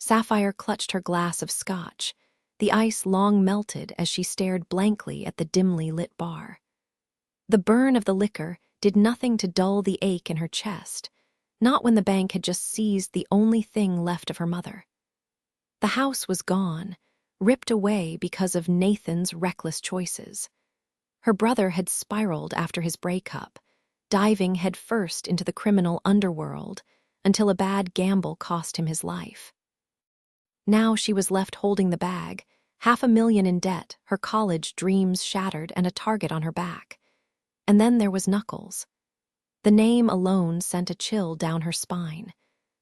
Sapphire clutched her glass of scotch, the ice long melted as she stared blankly at the dimly lit bar. The burn of the liquor did nothing to dull the ache in her chest, not when the bank had just seized the only thing left of her mother. The house was gone, ripped away because of Nathan's reckless choices. Her brother had spiraled after his breakup, diving headfirst into the criminal underworld until a bad gamble cost him his life. Now she was left holding the bag, $500,000 in debt, her college dreams shattered, and a target on her back. And then there was Knuckles. The name alone sent a chill down her spine.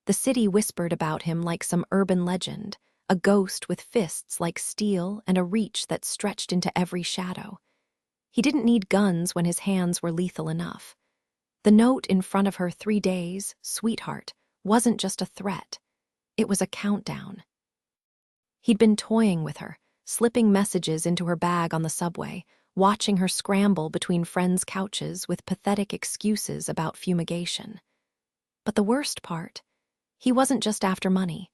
The city whispered about him like some urban legend, a ghost with fists like steel and a reach that stretched into every shadow. He didn't need guns when his hands were lethal enough. The note in front of her 3 days, sweetheart, wasn't just a threat. It was a countdown. He'd been toying with her, slipping messages into her bag on the subway, watching her scramble between friends' couches with pathetic excuses about fumigation. But the worst part, he wasn't just after money.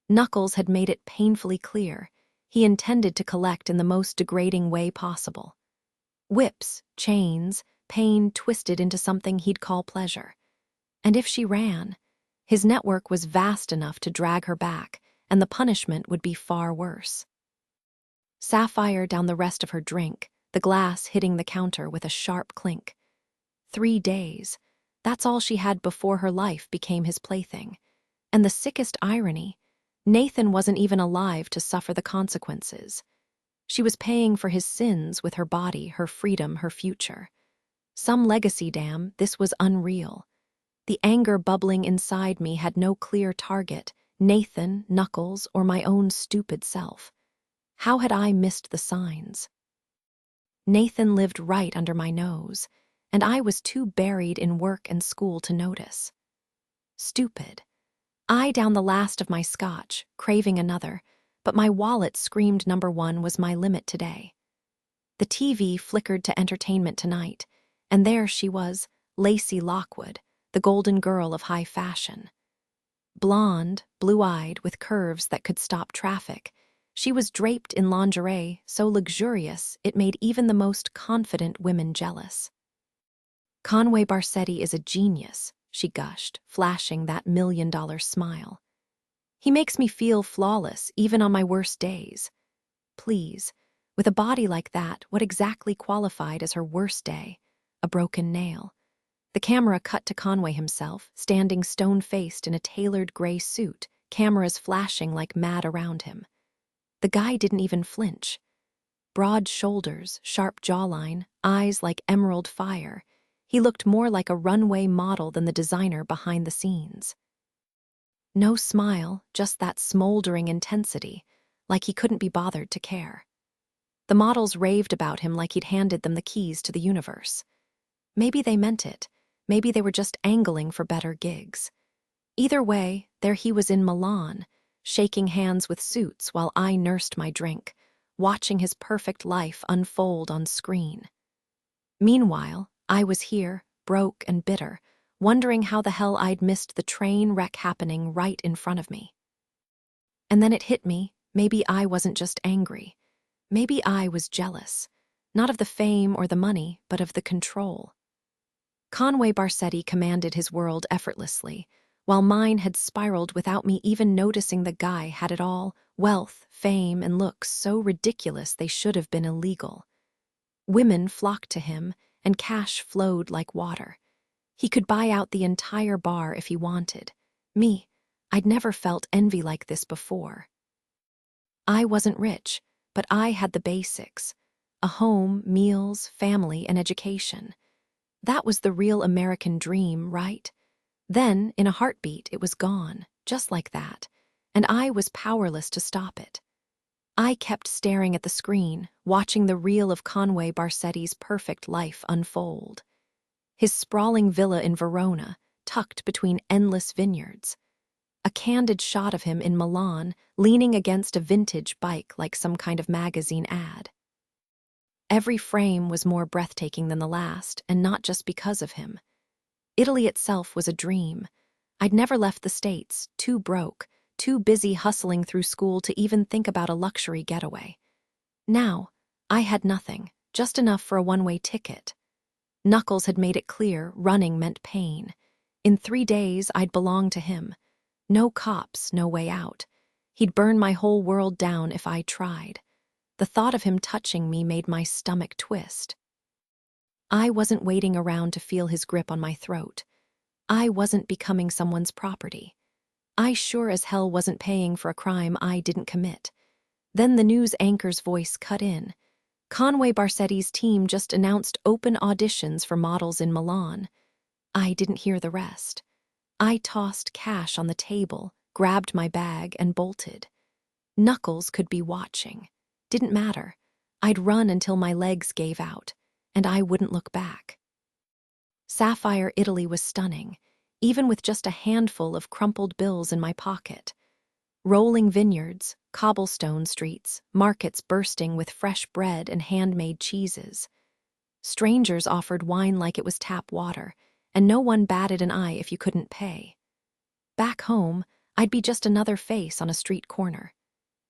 Knuckles had made it painfully clear he intended to collect in the most degrading way possible. Whips, chains, pain twisted into something he'd call pleasure. And if she ran, his network was vast enough to drag her back, and the punishment would be far worse. Sapphire downed the rest of her drink, the glass hitting the counter with a sharp clink. 3 days. That's all she had before her life became his plaything. And the sickest irony, Nathan wasn't even alive to suffer the consequences. She was paying for his sins with her body, her freedom, her future. Some legacy, damn, this was unreal. The anger bubbling inside me had no clear target, Nathan, Knuckles, or my own stupid self. How had I missed the signs? Nathan lived right under my nose, and I was too buried in work and school to notice. Stupid. I downed the last of my scotch, craving another, but my wallet screamed number 1 was my limit today. The TV flickered to Entertainment Tonight, and there she was, Lacey Lockwood, the golden girl of high fashion. Blonde, blue-eyed, with curves that could stop traffic, she was draped in lingerie so luxurious it made even the most confident women jealous. Conway Barsetti is a genius, she gushed, flashing that $1 million smile. He makes me feel flawless even on my worst days. Please, with a body like that, what exactly qualified as her worst day? A broken nail. The camera cut to Conway himself, standing stone-faced in a tailored gray suit, cameras flashing like mad around him. The guy didn't even flinch. Broad shoulders, sharp jawline, eyes like emerald fire. He looked more like a runway model than the designer behind the scenes. No smile, just that smoldering intensity, like he couldn't be bothered to care. The models raved about him like he'd handed them the keys to the universe. Maybe they meant it. Maybe they were just angling for better gigs. Either way, there he was in Milan, shaking hands with suits while I nursed my drink, watching his perfect life unfold on screen. Meanwhile, I was here, broke and bitter, wondering how the hell I'd missed the train wreck happening right in front of me. And then it hit me, maybe I wasn't just angry. Maybe I was jealous, not of the fame or the money, but of the control. Conway Barsetti commanded his world effortlessly, while mine had spiraled without me even noticing. The guy had it all, wealth, fame, and looks so ridiculous they should have been illegal. Women flocked to him, and cash flowed like water. He could buy out the entire bar if he wanted. Me, I'd never felt envy like this before. I wasn't rich, but I had the basics: a home, meals, family, and education. That was the real American dream, right? Then, in a heartbeat, it was gone, just like that, and I was powerless to stop it. I kept staring at the screen, watching the reel of Conway Barsetti's perfect life unfold. His sprawling villa in Verona, tucked between endless vineyards. A candid shot of him in Milan, leaning against a vintage bike like some kind of magazine ad. Every frame was more breathtaking than the last, and not just because of him. Italy itself was a dream. I'd never left the States, too broke, too busy hustling through school to even think about a luxury getaway. Now, I had nothing, just enough for a one-way ticket. Knuckles had made it clear running meant pain. In 3 days, I'd belong to him. No cops, no way out. He'd burn my whole world down if I tried. The thought of him touching me made my stomach twist. I wasn't waiting around to feel his grip on my throat. I wasn't becoming someone's property. I sure as hell wasn't paying for a crime I didn't commit. Then the news anchor's voice cut in. Conway Barsetti's team just announced open auditions for models in Milan. I didn't hear the rest. I tossed cash on the table, grabbed my bag, and bolted. Knuckles could be watching. Didn't matter. I'd run until my legs gave out, and I wouldn't look back. Sapphire Italy was stunning, even with just a handful of crumpled bills in my pocket. Rolling vineyards, cobblestone streets, markets bursting with fresh bread and handmade cheeses. Strangers offered wine like it was tap water, and no one batted an eye if you couldn't pay. Back home, I'd be just another face on a street corner.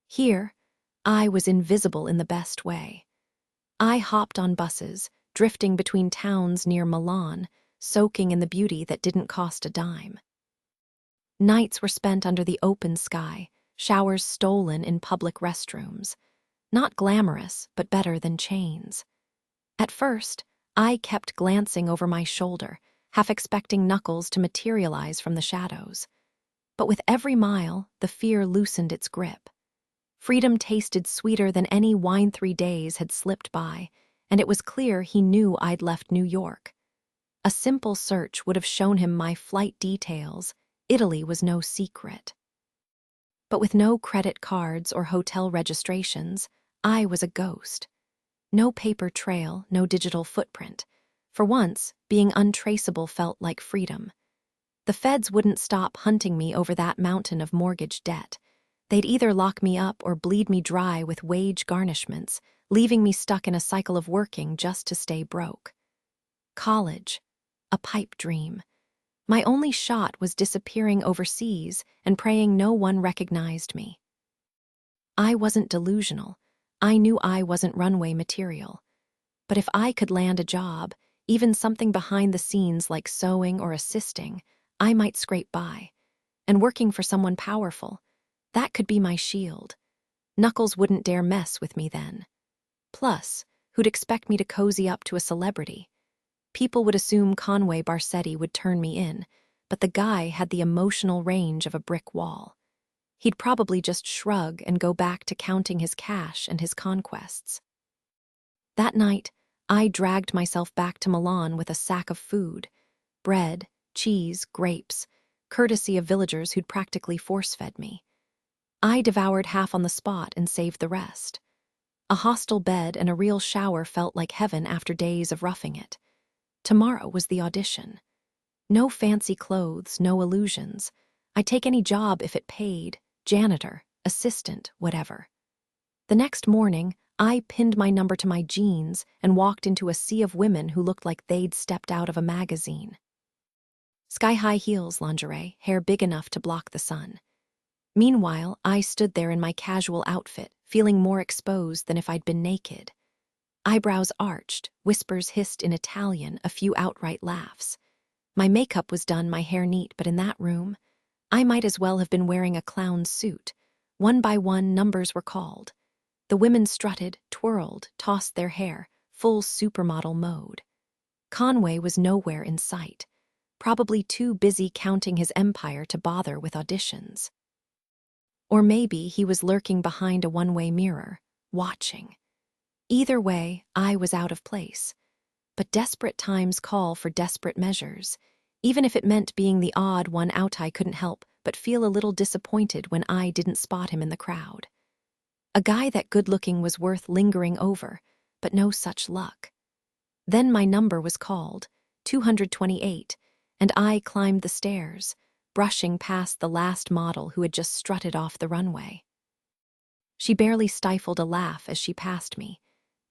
Here, I was invisible in the best way. I hopped on buses, drifting between towns near Milan, soaking in the beauty that didn't cost a dime. Nights were spent under the open sky, showers stolen in public restrooms. Not glamorous, but better than chains. At first, I kept glancing over my shoulder, half expecting Knuckles to materialize from the shadows. But with every mile, the fear loosened its grip. Freedom tasted sweeter than any wine 3 days had slipped by, and it was clear he knew I'd left New York. A simple search would have shown him my flight details. Italy was no secret. But with no credit cards or hotel registrations, I was a ghost. No paper trail, no digital footprint. For once, being untraceable felt like freedom. The feds wouldn't stop hunting me over that mountain of mortgage debt. They'd either lock me up or bleed me dry with wage garnishments, leaving me stuck in a cycle of working just to stay broke. College. A pipe dream. My only shot was disappearing overseas and praying no one recognized me. I wasn't delusional. I knew I wasn't runway material. But if I could land a job, even something behind the scenes like sewing or assisting, I might scrape by. And working for someone powerful, that could be my shield. Knuckles wouldn't dare mess with me then. Plus, who'd expect me to cozy up to a celebrity? People would assume Conway Barsetti would turn me in, but the guy had the emotional range of a brick wall. He'd probably just shrug and go back to counting his cash and his conquests. That night, I dragged myself back to Milan with a sack of food, bread, cheese, grapes, courtesy of villagers who'd practically force-fed me. I devoured half on the spot and saved the rest. A hostel bed and a real shower felt like heaven after days of roughing it. Tomorrow was the audition. No fancy clothes, no illusions. I'd take any job if it paid, janitor, assistant, whatever. The next morning, I pinned my number to my jeans and walked into a sea of women who looked like they'd stepped out of a magazine. Sky-high heels lingerie, hair big enough to block the sun. Meanwhile, I stood there in my casual outfit, feeling more exposed than if I'd been naked. Eyebrows arched, whispers hissed in Italian, a few outright laughs. My makeup was done, my hair neat, but in that room, I might as well have been wearing a clown's suit. One by one, numbers were called. The women strutted, twirled, tossed their hair, full supermodel mode. Conway was nowhere in sight, probably too busy counting his empire to bother with auditions. Or maybe he was lurking behind a one-way mirror, watching. Either way, I was out of place. But desperate times call for desperate measures. Even if it meant being the odd one out, I couldn't help but feel a little disappointed when I didn't spot him in the crowd. A guy that good-looking was worth lingering over, but no such luck. Then my number was called, 228, and I climbed the stairs, brushing past the last model who had just strutted off the runway. She barely stifled a laugh as she passed me,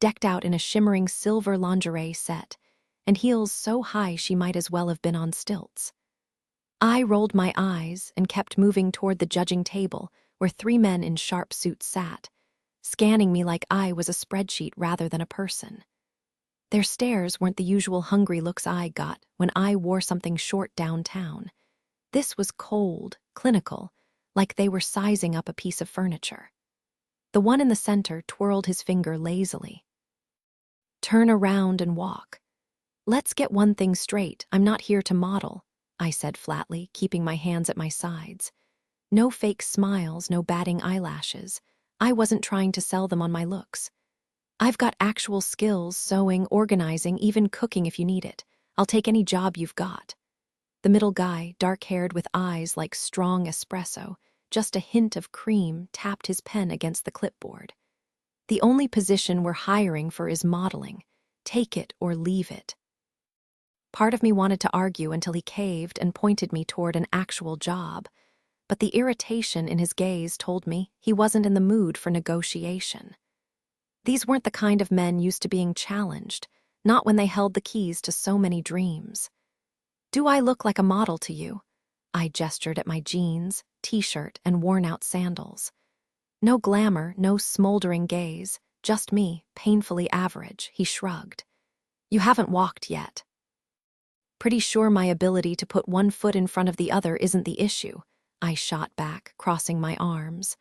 decked out in a shimmering silver lingerie set, and heels so high she might as well have been on stilts. I rolled my eyes and kept moving toward the judging table where 3 men in sharp suits sat, scanning me like I was a spreadsheet rather than a person. Their stares weren't the usual hungry looks I got when I wore something short downtown. This was cold, clinical, like they were sizing up a piece of furniture. The one in the center twirled his finger lazily. "Turn around and walk. Let's get one thing straight, I'm not here to model," I said flatly, keeping my hands at my sides. No fake smiles, no batting eyelashes. I wasn't trying to sell them on my looks. "I've got actual skills, sewing, organizing, even cooking if you need it. I'll take any job you've got." The middle guy, dark-haired with eyes like strong espresso, just a hint of cream, tapped his pen against the clipboard. "The only position we're hiring for is modeling. Take it or leave it." Part of me wanted to argue until he caved and pointed me toward an actual job, but the irritation in his gaze told me he wasn't in the mood for negotiation. These weren't the kind of men used to being challenged, not when they held the keys to so many dreams. "Do I look like a model to you?" I gestured at my jeans, t-shirt, and worn-out sandals. No glamour, no smoldering gaze, just me, painfully average. He shrugged. "You haven't walked yet." "Pretty sure my ability to put one foot in front of the other isn't the issue," I shot back, crossing my arms.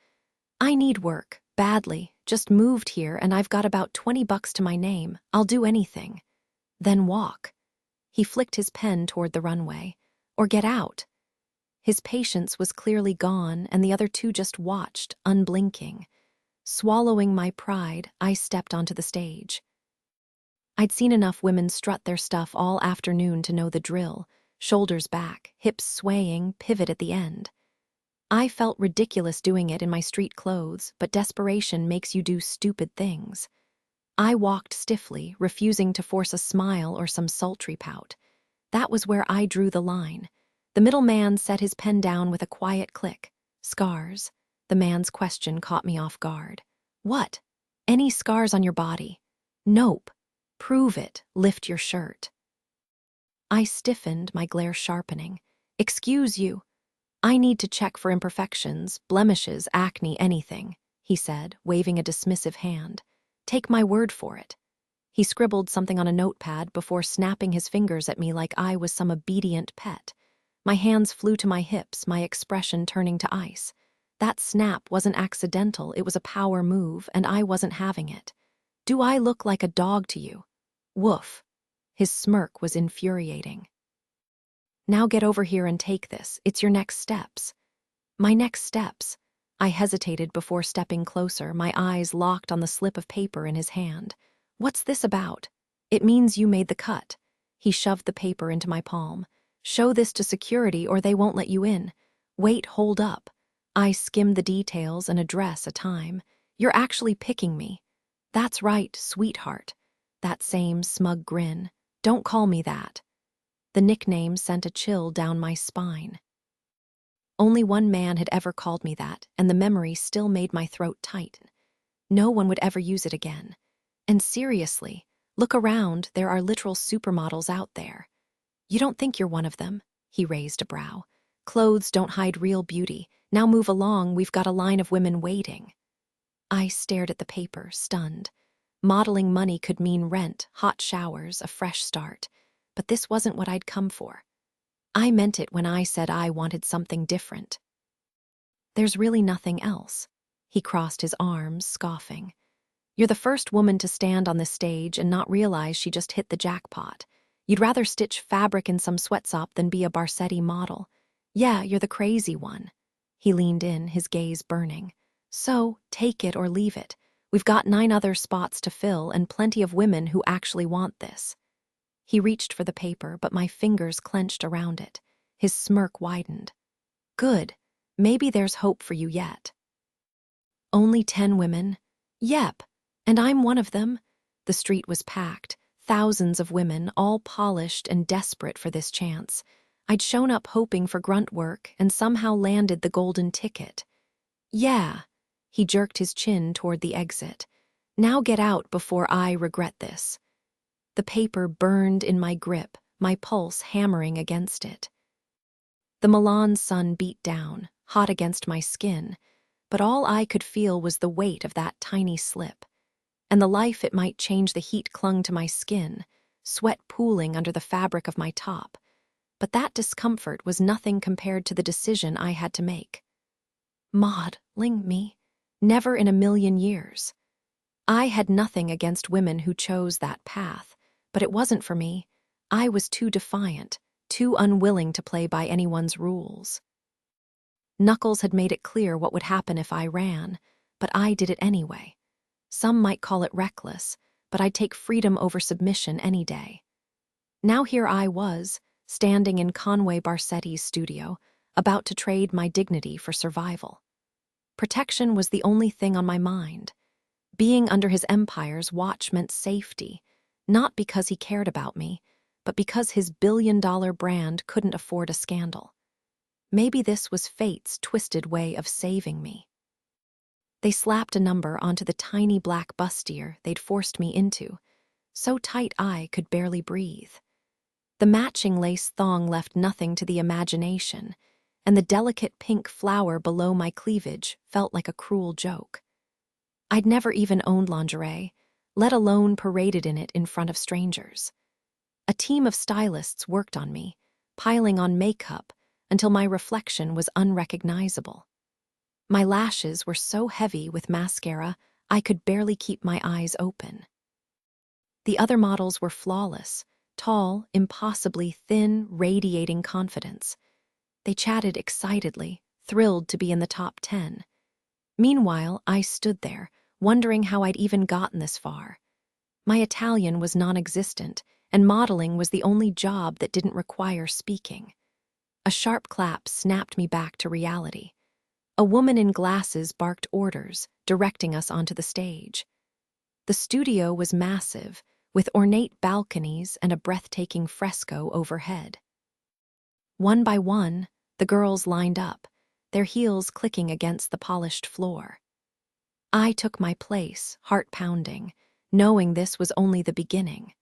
"I need work, badly. Just moved here and I've got about $20 to my name. I'll do anything." "Then walk." He flicked his pen toward the runway. "Or get out." His patience was clearly gone, and the other 2 just watched, unblinking. Swallowing my pride, I stepped onto the stage. I'd seen enough women strut their stuff all afternoon to know the drill: shoulders back, hips swaying, pivot at the end. I felt ridiculous doing it in my street clothes, but desperation makes you do stupid things. I walked stiffly, refusing to force a smile or some sultry pout. That was where I drew the line. The middle man set his pen down with a quiet click. "Scars?" The man's question caught me off guard. "What? Any scars on your body?" "Nope." "Prove it. Lift your shirt." I stiffened, my glare sharpening. "Excuse you. I need to check for imperfections, blemishes, acne, anything," he said, waving a dismissive hand. "Take my word for it." He scribbled something on a notepad before snapping his fingers at me like I was some obedient pet. My hands flew to my hips, my expression turning to ice. That snap wasn't accidental, it was a power move, and I wasn't having it. "Do I look like a dog to you?" "Woof." His smirk was infuriating. "Now get over here and take this. It's your next steps." My next steps. I hesitated before stepping closer, my eyes locked on the slip of paper in his hand. "What's this about?" "It means you made the cut." He shoved the paper into my palm. "Show this to security or they won't let you in." "Wait, hold up." I skimmed the details, an address a time. "You're actually picking me." "That's right, sweetheart." That same smug grin. "Don't call me that." The nickname sent a chill down my spine. Only one man had ever called me that, and the memory still made my throat tighten. No one would ever use it again. And seriously, look around, there are literal supermodels out there. "You don't think you're one of them?" He raised a brow. "Clothes don't hide real beauty. Now move along, we've got a line of women waiting." I stared at the paper, stunned. Modeling money could mean rent, hot showers, a fresh start. But this wasn't what I'd come for. I meant it when I said I wanted something different. "There's really nothing else." He crossed his arms, scoffing. "You're the first woman to stand on this stage and not realize she just hit the jackpot. You'd rather stitch fabric in some sweatshop than be a Barsetti model. Yeah, you're the crazy one." He leaned in, his gaze burning. "So, take it or leave it. We've got 9 other spots to fill and plenty of women who actually want this." He reached for the paper, but my fingers clenched around it. His smirk widened. "Good. Maybe there's hope for you yet." "Only 10 women?" "Yep. And I'm one of them." The street was packed, thousands of women, all polished and desperate for this chance. I'd shown up hoping for grunt work and somehow landed the golden ticket. "Yeah." He jerked his chin toward the exit. "Now get out before I regret this." The paper burned in my grip, my pulse hammering against it. The Milan sun beat down, hot against my skin, but all I could feel was the weight of that tiny slip, and the life it might change the heat clung to my skin, sweat pooling under the fabric of my top. But that discomfort was nothing compared to the decision I had to make. Maud, me? Never in a million years. I had nothing against women who chose that path, but it wasn't for me. I was too defiant, too unwilling to play by anyone's rules. Knuckles had made it clear what would happen if I ran, but I did it anyway. Some might call it reckless, but I'd take freedom over submission any day. Now here I was, standing in Conway Barsetti's studio, about to trade my dignity for survival. Protection was the only thing on my mind. Being under his empire's watch meant safety, not because he cared about me, but because his billion-dollar brand couldn't afford a scandal. Maybe this was fate's twisted way of saving me. They slapped a number onto the tiny black bustier they'd forced me into, so tight I could barely breathe. The matching lace thong left nothing to the imagination, and the delicate pink flower below my cleavage felt like a cruel joke. I'd never even owned lingerie, let alone paraded in it in front of strangers. A team of stylists worked on me, piling on makeup until my reflection was unrecognizable. My lashes were so heavy with mascara, I could barely keep my eyes open. The other models were flawless, tall, impossibly thin, radiating confidence. They chatted excitedly, thrilled to be in the top 10. Meanwhile, I stood there, wondering how I'd even gotten this far. My Italian was non-existent, and modeling was the only job that didn't require speaking. A sharp clap snapped me back to reality. A woman in glasses barked orders, directing us onto the stage. The studio was massive, with ornate balconies and a breathtaking fresco overhead. One by one, the girls lined up, their heels clicking against the polished floor. I took my place, heart pounding, knowing this was only the beginning.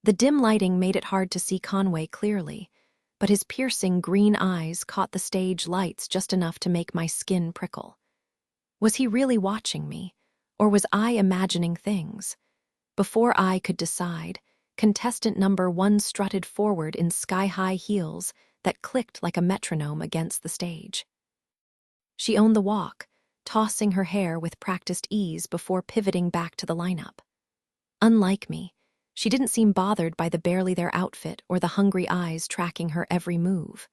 The dim lighting made it hard to see Conway clearly, but his piercing green eyes caught the stage lights just enough to make my skin prickle. Was he really watching me, or was I imagining things? Before I could decide, contestant number 1 strutted forward in sky-high heels that clicked like a metronome against the stage. She owned the walk, tossing her hair with practiced ease before pivoting back to the lineup. Unlike me, she didn't seem bothered by the barely there outfit or the hungry eyes tracking her every move.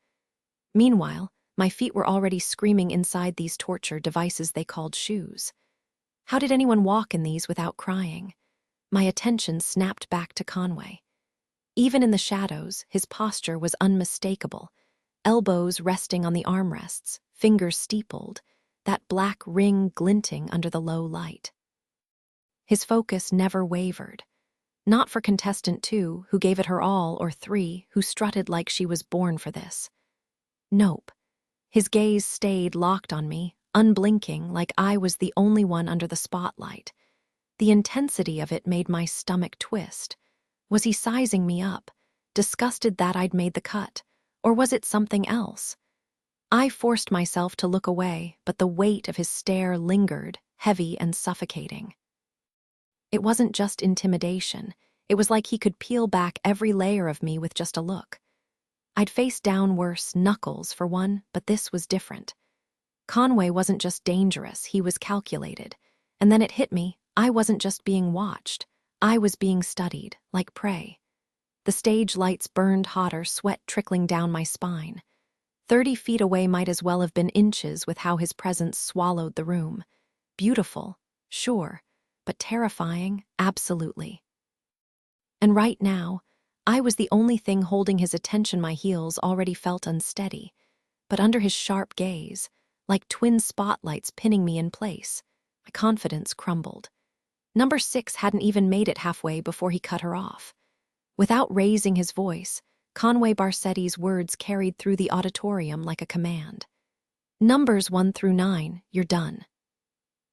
Meanwhile, my feet were already screaming inside these torture devices they called shoes. How did anyone walk in these without crying? My attention snapped back to Conway. Even in the shadows, his posture was unmistakable, elbows resting on the armrests, fingers steepled, that black ring glinting under the low light. His focus never wavered. Not for contestant 2, who gave it her all, or 3, who strutted like she was born for this. Nope. His gaze stayed locked on me, unblinking, like I was the only one under the spotlight. The intensity of it made my stomach twist. Was he sizing me up, disgusted that I'd made the cut, or was it something else? I forced myself to look away, but the weight of his stare lingered, heavy and suffocating. It wasn't just intimidation. It was like he could peel back every layer of me with just a look. I'd faced down worse, Knuckles for one, but this was different. Conway wasn't just dangerous, he was calculated. And then it hit me, I wasn't just being watched. I was being studied, like prey. The stage lights burned hotter, sweat trickling down my spine. 30 feet away might as well have been inches with how his presence swallowed the room. Beautiful, sure, but terrifying, absolutely. And right now, I was the only thing holding his attention. My heels already felt unsteady, but under his sharp gaze, like twin spotlights pinning me in place, my confidence crumbled. Number 6 hadn't even made it halfway before he cut her off. Without raising his voice, Conway Barsetti's words carried through the auditorium like a command. Numbers 1 through 9, you're done.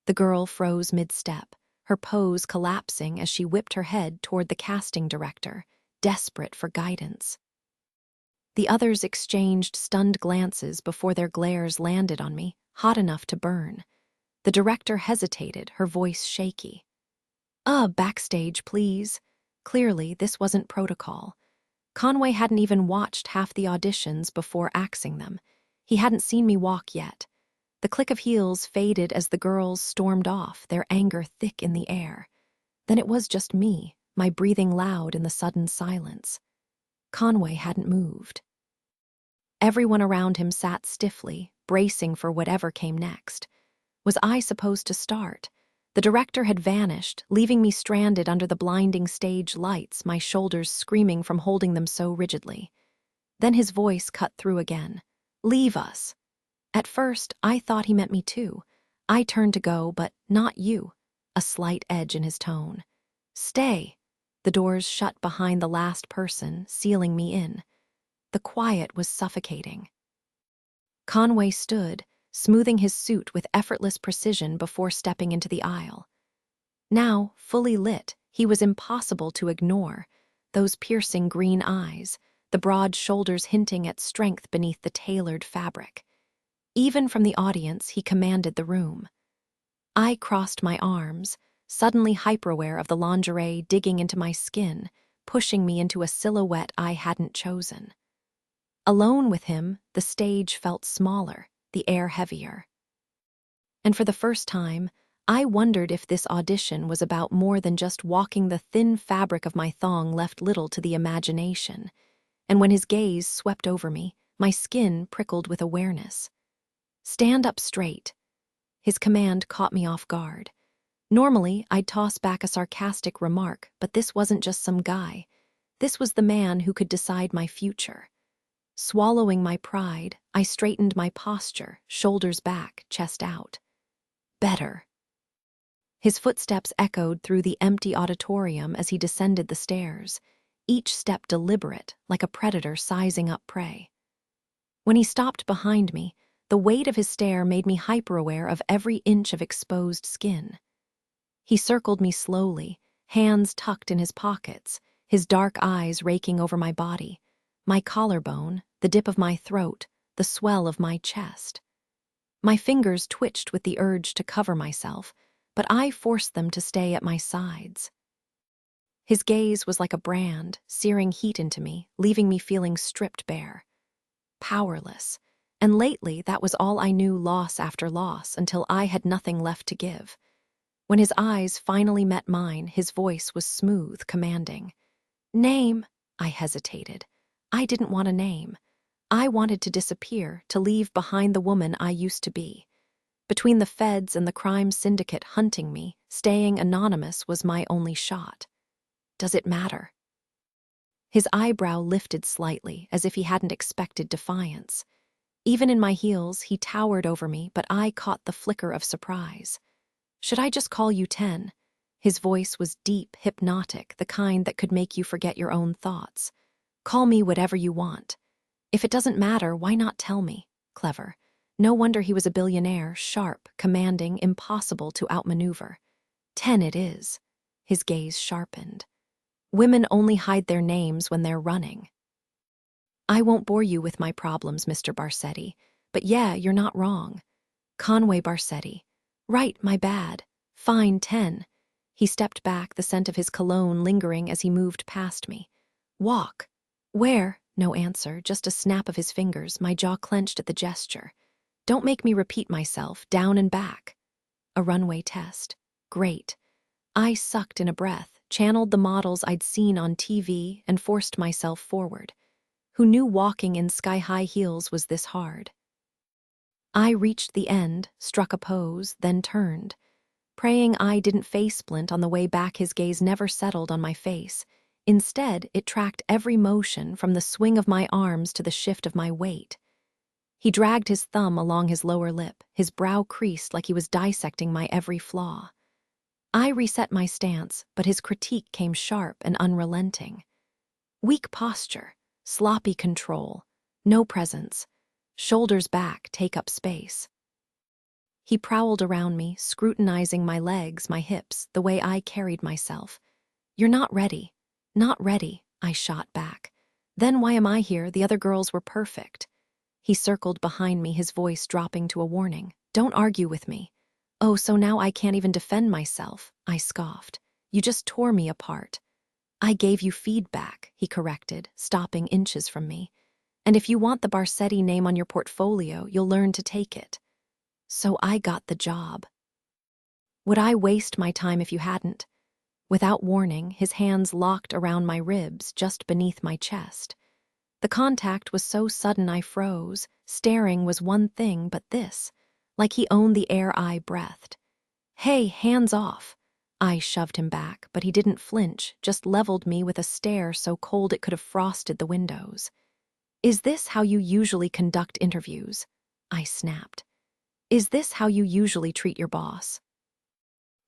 The girl froze mid-step, her pose collapsing as she whipped her head toward the casting director, desperate for guidance. The others exchanged stunned glances before their glares landed on me, hot enough to burn. The director hesitated, her voice shaky. Backstage, please." Clearly, this wasn't protocol. Conway hadn't even watched half the auditions before axing them. He hadn't seen me walk yet. The click of heels faded as the girls stormed off, their anger thick in the air. Then it was just me, my breathing loud in the sudden silence. Conway hadn't moved. Everyone around him sat stiffly, bracing for whatever came next. Was I supposed to start? The director had vanished, leaving me stranded under the blinding stage lights, my shoulders screaming from holding them so rigidly. Then his voice cut through again. "Leave us." At first, I thought he meant me too. I turned to go, but "not you," a slight edge in his tone. "Stay." The doors shut behind the last person, sealing me in. The quiet was suffocating. Conway stood, smoothing his suit with effortless precision before stepping into the aisle. Now, fully lit, he was impossible to ignore. Those piercing green eyes, the broad shoulders hinting at strength beneath the tailored fabric. Even from the audience, he commanded the room. I crossed my arms, suddenly hyper-aware of the lingerie digging into my skin, pushing me into a silhouette I hadn't chosen. Alone with him, the stage felt smaller, the air heavier. And for the first time, I wondered if this audition was about more than just walking. The thin fabric of my thong left little to the imagination, and when his gaze swept over me, my skin prickled with awareness. "Stand up straight." His command caught me off guard. Normally, I'd toss back a sarcastic remark, but this wasn't just some guy. This was the man who could decide my future. Swallowing my pride, I straightened my posture, shoulders back, chest out. "Better." His footsteps echoed through the empty auditorium as he descended the stairs, each step deliberate, like a predator sizing up prey. When he stopped behind me, the weight of his stare made me hyper-aware of every inch of exposed skin. He circled me slowly, hands tucked in his pockets, his dark eyes raking over my body, my collarbone, the dip of my throat, the swell of my chest. My fingers twitched with the urge to cover myself, but I forced them to stay at my sides. His gaze was like a brand, searing heat into me, leaving me feeling stripped bare. Powerless. And lately, that was all I knew, loss after loss, until I had nothing left to give. When his eyes finally met mine, his voice was smooth, commanding. "Name." I hesitated. I didn't want a name. I wanted to disappear, to leave behind the woman I used to be. Between the feds and the crime syndicate hunting me, staying anonymous was my only shot. "Does it matter?" His eyebrow lifted slightly, as if he hadn't expected defiance. Even in my heels, he towered over me, but I caught the flicker of surprise. "Should I just call you 10? His voice was deep, hypnotic, the kind that could make you forget your own thoughts. "Call me whatever you want. If it doesn't matter, why not tell me?" Clever. No wonder he was a billionaire, sharp, commanding, impossible to outmaneuver. 10 it is. His gaze sharpened. "Women only hide their names when they're running." "I won't bore you with my problems, Mr. Barsetti, but yeah, you're not wrong. Conway Barsetti. Right, my bad. Fine, 10. He stepped back, the scent of his cologne lingering as he moved past me. "Walk." "Where?" No answer, just a snap of his fingers, my jaw clenched at the gesture. "Don't make me repeat myself, down and back." A runway test. Great. I sucked in a breath, channeled the models I'd seen on TV, and forced myself forward. Who knew walking in sky-high heels was this hard? I reached the end, struck a pose, then turned. Praying I didn't face-splint on the way back, his gaze never settled on my face. Instead, it tracked every motion, from the swing of my arms to the shift of my weight. He dragged his thumb along his lower lip, his brow creased like he was dissecting my every flaw. I reset my stance, but his critique came sharp and unrelenting. Weak posture, sloppy control, no presence, shoulders back, take up space. He prowled around me, scrutinizing my legs, my hips, the way I carried myself. "You're not ready." "Not ready," I shot back. Then why am I here? The other girls were perfect. He circled behind me, his voice dropping to a warning. Don't argue with me. Oh, so now I can't even defend myself, I scoffed. You just tore me apart. I gave you feedback, he corrected, stopping inches from me. And if you want the Barsetti name on your portfolio, you'll learn to take it. So I got the job. Would I waste my time if you hadn't? Without warning, his hands locked around my ribs just beneath my chest. The contact was so sudden I froze. Staring was one thing, but this, like he owned the air I breathed. Hey, hands off. I shoved him back, but he didn't flinch, just leveled me with a stare so cold it could have frosted the windows. Is this how you usually conduct interviews? I snapped. Is this how you usually treat your boss?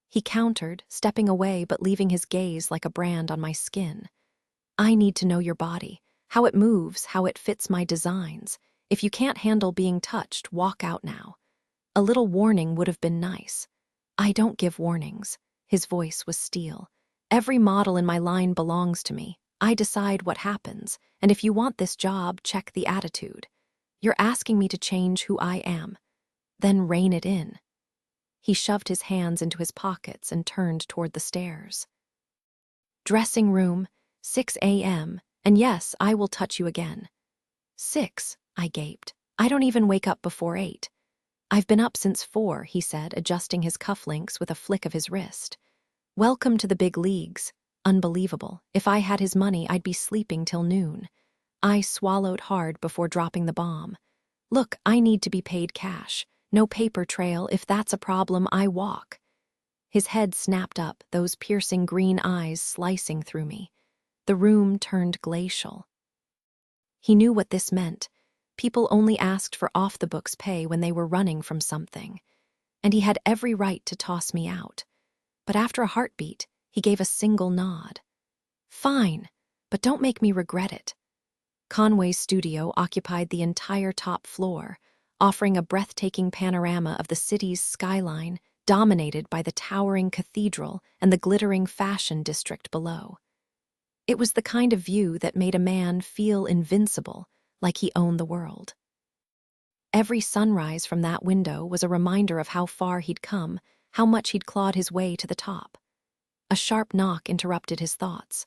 He countered, stepping away but leaving his gaze like a brand on my skin. I need to know your body, how it moves, how it fits my designs. If you can't handle being touched, walk out now. A little warning would have been nice. I don't give warnings. His voice was steel. Every model in my line belongs to me. I decide what happens, and if you want this job, check the attitude. You're asking me to change who I am. Then rein it in. He shoved his hands into his pockets and turned toward the stairs. Dressing room, 6 a.m., and yes, I will touch you again. 6, I gaped. I don't even wake up before 8. I've been up since 4, he said, adjusting his cufflinks with a flick of his wrist. Welcome to the big leagues. Unbelievable. If I had his money, I'd be sleeping till noon. I swallowed hard before dropping the bomb. Look, I need to be paid cash. No paper trail. If that's a problem, I walk. His head snapped up, those piercing green eyes slicing through me. The room turned glacial. He knew what this meant. People only asked for off-the-books pay when they were running from something. And he had every right to toss me out. But after a heartbeat, he gave a single nod. Fine, but don't make me regret it. Conway's studio occupied the entire top floor, offering a breathtaking panorama of the city's skyline, dominated by the towering cathedral and the glittering fashion district below. It was the kind of view that made a man feel invincible, like he owned the world. Every sunrise from that window was a reminder of how far he'd come, how much he'd clawed his way to the top. A sharp knock interrupted his thoughts.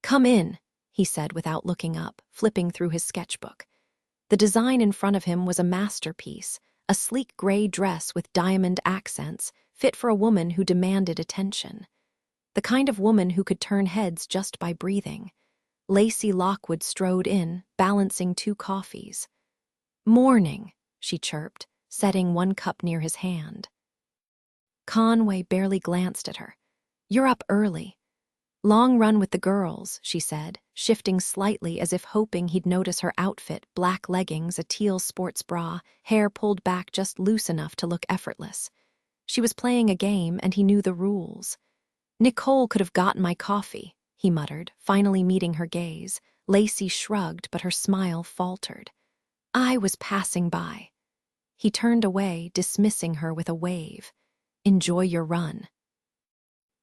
Come in, he said without looking up, flipping through his sketchbook. The design in front of him was a masterpiece, a sleek gray dress with diamond accents, fit for a woman who demanded attention. The kind of woman who could turn heads just by breathing. Lacey Lockwood strode in, balancing 2 coffees. Morning, she chirped, setting one cup near his hand. Conway barely glanced at her. You're up early. Long run with the girls, she said, shifting slightly as if hoping he'd notice her outfit, black leggings, a teal sports bra, hair pulled back just loose enough to look effortless. She was playing a game and he knew the rules. Nicole could have gotten my coffee, he muttered, finally meeting her gaze. Lacey shrugged, but her smile faltered. I was passing by. He turned away, dismissing her with a wave. Enjoy your run.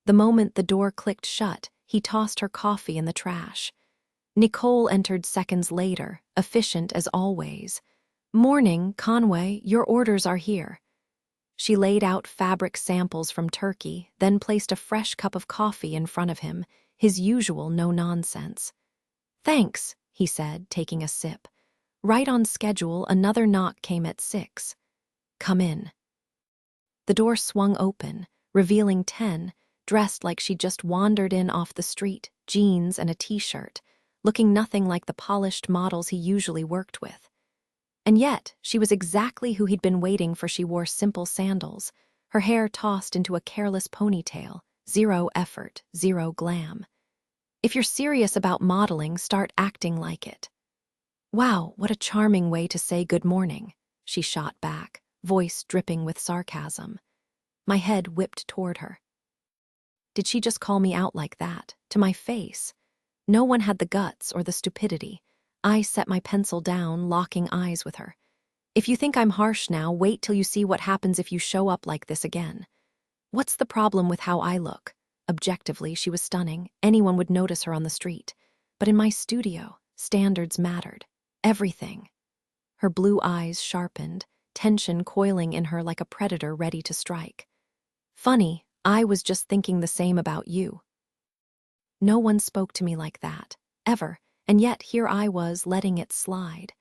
The moment the door clicked shut, he tossed her coffee in the trash. Nicole entered seconds later, efficient as always. Morning, Conway, your orders are here. She laid out fabric samples from Turkey, then placed a fresh cup of coffee in front of him, his usual no-nonsense. Thanks, he said, taking a sip. Right on schedule, another knock came at 6. Come in. The door swung open, revealing 10, dressed like she'd just wandered in off the street, jeans and a t-shirt, looking nothing like the polished models he usually worked with. And yet, she was exactly who he'd been waiting for. She wore simple sandals, her hair tossed into a careless ponytail, 0 effort, 0 glam. If you're serious about modeling, start acting like it. Wow, what a charming way to say good morning, she shot back, voice dripping with sarcasm. My head whipped toward her. Did she just call me out like that, to my face? No one had the guts or the stupidity. I set my pencil down, locking eyes with her. If you think I'm harsh now, wait till you see what happens if you show up like this again. What's the problem with how I look? Objectively, she was stunning. Anyone would notice her on the street. But in my studio, Standards mattered. Everything. Her blue eyes sharpened, tension coiling in her like a predator ready to strike. Funny, I was just thinking the same about you. No one spoke to me like that, ever, and yet here I was letting it slide.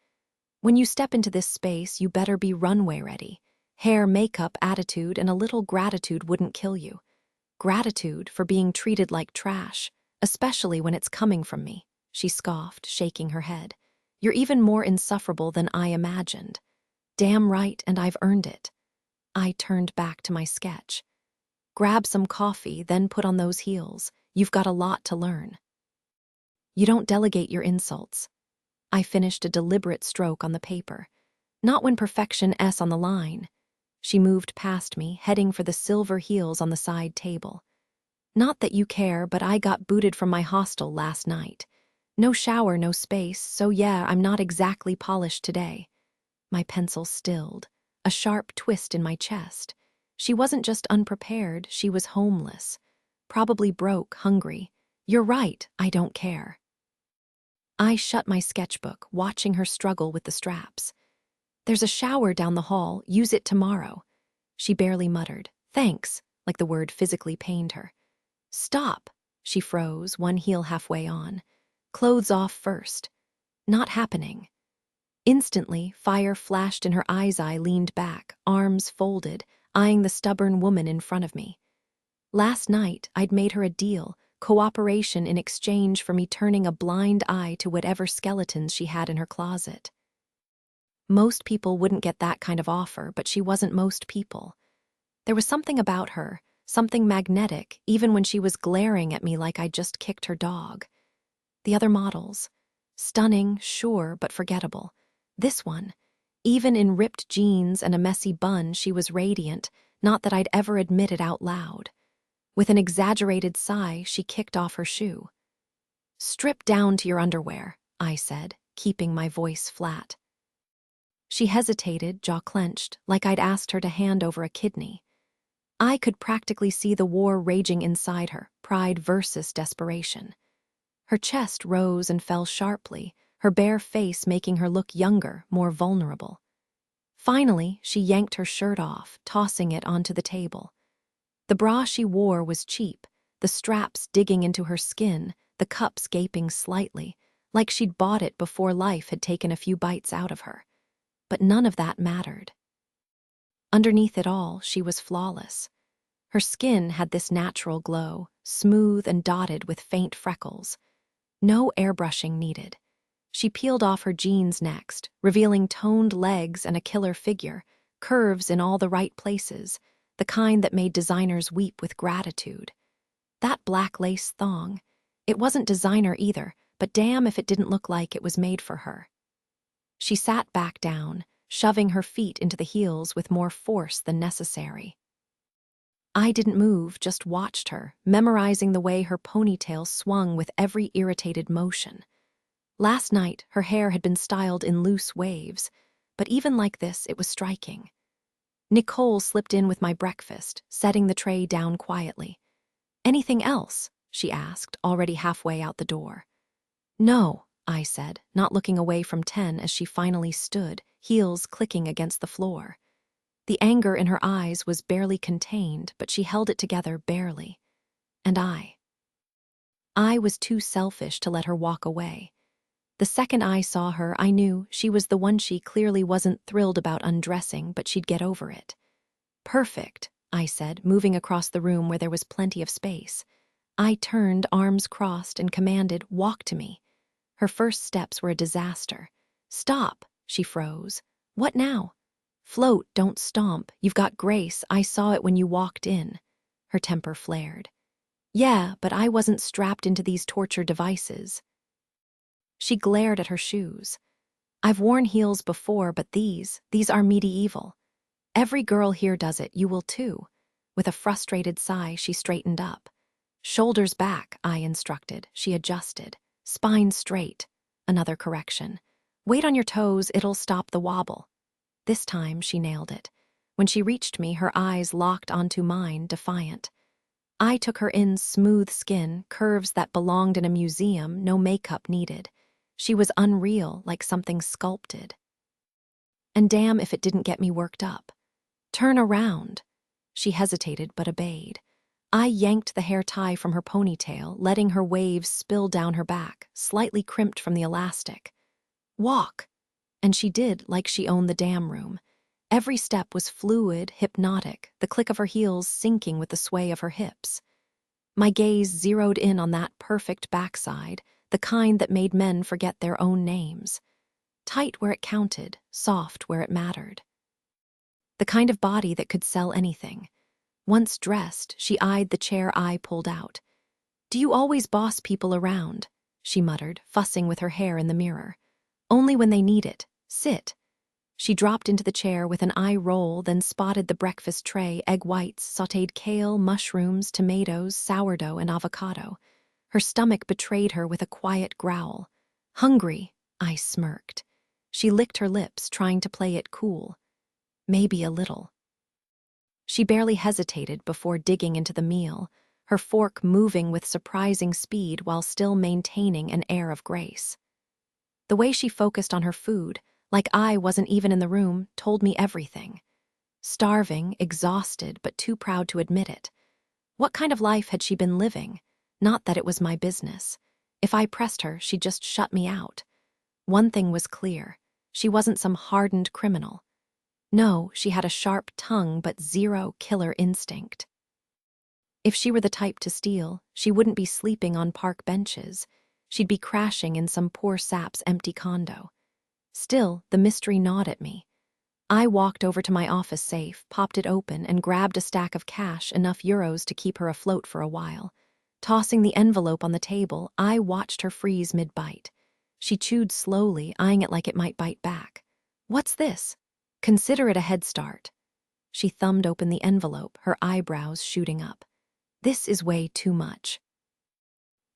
When you step into this space, you better be runway ready. Hair, makeup, attitude, and a little gratitude wouldn't kill you. Gratitude for being treated like trash, especially when it's coming from me, she scoffed, shaking her head. You're even more insufferable than I imagined. Damn right, and I've earned it. I turned back to my sketch. Grab some coffee, then put on those heels. You've got a lot to learn. You don't delegate your insults. I finished a deliberate stroke on the paper. Not when perfection S on the line. She moved past me, heading for the silver heels on the side table. Not that you care, but I got booted from my hostel last night. No shower, no space, so yeah, I'm not exactly polished today. My pencil stilled, a sharp twist in my chest. She wasn't just unprepared, she was homeless. Probably broke, hungry. You're right, I don't care. I shut my sketchbook, watching her struggle with the straps. There's a shower down the hall, use it tomorrow. She barely muttered, thanks, like the word physically pained her. Stop, she froze, one heel halfway on. Clothes off first. Not happening. Instantly, fire flashed in her eyes. I leaned back, arms folded, eyeing the stubborn woman in front of me. Last night, I'd made her a deal, cooperation in exchange for me turning a blind eye to whatever skeletons she had in her closet. Most people wouldn't get that kind of offer, but she wasn't most people. There was something about her, something magnetic, even when she was glaring at me like I'd just kicked her dog. The other models, stunning, sure, but forgettable. This one, even in ripped jeans and a messy bun, she was radiant, not that I'd ever admit it out loud. With an exaggerated sigh, she kicked off her shoe. Strip down to your underwear, I said, keeping my voice flat. She hesitated, jaw clenched, like I'd asked her to hand over a kidney. I could practically see the war raging inside her, pride versus desperation. Her chest rose and fell sharply, her bare face making her look younger, more vulnerable. Finally, she yanked her shirt off, tossing it onto the table. The bra she wore was cheap, the straps digging into her skin, the cups gaping slightly, like she'd bought it before life had taken a few bites out of her. But none of that mattered. Underneath it all, she was flawless. Her skin had this natural glow, smooth and dotted with faint freckles. No airbrushing needed. She peeled off her jeans next, revealing toned legs and a killer figure, curves in all the right places, the kind that made designers weep with gratitude. That black lace thong. It wasn't designer either, but damn if it didn't look like it was made for her. She sat back down, shoving her feet into the heels with more force than necessary. I didn't move, just watched her, memorizing the way her ponytail swung with every irritated motion. Last night, her hair had been styled in loose waves, but even like this, it was striking. Nicole slipped in with my breakfast, setting the tray down quietly. Anything else? She asked, already halfway out the door. No, I said, not looking away from 10 as she finally stood, heels clicking against the floor. The anger in her eyes was barely contained, but she held it together barely. And I was too selfish to let her walk away. The second I saw her, I knew she was the one. She clearly wasn't thrilled about undressing, but she'd get over it. Perfect, I said, moving across the room where there was plenty of space. I turned, arms crossed, and commanded, walk to me. Her first steps were a disaster. Stop, she froze. What now? Float, don't stomp. You've got grace. I saw it when you walked in. Her temper flared. Yeah, but I wasn't strapped into these torture devices. She glared at her shoes. I've worn heels before, but these are medieval. Every girl here does it, you will too. With a frustrated sigh, she straightened up. Shoulders back, I instructed. She adjusted. Spine straight. Another correction. Weight on your toes, it'll stop the wobble. This time, she nailed it. When she reached me, her eyes locked onto mine, defiant. I took her in, smooth skin, curves that belonged in a museum, no makeup needed. She was unreal, like something sculpted. And damn if it didn't get me worked up. Turn around. She hesitated but obeyed. I yanked the hair tie from her ponytail, letting her waves spill down her back, slightly crimped from the elastic. Walk. And she did, like she owned the damn room. Every step was fluid, hypnotic, the click of her heels syncing with the sway of her hips. My gaze zeroed in on that perfect backside, the kind that made men forget their own names. Tight where it counted, soft where it mattered. The kind of body that could sell anything. Once dressed, she eyed the chair I pulled out. "Do you always boss people around?" she muttered, fussing with her hair in the mirror. "Only when they need it. Sit." She dropped into the chair with an eye roll, then spotted the breakfast tray, egg whites, sautéed kale, mushrooms, tomatoes, sourdough, and avocado. Her stomach betrayed her with a quiet growl. "Hungry," I smirked. She licked her lips, trying to play it cool. "Maybe a little." She barely hesitated before digging into the meal, her fork moving with surprising speed while still maintaining an air of grace. The way she focused on her food, like I wasn't even in the room, told me everything. Starving, exhausted, but too proud to admit it. What kind of life had she been living? Not that it was my business. If I pressed her, she'd just shut me out. One thing was clear. She wasn't some hardened criminal. No, she had a sharp tongue but zero killer instinct. If she were the type to steal, she wouldn't be sleeping on park benches. She'd be crashing in some poor sap's empty condo. Still, the mystery gnawed at me. I walked over to my office safe, popped it open, and grabbed a stack of cash, enough euros to keep her afloat for a while. Tossing the envelope on the table, I watched her freeze mid-bite. She chewed slowly, eyeing it like it might bite back. "What's this?" "Consider it a head start." She thumbed open the envelope, her eyebrows shooting up. "This is way too much.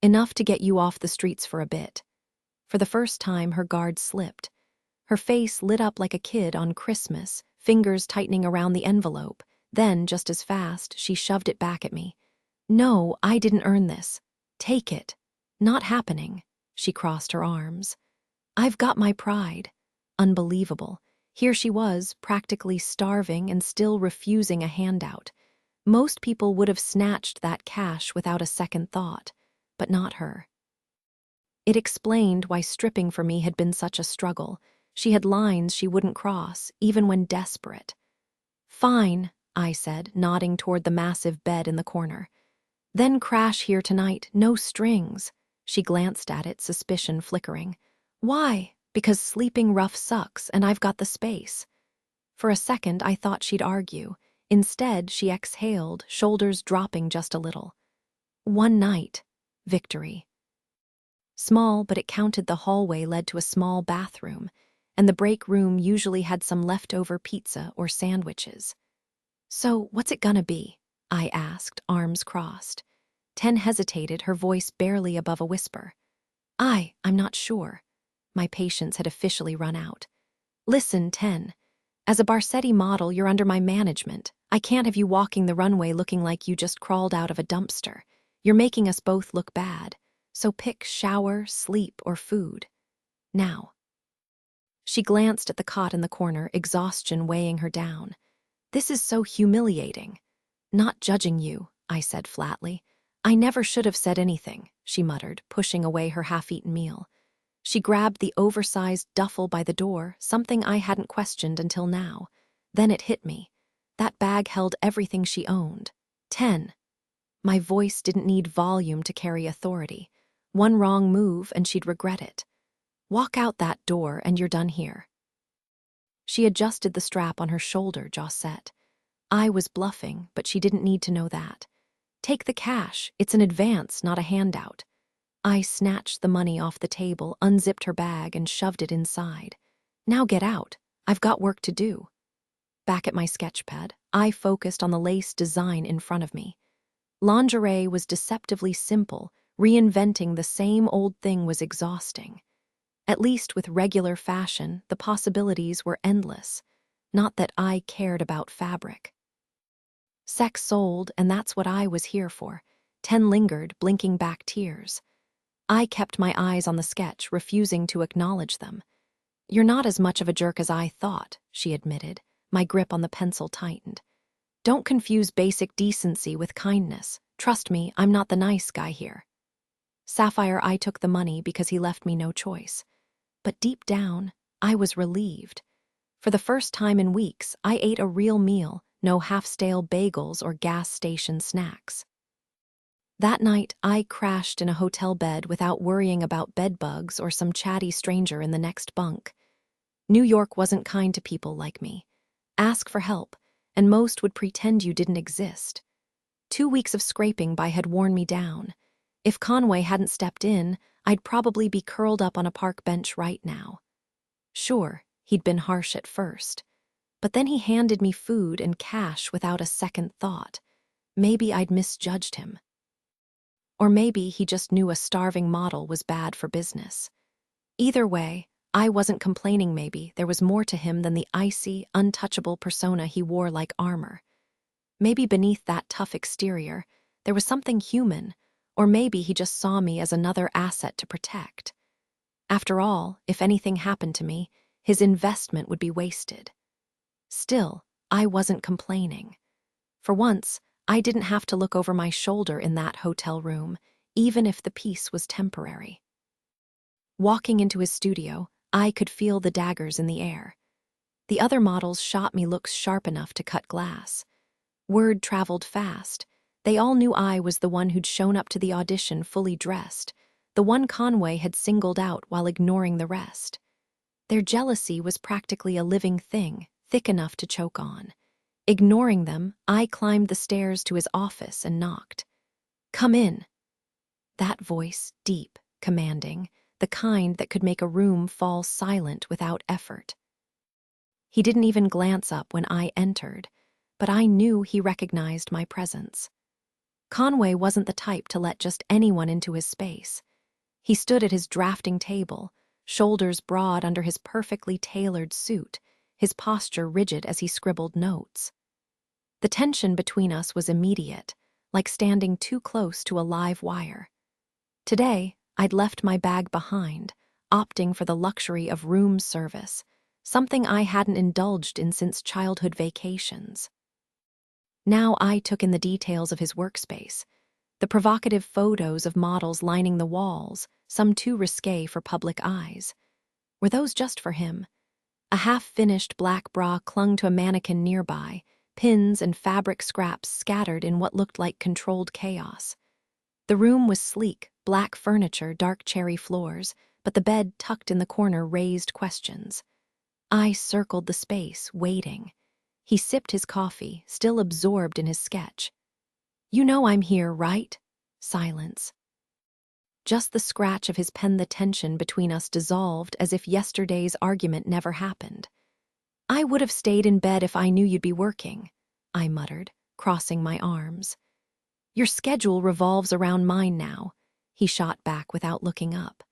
Enough to get you off the streets for a bit." For the first time, her guard slipped. Her face lit up like a kid on Christmas, fingers tightening around the envelope. Then, just as fast, she shoved it back at me. "No, I didn't earn this. Take it." "Not happening." She crossed her arms. "I've got my pride." Unbelievable. Here she was, practically starving and still refusing a handout. Most people would have snatched that cash without a second thought, but not her. It explained why stripping for me had been such a struggle. She had lines she wouldn't cross, even when desperate. "Fine," I said, nodding toward the massive bed in the corner. "Then crash here tonight, no strings." She glanced at it, suspicion flickering. "Why?" "Because sleeping rough sucks, and I've got the space." For a second, I thought she'd argue. Instead, she exhaled, shoulders dropping just a little. "One night. Victory." Small, but it counted. The hallway led to a small bathroom, and the break room usually had some leftover pizza or sandwiches. "So, what's it gonna be?" I asked, arms crossed. Ten hesitated, her voice barely above a whisper. I'm not sure." My patience had officially run out. "Listen, Ten. As a Barsetti model, you're under my management. I can't have you walking the runway looking like you just crawled out of a dumpster. You're making us both look bad. So pick shower, sleep, or food. Now." She glanced at the cot in the corner, exhaustion weighing her down. "This is so humiliating." "Not judging you," I said flatly. "I never should have said anything," she muttered, pushing away her half-eaten meal. She grabbed the oversized duffel by the door, something I hadn't questioned until now. Then it hit me. That bag held everything she owned. 10. My voice didn't need volume to carry authority. One wrong move and she'd regret it. "Walk out that door and you're done here." She adjusted the strap on her shoulder, jaw set. I was bluffing, but she didn't need to know that. "Take the cash. It's an advance, not a handout." I snatched the money off the table, unzipped her bag, and shoved it inside. "Now get out. I've got work to do." Back at my sketchpad, I focused on the lace design in front of me. Lingerie was deceptively simple. Reinventing the same old thing was exhausting. At least with regular fashion, the possibilities were endless. Not that I cared about fabric. Sex sold, and that's what I was here for. Ten lingered, blinking back tears. I kept my eyes on the sketch, refusing to acknowledge them. "You're not as much of a jerk as I thought," she admitted. My grip on the pencil tightened. "Don't confuse basic decency with kindness. Trust me, I'm not the nice guy here." Sapphire, I took the money because he left me no choice. But deep down, I was relieved. For the first time in weeks, I ate a real meal, no half-stale bagels or gas station snacks. That night, I crashed in a hotel bed without worrying about bedbugs or some chatty stranger in the next bunk. New York wasn't kind to people like me. Ask for help, and most would pretend you didn't exist. 2 weeks of scraping by had worn me down. If Conway hadn't stepped in, I'd probably be curled up on a park bench right now. Sure, he'd been harsh at first, but then he handed me food and cash without a second thought. Maybe I'd misjudged him. Or maybe he just knew a starving model was bad for business. Either way, I wasn't complaining. Maybe there was more to him than the icy, untouchable persona he wore like armor. Maybe beneath that tough exterior, there was something human, or maybe he just saw me as another asset to protect. After all, if anything happened to me, his investment would be wasted. Still, I wasn't complaining. For once, I didn't have to look over my shoulder in that hotel room, even if the peace was temporary. Walking into his studio, I could feel the daggers in the air. The other models shot me looks sharp enough to cut glass. Word traveled fast. They all knew I was the one who'd shown up to the audition fully dressed, the one Conway had singled out while ignoring the rest. Their jealousy was practically a living thing, thick enough to choke on. Ignoring them, I climbed the stairs to his office and knocked. "Come in." That voice, deep, commanding, the kind that could make a room fall silent without effort. He didn't even glance up when I entered, but I knew he recognized my presence. Conway wasn't the type to let just anyone into his space. He stood at his drafting table, shoulders broad under his perfectly tailored suit, his posture rigid as he scribbled notes. The tension between us was immediate, like standing too close to a live wire. Today, I'd left my bag behind, opting for the luxury of room service, something I hadn't indulged in since childhood vacations. Now I took in the details of his workspace, the provocative photos of models lining the walls, some too risque for public eyes. Were those just for him? A half-finished black bra clung to a mannequin nearby, pins and fabric scraps scattered in what looked like controlled chaos. The room was sleek, black furniture, dark cherry floors, but the bed tucked in the corner raised questions. I circled the space, waiting. He sipped his coffee, still absorbed in his sketch. "You know I'm here, right?" Silence. Just the scratch of his pen. The tension between us dissolved as if yesterday's argument never happened. "I would have stayed in bed if I knew you'd be working," I muttered, crossing my arms. "Your schedule revolves around mine now," he shot back without looking up.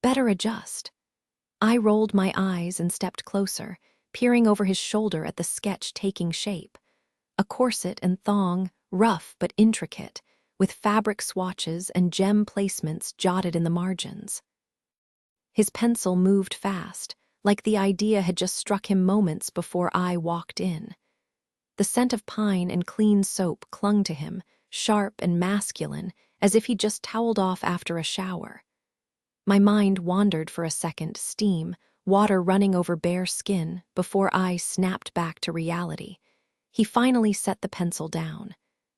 "Better adjust." I rolled my eyes and stepped closer, peering over his shoulder at the sketch taking shape. A corset and thong, rough but intricate, with fabric swatches and gem placements jotted in the margins. His pencil moved fast, like the idea had just struck him moments before I walked in. The scent of pine and clean soap clung to him, sharp and masculine, as if he'd just toweled off after a shower. My mind wandered for a second, steam, water running over bare skin, before I snapped back to reality. He finally set the pencil down.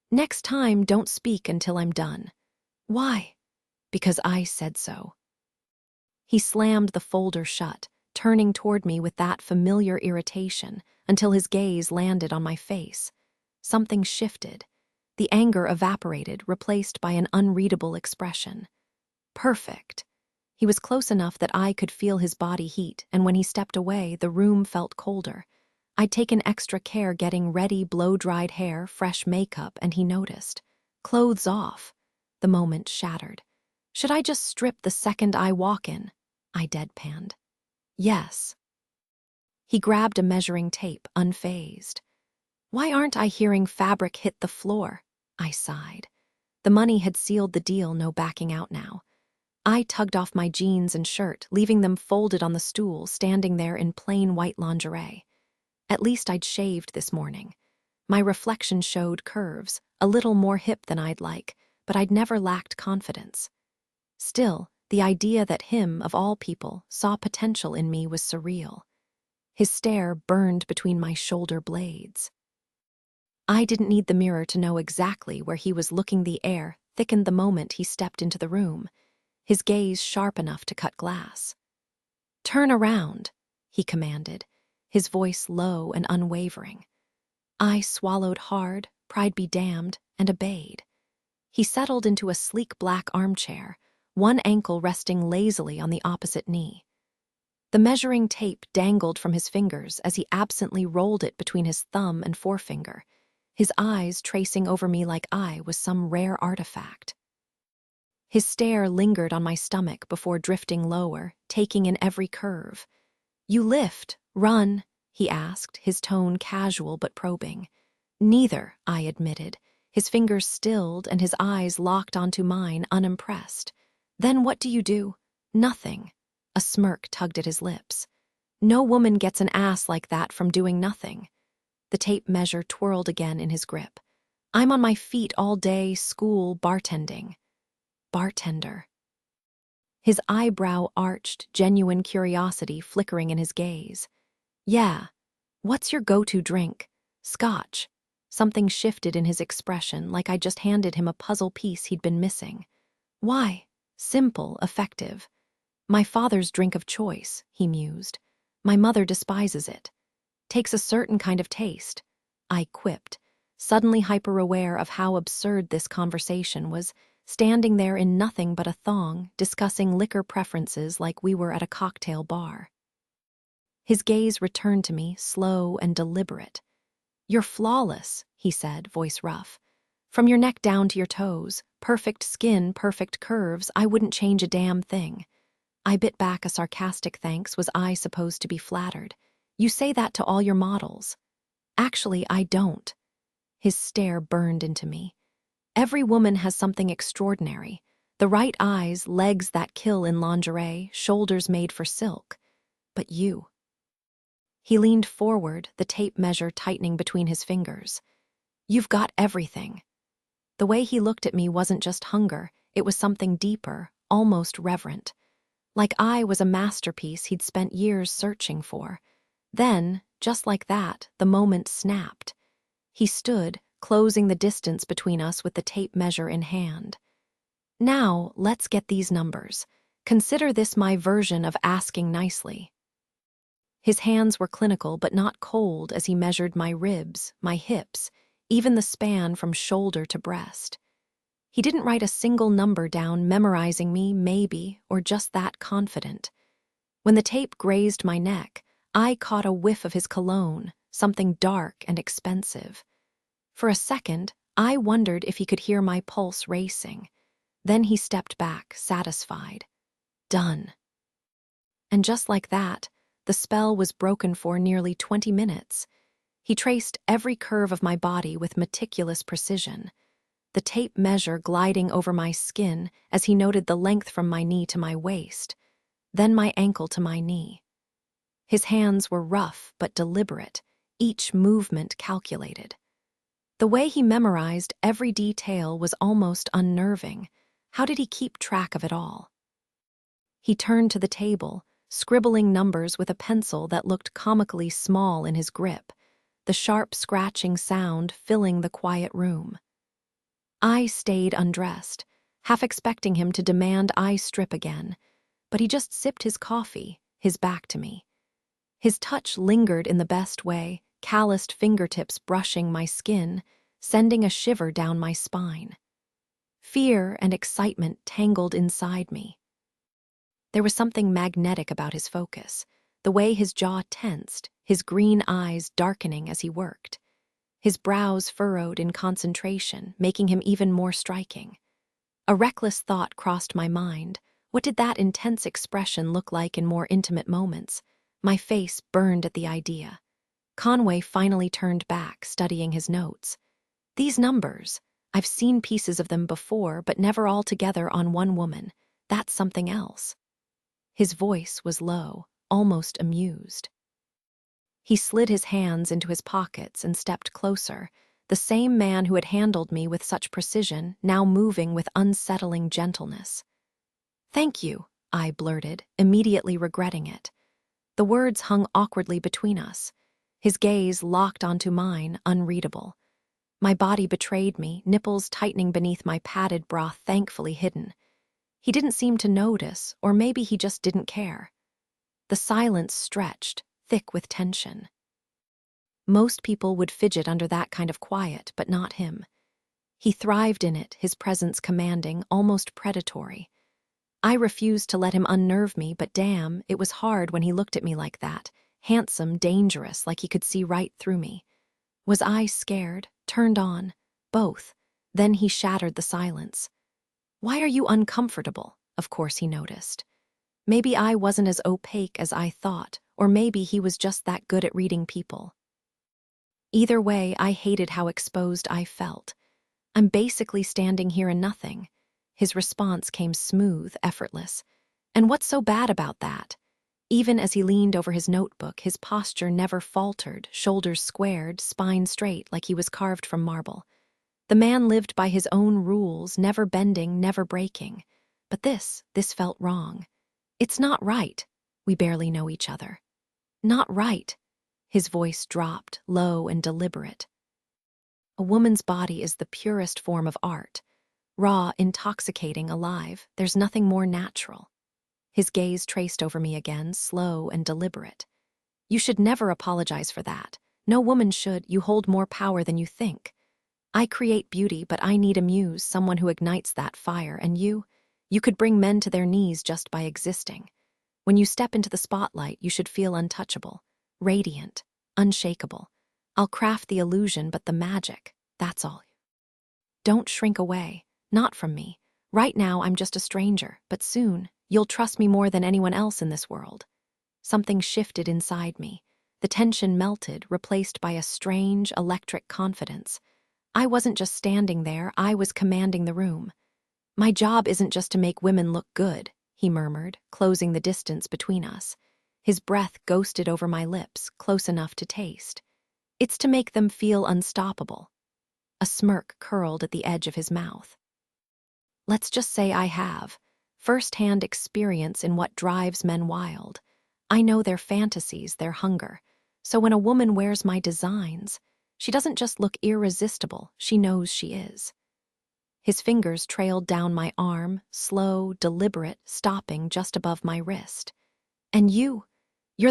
"Next time, don't speak until I'm done." "Why?" "Because I said so." He slammed the folder shut, turning toward me with that familiar irritation, until his gaze landed on my face. Something shifted. The anger evaporated, replaced by an unreadable expression. Perfect. He was close enough that I could feel his body heat, and when he stepped away, the room felt colder. I'd taken extra care getting ready, blow-dried hair, fresh makeup, and he noticed. Clothes off. The moment shattered. "Should I just strip the second I walk in?" I deadpanned. "Yes." He grabbed a measuring tape, unfazed. "Why aren't I hearing fabric hit the floor?" I sighed. The money had sealed the deal, no backing out now. I tugged off my jeans and shirt, leaving them folded on the stool, standing there in plain white lingerie. At least I'd shaved this morning. My reflection showed curves, a little more hip than I'd like, but I'd never lacked confidence. Still, the idea that him, of all people, saw potential in me was surreal. His stare burned between my shoulder blades. I didn't need the mirror to know exactly where he was looking. The air thickened the moment he stepped into the room, his gaze sharp enough to cut glass. "Turn around," he commanded, his voice low and unwavering. I swallowed hard, pride be damned, and obeyed. He settled into a sleek black armchair, one ankle resting lazily on the opposite knee. The measuring tape dangled from his fingers as he absently rolled it between his thumb and forefinger, his eyes tracing over me like I was some rare artifact. His stare lingered on my stomach before drifting lower, taking in every curve. "You lift, run?" he asked, his tone casual but probing. "Neither," I admitted. His fingers stilled and his eyes locked onto mine, unimpressed. "Then what do you do?" "Nothing." A smirk tugged at his lips. "No woman gets an ass like that from doing nothing." The tape measure twirled again in his grip. "I'm on my feet all day, school, bartending." Bartender. His eyebrow arched, genuine curiosity flickering in his gaze. "Yeah. What's your go-to drink?" "Scotch." Something shifted in his expression, like I just handed him a puzzle piece he'd been missing. "Why?" "Simple, effective." "My father's drink of choice," he mused. "My mother despises it. Takes a certain kind of taste," I quipped, suddenly hyper-aware of how absurd this conversation was, standing there in nothing but a thong, discussing liquor preferences like we were at a cocktail bar. His gaze returned to me, slow and deliberate. "You're flawless," he said, voice rough. "From your neck down to your toes, perfect skin, perfect curves, I wouldn't change a damn thing." I bit back a sarcastic thanks. Was I supposed to be flattered? "You say that to all your models." "Actually, I don't." His stare burned into me. "Every woman has something extraordinary. The right eyes, legs that kill in lingerie, shoulders made for silk. But you." He leaned forward, the tape measure tightening between his fingers. "You've got everything." The way he looked at me wasn't just hunger, it was something deeper, almost reverent. Like I was a masterpiece he'd spent years searching for. Then, just like that, the moment snapped. He stood, closing the distance between us with the tape measure in hand. "Now, let's get these numbers. Consider this my version of asking nicely." His hands were clinical but not cold as he measured my ribs, my hips, even the span from shoulder to breast. He didn't write a single number down, memorizing me, maybe, or just that confident. When the tape grazed my neck, I caught a whiff of his cologne, something dark and expensive. For a second, I wondered if he could hear my pulse racing. Then he stepped back, satisfied. Done. And just like that, the spell was broken for nearly 20 minutes. He traced every curve of my body with meticulous precision, the tape measure gliding over my skin as he noted the length from my knee to my waist, then my ankle to my knee. His hands were rough but deliberate, each movement calculated. The way he memorized every detail was almost unnerving. How did he keep track of it all? He turned to the table, scribbling numbers with a pencil that looked comically small in his grip, the sharp scratching sound filling the quiet room. I stayed undressed, half expecting him to demand I strip again, but he just sipped his coffee, his back to me. His touch lingered in the best way, calloused fingertips brushing my skin, sending a shiver down my spine. Fear and excitement tangled inside me. There was something magnetic about his focus, the way his jaw tensed, his green eyes darkening as he worked. His brows furrowed in concentration, making him even more striking. A reckless thought crossed my mind. What did that intense expression look like in more intimate moments? My face burned at the idea. Conway finally turned back, studying his notes. "These numbers, I've seen pieces of them before, but never all together on one woman. That's something else. His voice was low, almost amused. He slid his hands into his pockets and stepped closer, the same man who had handled me with such precision, now moving with unsettling gentleness. "Thank you," I blurted, immediately regretting it. The words hung awkwardly between us. His gaze locked onto mine, unreadable. My body betrayed me, nipples tightening beneath my padded bra thankfully hidden. He didn't seem to notice, or maybe he just didn't care. The silence stretched, thick with tension. Most people would fidget under that kind of quiet, but not him. He thrived in it, his presence commanding, almost predatory. I refused to let him unnerve me, but damn, it was hard when he looked at me like that, handsome, dangerous, like he could see right through me. Was I scared, turned on? Both. Then he shattered the silence. "Why are you uncomfortable?" Of course he noticed. Maybe I wasn't as opaque as I thought, or maybe he was just that good at reading people. Either way, I hated how exposed I felt. I'm basically standing here in nothing. His response came smooth, effortless. And what's so bad about that? Even as he leaned over his notebook, his posture never faltered, shoulders squared, spine straight like he was carved from marble. The man lived by his own rules, never bending, never breaking. But this felt wrong. "It's not right. We barely know each other." "Not right." His voice dropped, low and deliberate. "A woman's body is the purest form of art. Raw, intoxicating, alive. There's nothing more natural." His gaze traced over me again, slow and deliberate. "You should never apologize for that. No woman should. You hold more power than you think. I create beauty, but I need a muse, someone who ignites that fire, and you could bring men to their knees just by existing. When you step into the spotlight, you should feel untouchable, radiant, unshakable. I'll craft the illusion, but the magic, that's all. Don't shrink away, not from me. Right now, I'm just a stranger, but soon, you'll trust me more than anyone else in this world." Something shifted inside me. The tension melted, replaced by a strange, electric confidence. I wasn't just standing there, I was commanding the room. "My job isn't just to make women look good," he murmured, closing the distance between us. His breath ghosted over my lips, close enough to taste. "It's to make them feel unstoppable." A smirk curled at the edge of his mouth. "Let's just say I have first-hand experience in what drives men wild. I know their fantasies, their hunger. So when a woman wears my designs, she doesn't just look irresistible, she knows she is." His fingers trailed down my arm, slow, deliberate, stopping just above my wrist. "And you're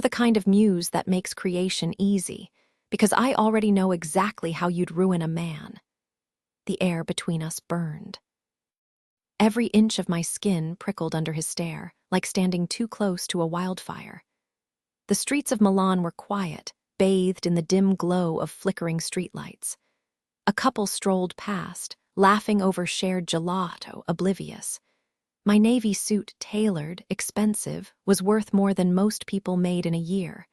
the kind of muse that makes creation easy, because I already know exactly how you'd ruin a man." The air between us burned. Every inch of my skin prickled under his stare, like standing too close to a wildfire. The streets of Milan were quiet, bathed in the dim glow of flickering streetlights. A couple strolled past, laughing over shared gelato, oblivious. My navy suit, tailored, expensive, was worth more than most people made in a year.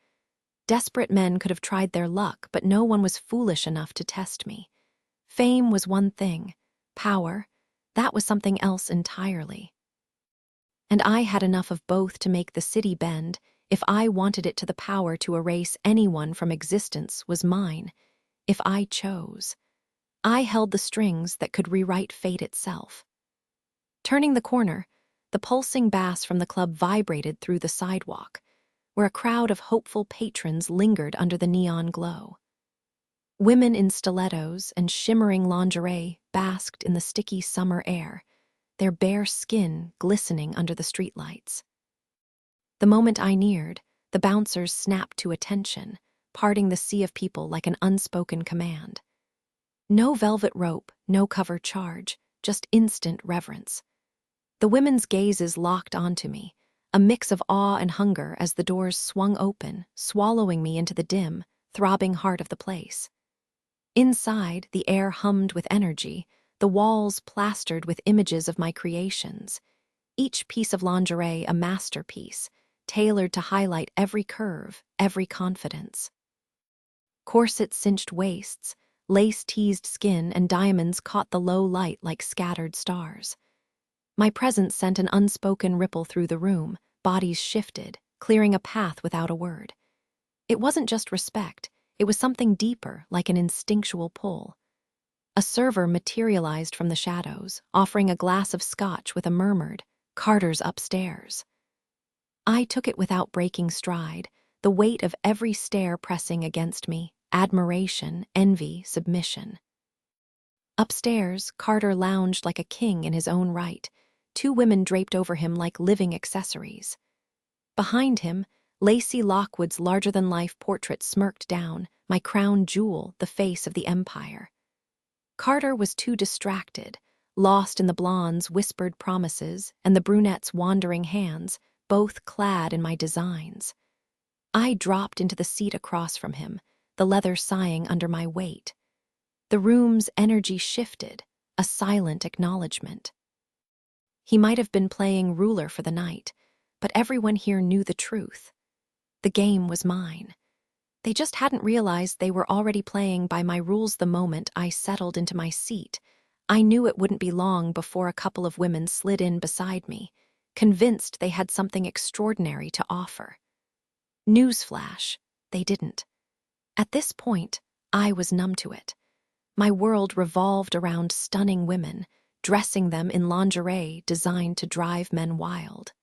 Desperate men could have tried their luck, but no one was foolish enough to test me. Fame was one thing. Power, that was something else entirely. And I had enough of both to make the city bend. If I wanted it, to the power to erase anyone from existence was mine. If I chose. I held the strings that could rewrite fate itself. Turning the corner, the pulsing bass from the club vibrated through the sidewalk, where a crowd of hopeful patrons lingered under the neon glow. Women in stilettos and shimmering lingerie basked in the sticky summer air, their bare skin glistening under the streetlights. The moment I neared, the bouncers snapped to attention, parting the sea of people like an unspoken command. No velvet rope, no cover charge, just instant reverence. The women's gazes locked onto me, a mix of awe and hunger as the doors swung open, swallowing me into the dim, throbbing heart of the place. Inside, the air hummed with energy, the walls plastered with images of my creations. Each piece of lingerie a masterpiece, tailored to highlight every curve, every confidence. Corset-cinched waists, lace-teased skin, and diamonds caught the low light like scattered stars. My presence sent an unspoken ripple through the room, bodies shifted, clearing a path without a word. It wasn't just respect, it was something deeper, like an instinctual pull. A server materialized from the shadows, offering a glass of scotch with a murmured, "Carter's upstairs." I took it without breaking stride, the weight of every stare pressing against me, admiration, envy, submission. Upstairs, Carter lounged like a king in his own right, two women draped over him like living accessories. Behind him, Lacey Lockwood's larger-than-life portrait smirked down, my crown jewel, the face of the empire. Carter was too distracted, lost in the blonde's whispered promises and the brunette's wandering hands, both clad in my designs. I dropped into the seat across from him, the leather sighing under my weight. The room's energy shifted, a silent acknowledgement. He might have been playing ruler for the night, but everyone here knew the truth. The game was mine. They just hadn't realized they were already playing by my rules the moment I settled into my seat. I knew it wouldn't be long before a couple of women slid in beside me, convinced they had something extraordinary to offer. Newsflash, they didn't. At this point, I was numb to it. My world revolved around stunning women, dressing them in lingerie designed to drive men wild.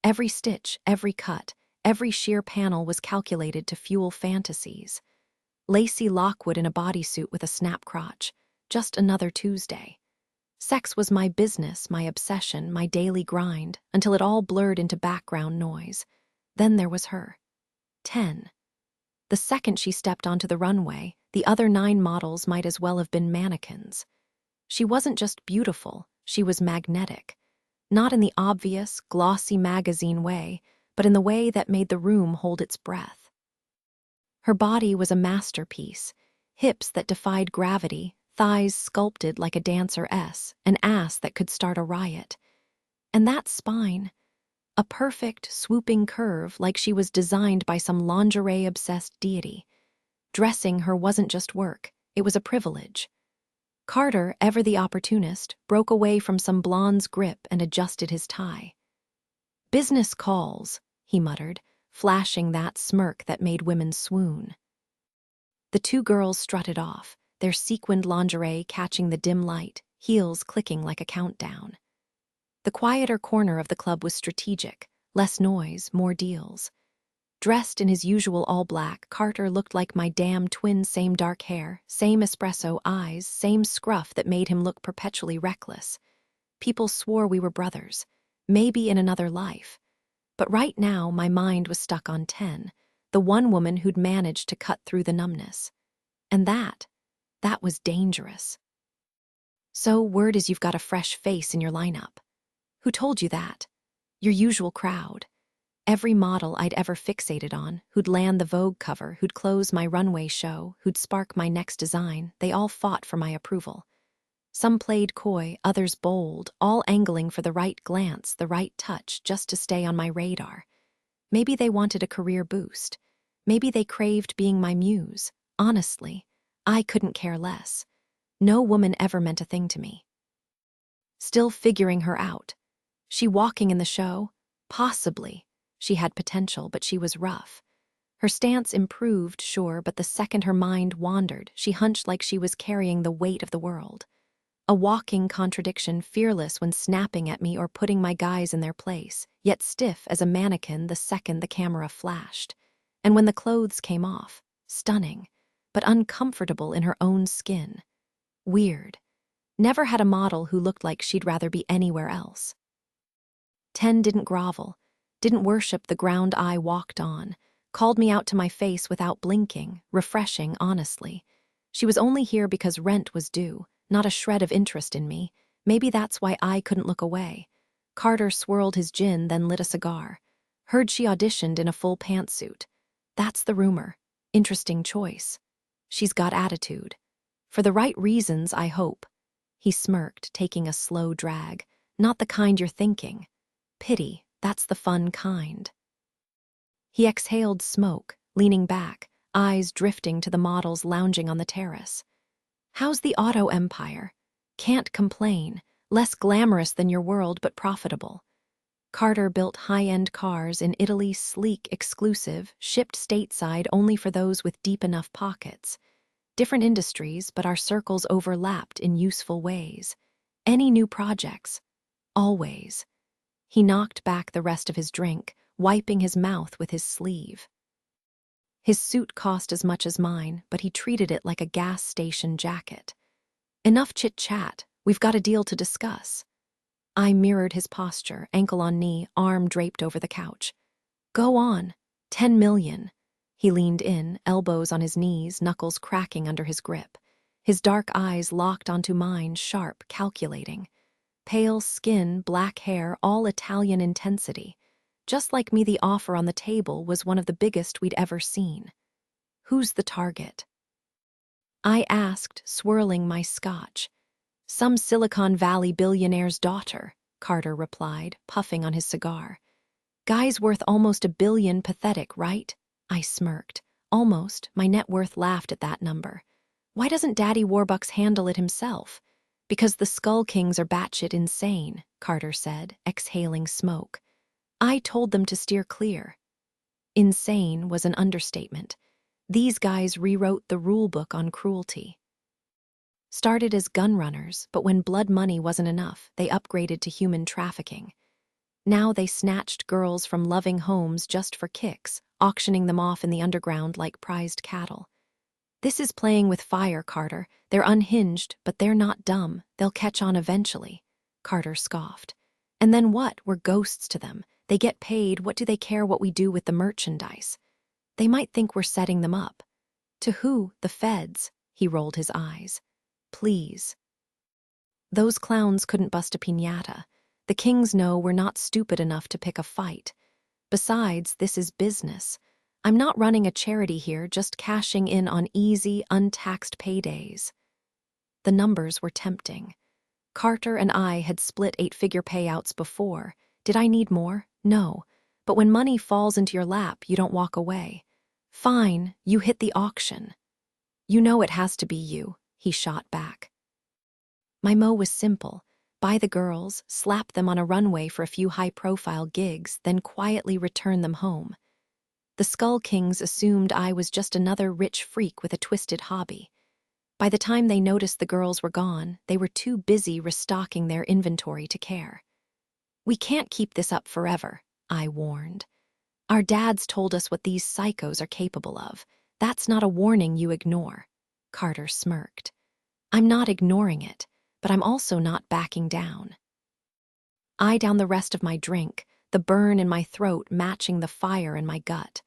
Every stitch, every cut, every sheer panel was calculated to fuel fantasies. Lacey Lockwood in a bodysuit with a snap crotch, just another Tuesday. Sex was my business, my obsession, my daily grind, until it all blurred into background noise. Then there was her. 10. The second she stepped onto the runway, the other 9 models might as well have been mannequins. She wasn't just beautiful, she was magnetic. Not in the obvious, glossy magazine way, but in the way that made the room hold its breath. Her body was a masterpiece, hips that defied gravity, thighs sculpted like a dancer S, an ass that could start a riot. And that spine, a perfect, swooping curve like she was designed by some lingerie-obsessed deity. Dressing her wasn't just work, it was a privilege. Carter, ever the opportunist, broke away from some blonde's grip and adjusted his tie. "Business calls," he muttered, flashing that smirk that made women swoon. The 2 girls strutted off, their sequined lingerie catching the dim light, heels clicking like a countdown. The quieter corner of the club was strategic, less noise, more deals. Dressed in his usual all-black, Carter looked like my damn twin, same dark hair, same espresso eyes, same scruff that made him look perpetually reckless. People swore we were brothers, maybe in another life. But right now, my mind was stuck on 10, the one woman who'd managed to cut through the numbness. And that was dangerous. "So, word is you've got a fresh face in your lineup." "Who told you that?" "Your usual crowd. Every model I'd ever fixated on, who'd land the Vogue cover, who'd close my runway show, who'd spark my next design, they all fought for my approval. Some played coy, others bold, all angling for the right glance, the right touch, just to stay on my radar. Maybe they wanted a career boost. Maybe they craved being my muse. Honestly, I couldn't care less. No woman ever meant a thing to me. Still figuring her out. She walking in the show? Possibly. She had potential, but she was rough. Her stance improved, sure, but the second her mind wandered, she hunched like she was carrying the weight of the world. A walking contradiction, fearless when snapping at me or putting my guys in their place, yet stiff as a mannequin the second the camera flashed. And when the clothes came off, stunning, but uncomfortable in her own skin. Weird. Never had a model who looked like she'd rather be anywhere else. 10 didn't grovel, didn't worship the ground I walked on, called me out to my face without blinking, refreshing, honestly. She was only here because rent was due, not a shred of interest in me. Maybe that's why I couldn't look away. Carter swirled his gin, then lit a cigar. Heard she auditioned in a full pantsuit. That's the rumor. Interesting choice. She's got attitude. For the right reasons, I hope. He smirked, taking a slow drag. Not the kind you're thinking. Pity, that's the fun kind. He exhaled smoke, leaning back, eyes drifting to the models lounging on the terrace. How's the auto empire? Can't complain. Less glamorous than your world, but profitable. Carter built high-end cars in Italy, sleek, exclusive, shipped stateside only for those with deep enough pockets. Different industries, but our circles overlapped in useful ways. Any new projects? Always. He knocked back the rest of his drink, wiping his mouth with his sleeve. His suit cost as much as mine, but he treated it like a gas station jacket. Enough chit-chat, we've got a deal to discuss. I mirrored his posture, ankle on knee, arm draped over the couch. Go on. 10 million. He leaned in, elbows on his knees, knuckles cracking under his grip. His dark eyes locked onto mine, sharp, calculating. Pale skin, black hair, all Italian intensity. Just like me, the offer on the table was one of the biggest we'd ever seen. Who's the target? I asked, swirling my scotch. Some Silicon Valley billionaire's daughter, Carter replied, puffing on his cigar. Guy's worth almost $1 billion, pathetic, right? I smirked. Almost. My net worth laughed at that number. Why doesn't Daddy Warbucks handle it himself? Because the Skull Kings are batshit insane, Carter said, exhaling smoke. I told them to steer clear. Insane was an understatement. These guys rewrote the rulebook on cruelty. Started as gun runners, but when blood money wasn't enough, they upgraded to human trafficking. Now they snatched girls from loving homes just for kicks, auctioning them off in the underground like prized cattle. This is playing with fire, Carter. They're unhinged, but they're not dumb. They'll catch on eventually. Carter scoffed. And then what? We're ghosts to them. They get paid. What do they care what we do with the merchandise? They might think we're setting them up. To who? The feds. He rolled his eyes. Please. Those clowns couldn't bust a piñata. The Kings know we're not stupid enough to pick a fight. Besides, this is business. I'm not running a charity here, just cashing in on easy, untaxed paydays. The numbers were tempting. Carter and I had split 8-figure payouts before. Did I need more? No. But when money falls into your lap, you don't walk away. Fine, you hit the auction. You know it has to be you, he shot back. My mo was simple. Buy the girls, slap them on a runway for a few high-profile gigs, then quietly return them home. The Skull Kings assumed I was just another rich freak with a twisted hobby. By the time they noticed the girls were gone, they were too busy restocking their inventory to care. We can't keep this up forever, I warned. Our dads told us what these psychos are capable of. That's not a warning you ignore. Carter smirked. I'm not ignoring it, but I'm also not backing down. I downed the rest of my drink, the burn in my throat matching the fire in my gut.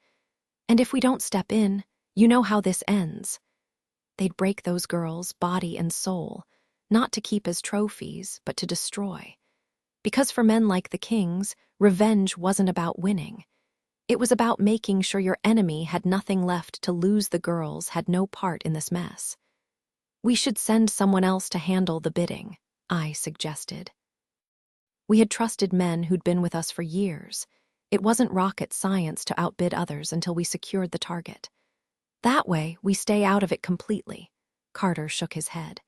And if we don't step in, you know how this ends. They'd break those girls, body and soul, not to keep as trophies, but to destroy. Because for men like the Kings, revenge wasn't about winning. It was about making sure your enemy had nothing left to lose. The girls had no part in this mess. We should send someone else to handle the bidding, I suggested. We had trusted men who'd been with us for years. It wasn't rocket science to outbid others until we secured the target. That way, we stay out of it completely. Carter shook his head.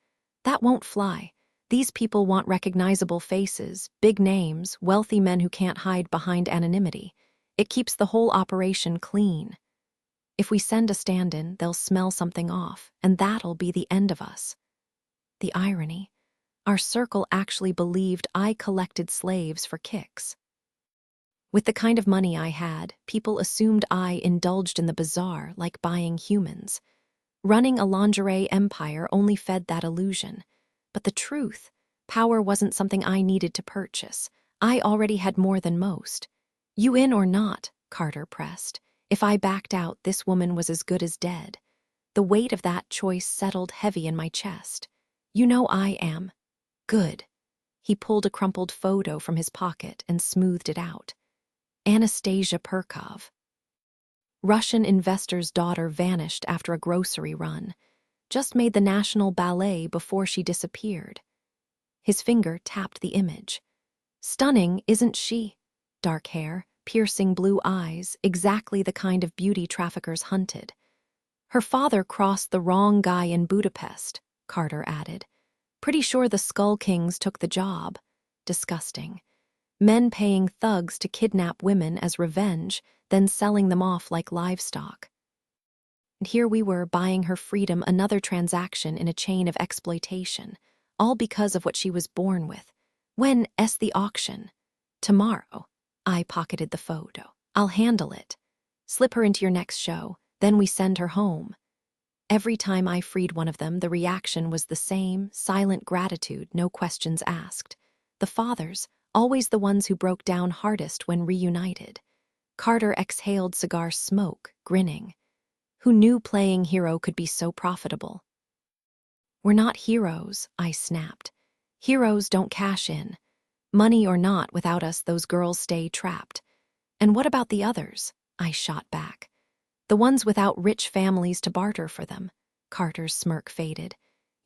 That won't fly. These people want recognizable faces, big names, wealthy men who can't hide behind anonymity. It keeps the whole operation clean. If we send a stand-in, they'll smell something off, and that'll be the end of us. The irony. Our circle actually believed I collected slaves for kicks. With the kind of money I had, people assumed I indulged in the bizarre, like buying humans. Running a lingerie empire only fed that illusion. But the truth, power wasn't something I needed to purchase. I already had more than most. You in or not? Carter pressed. If I backed out, this woman was as good as dead. The weight of that choice settled heavy in my chest. You know I am. Good. He pulled a crumpled photo from his pocket and smoothed it out. Anastasia Perkov. Russian investor's daughter vanished after a grocery run. Just made the National Ballet before she disappeared. His finger tapped the image. Stunning, isn't she? Dark hair, piercing blue eyes, exactly the kind of beauty traffickers hunted. Her father crossed the wrong guy in Budapest, Carter added. Pretty sure the Skull Kings took the job. Disgusting. Men paying thugs to kidnap women as revenge, then selling them off like livestock. And here we were buying her freedom, another transaction in a chain of exploitation, all because of what she was born with. When's the auction? Tomorrow. I pocketed the photo. I'll handle it. Slip her into your next show, then we send her home. Every time I freed one of them, the reaction was the same, silent gratitude, no questions asked. The fathers, always the ones who broke down hardest when reunited. Carter exhaled cigar smoke, grinning. Who knew playing hero could be so profitable? We're not heroes, I snapped. Heroes don't cash in. Money or not, without us, those girls stay trapped. And what about the others? I shot back. The ones without rich families to barter for them. Carter's smirk faded.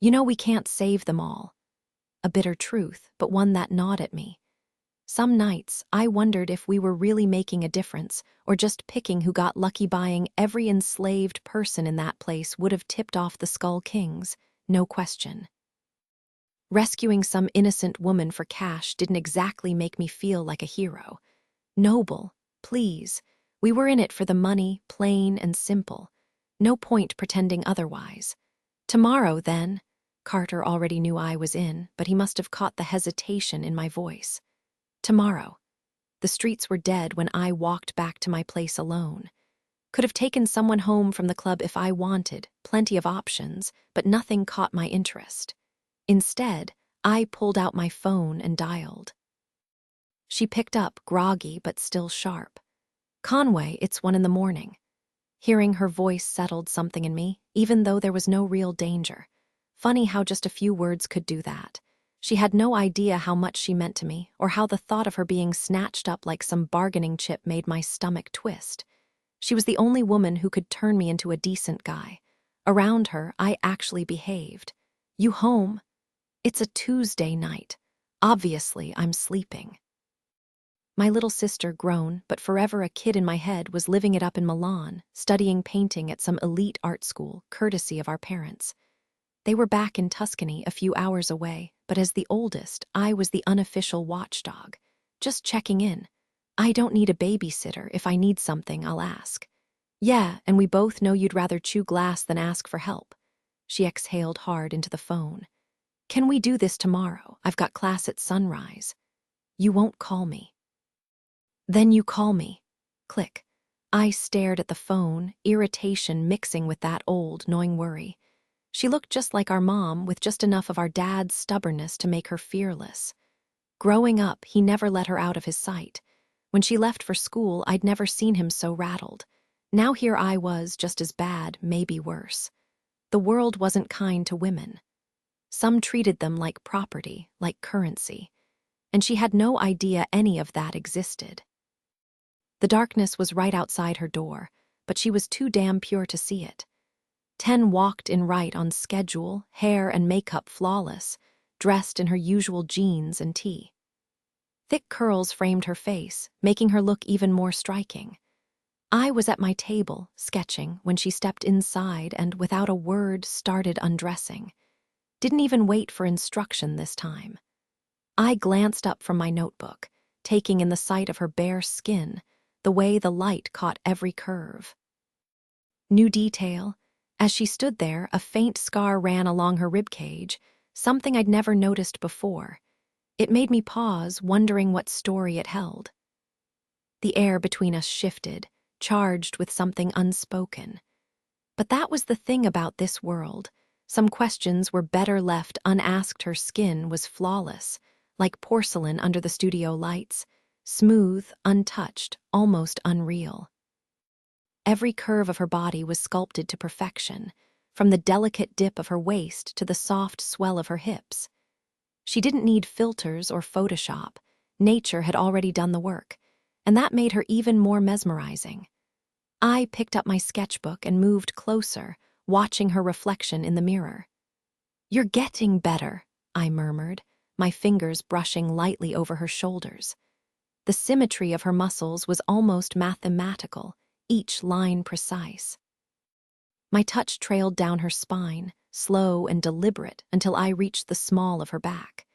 You know we can't save them all. A bitter truth, but one that gnawed at me. Some nights, I wondered if we were really making a difference, or just picking who got lucky. Buying every enslaved person in that place would have tipped off the Skull Kings, no question. Rescuing some innocent woman for cash didn't exactly make me feel like a hero. Noble, please. We were in it for the money, plain and simple. No point pretending otherwise. Tomorrow, then. Carter already knew I was in, but he must have caught the hesitation in my voice. Tomorrow. The streets were dead when I walked back to my place alone. Could have taken someone home from the club if I wanted, plenty of options, but nothing caught my interest. Instead, I pulled out my phone and dialed. She picked up, groggy but still sharp. Conway, it's 1 a.m. Hearing her voice settled something in me, even though there was no real danger. Funny how just a few words could do that. She had no idea how much she meant to me, or how the thought of her being snatched up like some bargaining chip made my stomach twist. She was the only woman who could turn me into a decent guy. Around her, I actually behaved. You home? It's a Tuesday night. Obviously, I'm sleeping. My little sister, grown, but forever a kid in my head, was living it up in Milan, studying painting at some elite art school, courtesy of our parents. They were back in Tuscany, a few hours away, but as the oldest, I was the unofficial watchdog. Just checking in. I don't need a babysitter. If I need something, I'll ask. Yeah, and we both know you'd rather chew glass than ask for help. She exhaled hard into the phone. Can we do this tomorrow? I've got class at sunrise. You won't call me. Then you call me. Click. I stared at the phone, irritation mixing with that old, gnawing worry. She looked just like our mom, with just enough of our dad's stubbornness to make her fearless. Growing up, he never let her out of his sight. When she left for school, I'd never seen him so rattled. Now here I was, just as bad, maybe worse. The world wasn't kind to women. Some treated them like property, like currency. And she had no idea any of that existed. The darkness was right outside her door, but she was too damn pure to see it. 10 walked in right on schedule, hair and makeup flawless, dressed in her usual jeans and tee. Thick curls framed her face, making her look even more striking. I was at my table, sketching, when she stepped inside and, without a word, started undressing. Didn't even wait for instruction this time. I glanced up from my notebook, taking in the sight of her bare skin, the way the light caught every curve. New detail. As she stood there, a faint scar ran along her ribcage, something I'd never noticed before. It made me pause, wondering what story it held. The air between us shifted, charged with something unspoken. But that was the thing about this world. Some questions were better left unasked. Her skin was flawless, like porcelain under the studio lights, smooth, untouched, almost unreal. Every curve of her body was sculpted to perfection, from the delicate dip of her waist to the soft swell of her hips. She didn't need filters or Photoshop. Nature had already done the work, and that made her even more mesmerizing. I picked up my sketchbook and moved closer, watching her reflection in the mirror. "You're getting better," I murmured, my fingers brushing lightly over her shoulders. The symmetry of her muscles was almost mathematical, each line precise. My touch trailed down her spine, slow and deliberate until I reached the small of her back.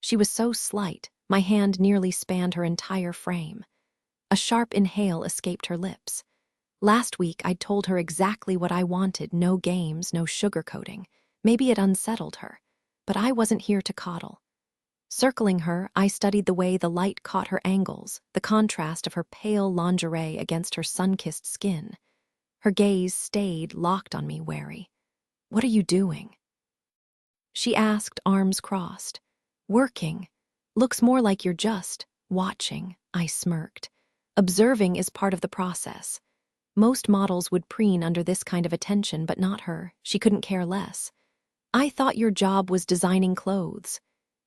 She was so slight, my hand nearly spanned her entire frame. A sharp inhale escaped her lips. Last week, I'd told her exactly what I wanted, no games, no sugarcoating. Maybe it unsettled her, but I wasn't here to coddle. Circling her, I studied the way the light caught her angles, the contrast of her pale lingerie against her sun-kissed skin. Her gaze stayed locked on me, wary. "What are you doing?" she asked, arms crossed. "Working. Looks more like you're just watching," I smirked. "Observing is part of the process. Most models would preen under this kind of attention, but not her. She couldn't care less. I thought your job was designing clothes."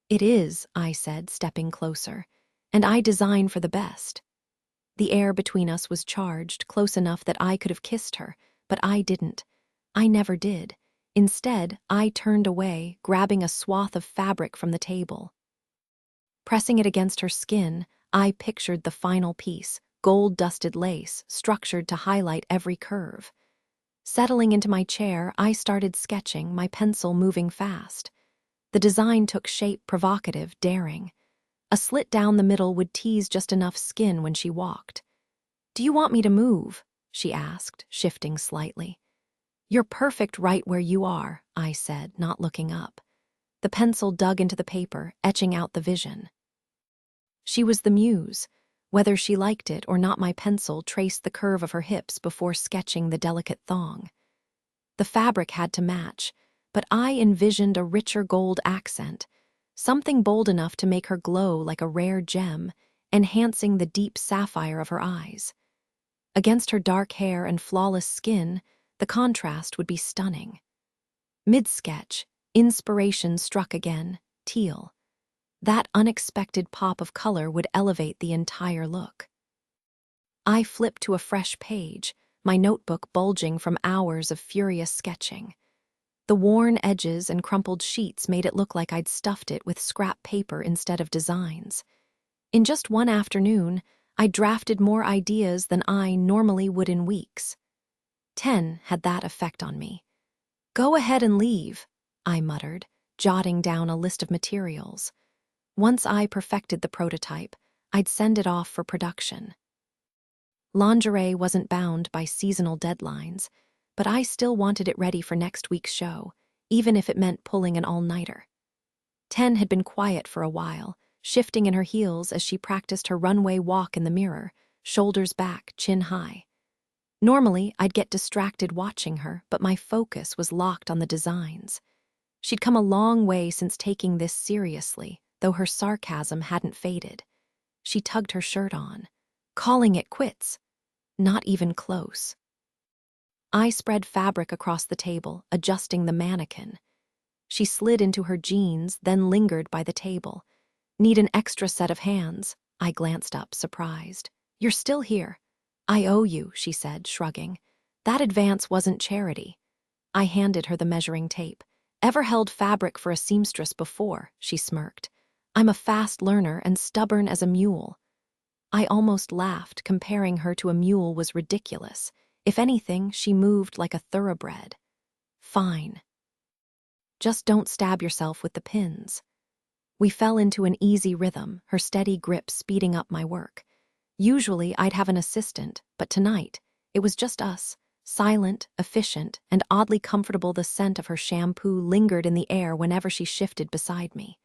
"It is," I said, stepping closer. "And I design for the best." The air between us was charged, close enough that I could have kissed her, but I didn't. I never did. Instead, I turned away, grabbing a swath of fabric from the table. Pressing it against her skin, I pictured the final piece, gold-dusted lace, structured to highlight every curve. Settling into my chair, I started sketching, my pencil moving fast. The design took shape, provocative, daring. A slit down the middle would tease just enough skin when she walked. "Do you want me to move?" she asked, shifting slightly. "You're perfect right where you are," I said, not looking up. The pencil dug into the paper, etching out the vision. She was the muse. Whether she liked it or not, my pencil traced the curve of her hips before sketching the delicate thong. The fabric had to match, but I envisioned a richer gold accent, something bold enough to make her glow like a rare gem, enhancing the deep sapphire of her eyes. Against her dark hair and flawless skin, the contrast would be stunning. Mid-sketch, inspiration struck again, teal. That unexpected pop of color would elevate the entire look. I flipped to a fresh page, my notebook bulging from hours of furious sketching. The worn edges and crumpled sheets made it look like I'd stuffed it with scrap paper instead of designs. In just one afternoon, I drafted more ideas than I normally would in weeks. 10 had that effect on me. "Go ahead and leave," I muttered, jotting down a list of materials. Once I perfected the prototype, I'd send it off for production. Lingerie wasn't bound by seasonal deadlines, but I still wanted it ready for next week's show, even if it meant pulling an all-nighter. 10 had been quiet for a while, shifting in her heels as she practiced her runway walk in the mirror, shoulders back, chin high. Normally, I'd get distracted watching her, but my focus was locked on the designs. She'd come a long way since taking this seriously, though her sarcasm hadn't faded. She tugged her shirt on. "Calling it quits." Not even close. I spread fabric across the table, adjusting the mannequin. She slid into her jeans, then lingered by the table. "Need an extra set of hands." I glanced up, surprised. "You're still here." "I owe you," she said, shrugging. "That advance wasn't charity." I handed her the measuring tape. "Ever held fabric for a seamstress before?" she smirked. "I'm a fast learner and stubborn as a mule." I almost laughed. Comparing her to a mule was ridiculous. If anything, she moved like a thoroughbred. "Fine. Just don't stab yourself with the pins." We fell into an easy rhythm, her steady grip speeding up my work. Usually, I'd have an assistant, but tonight, it was just us. Silent, efficient, and oddly comfortable. The scent of her shampoo lingered in the air whenever she shifted beside me.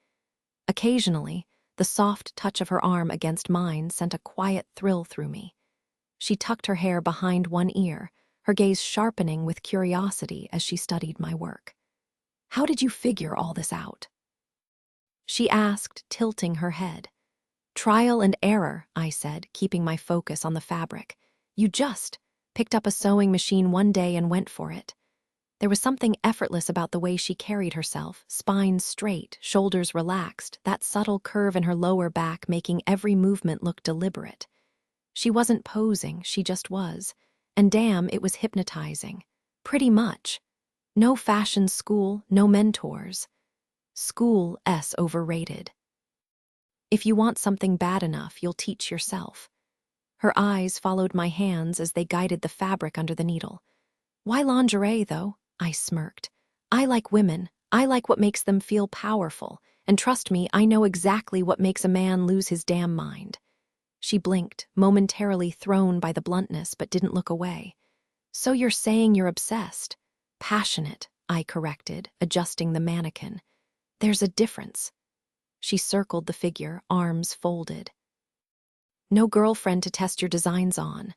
Occasionally, the soft touch of her arm against mine sent a quiet thrill through me. She tucked her hair behind one ear, her gaze sharpening with curiosity as she studied my work. "How did you figure all this out?" she asked, tilting her head. "Trial and error," I said, keeping my focus on the fabric. "You just picked up a sewing machine one day and went for it." There was something effortless about the way she carried herself, spine straight, shoulders relaxed, that subtle curve in her lower back making every movement look deliberate. She wasn't posing, she just was. And damn, it was hypnotizing. Pretty much. No fashion school, no mentors. School S overrated. If you want something bad enough, you'll teach yourself. Her eyes followed my hands as they guided the fabric under the needle. "Why lingerie, though?" I smirked. I like women. I like what makes them feel powerful. And trust me, I know exactly what makes a man lose his damn mind. She blinked, momentarily thrown by the bluntness, but didn't look away. So you're saying you're obsessed? Passionate, I corrected, adjusting the mannequin. There's a difference. She circled the figure, arms folded. No girlfriend to test your designs on.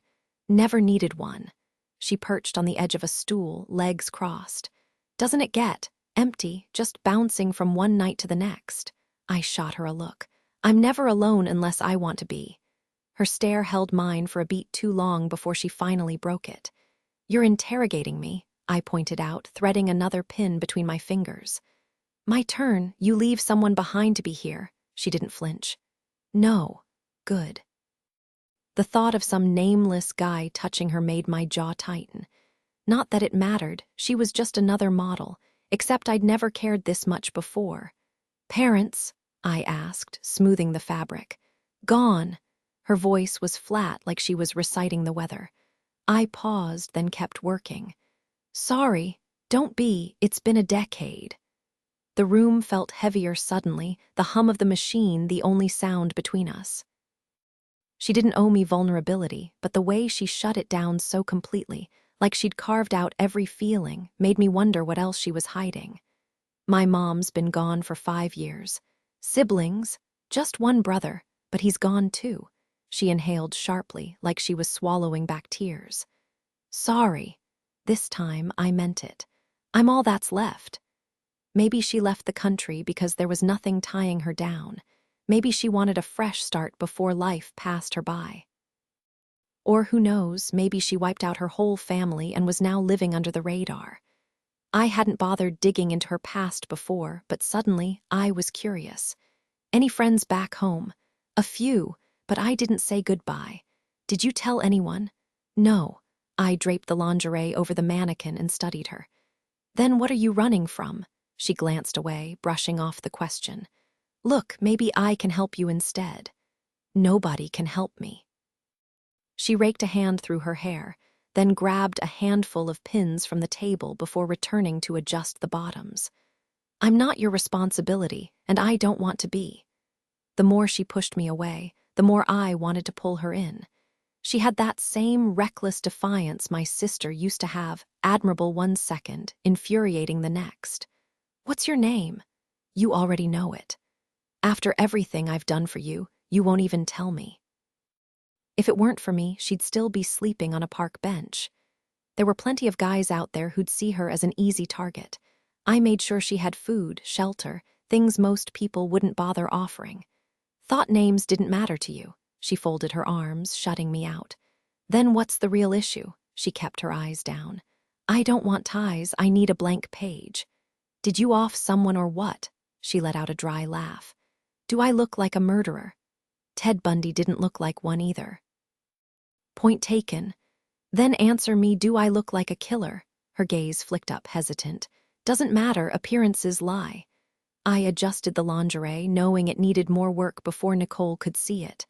Never needed one. She perched on the edge of a stool, legs crossed. Doesn't it get empty, just bouncing from one night to the next? I shot her a look. I'm never alone unless I want to be. Her stare held mine for a beat too long before she finally broke it. You're interrogating me, I pointed out, threading another pin between my fingers. My turn, you leave someone behind to be here. She didn't flinch. No. Good. The thought of some nameless guy touching her made my jaw tighten. Not that it mattered, she was just another model, except I'd never cared this much before. Parents? I asked, smoothing the fabric. Gone. Her voice was flat, like she was reciting the weather. I paused, then kept working. Sorry, don't be, it's been a decade. The room felt heavier suddenly, the hum of the machine the only sound between us. She didn't owe me vulnerability, but the way she shut it down so completely, like she'd carved out every feeling, made me wonder what else she was hiding. My mom's been gone for 5 years. Siblings? Just one brother, but he's gone too. She inhaled sharply, like she was swallowing back tears. Sorry. This time I meant it. I'm all that's left. Maybe she left the country because there was nothing tying her down. Maybe she wanted a fresh start before life passed her by. Or who knows, maybe she wiped out her whole family and was now living under the radar. I hadn't bothered digging into her past before, but suddenly I was curious. Any friends back home? A few, but I didn't say goodbye. Did you tell anyone? No. I draped the lingerie over the mannequin and studied her. Then what are you running from? She glanced away, brushing off the question. Look, maybe I can help you instead. Nobody can help me. She raked a hand through her hair, then grabbed a handful of pins from the table before returning to adjust the bottoms. I'm not your responsibility, and I don't want to be. The more she pushed me away, the more I wanted to pull her in. She had that same reckless defiance my sister used to have, admirable 1 second, infuriating the next. What's your name? You already know it. After everything I've done for you, you won't even tell me. If it weren't for me, she'd still be sleeping on a park bench. There were plenty of guys out there who'd see her as an easy target. I made sure she had food, shelter, things most people wouldn't bother offering. Thought names didn't matter to you. She folded her arms, shutting me out. Then what's the real issue? She kept her eyes down. I don't want ties, I need a blank page. Did you off someone or what? She let out a dry laugh. Do I look like a murderer? Ted Bundy didn't look like one either. Point taken. Then answer me, do I look like a killer? Her gaze flicked up, hesitant. Doesn't matter, appearances lie. I adjusted the lingerie, knowing it needed more work before Nicole could see it.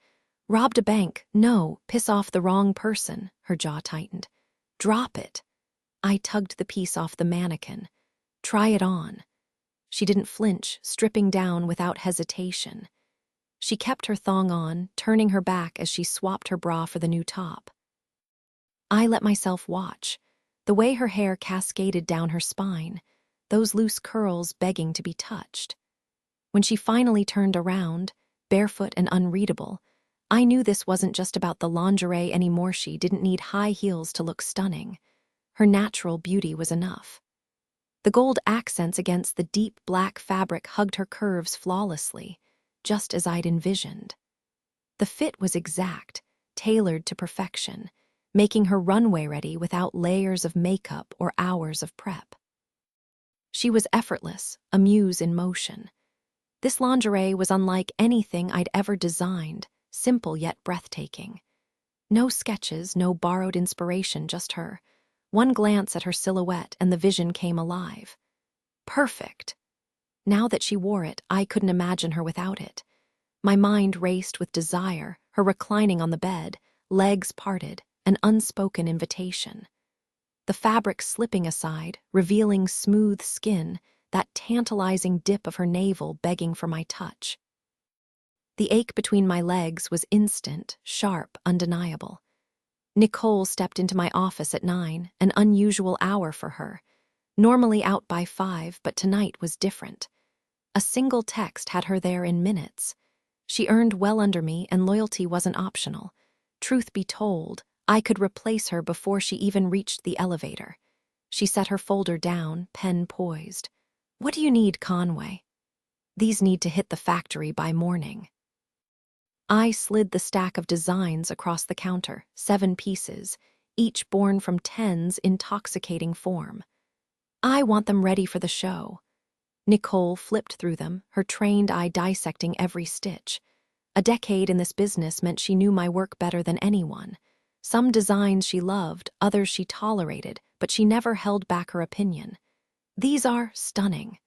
Robbed a bank? No, piss off the wrong person. Her jaw tightened. Drop it. I tugged the piece off the mannequin. Try it on. She didn't flinch, stripping down without hesitation. She kept her thong on, turning her back as she swapped her bra for the new top. I let myself watch, the way her hair cascaded down her spine, those loose curls begging to be touched. When she finally turned around, barefoot and unreadable, I knew this wasn't just about the lingerie anymore. She didn't need high heels to look stunning. Her natural beauty was enough. The gold accents against the deep black fabric hugged her curves flawlessly, just as I'd envisioned. The fit was exact, tailored to perfection, making her runway ready without layers of makeup or hours of prep. She was effortless, a muse in motion. This lingerie was unlike anything I'd ever designed, simple yet breathtaking. No sketches, no borrowed inspiration, just her. One glance at her silhouette and the vision came alive. Perfect. Now that she wore it, I couldn't imagine her without it. My mind raced with desire, her reclining on the bed, legs parted, an unspoken invitation. the fabric slipping aside, revealing smooth skin, that tantalizing dip of her navel begging for my touch. The ache between my legs was instant, sharp, undeniable. Nicole stepped into my office at 9, an unusual hour for her. Normally out by 5, but tonight was different. A single text had her there in minutes. She earned well under me, and loyalty wasn't optional. Truth be told, I could replace her before she even reached the elevator. She set her folder down, pen poised. "What do you need, Conway?" "These need to hit the factory by morning." I slid the stack of designs across the counter, 7 pieces, each born from Ten's intoxicating form. "I want them ready for the show." Nicole flipped through them, her trained eye dissecting every stitch. A decade in this business meant she knew my work better than anyone. Some designs she loved, others she tolerated, but she never held back her opinion. "These are stunning."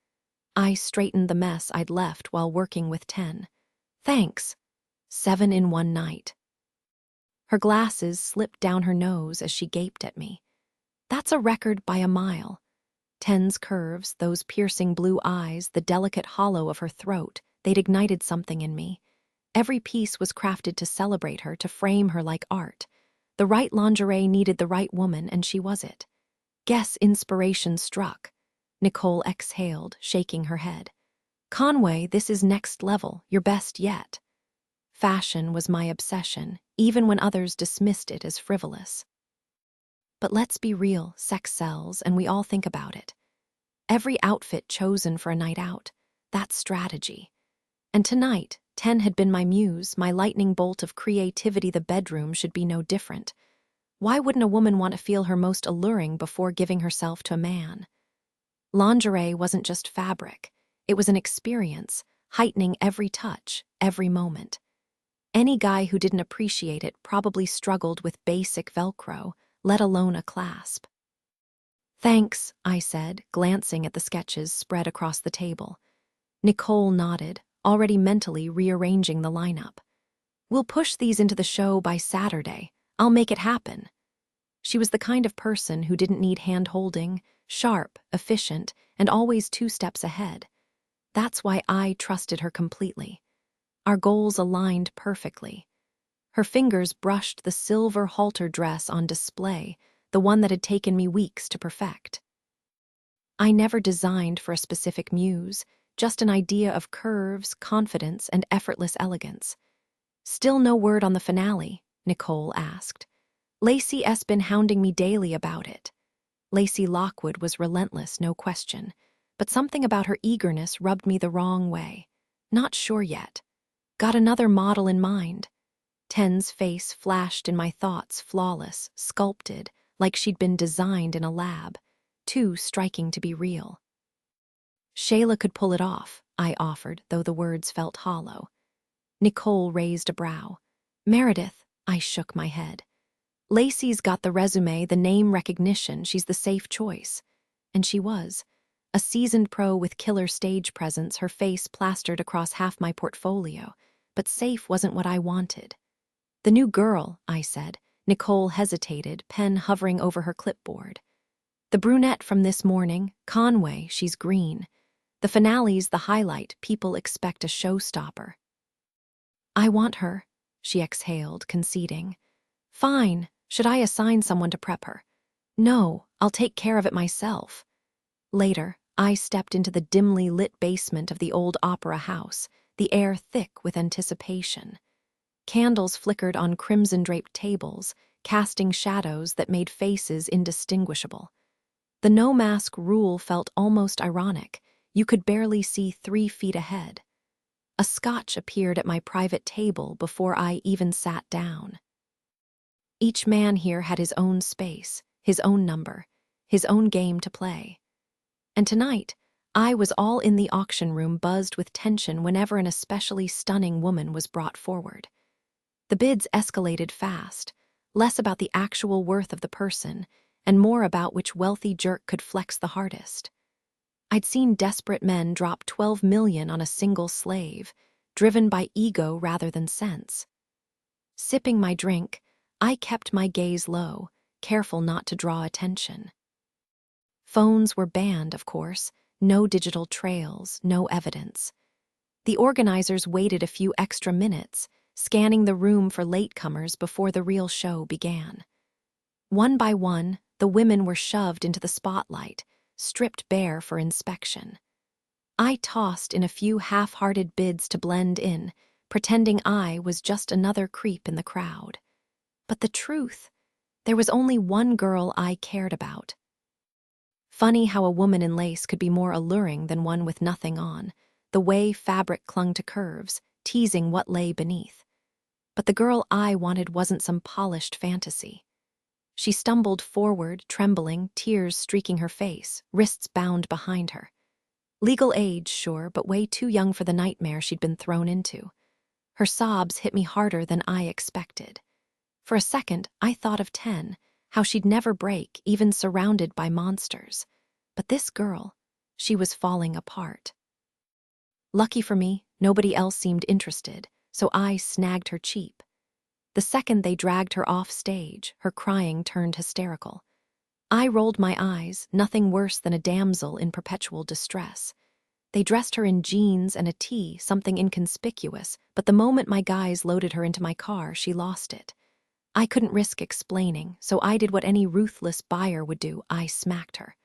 I straightened the mess I'd left while working with 10. "Thanks." 7 in one night. Her glasses slipped down her nose as she gaped at me. That's a record by a mile. 10's curves, those piercing blue eyes, the delicate hollow of her throat, they'd ignited something in me. Every piece was crafted to celebrate her, to frame her like art. The right lingerie needed the right woman, and she was it. Guess inspiration struck. Nicole exhaled, shaking her head. "Conway, this is next level, your best yet." Fashion was my obsession, even when others dismissed it as frivolous. But let's be real, sex sells, and we all think about it. Every outfit chosen for a night out, that's strategy. And tonight, 10 had been my muse, my lightning bolt of creativity. The bedroom should be no different. Why wouldn't a woman want to feel her most alluring before giving herself to a man? Lingerie wasn't just fabric. It was an experience, heightening every touch, every moment. Any guy who didn't appreciate it probably struggled with basic Velcro, let alone a clasp. "Thanks," I said, glancing at the sketches spread across the table. Nicole nodded, already mentally rearranging the lineup. "We'll push these into the show by Saturday. I'll make it happen." She was the kind of person who didn't need hand-holding, sharp, efficient, and always 2 steps ahead. That's why I trusted her completely. Our goals aligned perfectly. Her fingers brushed the silver halter dress on display, the one that had taken me weeks to perfect. I never designed for a specific muse, just an idea of curves, confidence, and effortless elegance. "Still no word on the finale?" Nicole asked. "Lacey's been hounding me daily about it." Lacey Lockwood was relentless, no question, but something about her eagerness rubbed me the wrong way. "Not sure yet. Got another model in mind." 10's face flashed in my thoughts, flawless, sculpted, like she'd been designed in a lab, too striking to be real. "Shayla could pull it off," I offered, though the words felt hollow. Nicole raised a brow. "Meredith," I shook my head. "Lacey's got the resume, the name recognition, she's the safe choice." And she was. A seasoned pro with killer stage presence, her face plastered across half my portfolio. But safe wasn't what I wanted. "The new girl," I said. Nicole hesitated, pen hovering over her clipboard. "The brunette from this morning, Conway, she's green. The finale's the highlight, people expect a showstopper." "I want her," she exhaled, conceding. "Fine, should I assign someone to prep her?" "No, I'll take care of it myself." Later, I stepped into the dimly lit basement of the old opera house, the air thick with anticipation. Candles flickered on crimson-draped tables, casting shadows that made faces indistinguishable. The no-mask rule felt almost ironic. You could barely see 3 feet ahead. A scotch appeared at my private table before I even sat down. Each man here had his own space, his own number, his own game to play. And tonight, I was all in the auction room, buzzed with tension whenever an especially stunning woman was brought forward. The bids escalated fast, less about the actual worth of the person, and more about which wealthy jerk could flex the hardest. I'd seen desperate men drop $12 million on a single slave, driven by ego rather than sense. Sipping my drink, I kept my gaze low, careful not to draw attention. Phones were banned, of course, no digital trails, no evidence. The organizers waited a few extra minutes, scanning the room for latecomers before the real show began. One by one, the women were shoved into the spotlight, stripped bare for inspection. I tossed in a few half-hearted bids to blend in, pretending I was just another creep in the crowd. But the truth, there was only one girl I cared about. Funny how a woman in lace could be more alluring than one with nothing on, the way fabric clung to curves, teasing what lay beneath. But the girl I wanted wasn't some polished fantasy. She stumbled forward, trembling, tears streaking her face, wrists bound behind her. Legal age, sure, but way too young for the nightmare she'd been thrown into. Her sobs hit me harder than I expected. For a second, I thought of 10, how she'd never break, even surrounded by monsters. But this girl, she was falling apart. Lucky for me, nobody else seemed interested, so I snagged her cheap. The second they dragged her off stage, her crying turned hysterical. I rolled my eyes, nothing worse than a damsel in perpetual distress. They dressed her in jeans and a tee, something inconspicuous, but the moment my guys loaded her into my car, she lost it. I couldn't risk explaining, so I did what any ruthless buyer would do. I smacked her.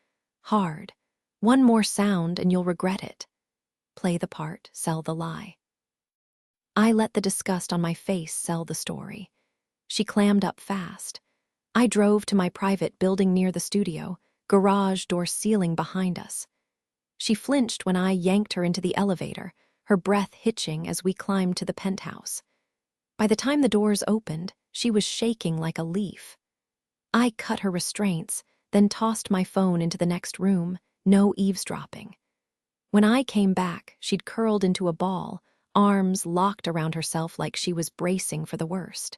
Hard. One more sound and you'll regret it. Play the part, sell the lie. I let the disgust on my face sell the story. She clammed up fast. I drove to my private building near the studio, garage door ceiling behind us. She flinched when I yanked her into the elevator, her breath hitching as we climbed to the penthouse. By the time the doors opened, she was shaking like a leaf. I cut her restraints, then tossed my phone into the next room, no eavesdropping. When I came back, she'd curled into a ball, arms locked around herself like she was bracing for the worst.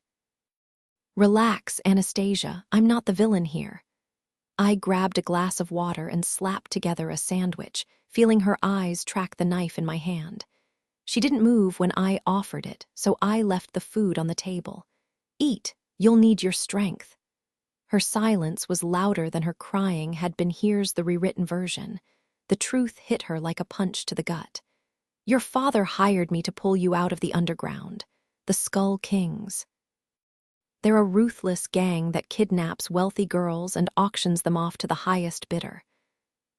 Relax, Anastasia, I'm not the villain here. I grabbed a glass of water and slapped together a sandwich, feeling her eyes track the knife in my hand. She didn't move when I offered it, so I left the food on the table. Eat, you'll need your strength. Her silence was louder than her crying had been. Here's the rewritten version. The truth hit her like a punch to the gut. Your father hired me to pull you out of the underground. The Skull Kings. They're a ruthless gang that kidnaps wealthy girls and auctions them off to the highest bidder.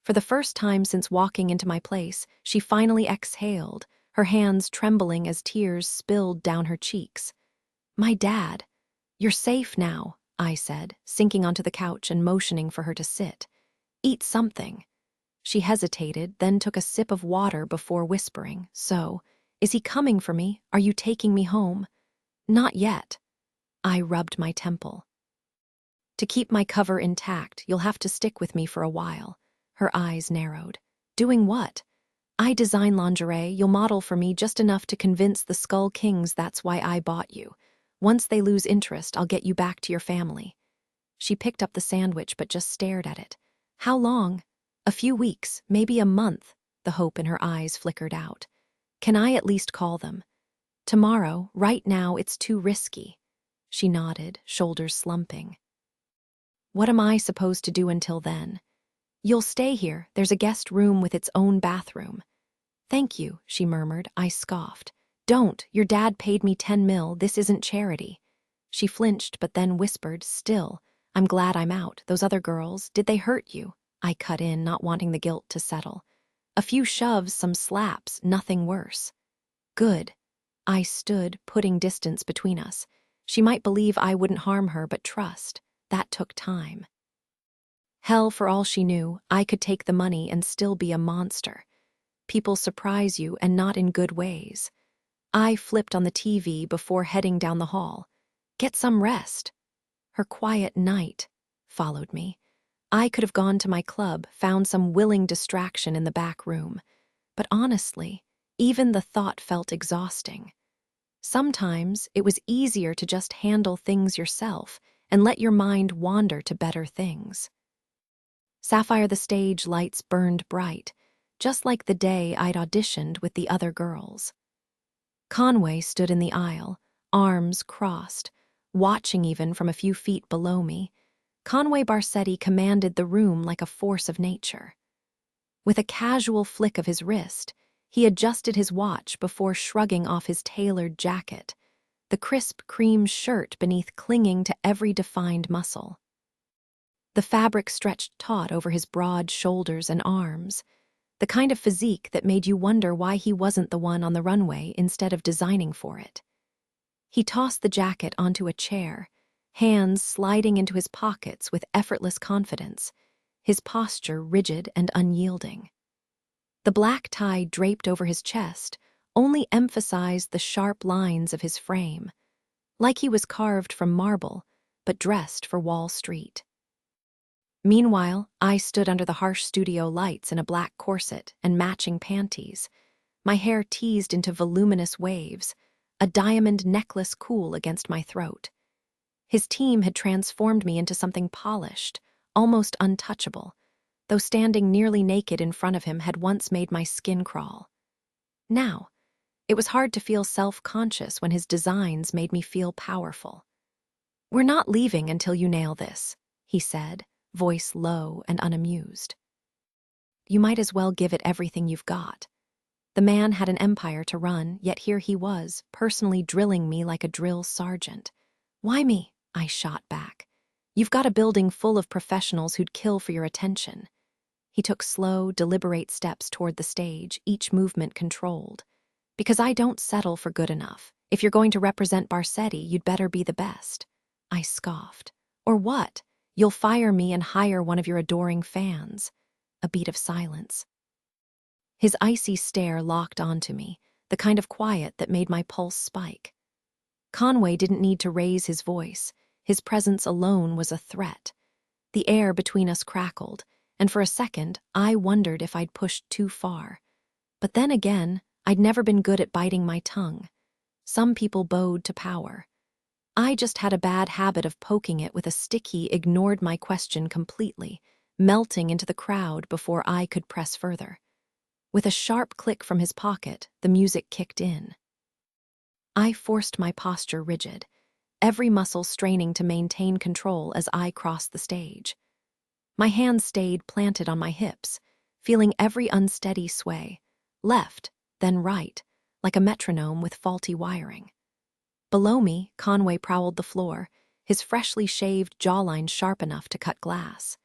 For the first time since walking into my place, she finally exhaled, her hands trembling as tears spilled down her cheeks. My dad. You're safe now, I said, sinking onto the couch and motioning for her to sit. Eat something. She hesitated, then took a sip of water before whispering, So, is he coming for me? Are you taking me home? Not yet. I rubbed my temple. To keep my cover intact, you'll have to stick with me for a while. Her eyes narrowed. Doing what? I design lingerie, you'll model for me just enough to convince the Skull Kings that's why I bought you. Once they lose interest, I'll get you back to your family. She picked up the sandwich but just stared at it. How long? A few weeks, maybe a month, the hope in her eyes flickered out. Can I at least call them? Tomorrow, right now, it's too risky. She nodded, shoulders slumping. What am I supposed to do until then? You'll stay here, there's a guest room with its own bathroom. Thank you, she murmured. I scoffed. Don't, your dad paid me 10 mil, this isn't charity. She flinched but then whispered, Still, I'm glad I'm out. Those other girls, did they hurt you? I cut in, not wanting the guilt to settle. A few shoves, some slaps, nothing worse. Good. I stood, putting distance between us. She might believe I wouldn't harm her, but trust, that took time. Hell, for all she knew, I could take the money and still be a monster. People surprise you, and not in good ways. I flipped on the TV before heading down the hall. Get some rest. Her quiet night followed me. I could have gone to my club, found some willing distraction in the back room. But honestly, even the thought felt exhausting. Sometimes it was easier to just handle things yourself and let your mind wander to better things. Sapphire the stage lights burned bright, just like the day I'd auditioned with the other girls. Conway stood in the aisle, arms crossed, watching even from a few feet below me. Conway Barsetti commanded the room like a force of nature. With a casual flick of his wrist, he adjusted his watch before shrugging off his tailored jacket, the crisp cream shirt beneath clinging to every defined muscle. The fabric stretched taut over his broad shoulders and arms, the kind of physique that made you wonder why he wasn't the one on the runway instead of designing for it. He tossed the jacket onto a chair, hands sliding into his pockets with effortless confidence, his posture rigid and unyielding. The black tie draped over his chest only emphasized the sharp lines of his frame, like he was carved from marble, but dressed for Wall Street. Meanwhile, I stood under the harsh studio lights in a black corset and matching panties, my hair teased into voluminous waves, a diamond necklace cool against my throat. His team had transformed me into something polished, almost untouchable, though standing nearly naked in front of him had once made my skin crawl. Now, it was hard to feel self-conscious when his designs made me feel powerful. "We're not leaving until you nail this," he said, voice low and unamused. "You might as well give it everything you've got." The man had an empire to run, yet here he was, personally drilling me like a drill sergeant. "Why me?" I shot back. "You've got a building full of professionals who'd kill for your attention." He took slow, deliberate steps toward the stage, each movement controlled. "Because I don't settle for good enough. If you're going to represent Barsetti, you'd better be the best." I scoffed. "Or what? You'll fire me and hire one of your adoring fans." A beat of silence. His icy stare locked onto me, the kind of quiet that made my pulse spike. Conway didn't need to raise his voice. His presence alone was a threat. The air between us crackled, and for a second, I wondered if I'd pushed too far. But then again, I'd never been good at biting my tongue. Some people bowed to power. I just had a bad habit of poking it with a stick. He ignored my question completely, melting into the crowd before I could press further. With a sharp click from his pocket, the music kicked in. I forced my posture rigid, every muscle straining to maintain control as I crossed the stage. My hands stayed planted on my hips, feeling every unsteady sway, left, then right, like a metronome with faulty wiring. Below me, Conway prowled the floor, his freshly shaved jawline sharp enough to cut glass.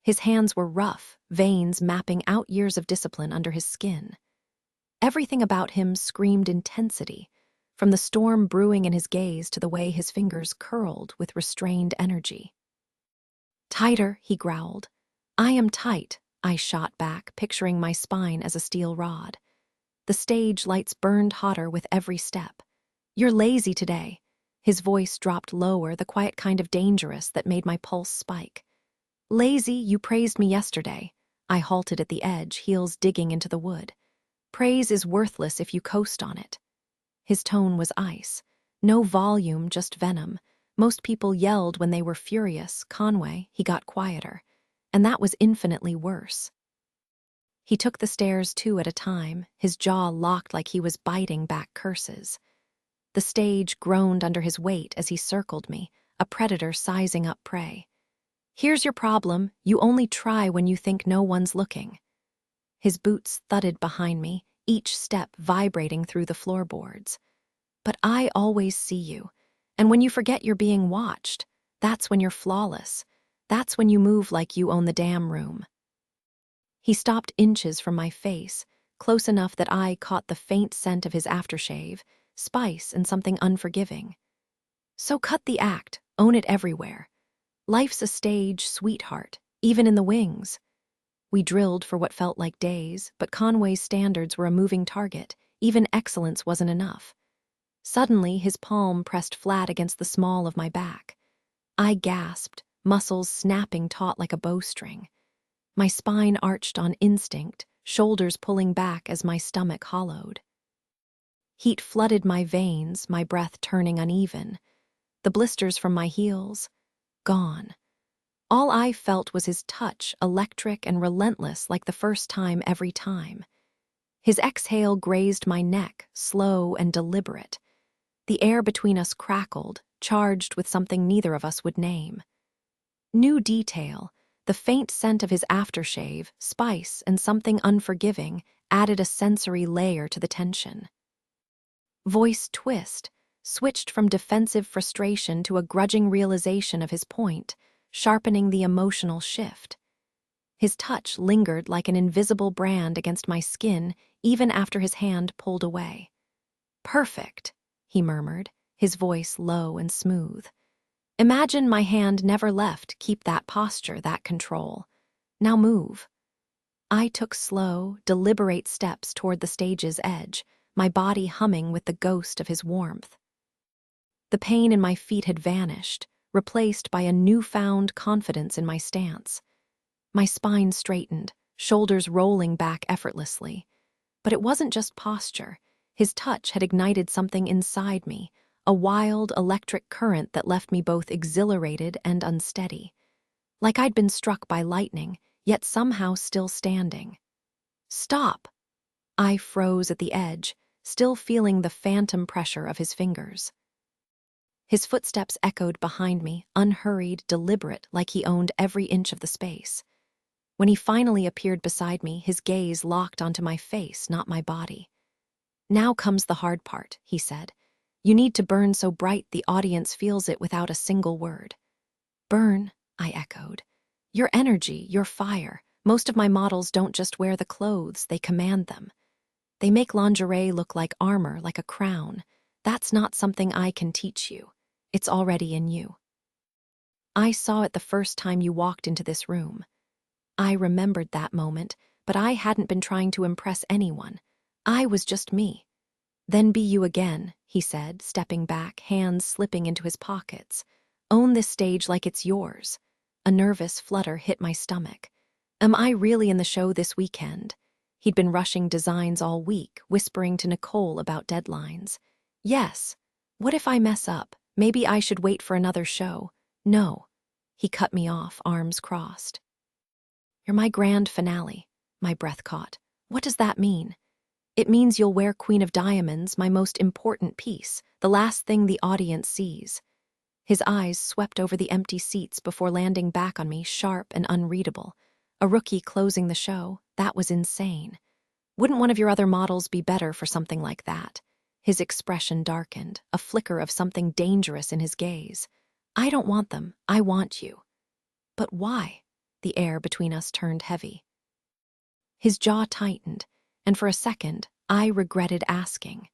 His hands were rough, veins mapping out years of discipline under his skin. Everything about him screamed intensity, from the storm brewing in his gaze to the way his fingers curled with restrained energy. "Tighter," he growled. "I am tight," I shot back, picturing my spine as a steel rod. The stage lights burned hotter with every step. "You're lazy today." His voice dropped lower, the quiet kind of dangerous that made my pulse spike. "Lazy, you praised me yesterday." I halted at the edge, heels digging into the wood. "Praise is worthless if you coast on it." His tone was ice. No volume, just venom. Most people yelled when they were furious. Conway, he got quieter. And that was infinitely worse. He took the stairs 2 at a time, his jaw locked like he was biting back curses. The stage groaned under his weight as he circled me, a predator sizing up prey. "Here's your problem, you only try when you think no one's looking." His boots thudded behind me, each step vibrating through the floorboards. "But I always see you, and when you forget you're being watched, that's when you're flawless. That's when you move like you own the damn room." He stopped inches from my face, close enough that I caught the faint scent of his aftershave, spice and something unforgiving. "So cut the act, own it everywhere. Life's a stage, sweetheart, even in the wings." We drilled for what felt like days, but Conway's standards were a moving target. Even excellence wasn't enough. Suddenly, his palm pressed flat against the small of my back. I gasped, muscles snapping taut like a bowstring. My spine arched on instinct, shoulders pulling back as my stomach hollowed. Heat flooded my veins, my breath turning uneven. The blisters from my heels, gone. All I felt was his touch, electric and relentless like the first time every time. His exhale grazed my neck, slow and deliberate. The air between us crackled, charged with something neither of us would name. New detail, the faint scent of his aftershave, spice, and something unforgiving added a sensory layer to the tension. Voice twist, switched from defensive frustration to a grudging realization of his point, sharpening the emotional shift. His touch lingered like an invisible brand against my skin even after his hand pulled away. "Perfect," he murmured, his voice low and smooth. "Imagine my hand never left. Keep that posture, that control. Now move." I took slow, deliberate steps toward the stage's edge, my body humming with the ghost of his warmth. The pain in my feet had vanished, replaced by a newfound confidence in my stance. My spine straightened, shoulders rolling back effortlessly. But it wasn't just posture. His touch had ignited something inside me, a wild electric current that left me both exhilarated and unsteady. Like I'd been struck by lightning, yet somehow still standing. "Stop!" I froze at the edge, still feeling the phantom pressure of his fingers. His footsteps echoed behind me, unhurried, deliberate, like he owned every inch of the space. When he finally appeared beside me, his gaze locked onto my face, not my body. "Now comes the hard part," he said. "You need to burn so bright the audience feels it without a single word." "Burn," I echoed. "Your energy, your fire. Most of my models don't just wear the clothes, they command them. They make lingerie look like armor, like a crown. That's not something I can teach you. It's already in you. I saw it the first time you walked into this room. I remembered that moment, but I hadn't been trying to impress anyone. I was just me." "Then be you again," he said, stepping back, hands slipping into his pockets. "Own this stage like it's yours." A nervous flutter hit my stomach. Am I really in the show this weekend? He'd been rushing designs all week, whispering to Nicole about deadlines. "Yes. What if I mess up? Maybe I should wait for another show." "No." He cut me off, arms crossed. "You're my grand finale." My breath caught. "What does that mean?" "It means you'll wear Queen of Diamonds, my most important piece, the last thing the audience sees." His eyes swept over the empty seats before landing back on me, sharp and unreadable. A rookie closing the show? That was insane. "Wouldn't one of your other models be better for something like that?" His expression darkened, a flicker of something dangerous in his gaze. "I don't want them. I want you." "But why?" The air between us turned heavy. His jaw tightened, and for a second, I regretted asking.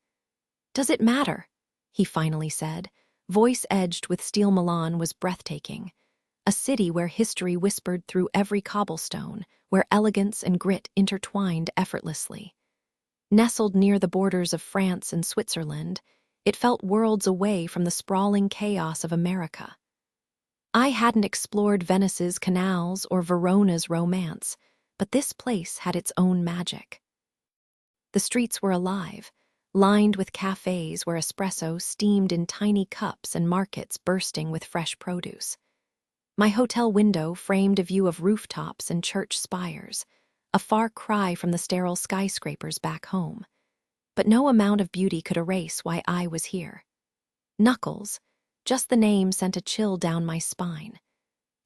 "Does it matter?" he finally said. Voice edged with steel Milan was breathtaking. A city where history whispered through every cobblestone, where elegance and grit intertwined effortlessly. Nestled near the borders of France and Switzerland, it felt worlds away from the sprawling chaos of America. I hadn't explored Venice's canals or Verona's romance, but this place had its own magic. The streets were alive, lined with cafes where espresso steamed in tiny cups and markets bursting with fresh produce. My hotel window framed a view of rooftops and church spires, a far cry from the sterile skyscrapers back home. But no amount of beauty could erase why I was here. Knuckles, just the name sent a chill down my spine.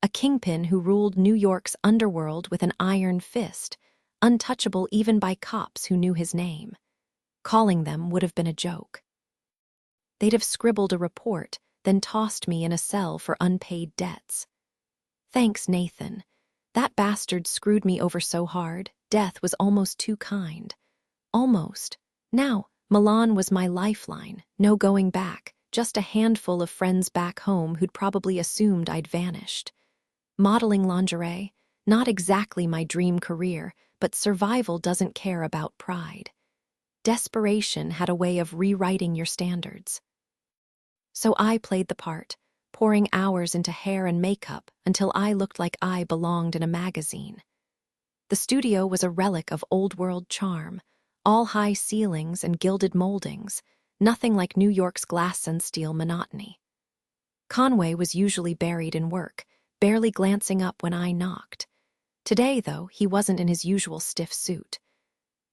A kingpin who ruled New York's underworld with an iron fist, untouchable even by cops who knew his name. Calling them would have been a joke. They'd have scribbled a report, then tossed me in a cell for unpaid debts. Thanks, Nathan. That bastard screwed me over so hard, death was almost too kind. Almost. Now, Milan was my lifeline, no going back, just a handful of friends back home who'd probably assumed I'd vanished. Modeling lingerie, not exactly my dream career, but survival doesn't care about pride. Desperation had a way of rewriting your standards. So I played the part, pouring hours into hair and makeup until I looked like I belonged in a magazine. The studio was a relic of old-world charm, all high ceilings and gilded moldings, nothing like New York's glass and steel monotony. Conway was usually buried in work, barely glancing up when I knocked. Today, though, he wasn't in his usual stiff suit.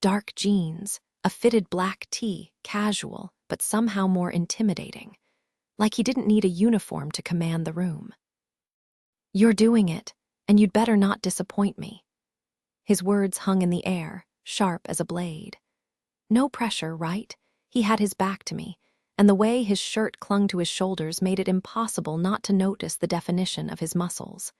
Dark jeans, a fitted black tee, casual, but somehow more intimidating. Like he didn't need a uniform to command the room. "You're doing it, and you'd better not disappoint me." His words hung in the air, sharp as a blade. No pressure, right? He had his back to me, and the way his shirt clung to his shoulders made it impossible not to notice the definition of his muscles.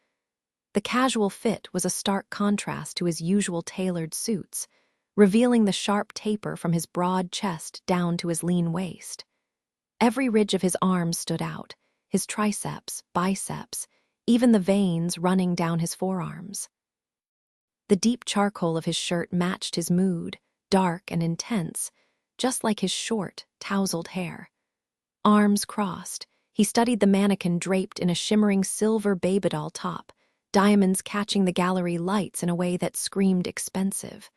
The casual fit was a stark contrast to his usual tailored suits, revealing the sharp taper from his broad chest down to his lean waist. Every ridge of his arms stood out, his triceps, biceps, even the veins running down his forearms. The deep charcoal of his shirt matched his mood, dark and intense, just like his short, tousled hair. Arms crossed, he studied the mannequin draped in a shimmering silver babydoll top, diamonds catching the gallery lights in a way that screamed expensive.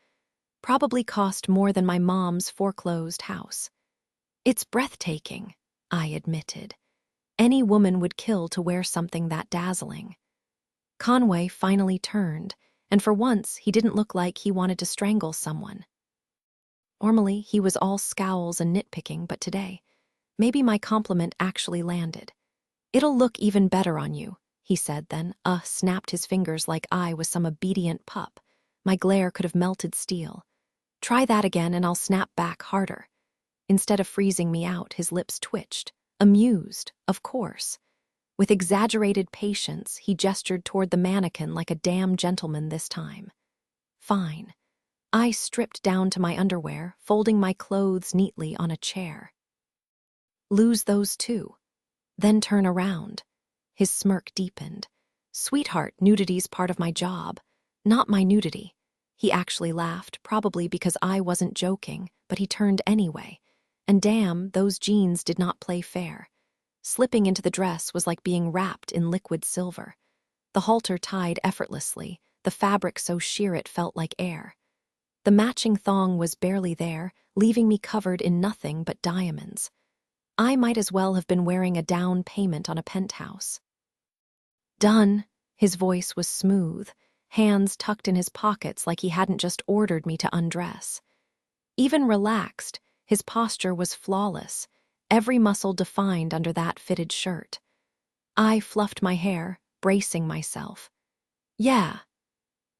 Probably cost more than my mom's foreclosed house. "It's breathtaking," I admitted. Any woman would kill to wear something that dazzling. Conway finally turned, and for once he didn't look like he wanted to strangle someone. Normally, he was all scowls and nitpicking, but today, maybe my compliment actually landed. "It'll look even better on you," he said then, snapped his fingers like I was some obedient pup. My glare could have melted steel. "Try that again and I'll snap back harder." Instead of freezing me out, his lips twitched, amused, of course. With exaggerated patience, he gestured toward the mannequin like a damn gentleman this time. Fine. I stripped down to my underwear, folding my clothes neatly on a chair. "Lose those too. Then turn around." His smirk deepened. "Sweetheart, nudity's part of my job, not my nudity." He actually laughed, probably because I wasn't joking, but he turned anyway. And damn, those jeans did not play fair. Slipping into the dress was like being wrapped in liquid silver. The halter tied effortlessly, the fabric so sheer it felt like air. The matching thong was barely there, leaving me covered in nothing but diamonds. I might as well have been wearing a down payment on a penthouse. "Done." His voice was smooth, hands tucked in his pockets like he hadn't just ordered me to undress. Even relaxed, his posture was flawless, every muscle defined under that fitted shirt. I fluffed my hair, bracing myself. "Yeah."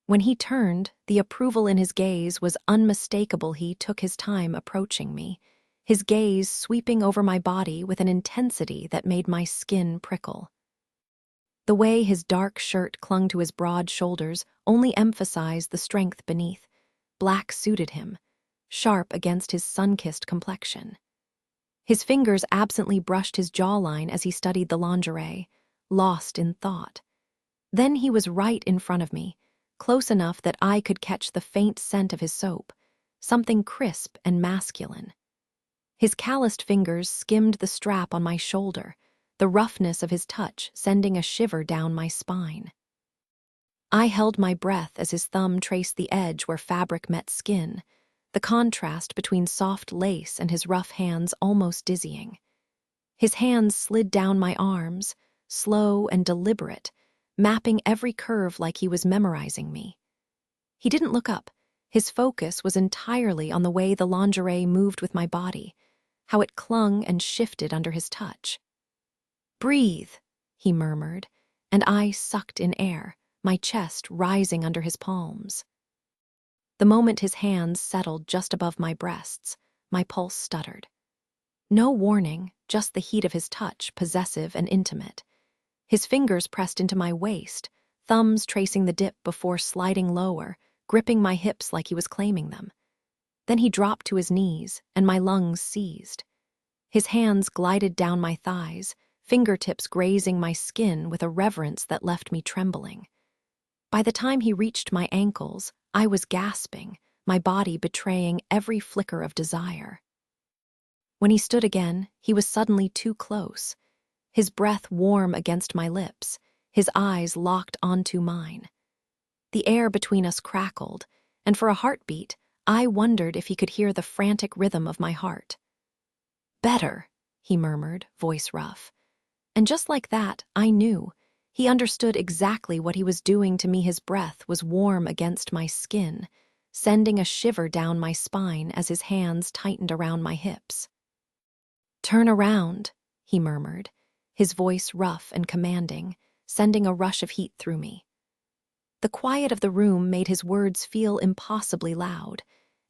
When he turned, the approval in his gaze was unmistakable. He took his time approaching me, his gaze sweeping over my body with an intensity that made my skin prickle. The way his dark shirt clung to his broad shoulders only emphasized the strength beneath. Black suited him, sharp against his sun-kissed complexion. His fingers absently brushed his jawline as he studied the lingerie, lost in thought. Then he was right in front of me, close enough that I could catch the faint scent of his soap, something crisp and masculine. His calloused fingers skimmed the strap on my shoulder, the roughness of his touch sending a shiver down my spine. I held my breath as his thumb traced the edge where fabric met skin, the contrast between soft lace and his rough hands almost dizzying. His hands slid down my arms, slow and deliberate, mapping every curve like he was memorizing me. He didn't look up. His focus was entirely on the way the lingerie moved with my body, how it clung and shifted under his touch. "Breathe," he murmured, and I sucked in air, my chest rising under his palms. The moment his hands settled just above my breasts, my pulse stuttered. No warning, just the heat of his touch, possessive and intimate. His fingers pressed into my waist, thumbs tracing the dip before sliding lower, gripping my hips like he was claiming them. Then he dropped to his knees, and my lungs seized. His hands glided down my thighs, fingertips grazing my skin with a reverence that left me trembling. By the time he reached my ankles, I was gasping, my body betraying every flicker of desire. When he stood again, he was suddenly too close, his breath warm against my lips, his eyes locked onto mine. The air between us crackled, and for a heartbeat, I wondered if he could hear the frantic rhythm of my heart. "Better," he murmured, voice rough. And just like that, I knew. He understood exactly what he was doing to me. His breath was warm against my skin, sending a shiver down my spine as his hands tightened around my hips. "Turn around," he murmured, his voice rough and commanding, sending a rush of heat through me. The quiet of the room made his words feel impossibly loud,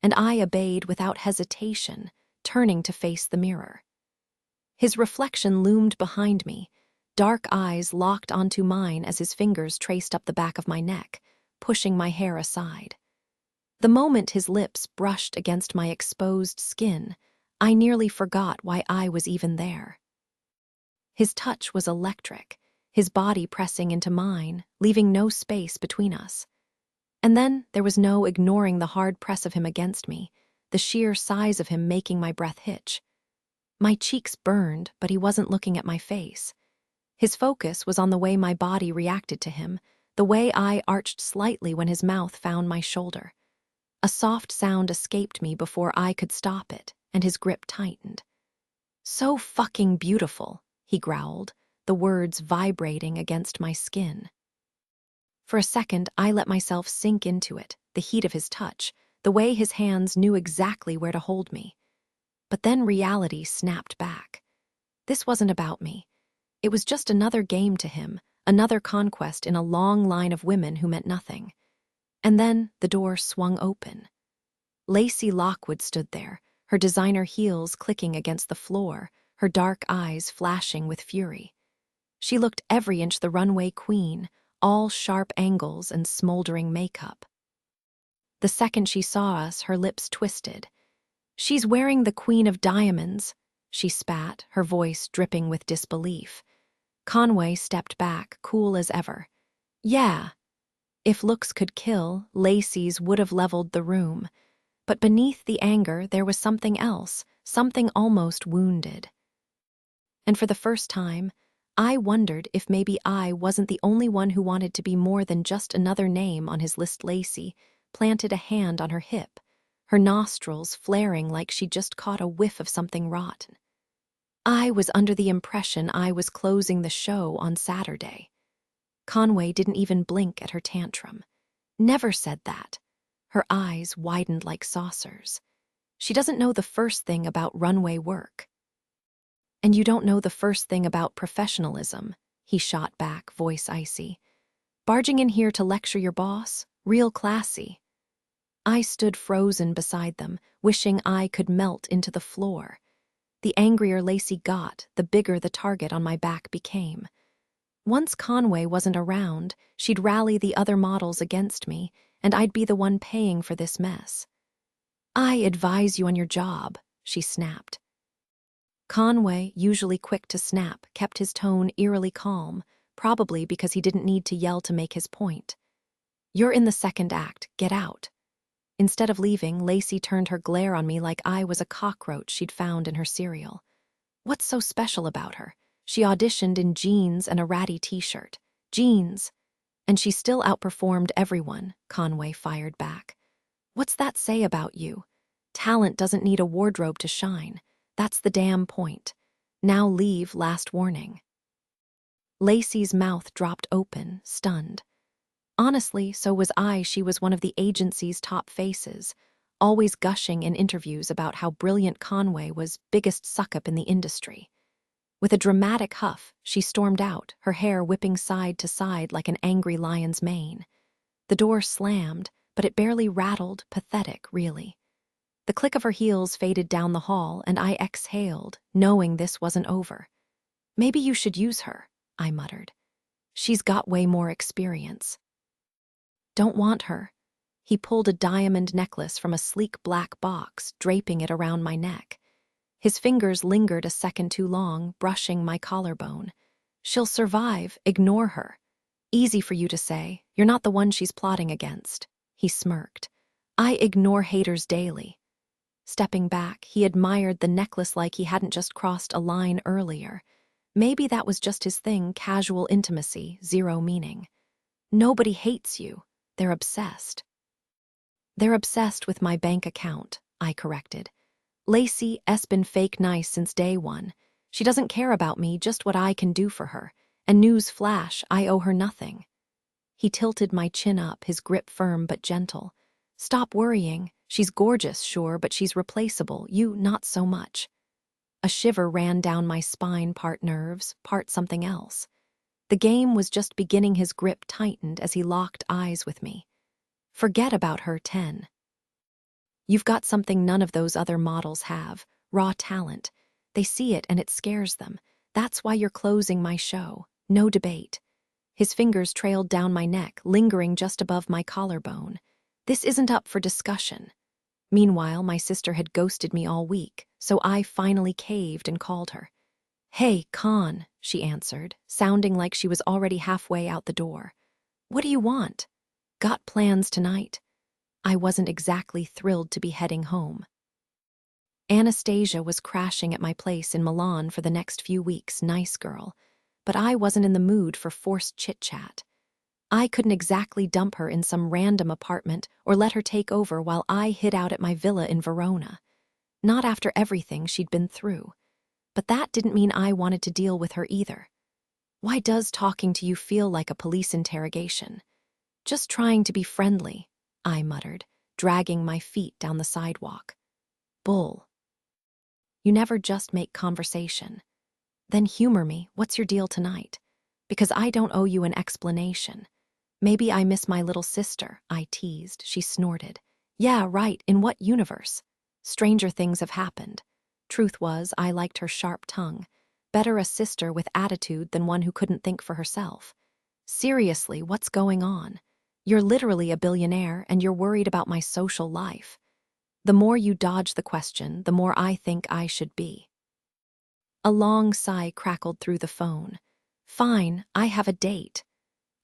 and I obeyed without hesitation, turning to face the mirror. His reflection loomed behind me, dark eyes locked onto mine as his fingers traced up the back of my neck, pushing my hair aside. The moment his lips brushed against my exposed skin, I nearly forgot why I was even there. His touch was electric, his body pressing into mine, leaving no space between us. And then there was no ignoring the hard press of him against me, the sheer size of him making my breath hitch. My cheeks burned, but he wasn't looking at my face. His focus was on the way my body reacted to him, the way I arched slightly when his mouth found my shoulder. A soft sound escaped me before I could stop it, and his grip tightened. "So fucking beautiful," he growled, the words vibrating against my skin. For a second, I let myself sink into it, the heat of his touch, the way his hands knew exactly where to hold me. But then reality snapped back. This wasn't about me. It was just another game to him, another conquest in a long line of women who meant nothing. And then the door swung open. Lacey Lockwood stood there, her designer heels clicking against the floor, her dark eyes flashing with fury. She looked every inch the runway queen, all sharp angles and smoldering makeup. The second she saw us, her lips twisted. "She's wearing the Queen of Diamonds," she spat, her voice dripping with disbelief. Conway stepped back, cool as ever. "Yeah." If looks could kill, Lacey's would have leveled the room. But beneath the anger, there was something else, something almost wounded. And for the first time, I wondered if maybe I wasn't the only one who wanted to be more than just another name on his list. Lacey planted a hand on her hip, her nostrils flaring like she'd just caught a whiff of something rotten. I was under the impression I was closing the show on Saturday. Conway didn't even blink at her tantrum. Never said that. Her eyes widened like saucers. "She doesn't know the first thing about runway work." "And you don't know the first thing about professionalism," he shot back, voice icy. "Barging in here to lecture your boss? Real classy." I stood frozen beside them, wishing I could melt into the floor. The angrier Lacey got, the bigger the target on my back became. Once Conway wasn't around, she'd rally the other models against me, and I'd be the one paying for this mess. "I advise you on your job," she snapped. Conway, usually quick to snap, kept his tone eerily calm, probably because he didn't need to yell to make his point. "You're in the second act, get out." Instead of leaving, Lacey turned her glare on me like I was a cockroach she'd found in her cereal. What's so special about her? She auditioned in jeans and a ratty t-shirt. Jeans. And she still outperformed everyone, Conway fired back. "What's that say about you? Talent doesn't need a wardrobe to shine. That's the damn point. Now leave, last warning." Lacey's mouth dropped open, stunned. Honestly, so was I. She was one of the agency's top faces, always gushing in interviews about how brilliant Conway was, biggest suck-up in the industry. With a dramatic huff, she stormed out, her hair whipping side to side like an angry lion's mane. The door slammed, but it barely rattled, pathetic, really. The click of her heels faded down the hall, and I exhaled, knowing this wasn't over. "Maybe you should use her," I muttered. "She's got way more experience." "Don't want her." He pulled a diamond necklace from a sleek black box, draping it around my neck. His fingers lingered a second too long, brushing my collarbone. "She'll survive, ignore her." "Easy for you to say. You're not the one she's plotting against." He smirked. "I ignore haters daily." Stepping back, he admired the necklace like he hadn't just crossed a line earlier. Maybe that was just his thing, casual intimacy, zero meaning. "Nobody hates you. They're obsessed." "They're obsessed with my bank account," I corrected. "Lacey's been fake nice since day one. She doesn't care about me, just what I can do for her. And news flash, I owe her nothing." He tilted my chin up, his grip firm but gentle. "Stop worrying. She's gorgeous, sure, but she's replaceable. You, not so much." A shiver ran down my spine, part nerves, part something else. The game was just beginning. His grip tightened as he locked eyes with me. Forget about her, 10. You've got something none of those other models have, raw talent. They see it and it scares them. That's why you're closing my show. No debate. His fingers trailed down my neck, lingering just above my collarbone. This isn't up for discussion. Meanwhile, my sister had ghosted me all week, so I finally caved and called her. Hey, Con, she answered, sounding like she was already halfway out the door. What do you want? Got plans tonight? I wasn't exactly thrilled to be heading home. Anastasia was crashing at my place in Milan for the next few weeks, nice girl, but I wasn't in the mood for forced chit-chat. I couldn't exactly dump her in some random apartment or let her take over while I hid out at my villa in Verona. Not after everything she'd been through. But that didn't mean I wanted to deal with her either. Why does talking to you feel like a police interrogation? Just trying to be friendly, I muttered, dragging my feet down the sidewalk. Bull. You never just make conversation. Then humor me. What's your deal tonight? Because I don't owe you an explanation. Maybe I miss my little sister, I teased. She snorted. Yeah, right. In what universe? Stranger things have happened. Truth was, I liked her sharp tongue. Better a sister with attitude than one who couldn't think for herself. Seriously, what's going on? You're literally a billionaire and you're worried about my social life. The more you dodge the question, the more I think I should be. A long sigh crackled through the phone. Fine, I have a date.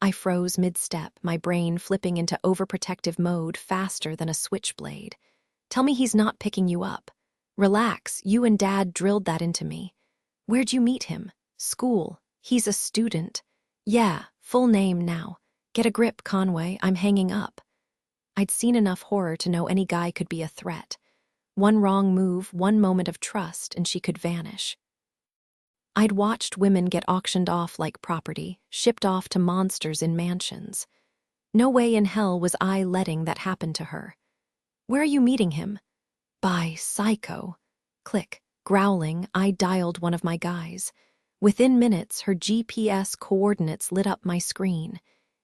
I froze mid-step, my brain flipping into overprotective mode faster than a switchblade. Tell me he's not picking you up. Relax, you and Dad drilled that into me. Where'd you meet him? School. He's a student. Yeah, full name now. Get a grip, Conway, I'm hanging up. I'd seen enough horror to know any guy could be a threat. One wrong move, one moment of trust, and she could vanish. I'd watched women get auctioned off like property, shipped off to monsters in mansions. No way in hell was I letting that happen to her. Where are you meeting him? By psycho. Click. Growling, I dialed one of my guys. Within minutes, her GPS coordinates lit up my screen.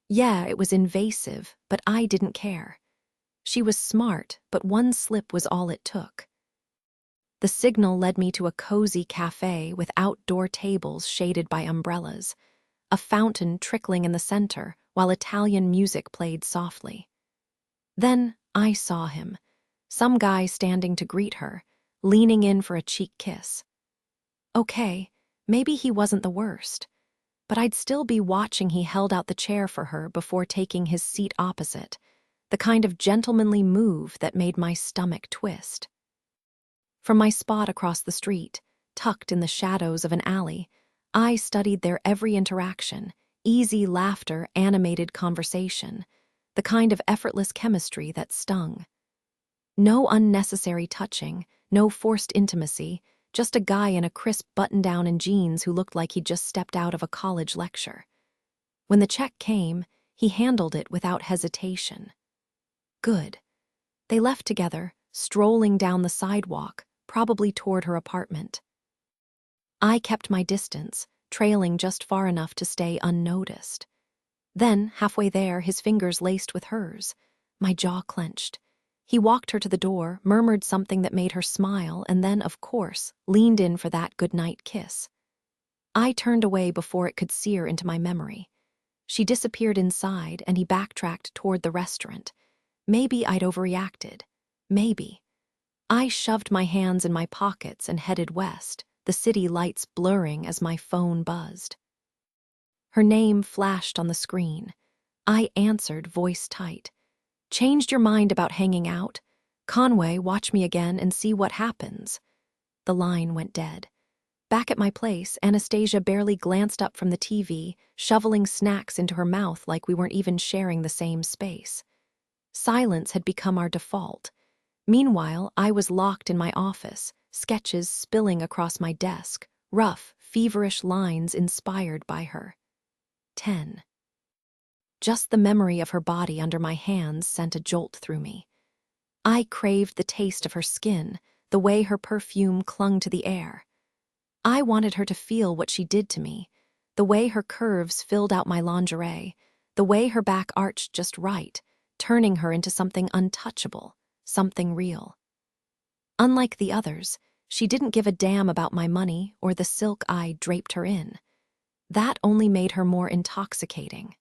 Yeah, it was invasive, but I didn't care. She was smart, but one slip was all it took. The signal led me to a cozy cafe with outdoor tables shaded by umbrellas, a fountain trickling in the center while Italian music played softly. Then I saw him, some guy standing to greet her, leaning in for a cheek kiss. Okay, maybe he wasn't the worst, but I'd still be watching. He held out the chair for her before taking his seat opposite, the kind of gentlemanly move that made my stomach twist. From my spot across the street, tucked in the shadows of an alley, I studied their every interaction, easy laughter, animated conversation, the kind of effortless chemistry that stung. No unnecessary touching, no forced intimacy, just a guy in a crisp button-down and jeans who looked like he'd just stepped out of a college lecture. When the check came, he handled it without hesitation. Good. They left together, strolling down the sidewalk, probably toward her apartment. I kept my distance, trailing just far enough to stay unnoticed. Then, halfway there, his fingers laced with hers. My jaw clenched. He walked her to the door, murmured something that made her smile, and then, of course, leaned in for that goodnight kiss. I turned away before it could sear into my memory. She disappeared inside, and he backtracked toward the restaurant. Maybe I'd overreacted. Maybe. I shoved my hands in my pockets and headed west, the city lights blurring as my phone buzzed. Her name flashed on the screen. I answered, voice tight. Changed your mind about hanging out? Conway, watch me again and see what happens. The line went dead. Back at my place, Anastasia barely glanced up from the TV, shoveling snacks into her mouth like we weren't even sharing the same space. Silence had become our default. Meanwhile, I was locked in my office, sketches spilling across my desk, rough, feverish lines inspired by her. 10. Just the memory of her body under my hands sent a jolt through me. I craved the taste of her skin, the way her perfume clung to the air. I wanted her to feel what she did to me, the way her curves filled out my lingerie, the way her back arched just right, turning her into something untouchable, something real. Unlike the others, she didn't give a damn about my money or the silk I draped her in. That only made her more intoxicating.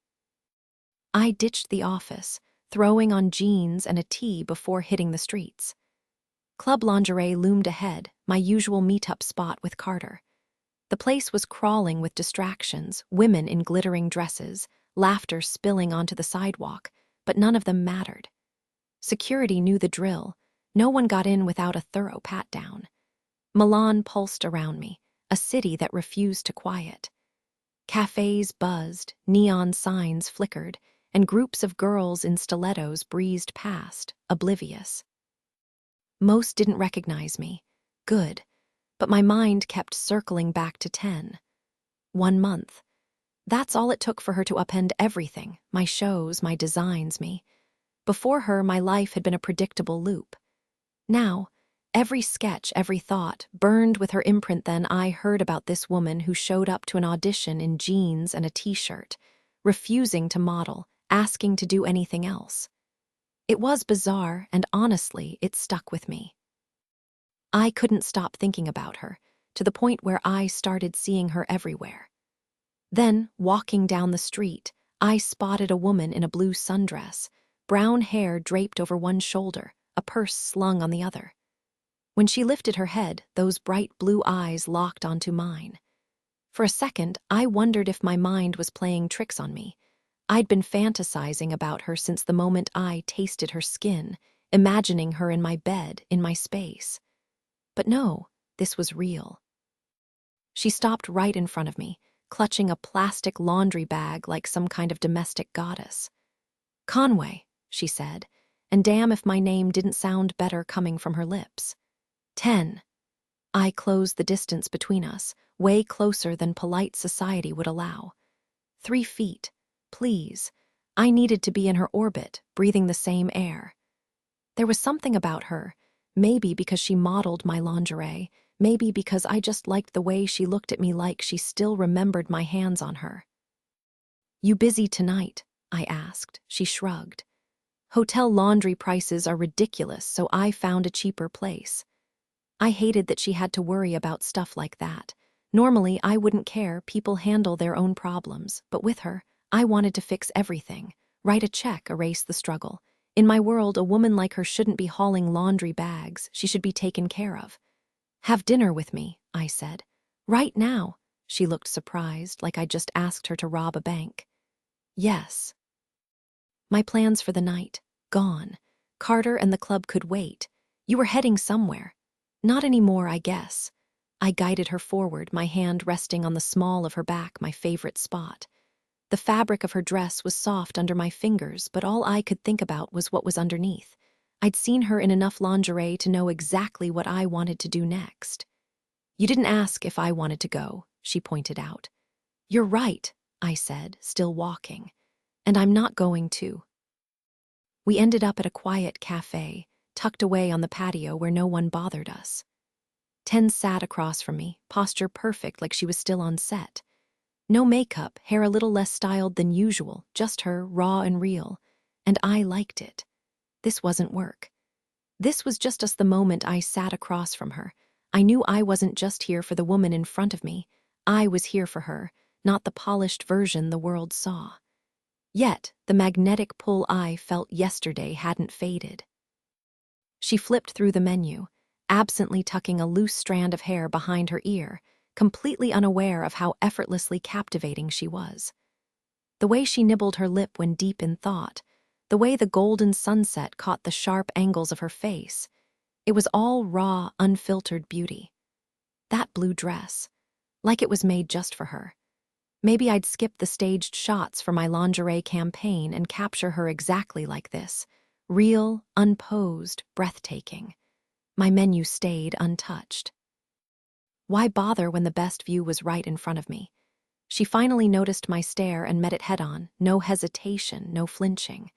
I ditched the office, throwing on jeans and a tee before hitting the streets. Club Lingerie loomed ahead, my usual meet-up spot with Carter. The place was crawling with distractions, women in glittering dresses, laughter spilling onto the sidewalk, but none of them mattered. Security knew the drill. No one got in without a thorough pat-down. Milan pulsed around me, a city that refused to quiet. Cafes buzzed, neon signs flickered, and groups of girls in stilettos breezed past, oblivious. Most didn't recognize me. Good. But my mind kept circling back to 10. 1 month. That's all it took for her to upend everything, my shows, my designs, me. Before her, my life had been a predictable loop. Now, every sketch, every thought, burned with her imprint. Then I heard about this woman who showed up to an audition in jeans and a t-shirt, refusing to model, asking to do anything else. It was bizarre, and honestly, it stuck with me. I couldn't stop thinking about her, to the point where I started seeing her everywhere. Then, walking down the street, I spotted a woman in a blue sundress, brown hair draped over one shoulder, a purse slung on the other. When she lifted her head, those bright blue eyes locked onto mine. For a second, I wondered if my mind was playing tricks on me. I'd been fantasizing about her since the moment I tasted her skin, imagining her in my bed, in my space. But no, this was real. She stopped right in front of me, clutching a plastic laundry bag like some kind of domestic goddess. "Conway," she said, and damn if my name didn't sound better coming from her lips. 10. I closed the distance between us, way closer than polite society would allow. 3 feet. Please. I needed to be in her orbit, breathing the same air. There was something about her, maybe because she modeled my lingerie, maybe because I just liked the way she looked at me like she still remembered my hands on her. "You busy tonight?" I asked. She shrugged. "Hotel laundry prices are ridiculous, so I found a cheaper place." I hated that she had to worry about stuff like that. Normally, I wouldn't care, people handle their own problems, but with her, I wanted to fix everything, write a check, erase the struggle. In my world, a woman like her shouldn't be hauling laundry bags, she should be taken care of. "Have dinner with me," I said. "Right now." She looked surprised, like I just asked her to rob a bank. "Yes." My plans for the night, gone. Carter and the club could wait. "You were heading somewhere." "Not anymore, I guess." I guided her forward, my hand resting on the small of her back, my favorite spot. The fabric of her dress was soft under my fingers, but all I could think about was what was underneath. I'd seen her in enough lingerie to know exactly what I wanted to do next. "You didn't ask if I wanted to go," she pointed out. "You're right," I said, still walking. "And I'm not going to." We ended up at a quiet cafe, tucked away on the patio where no one bothered us. 10 sat across from me, posture perfect like she was still on set. No makeup, hair a little less styled than usual, just her, raw and real. And I liked it. This wasn't work. This was just us the moment I sat across from her. I knew I wasn't just here for the woman in front of me. I was here for her, not the polished version the world saw. Yet, the magnetic pull I felt yesterday hadn't faded. She flipped through the menu, absently tucking a loose strand of hair behind her ear, completely unaware of how effortlessly captivating she was. The way she nibbled her lip when deep in thought, the way the golden sunset caught the sharp angles of her face, it was all raw, unfiltered beauty. That blue dress, like it was made just for her. Maybe I'd skip the staged shots for my lingerie campaign and capture her exactly like this, real, unposed, breathtaking. My menu stayed untouched. Why bother when the best view was right in front of me? She finally noticed my stare and met it head-on, no hesitation, no flinching.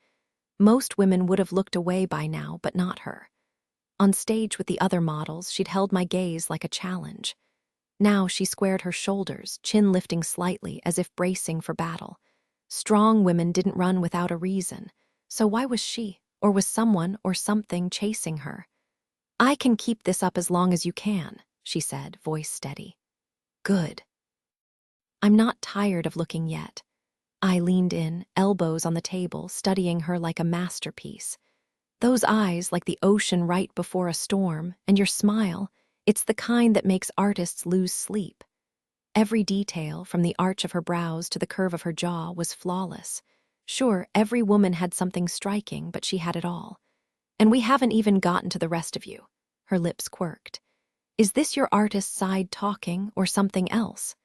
Most women would have looked away by now, but not her. On stage with the other models, she'd held my gaze like a challenge. Now she squared her shoulders, chin lifting slightly as if bracing for battle. Strong women didn't run without a reason, so why was she, or was someone or something chasing her? "I can keep this up as long as you can," she said, voice steady. "Good." "I'm not tired of looking yet." I leaned in, elbows on the table, studying her like a masterpiece. Those eyes like the ocean right before a storm, and your smile, it's the kind that makes artists lose sleep. Every detail, from the arch of her brows to the curve of her jaw, was flawless. Sure, every woman had something striking, but she had it all. "And we haven't even gotten to the rest of you." Her lips quirked. "Is this your artist side talking, or something else?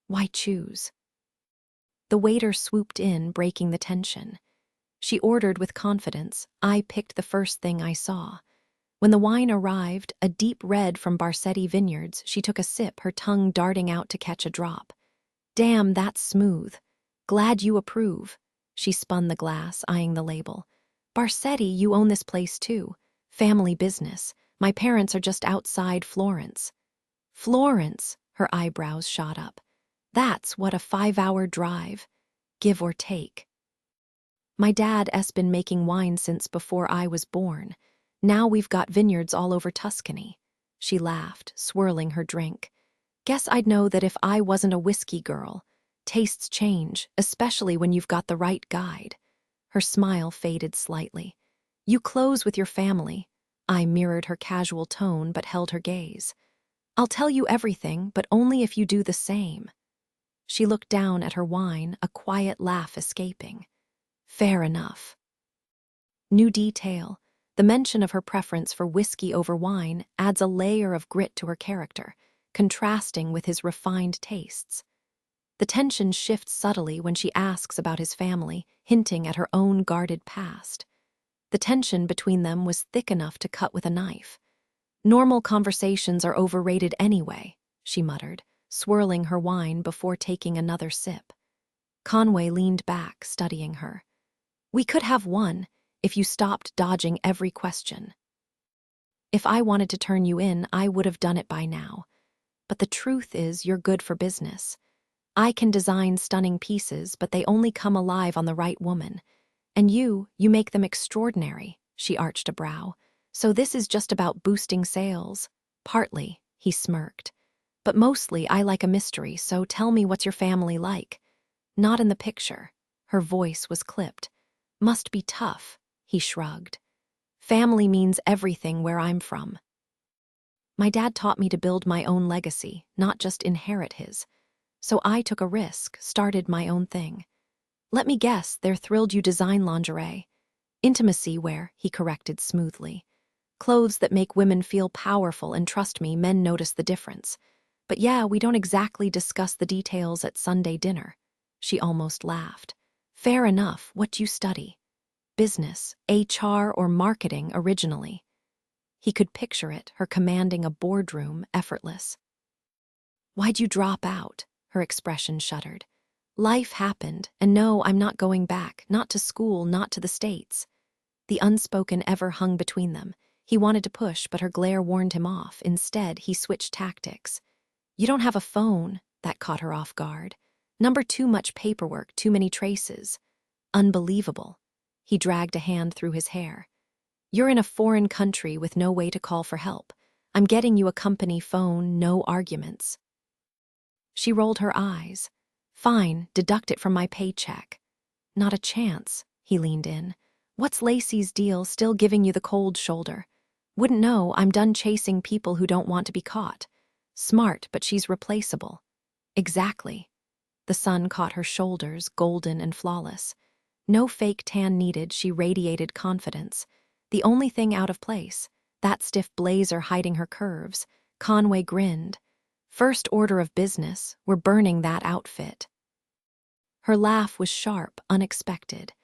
Why choose?" The waiter swooped in, breaking the tension. She ordered with confidence. I picked the first thing I saw. When the wine arrived, a deep red from Barsetti Vineyards, she took a sip, her tongue darting out to catch a drop. "Damn, that's smooth. Glad you approve." She spun the glass, eyeing the label. "Barsetti, you own this place too. Family business. My parents are just outside Florence." "Florence," her eyebrows shot up. "That's what, a 5-hour drive, give or take." "My dad's been making wine since before I was born. Now we've got vineyards all over Tuscany." She laughed, swirling her drink. "Guess I'd know that if I wasn't a whiskey girl. Tastes change, especially when you've got the right guide." Her smile faded slightly. "You close with your family." I mirrored her casual tone but held her gaze. "I'll tell you everything, but only if you do the same." She looked down at her wine, a quiet laugh escaping. "Fair enough." New detail. The mention of her preference for whiskey over wine adds a layer of grit to her character, contrasting with his refined tastes. The tension shifts subtly when she asks about his family, hinting at her own guarded past. The tension between them was thick enough to cut with a knife. "Normal conversations are overrated anyway," she muttered, swirling her wine before taking another sip. Conway leaned back, studying her. "We could have one, if you stopped dodging every question. If I wanted to turn you in, I would have done it by now. But the truth is, you're good for business. I can design stunning pieces, but they only come alive on the right woman. And you make them extraordinary." She arched a brow. "So this is just about boosting sales?" "Partly," he smirked. "But mostly I like a mystery, so tell me, what's your family like?" "Not in the picture." Her voice was clipped. "Must be tough." He shrugged. "Family means everything where I'm from. My dad taught me to build my own legacy, not just inherit his. So I took a risk, started my own thing." "Let me guess, they're thrilled you design lingerie." "Intimacy wear," he corrected smoothly. "Clothes that make women feel powerful, and trust me, men notice the difference. But yeah, we don't exactly discuss the details at Sunday dinner." She almost laughed. "Fair enough, what do you study?" "Business, HR, or marketing originally." He could picture it, her commanding a boardroom, effortless. "Why'd you drop out?" Her expression shuddered. "Life happened, and no, I'm not going back, not to school, not to the States." The unspoken ever hung between them. He wanted to push, but her glare warned him off. Instead, he switched tactics. "You don't have a phone." That caught her off guard. "Number too much paperwork, too many traces." "Unbelievable." He dragged a hand through his hair. "You're in a foreign country with no way to call for help. I'm getting you a company phone, no arguments." She rolled her eyes. "Fine, deduct it from my paycheck." "Not a chance." He leaned in. "What's Lacey's deal, still giving you the cold shoulder?" "Wouldn't know, I'm done chasing people who don't want to be caught." "Smart, but she's replaceable." "Exactly." The sun caught her shoulders, golden and flawless. No fake tan needed, she radiated confidence. The only thing out of place, that stiff blazer hiding her curves. Conway grinned. "First order of business, we're burning that outfit." Her laugh was sharp, unexpected.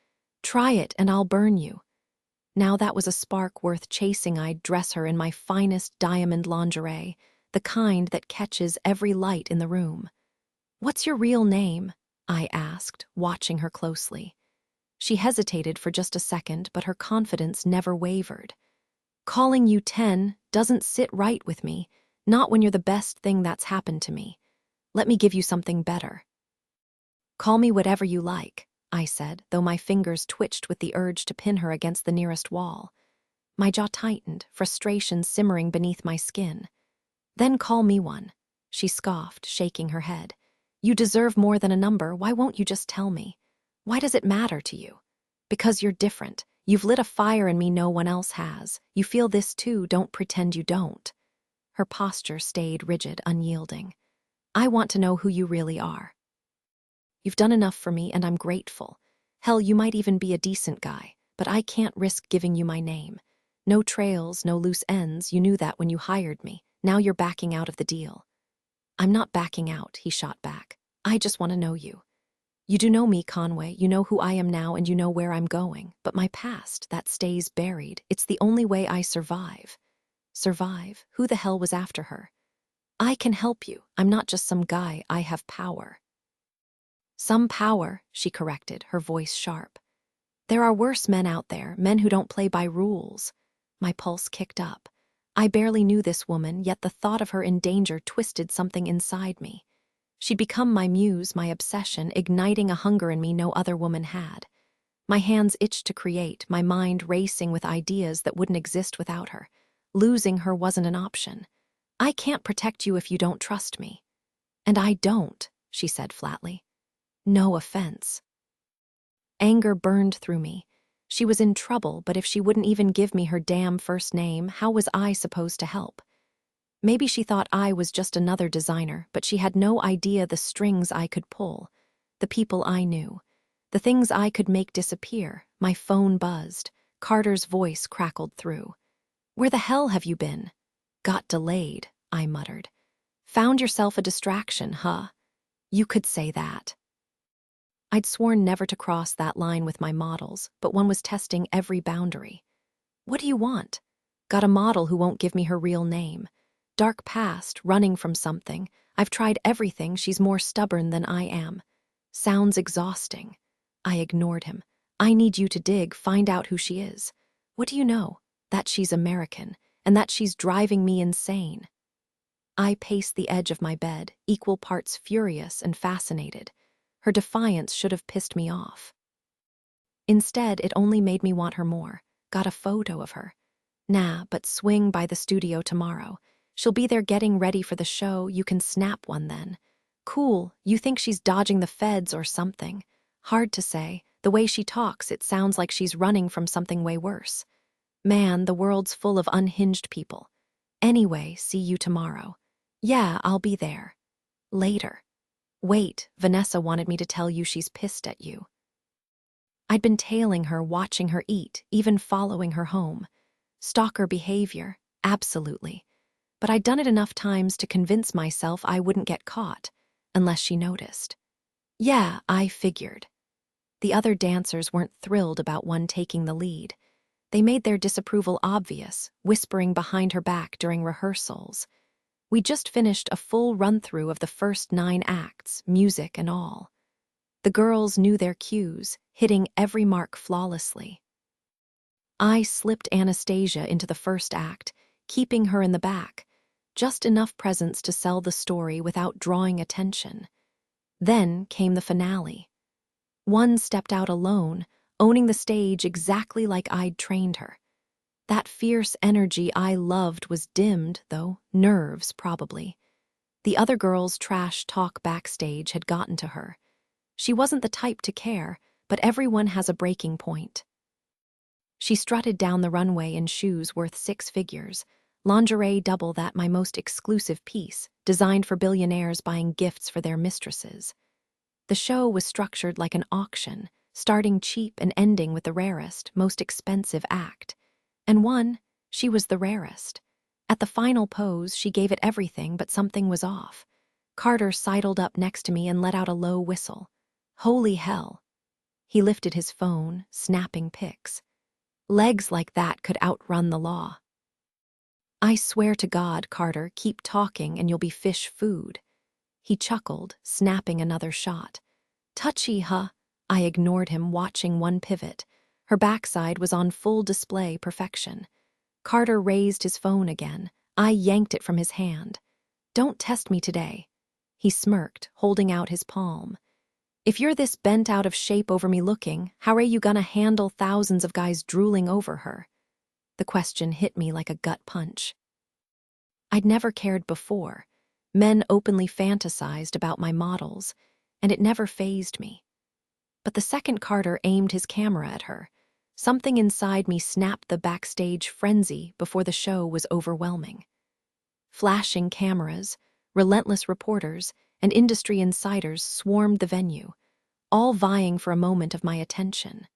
"Try it and I'll burn you." Now that was a spark worth chasing. I'd dress her in my finest diamond lingerie, the kind that catches every light in the room. "What's your real name?" I asked, watching her closely. She hesitated for just a second, but her confidence never wavered. "Calling you 10 doesn't sit right with me. Not when you're the best thing that's happened to me. Let me give you something better. Call me whatever you like, I said, though my fingers twitched with the urge to pin her against the nearest wall. My jaw tightened, frustration simmering beneath my skin. Then call me one, she scoffed, shaking her head. You deserve more than a number, why won't you just tell me? Why does it matter to you? Because you're different. You've lit a fire in me no one else has. You feel this too, don't pretend you don't. Her posture stayed rigid, unyielding. I want to know who you really are. You've done enough for me, and I'm grateful. Hell, you might even be a decent guy, but I can't risk giving you my name. No trails, no loose ends, you knew that when you hired me. Now you're backing out of the deal. I'm not backing out, he shot back. I just want to know you. You do know me, Conway, you know who I am now and you know where I'm going. But my past, that stays buried. It's the only way I survive. Survive? Who the hell was after her? I can help you. I'm not just some guy, I have power. Some power, she corrected, her voice sharp. There are worse men out there, men who don't play by rules. My pulse kicked up. I barely knew this woman, yet the thought of her in danger twisted something inside me. She'd become my muse, my obsession, igniting a hunger in me no other woman had. My hands itched to create, my mind racing with ideas that wouldn't exist without her. Losing her wasn't an option. I can't protect you if you don't trust me. And I don't, she said flatly. No offense. Anger burned through me. She was in trouble, but if she wouldn't even give me her damn first name, how was I supposed to help? Maybe she thought I was just another designer, but she had no idea the strings I could pull, the people I knew, the things I could make disappear. My phone buzzed. Carter's voice crackled through. Where the hell have you been? Got delayed, I muttered. Found yourself a distraction, huh? You could say that. I'd sworn never to cross that line with my models, but one was testing every boundary. What do you want? Got a model who won't give me her real name. Dark past, running from something. I've tried everything, she's more stubborn than I am. Sounds exhausting. I ignored him. I need you to dig, find out who she is. What do you know? That she's American, and that she's driving me insane. I paced the edge of my bed, equal parts furious and fascinated. Her defiance should have pissed me off. Instead, it only made me want her more. Got a photo of her. Nah, but swing by the studio tomorrow. She'll be there getting ready for the show, you can snap one then. Cool, you think she's dodging the feds or something. Hard to say. The way she talks, it sounds like she's running from something way worse. Man, the world's full of unhinged people. Anyway, see you tomorrow. Yeah, I'll be there. Later. Wait, Vanessa wanted me to tell you she's pissed at you. I'd been tailing her, watching her eat, even following her home. Stalker behavior, absolutely. But I'd done it enough times to convince myself I wouldn't get caught, unless she noticed. Yeah, I figured. The other dancers weren't thrilled about one taking the lead. They made their disapproval obvious, whispering behind her back during rehearsals. We just finished a full run-through of the first 9 acts, music and all. The girls knew their cues, hitting every mark flawlessly. I slipped Anastasia into the first act, keeping her in the back, just enough presence to sell the story without drawing attention. Then came the finale. One stepped out alone, owning the stage exactly like I'd trained her. That fierce energy I loved was dimmed, though, nerves probably. The other girls' trash talk backstage had gotten to her. She wasn't the type to care, but everyone has a breaking point. She strutted down the runway in shoes worth 6 figures, lingerie double that my most exclusive piece, designed for billionaires buying gifts for their mistresses. The show was structured like an auction, starting cheap and ending with the rarest, most expensive act. And she was the rarest. At the final pose, she gave it everything, but something was off. Carter sidled up next to me and let out a low whistle. Holy hell. He lifted his phone, snapping pics. Legs like that could outrun the law. I swear to God, Carter, keep talking and you'll be fish food. He chuckled, snapping another shot. Touchy, huh? I ignored him, watching one pivot. Her backside was on full display perfection. Carter raised his phone again. I yanked it from his hand. "Don't test me today." He smirked, holding out his palm. "If you're this bent out of shape over me looking, how are you gonna handle thousands of guys drooling over her?" The question hit me like a gut punch. I'd never cared before. Men openly fantasized about my models, and it never fazed me. But the second Carter aimed his camera at her, something inside me snapped the backstage frenzy before the show was overwhelming. Flashing cameras, relentless reporters, and industry insiders swarmed the venue, all vying for a moment of my attention.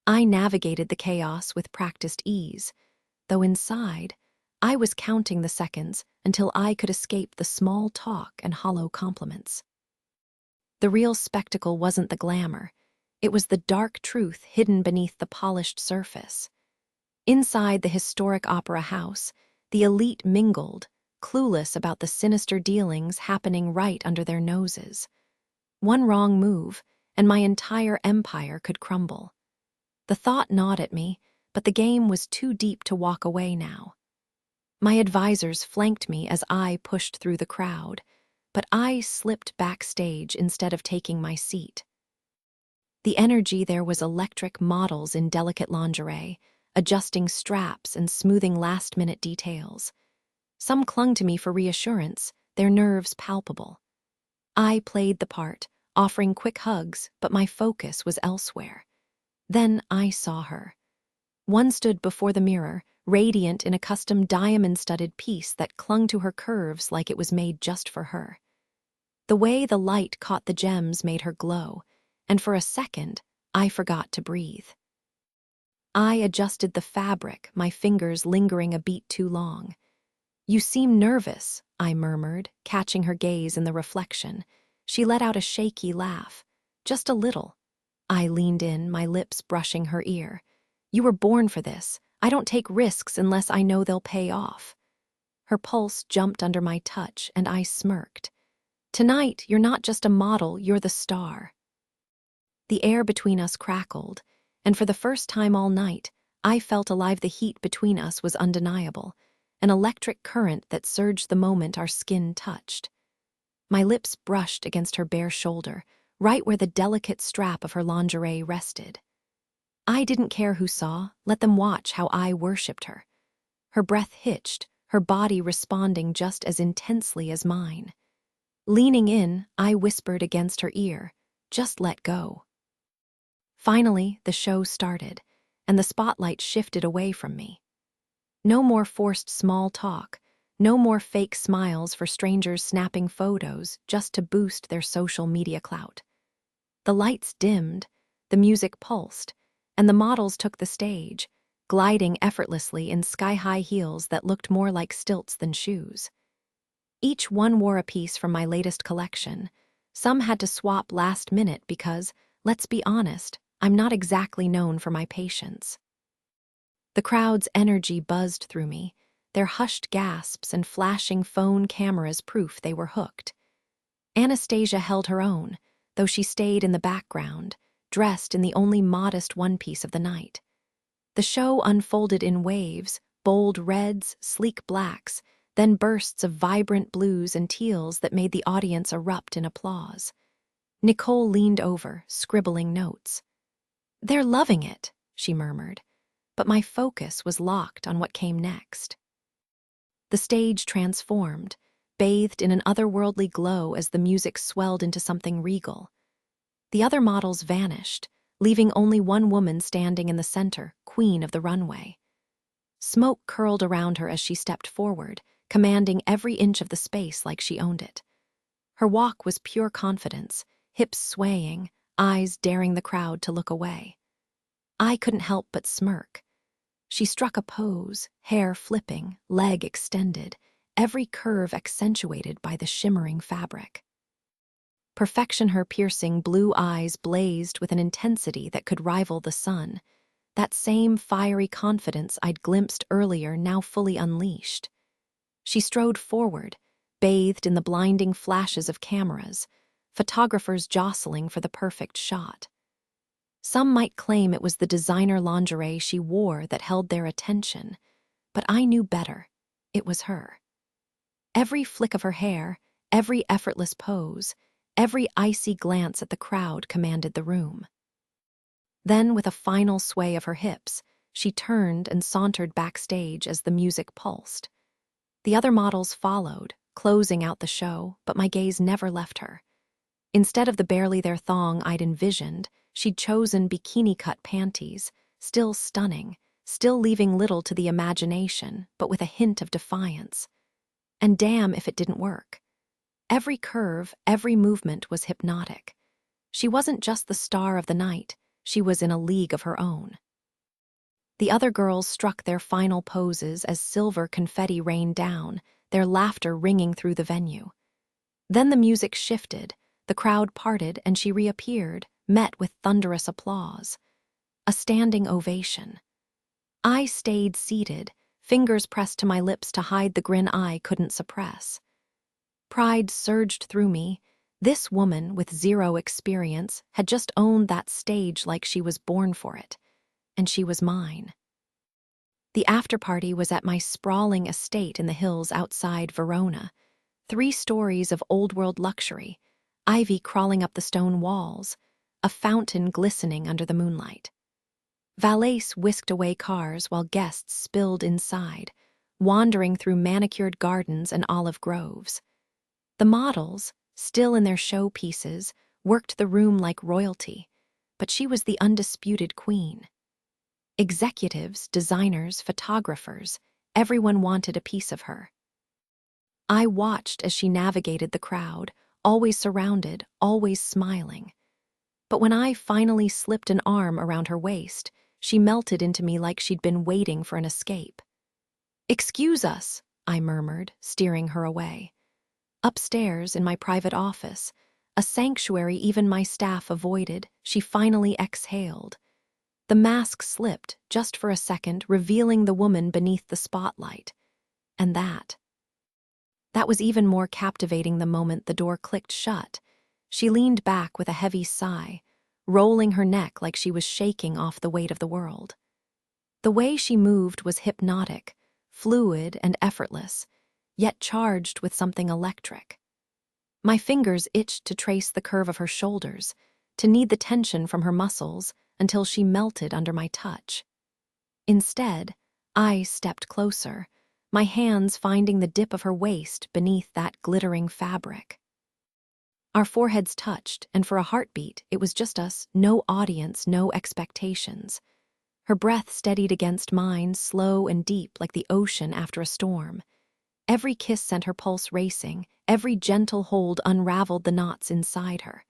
I navigated the chaos with practiced ease, though inside, I was counting the seconds until I could escape the small talk and hollow compliments. The real spectacle wasn't the glamour. It was the dark truth hidden beneath the polished surface. Inside the historic opera house, the elite mingled, clueless about the sinister dealings happening right under their noses. One wrong move, and my entire empire could crumble. The thought gnawed at me, but the game was too deep to walk away now. My advisors flanked me as I pushed through the crowd, but I slipped backstage instead of taking my seat. The energy there was electric, models in delicate lingerie, adjusting straps and smoothing last-minute details. Some clung to me for reassurance, their nerves palpable. I played the part, offering quick hugs, but my focus was elsewhere. Then I saw her. One stood before the mirror, radiant in a custom diamond-studded piece that clung to her curves like it was made just for her. The way the light caught the gems made her glow, and for a second, I forgot to breathe. I adjusted the fabric, my fingers lingering a beat too long. "You seem nervous," I murmured, catching her gaze in the reflection. She let out a shaky laugh. "Just a little." I leaned in, my lips brushing her ear. "You were born for this. I don't take risks unless I know they'll pay off." Her pulse jumped under my touch, and I smirked. "Tonight, you're not just a model, you're the star." The air between us crackled, and for the first time all night, I felt alive. The heat between us was undeniable, an electric current that surged the moment our skin touched. My lips brushed against her bare shoulder, right where the delicate strap of her lingerie rested. I didn't care who saw, let them watch how I worshipped her. Her breath hitched, her body responding just as intensely as mine. Leaning in, I whispered against her ear, "Just let go." Finally, the show started, and the spotlight shifted away from me. No more forced small talk, no more fake smiles for strangers snapping photos just to boost their social media clout. The lights dimmed, the music pulsed, and the models took the stage, gliding effortlessly in sky-high heels that looked more like stilts than shoes. Each one wore a piece from my latest collection. Some had to swap last minute because, let's be honest, I'm not exactly known for my patience. The crowd's energy buzzed through me, their hushed gasps and flashing phone cameras proof they were hooked. Anastasia held her own, though she stayed in the background, dressed in the only modest one-piece of the night. The show unfolded in waves, bold reds, sleek blacks, then bursts of vibrant blues and teals that made the audience erupt in applause. Nicole leaned over, scribbling notes. "They're loving it," she murmured, but my focus was locked on what came next. The stage transformed, bathed in an otherworldly glow as the music swelled into something regal. The other models vanished, leaving only one woman standing in the center, queen of the runway. Smoke curled around her as she stepped forward, commanding every inch of the space like she owned it. Her walk was pure confidence, hips swaying, eyes daring the crowd to look away. I couldn't help but smirk. She struck a pose, hair flipping, leg extended, every curve accentuated by the shimmering fabric. Perfection, her piercing blue eyes blazed with an intensity that could rival the sun, that same fiery confidence I'd glimpsed earlier now fully unleashed. She strode forward, bathed in the blinding flashes of cameras, photographers jostling for the perfect shot. Some might claim it was the designer lingerie she wore that held their attention, but I knew better. it was her. Every flick of her hair, every effortless pose, every icy glance at the crowd commanded the room. Then, with a final sway of her hips, she turned and sauntered backstage as the music pulsed. The other models followed, closing out the show, but my gaze never left her. Instead of the barely there thong I'd envisioned, she'd chosen bikini-cut panties, still stunning, still leaving little to the imagination, but with a hint of defiance. And damn if it didn't work. Every curve, every movement was hypnotic. She wasn't just the star of the night, she was in a league of her own. The other girls struck their final poses as silver confetti rained down, their laughter ringing through the venue. Then the music shifted, the crowd parted, and she reappeared, met with thunderous applause. A standing ovation. I stayed seated, fingers pressed to my lips to hide the grin I couldn't suppress. Pride surged through me. This woman, with zero experience, had just owned that stage like she was born for it. And she was mine. The after-party was at my sprawling estate in the hills outside Verona. 3 stories of old-world luxury, ivy crawling up the stone walls, a fountain glistening under the moonlight. Valets whisked away cars while guests spilled inside, wandering through manicured gardens and olive groves. The models, still in their showpieces, worked the room like royalty, but she was the undisputed queen. Executives, designers, photographers, everyone wanted a piece of her. I watched as she navigated the crowd, always surrounded, always smiling. But when I finally slipped an arm around her waist, she melted into me like she'd been waiting for an escape. "Excuse us," I murmured, steering her away. Upstairs, in my private office, a sanctuary even my staff avoided, she finally exhaled. The mask slipped, just for a second, revealing the woman beneath the spotlight. And that was even more captivating the moment the door clicked shut. She leaned back with a heavy sigh, rolling her neck like she was shaking off the weight of the world. The way she moved was hypnotic, fluid and effortless, yet charged with something electric. My fingers itched to trace the curve of her shoulders, to knead the tension from her muscles until she melted under my touch. Instead, I stepped closer, my hands finding the dip of her waist beneath that glittering fabric. Our foreheads touched, and for a heartbeat, it was just us, no audience, no expectations. Her breath steadied against mine, slow and deep like the ocean after a storm. Every kiss sent her pulse racing, every gentle hold unraveled the knots inside her.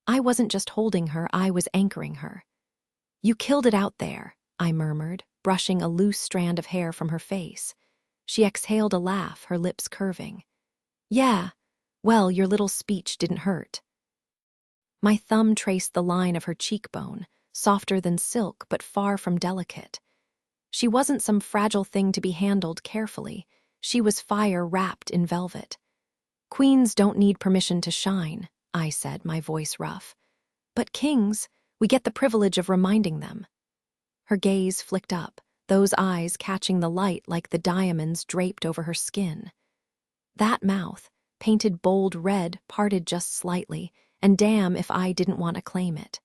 I wasn't just holding her, I was anchoring her. "You killed it out there," I murmured, brushing a loose strand of hair from her face. She exhaled a laugh, her lips curving. "Yeah, well, your little speech didn't hurt." My thumb traced the line of her cheekbone, softer than silk but far from delicate. She wasn't some fragile thing to be handled carefully. She was fire wrapped in velvet. "Queens don't need permission to shine," I said, my voice rough. "But kings, we get the privilege of reminding them." Her gaze flicked up, those eyes catching the light like the diamonds draped over her skin. That mouth, painted bold red, parted just slightly, and damn if I didn't want to claim it.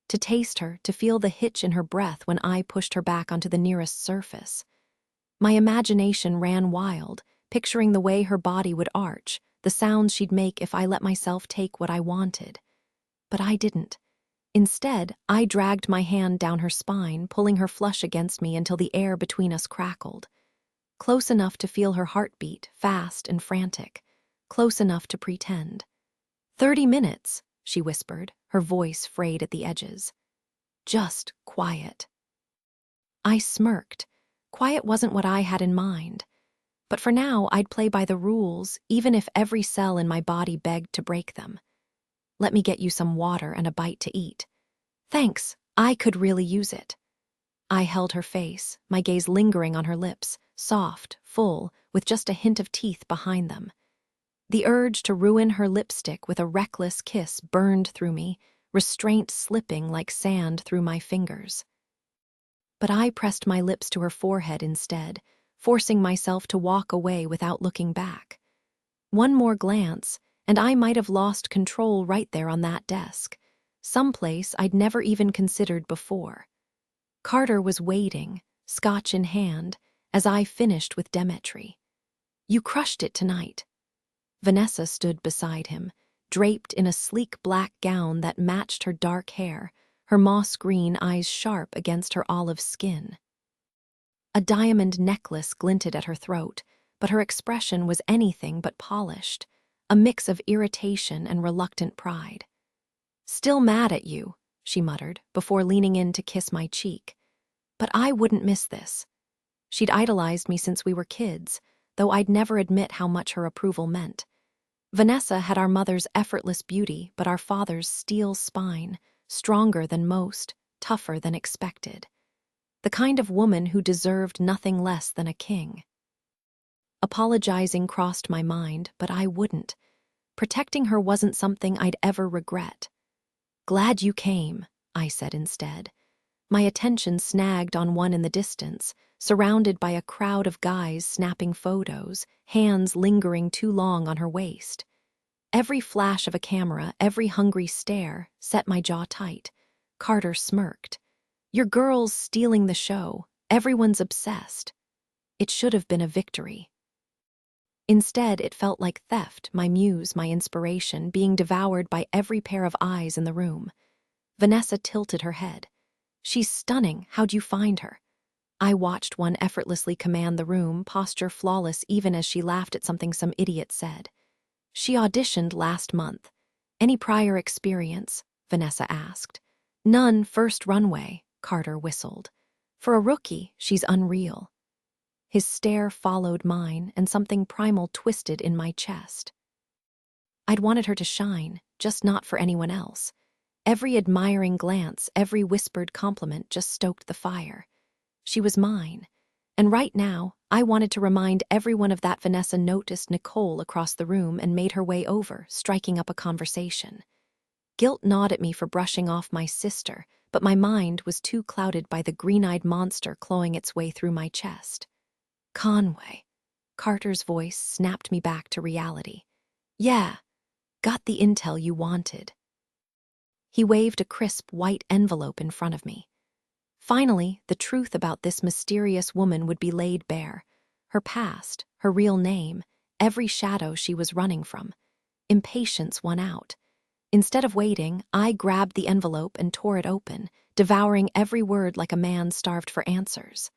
To taste her, to feel the hitch in her breath when I pushed her back onto the nearest surface. My imagination ran wild, picturing the way her body would arch, the sounds she'd make if I let myself take what I wanted. But I didn't. Instead, I dragged my hand down her spine, pulling her flush against me until the air between us crackled. Close enough to feel her heartbeat, fast and frantic. Close enough to pretend. 30 minutes, she whispered, her voice frayed at the edges. Just quiet. I smirked. Quiet wasn't what I had in mind. But for now, I'd play by the rules, even if every cell in my body begged to break them. "Let me get you some water and a bite to eat." "Thanks, I could really use it." I held her face, my gaze lingering on her lips, soft, full, with just a hint of teeth behind them. The urge to ruin her lipstick with a reckless kiss burned through me, restraint slipping like sand through my fingers. But I pressed my lips to her forehead instead, forcing myself to walk away without looking back. One more glance, and I might have lost control right there on that desk, someplace I'd never even considered before. Carter was waiting, scotch in hand, as I finished with Demetri. "You crushed it tonight." Vanessa stood beside him, draped in a sleek black gown that matched her dark hair, her moss-green eyes sharp against her olive skin. A diamond necklace glinted at her throat, but her expression was anything but polished, a mix of irritation and reluctant pride. "Still mad at you," she muttered, before leaning in to kiss my cheek. "But I wouldn't miss this." She'd idolized me since we were kids, though I'd never admit how much her approval meant. Vanessa had our mother's effortless beauty, but our father's steel spine, stronger than most, tougher than expected. The kind of woman who deserved nothing less than a king. Apologizing crossed my mind, but I wouldn't. Protecting her wasn't something I'd ever regret. "Glad you came," I said instead. My attention snagged on one in the distance, surrounded by a crowd of guys snapping photos, hands lingering too long on her waist. Every flash of a camera, every hungry stare, set my jaw tight. Carter smirked. "Your girl's stealing the show. Everyone's obsessed." It should have been a victory. Instead, it felt like theft, my muse, my inspiration, being devoured by every pair of eyes in the room. Vanessa tilted her head. "She's stunning. How'd you find her?" I watched one effortlessly command the room, posture flawless even as she laughed at something some idiot said. "She auditioned last month." "Any prior experience?" Vanessa asked. "None, first runway," Carter whistled. "For a rookie, she's unreal." His stare followed mine, and something primal twisted in my chest. I'd wanted her to shine, just not for anyone else. Every admiring glance, every whispered compliment just stoked the fire. She was mine, and right now, I wanted to remind everyone of that. Vanessa noticed Nicole across the room and made her way over, striking up a conversation. Guilt gnawed at me for brushing off my sister, but my mind was too clouded by the green-eyed monster clawing its way through my chest. "Conway." Carter's voice snapped me back to reality. "Yeah, got the intel you wanted." He waved a crisp white envelope in front of me. Finally, the truth about this mysterious woman would be laid bare. Her past, her real name, every shadow she was running from. Impatience won out. Instead of waiting, I grabbed the envelope and tore it open, devouring every word like a man starved for answers.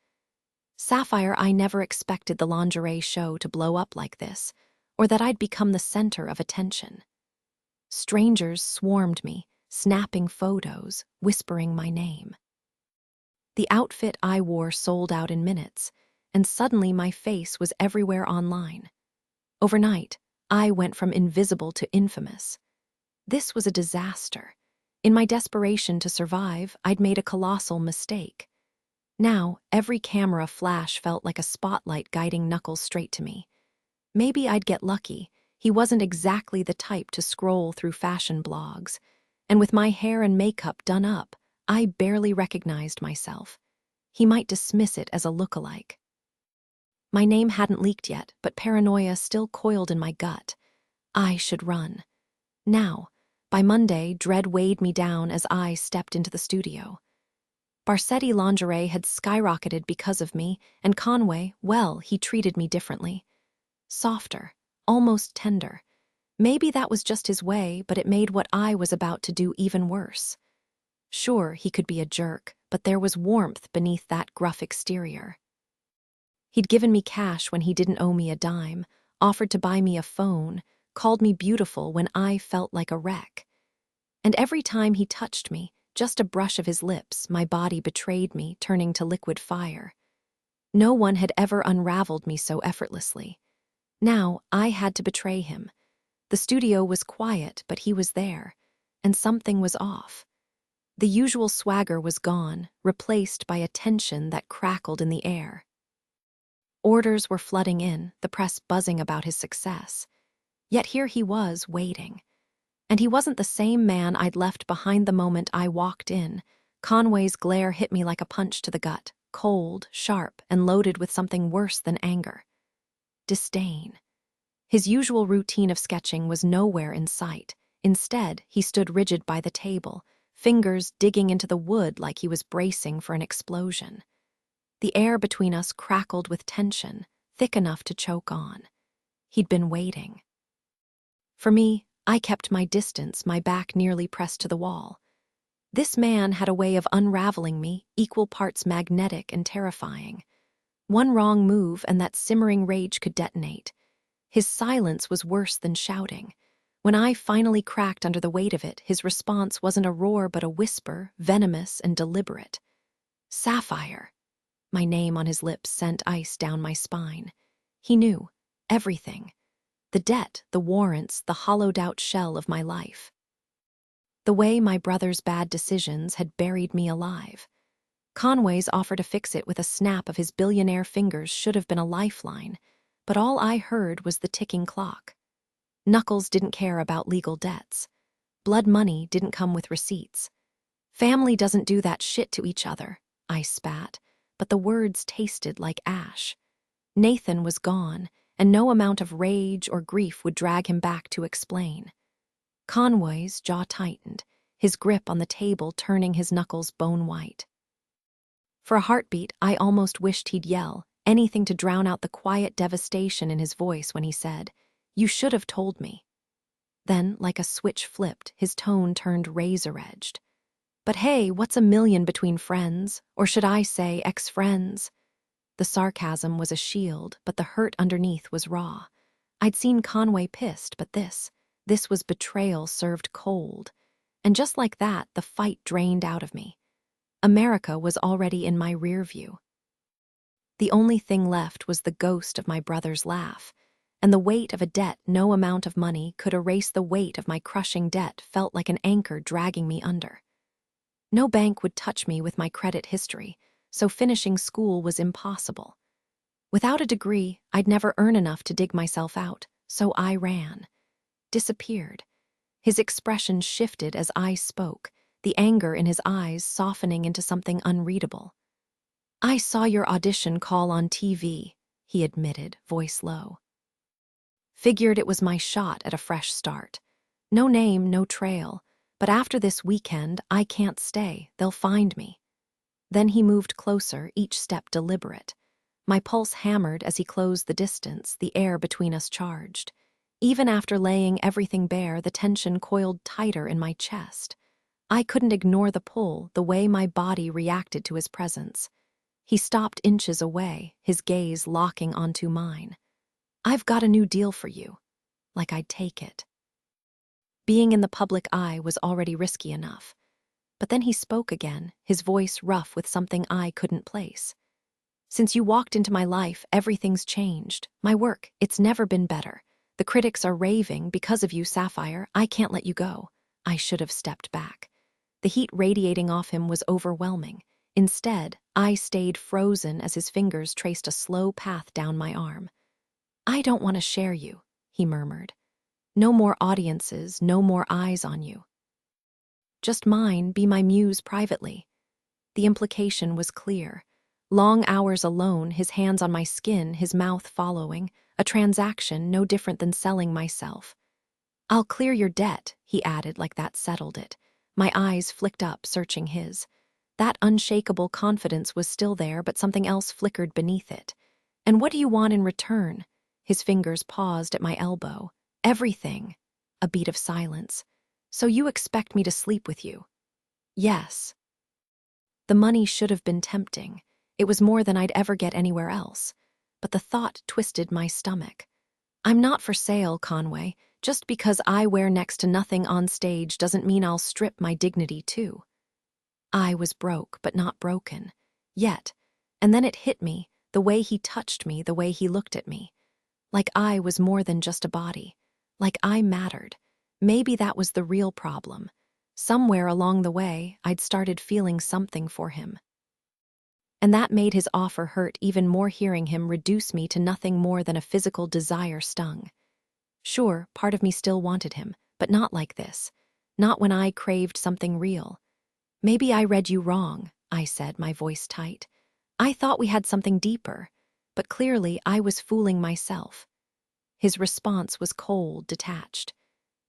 "Sapphire, I never expected the lingerie show to blow up like this, or that I'd become the center of attention." Strangers swarmed me, snapping photos, whispering my name. The outfit I wore sold out in minutes, and suddenly my face was everywhere online. Overnight, I went from invisible to infamous. This was a disaster. In my desperation to survive, I'd made a colossal mistake. Now, every camera flash felt like a spotlight guiding Knuckles straight to me. Maybe I'd get lucky. He wasn't exactly the type to scroll through fashion blogs, and with my hair and makeup done up, I barely recognized myself. He might dismiss it as a look-alike. My name hadn't leaked yet, but paranoia still coiled in my gut. I should run. Now, by Monday, dread weighed me down as I stepped into the studio. Barsetti Lingerie had skyrocketed because of me, and Conway, well, he treated me differently. Softer, almost tender. Maybe that was just his way, but it made what I was about to do even worse. Sure, he could be a jerk, but there was warmth beneath that gruff exterior. He'd given me cash when he didn't owe me a dime, offered to buy me a phone, called me beautiful when I felt like a wreck. And every time he touched me, just a brush of his lips, my body betrayed me, turning to liquid fire. No one had ever unraveled me so effortlessly. Now, I had to betray him. The studio was quiet, but he was there, and something was off. The usual swagger was gone, replaced by a tension that crackled in the air. Orders were flooding in, the press buzzing about his success. Yet here he was, waiting. And he wasn't the same man I'd left behind the moment I walked in. Conway's glare hit me like a punch to the gut. cold, sharp, and loaded with something worse than anger. Disdain. His usual routine of sketching was nowhere in sight. Instead, he stood rigid by the table, fingers digging into the wood like he was bracing for an explosion. The air between us crackled with tension, thick enough to choke on. He'd been waiting. For me, I kept my distance, my back nearly pressed to the wall. This man had a way of unraveling me, equal parts magnetic and terrifying. One wrong move and that simmering rage could detonate. His silence was worse than shouting. When I finally cracked under the weight of it, his response wasn't a roar but a whisper, venomous and deliberate. Sapphire. My name on his lips sent ice down my spine. He knew. Everything. The debt, the warrants, the hollowed-out shell of my life. The way my brother's bad decisions had buried me alive. Conway's offer to fix it with a snap of his billionaire fingers should have been a lifeline, but all I heard was the ticking clock. Knuckles didn't care about legal debts. Blood money didn't come with receipts. Family doesn't do that shit to each other, I spat, but the words tasted like ash. Nathan was gone, and no amount of rage or grief would drag him back to explain. Conway's jaw tightened, his grip on the table turning his knuckles bone white. For a heartbeat, I almost wished he'd yell, anything to drown out the quiet devastation in his voice when he said, "You should have told me." Then, like a switch flipped, his tone turned razor-edged. "But hey, what's a million between friends? Or should I say ex-friends?" The sarcasm was a shield, but the hurt underneath was raw. I'd seen Conway pissed, but this was betrayal served cold. And just like that, the fight drained out of me. America was already in my rear view. The only thing left was the ghost of my brother's laugh, and the weight of a debt no amount of money could erase. The weight of my crushing debt felt like an anchor dragging me under. No bank would touch me with my credit history, so finishing school was impossible. Without a degree, I'd never earn enough to dig myself out, so I ran. Disappeared. His expression shifted as I spoke, the anger in his eyes softening into something unreadable. "I saw your audition call on TV," he admitted, voice low. Figured it was my shot at a fresh start. No name, no trail, but after this weekend, I can't stay, they'll find me. Then he moved closer, each step deliberate. My pulse hammered as he closed the distance, the air between us charged. Even after laying everything bare, the tension coiled tighter in my chest. I couldn't ignore the pull, the way my body reacted to his presence. He stopped inches away, his gaze locking onto mine. "I've got a new deal for you." Like I'd take it. Being in the public eye was already risky enough. But then he spoke again, his voice rough with something I couldn't place. "Since you walked into my life, everything's changed. My work, it's never been better. The critics are raving because of you, Sapphire. I can't let you go." I should have stepped back. The heat radiating off him was overwhelming. Instead, I stayed frozen as his fingers traced a slow path down my arm. "I don't want to share you," he murmured. "No more audiences, no more eyes on you. Just mine, be my muse privately." The implication was clear. Long hours alone, his hands on my skin, his mouth following, a transaction no different than selling myself. "I'll clear your debt," he added like that settled it. My eyes flicked up, searching his. That unshakable confidence was still there, but something else flickered beneath it. "And what do you want in return?" His fingers paused at my elbow. "Everything." A beat of silence. "So you expect me to sleep with you?" "Yes." The money should have been tempting. It was more than I'd ever get anywhere else. But the thought twisted my stomach. "I'm not for sale, Conway. Just because I wear next to nothing on stage doesn't mean I'll strip my dignity too." I was broke, but not broken. Yet. And then it hit me, the way he touched me, the way he looked at me. Like I was more than just a body. Like I mattered. Maybe that was the real problem. Somewhere along the way, I'd started feeling something for him. And that made his offer hurt even more. Hearing him reduce me to nothing more than a physical desire stung. Sure, part of me still wanted him, but not like this. Not when I craved something real. "Maybe I read you wrong," I said, my voice tight. I thought we had something deeper, but clearly I was fooling myself. His response was cold, detached.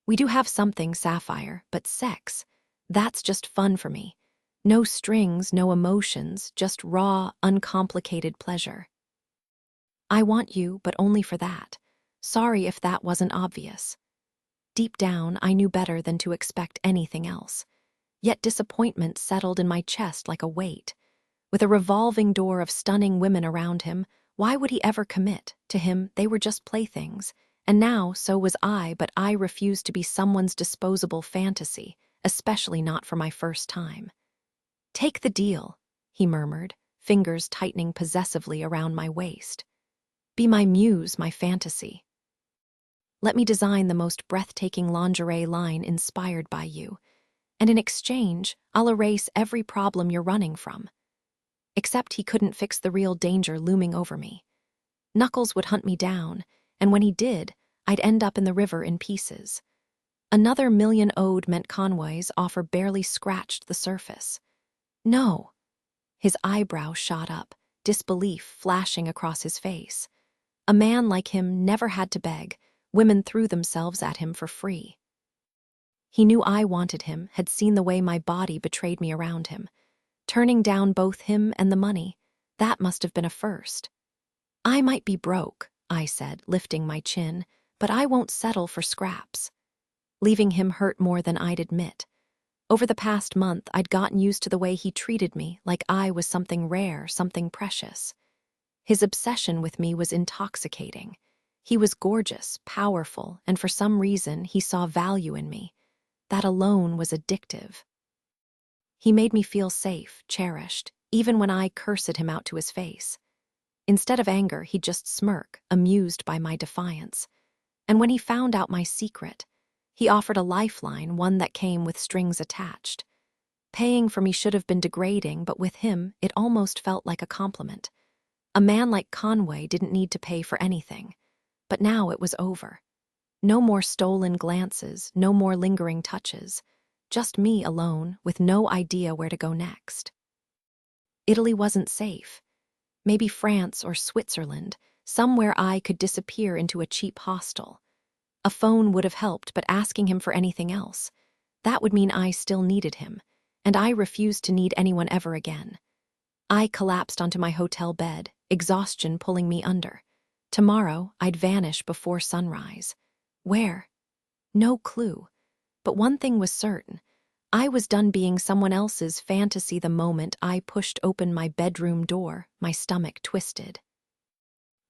We do have something, Sapphire, but sex, that's just fun for me. No strings, no emotions, just raw, uncomplicated pleasure. I want you, but only for that. Sorry if that wasn't obvious. Deep down, I knew better than to expect anything else. Yet disappointment settled in my chest like a weight. With a revolving door of stunning women around him, why would he ever commit? To him, they were just playthings. And now, so was I, but I refused to be someone's disposable fantasy, especially not for my first time. Take the deal, he murmured, fingers tightening possessively around my waist. Be my muse, my fantasy. Let me design the most breathtaking lingerie line inspired by you, and in exchange, I'll erase every problem you're running from. Except he couldn't fix the real danger looming over me. Knuckles would hunt me down, and when he did, I'd end up in the river in pieces. Another million owed meant Conway's offer barely scratched the surface. No. His eyebrow shot up, disbelief flashing across his face. A man like him never had to beg. Women threw themselves at him for free. He knew I wanted him, had seen the way my body betrayed me around him. Turning down both him and the money, that must have been a first. I might be broke, I said, lifting my chin, but I won't settle for scraps. Leaving him hurt more than I'd admit. Over the past month, I'd gotten used to the way he treated me, like I was something rare, something precious. His obsession with me was intoxicating. He was gorgeous, powerful, and for some reason, he saw value in me. That alone was addictive. He made me feel safe, cherished, even when I cursed him out to his face. Instead of anger, he'd just smirk, amused by my defiance. And when he found out my secret, he offered a lifeline, one that came with strings attached. Paying for me should have been degrading, but with him, it almost felt like a compliment. A man like Conway didn't need to pay for anything. But now it was over. No more stolen glances, no more lingering touches. Just me alone, with no idea where to go next. Italy wasn't safe. Maybe France or Switzerland, somewhere I could disappear into a cheap hostel. A phone would have helped, but asking him for anything else, that would mean I still needed him, and I refused to need anyone ever again. I collapsed onto my hotel bed, exhaustion pulling me under. Tomorrow, I'd vanish before sunrise. Where? No clue. But one thing was certain. I was done being someone else's fantasy the moment I pushed open my bedroom door, my stomach twisted.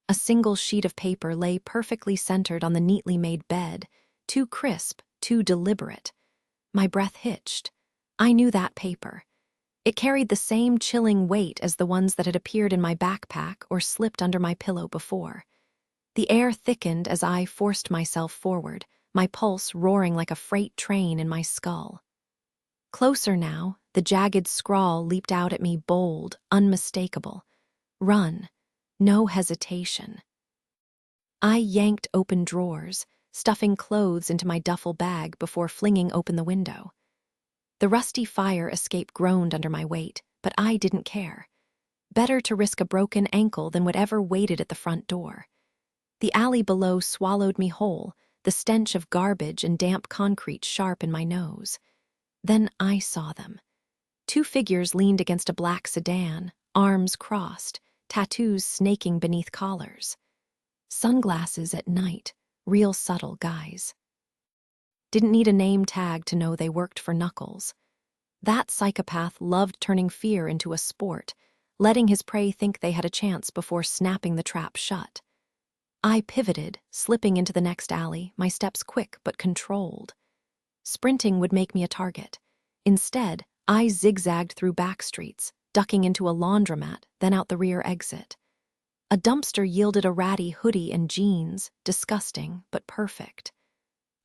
A single sheet of paper lay perfectly centered on the neatly made bed, too crisp, too deliberate. My breath hitched. I knew that paper. It carried the same chilling weight as the ones that had appeared in my backpack or slipped under my pillow before. The air thickened as I forced myself forward, my pulse roaring like a freight train in my skull. Closer now, the jagged scrawl leaped out at me, bold, unmistakable. Run. No hesitation. I yanked open drawers, stuffing clothes into my duffel bag before flinging open the window. The rusty fire escape groaned under my weight, but I didn't care. Better to risk a broken ankle than whatever waited at the front door. The alley below swallowed me whole, the stench of garbage and damp concrete sharp in my nose. Then I saw them. Two figures leaned against a black sedan, arms crossed, tattoos snaking beneath collars. Sunglasses at night, real subtle guys. Didn't need a name tag to know they worked for Knuckles. That psychopath loved turning fear into a sport, letting his prey think they had a chance before snapping the trap shut. I pivoted, slipping into the next alley, my steps quick but controlled. Sprinting would make me a target. Instead, I zigzagged through back streets, ducking into a laundromat, then out the rear exit. A dumpster yielded a ratty hoodie and jeans, disgusting but perfect.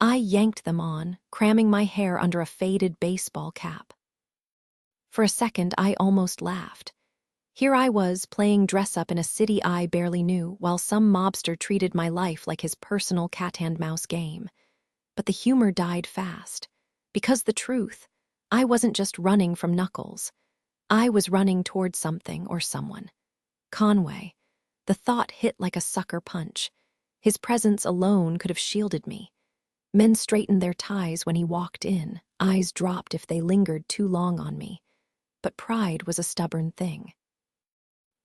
I yanked them on, cramming my hair under a faded baseball cap. For a second, I almost laughed. Here I was, playing dress-up in a city I barely knew, while some mobster treated my life like his personal cat-and-mouse game. But the humor died fast. Because the truth, I wasn't just running from Knuckles. I was running toward something or someone. Conway. The thought hit like a sucker punch. His presence alone could have shielded me. Men straightened their ties when he walked in, eyes dropped if they lingered too long on me. But pride was a stubborn thing.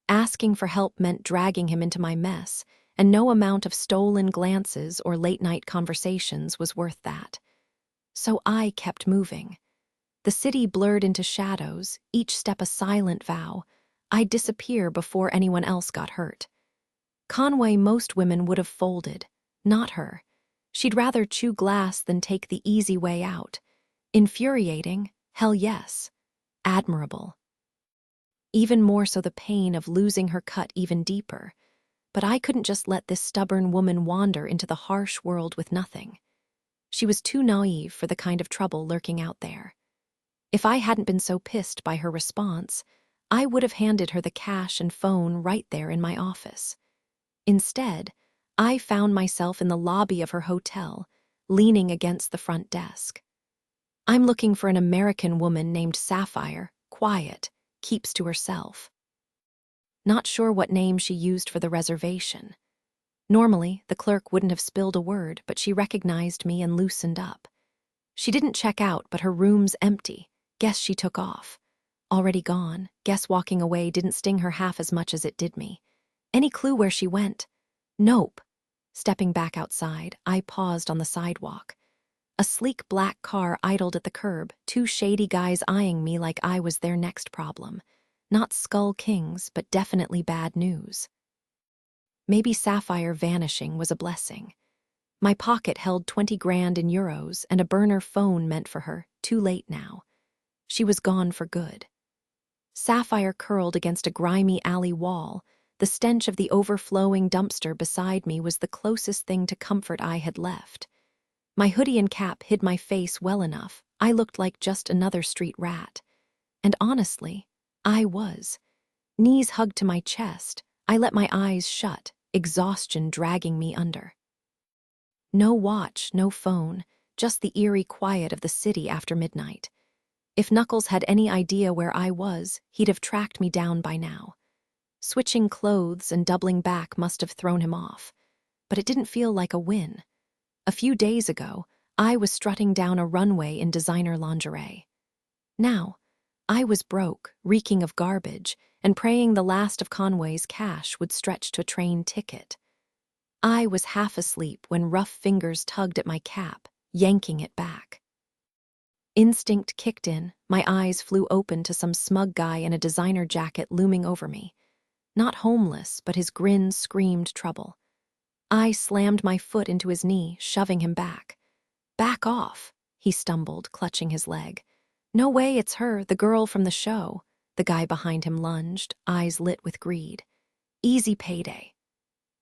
Asking for help meant dragging him into my mess, and no amount of stolen glances or late-night conversations was worth that. So I kept moving. The city blurred into shadows, each step a silent vow. I'd disappear before anyone else got hurt. Conway, most women would have folded. Not her. She'd rather chew glass than take the easy way out. Infuriating? Hell yes. Admirable. Even more so the pain of losing her cut even deeper. But I couldn't just let this stubborn woman wander into the harsh world with nothing. She was too naive for the kind of trouble lurking out there. If I hadn't been so pissed by her response, I would have handed her the cash and phone right there in my office. Instead, I found myself in the lobby of her hotel, leaning against the front desk. I'm looking for an American woman named Sapphire, quiet, keeps to herself. Not sure what name she used for the reservation. Normally, the clerk wouldn't have spilled a word, but she recognized me and loosened up. She didn't check out, but her room's empty. Guess she took off. Already gone. Guess walking away didn't sting her half as much as it did me. Any clue where she went? Nope. Stepping back outside, I paused on the sidewalk. A sleek black car idled at the curb, two shady guys eyeing me like I was their next problem. Not Skull Kings, but definitely bad news. Maybe Sapphire vanishing was a blessing. My pocket held 20 grand in euros and a burner phone meant for her, too late now. She was gone for good. Sapphire curled against a grimy alley wall. The stench of the overflowing dumpster beside me was the closest thing to comfort I had left. My hoodie and cap hid my face well enough. I looked like just another street rat. And honestly, I was. Knees hugged to my chest, I let my eyes shut, exhaustion dragging me under. No watch, no phone, just the eerie quiet of the city after midnight. If Knuckles had any idea where I was, he'd have tracked me down by now. Switching clothes and doubling back must have thrown him off, but it didn't feel like a win. A few days ago, I was strutting down a runway in designer lingerie. Now, I was broke, reeking of garbage, and praying the last of Conway's cash would stretch to a train ticket. I was half asleep when rough fingers tugged at my cap, yanking it back. Instinct kicked in, my eyes flew open to some smug guy in a designer jacket looming over me. Not homeless, but his grin screamed trouble. I slammed my foot into his knee, shoving him back. "Back off," he stumbled, clutching his leg. "No way, it's her, the girl from the show." The guy behind him lunged, eyes lit with greed. Easy payday.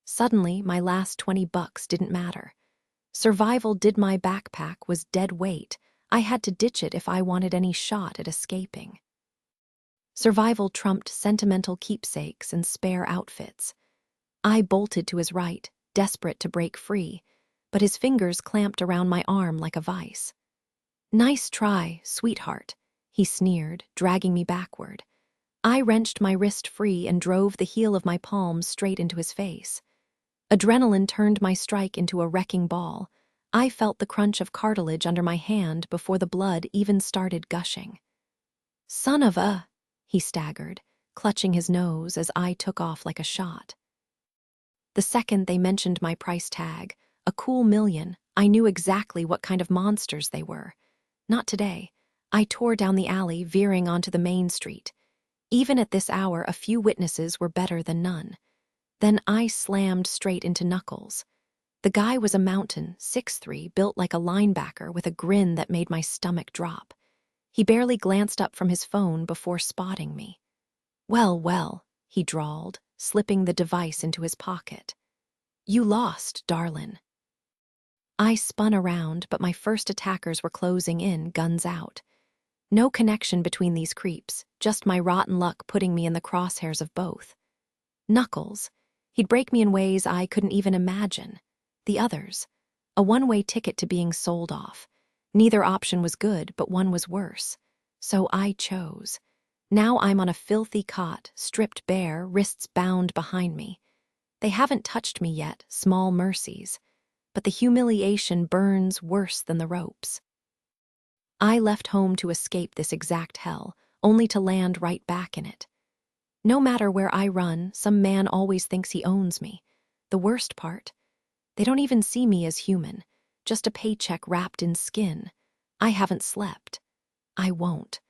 Suddenly, my last $20 didn't matter. Survival did my backpack was dead weight. I had to ditch it if I wanted any shot at escaping. Survival trumped sentimental keepsakes and spare outfits. I bolted to his right, desperate to break free, but his fingers clamped around my arm like a vice. "Nice try, sweetheart," he sneered, dragging me backward. I wrenched my wrist free and drove the heel of my palm straight into his face. Adrenaline turned my strike into a wrecking ball. I felt the crunch of cartilage under my hand before the blood even started gushing. "Son of a..." he staggered, clutching his nose as I took off like a shot. The second they mentioned my price tag, a cool $1,000,000, I knew exactly what kind of monsters they were. Not today. I tore down the alley, veering onto the main street. Even at this hour, a few witnesses were better than none. Then I slammed straight into Knuckles. The guy was a mountain, 6'3", built like a linebacker with a grin that made my stomach drop. He barely glanced up from his phone before spotting me. "Well, well," he drawled, slipping the device into his pocket. "You lost, darlin'." I spun around, but my first attackers were closing in, guns out. No connection between these creeps, just my rotten luck putting me in the crosshairs of both. Knuckles. He'd break me in ways I couldn't even imagine. The others. A one-way ticket to being sold off. Neither option was good, but one was worse. So I chose. Now I'm on a filthy cot, stripped bare, wrists bound behind me. They haven't touched me yet, small mercies, but the humiliation burns worse than the ropes. I left home to escape this exact hell, only to land right back in it. No matter where I run, some man always thinks he owns me. The worst part? They don't even see me as human, just a paycheck wrapped in skin. I haven't slept. I won't.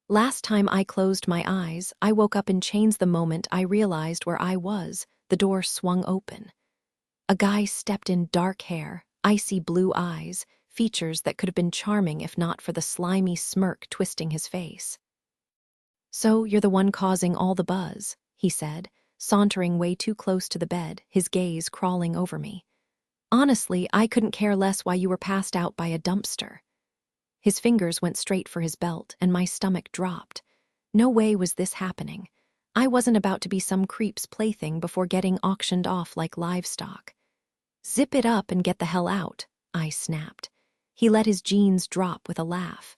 Last time I closed my eyes, I woke up in chains the moment I realized where I was. The door swung open. A guy stepped in, dark hair, icy blue eyes, features that could have been charming if not for the slimy smirk twisting his face. "So you're the one causing all the buzz," he said, sauntering way too close to the bed, his gaze crawling over me. "Honestly, I couldn't care less why you were passed out by a dumpster." His fingers went straight for his belt, and my stomach dropped. No way was this happening. I wasn't about to be some creep's plaything before getting auctioned off like livestock. "Zip it up and get the hell out," I snapped. He let his jeans drop with a laugh.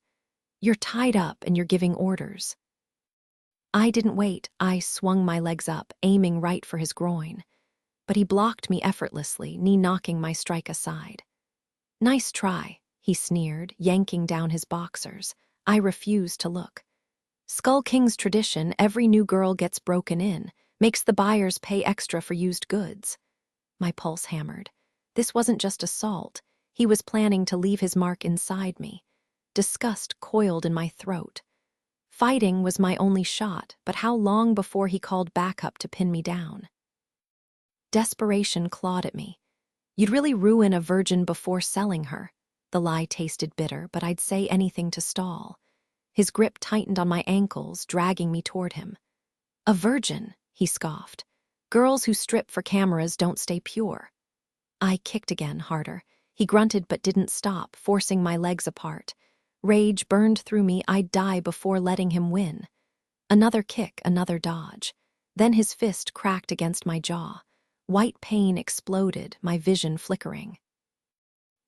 "You're tied up and you're giving orders." I didn't wait. I swung my legs up, aiming right for his groin. But he blocked me effortlessly, knee-knocking my strike aside. "Nice try," he sneered, yanking down his boxers. I refused to look. Skull King's tradition, every new girl gets broken in, makes the buyers pay extra for used goods. My pulse hammered. This wasn't just assault. He was planning to leave his mark inside me. Disgust coiled in my throat. Fighting was my only shot, but how long before he called backup to pin me down? Desperation clawed at me. "You'd really ruin a virgin before selling her." The lie tasted bitter, but I'd say anything to stall. His grip tightened on my ankles, dragging me toward him. "A virgin," he scoffed. "Girls who strip for cameras don't stay pure." I kicked again, harder. He grunted but didn't stop, forcing my legs apart. Rage burned through me. I'd die before letting him win. Another kick, another dodge. Then his fist cracked against my jaw. White pain exploded, my vision flickering.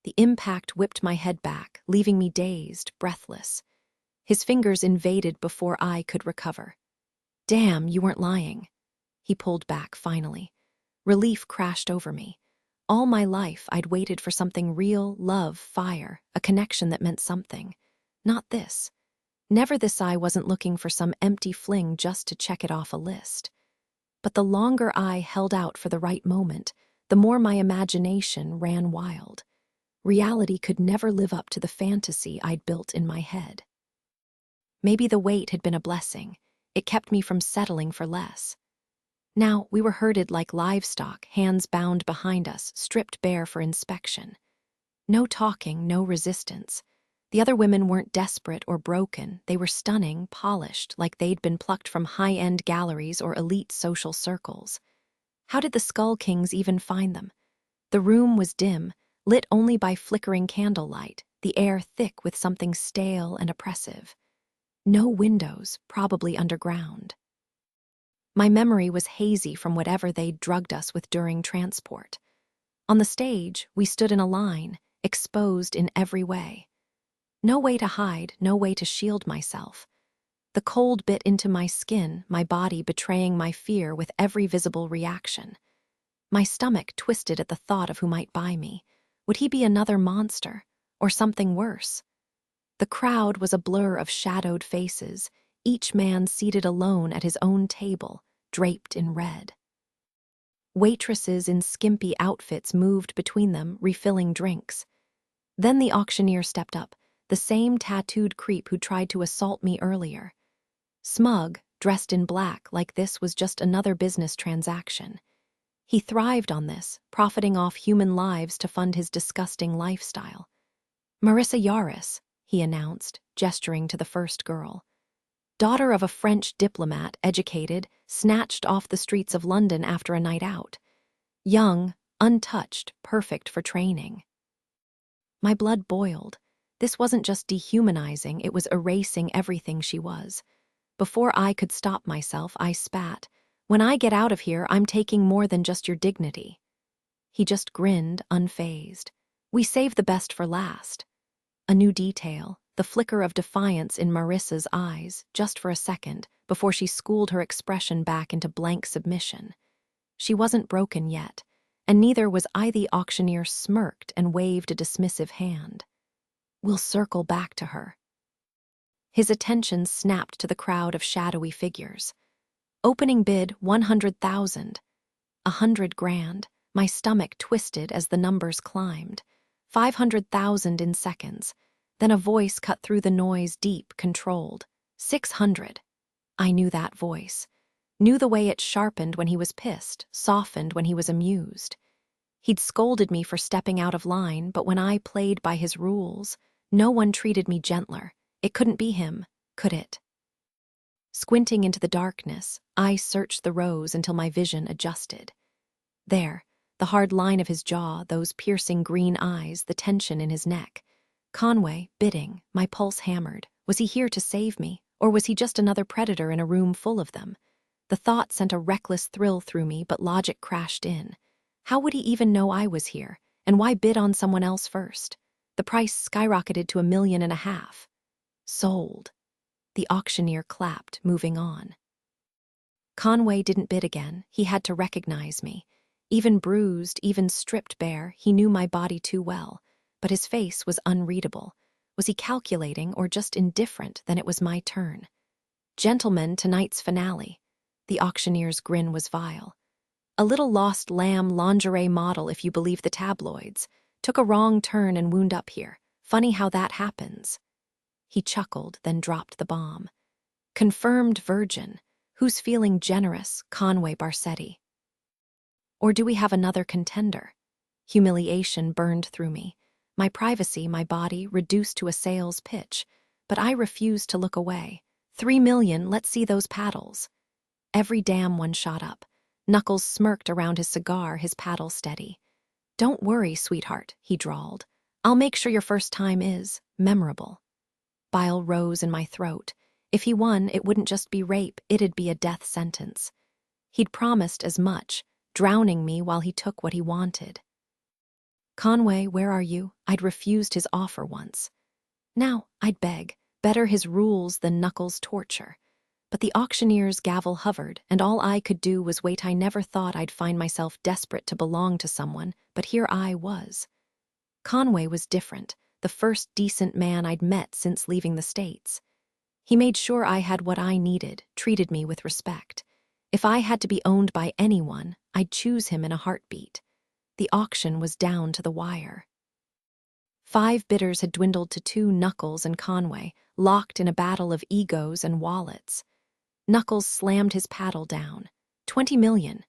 The impact whipped my head back, leaving me dazed, breathless. His fingers invaded before I could recover. "Damn, you weren't lying." He pulled back, finally. Relief crashed over me. All my life, I'd waited for something real, love, fire, a connection that meant something. Not this. Never this. I wasn't looking for some empty fling just to check it off a list. But the longer I held out for the right moment, the more my imagination ran wild. Reality could never live up to the fantasy I'd built in my head. Maybe the wait had been a blessing. It kept me from settling for less. Now we were herded like livestock, hands bound behind us, stripped bare for inspection. No talking, no resistance. The other women weren't desperate or broken. They were stunning, polished, like they'd been plucked from high-end galleries or elite social circles. How did the Skull Kings even find them? The room was dim, lit only by flickering candlelight, the air thick with something stale and oppressive. No windows, probably underground. My memory was hazy from whatever they'd drugged us with during transport. On the stage, we stood in a line, exposed in every way. No way to hide, no way to shield myself. The cold bit into my skin, my body betraying my fear with every visible reaction. My stomach twisted at the thought of who might buy me. Would he be another monster, or something worse? The crowd was a blur of shadowed faces, each man seated alone at his own table, draped in red. Waitresses in skimpy outfits moved between them, refilling drinks. Then the auctioneer stepped up, the same tattooed creep who tried to assault me earlier. Smug, dressed in black like this was just another business transaction. He thrived on this, profiting off human lives to fund his disgusting lifestyle. "Marissa Yaris," he announced, gesturing to the first girl. Daughter of a French diplomat, educated, snatched off the streets of London after a night out. Young, untouched, perfect for training. My blood boiled. This wasn't just dehumanizing, it was erasing everything she was. Before I could stop myself, I spat. "When I get out of here, I'm taking more than just your dignity." He just grinned, unfazed. "We saved the best for last." A new detail, the flicker of defiance in Marissa's eyes, just for a second, before she schooled her expression back into blank submission. She wasn't broken yet, and neither was I. The auctioneer smirked and waved a dismissive hand. "We'll circle back to her." His attention snapped to the crowd of shadowy figures. Opening bid, 100,000. 100 grand. My stomach twisted as the numbers climbed. 500,000 in seconds. Then a voice cut through the noise, deep, controlled. 600. I knew that voice. Knew the way it sharpened when he was pissed, softened when he was amused. He'd scolded me for stepping out of line, but when I played by his rules, no one treated me gentler. It couldn't be him, could it? Squinting into the darkness, I searched the rows until my vision adjusted. There, the hard line of his jaw, those piercing green eyes, the tension in his neck. Conway, bidding, my pulse hammered. Was he here to save me, or was he just another predator in a room full of them? The thought sent a reckless thrill through me, but logic crashed in. How would he even know I was here, and why bid on someone else first? The price skyrocketed to 1.5 million. Sold. The auctioneer clapped, moving on. Conway didn't bid again. He had to recognize me. Even bruised, even stripped bare, he knew my body too well, but his face was unreadable. Was he calculating or just indifferent? Then it was my turn. "Gentlemen, tonight's finale." The auctioneer's grin was vile. "A little lost lamb lingerie model, if you believe the tabloids. Took a wrong turn and wound up here. Funny how that happens." He chuckled, then dropped the bomb. "Confirmed virgin. Who's feeling generous? Conway Barsetti. Or do we have another contender?" Humiliation burned through me. My privacy, my body, reduced to a sales pitch. But I refused to look away. 3 million, let's see those paddles. Every damn one shot up. Knuckles smirked around his cigar, his paddle steady. "Don't worry, sweetheart," he drawled. "I'll make sure your first time is memorable." Bile rose in my throat. If he won, it wouldn't just be rape, it'd be a death sentence. He'd promised as much, drowning me while he took what he wanted. "Conway, where are you?" I'd refused his offer once. Now, I'd beg. Better his rules than Knuckles' torture. But the auctioneer's gavel hovered, and all I could do was wait. I never thought I'd find myself desperate to belong to someone, but here I was. Conway was different, the first decent man I'd met since leaving the States. He made sure I had what I needed, treated me with respect. If I had to be owned by anyone, I'd choose him in a heartbeat. The auction was down to the wire. 5 bidders had dwindled to 2, Knuckles and Conway, locked in a battle of egos and wallets. Knuckles slammed his paddle down. 20 million.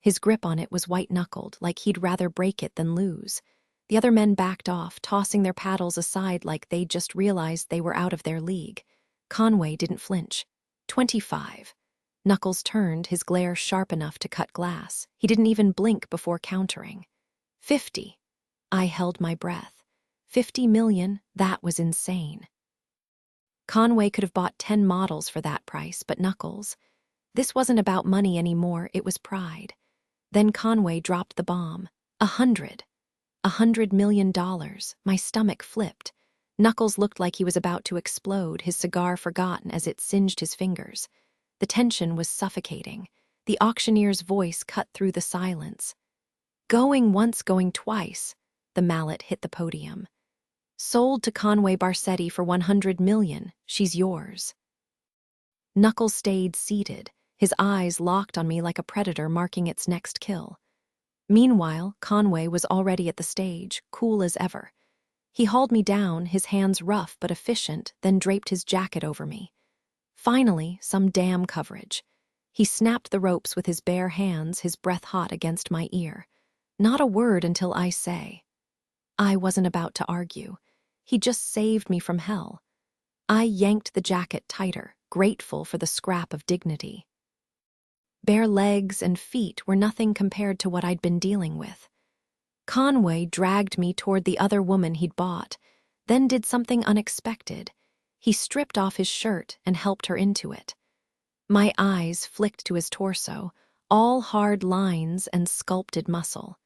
His grip on it was white-knuckled, like he'd rather break it than lose. The other men backed off, tossing their paddles aside like they'd just realized they were out of their league. Conway didn't flinch. 25. Knuckles turned, his glare sharp enough to cut glass. He didn't even blink before countering. 50. I held my breath. 50 million, that was insane. Conway could have bought 10 models for that price, but Knuckles... This wasn't about money anymore, it was pride. Then Conway dropped the bomb. 100. $100 million. My stomach flipped. Knuckles looked like he was about to explode, his cigar forgotten as it singed his fingers. The tension was suffocating. The auctioneer's voice cut through the silence. "Going once, going twice." The mallet hit the podium. "Sold to Conway Barsetti for 100 million. She's yours." Knuckles stayed seated, his eyes locked on me like a predator marking its next kill. Meanwhile, Conway was already at the stage, cool as ever. He hauled me down, his hands rough but efficient, then draped his jacket over me. Finally, some damn coverage. He snapped the ropes with his bare hands, his breath hot against my ear. Not a word until I say. I wasn't about to argue. He just saved me from hell. I yanked the jacket tighter, grateful for the scrap of dignity. Bare legs and feet were nothing compared to what I'd been dealing with. Conway dragged me toward the other woman he'd bought, then did something unexpected. He stripped off his shirt and helped her into it. My eyes flicked to his torso, all hard lines and sculpted muscle.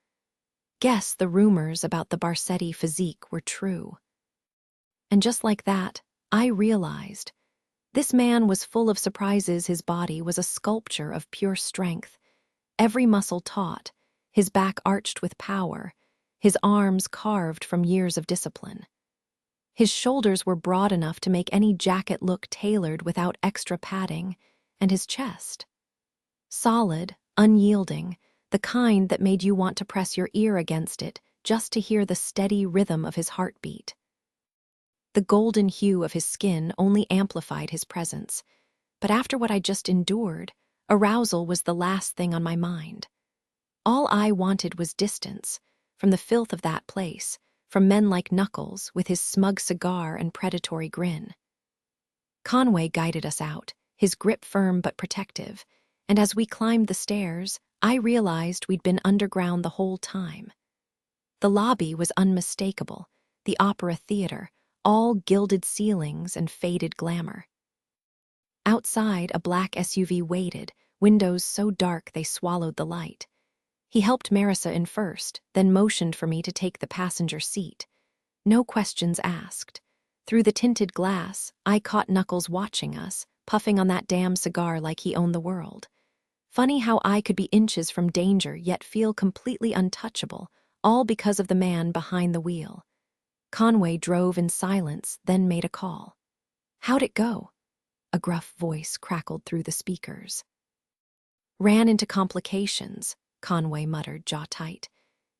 Guess the rumors about the Barsetti physique were true. And just like that, I realized this man was full of surprises. His body was a sculpture of pure strength, every muscle taut, his back arched with power, his arms carved from years of discipline. His shoulders were broad enough to make any jacket look tailored without extra padding, and his chest, solid, unyielding, the kind that made you want to press your ear against it just to hear the steady rhythm of his heartbeat. The golden hue of his skin only amplified his presence, but after what I just endured, arousal was the last thing on my mind. All I wanted was distance from the filth of that place, from men like Knuckles with his smug cigar and predatory grin. Conway guided us out, his grip firm but protective, and as we climbed the stairs, I realized we'd been underground the whole time. The lobby was unmistakable, the opera theater, all gilded ceilings and faded glamour. Outside, a black SUV waited, windows so dark they swallowed the light. He helped Marissa in first, then motioned for me to take the passenger seat. No questions asked. Through the tinted glass, I caught Knuckles watching us, puffing on that damn cigar like he owned the world. Funny how I could be inches from danger yet feel completely untouchable, all because of the man behind the wheel. Conway drove in silence, then made a call. "How'd it go?" A gruff voice crackled through the speakers. "Ran into complications," Conway muttered, jaw tight.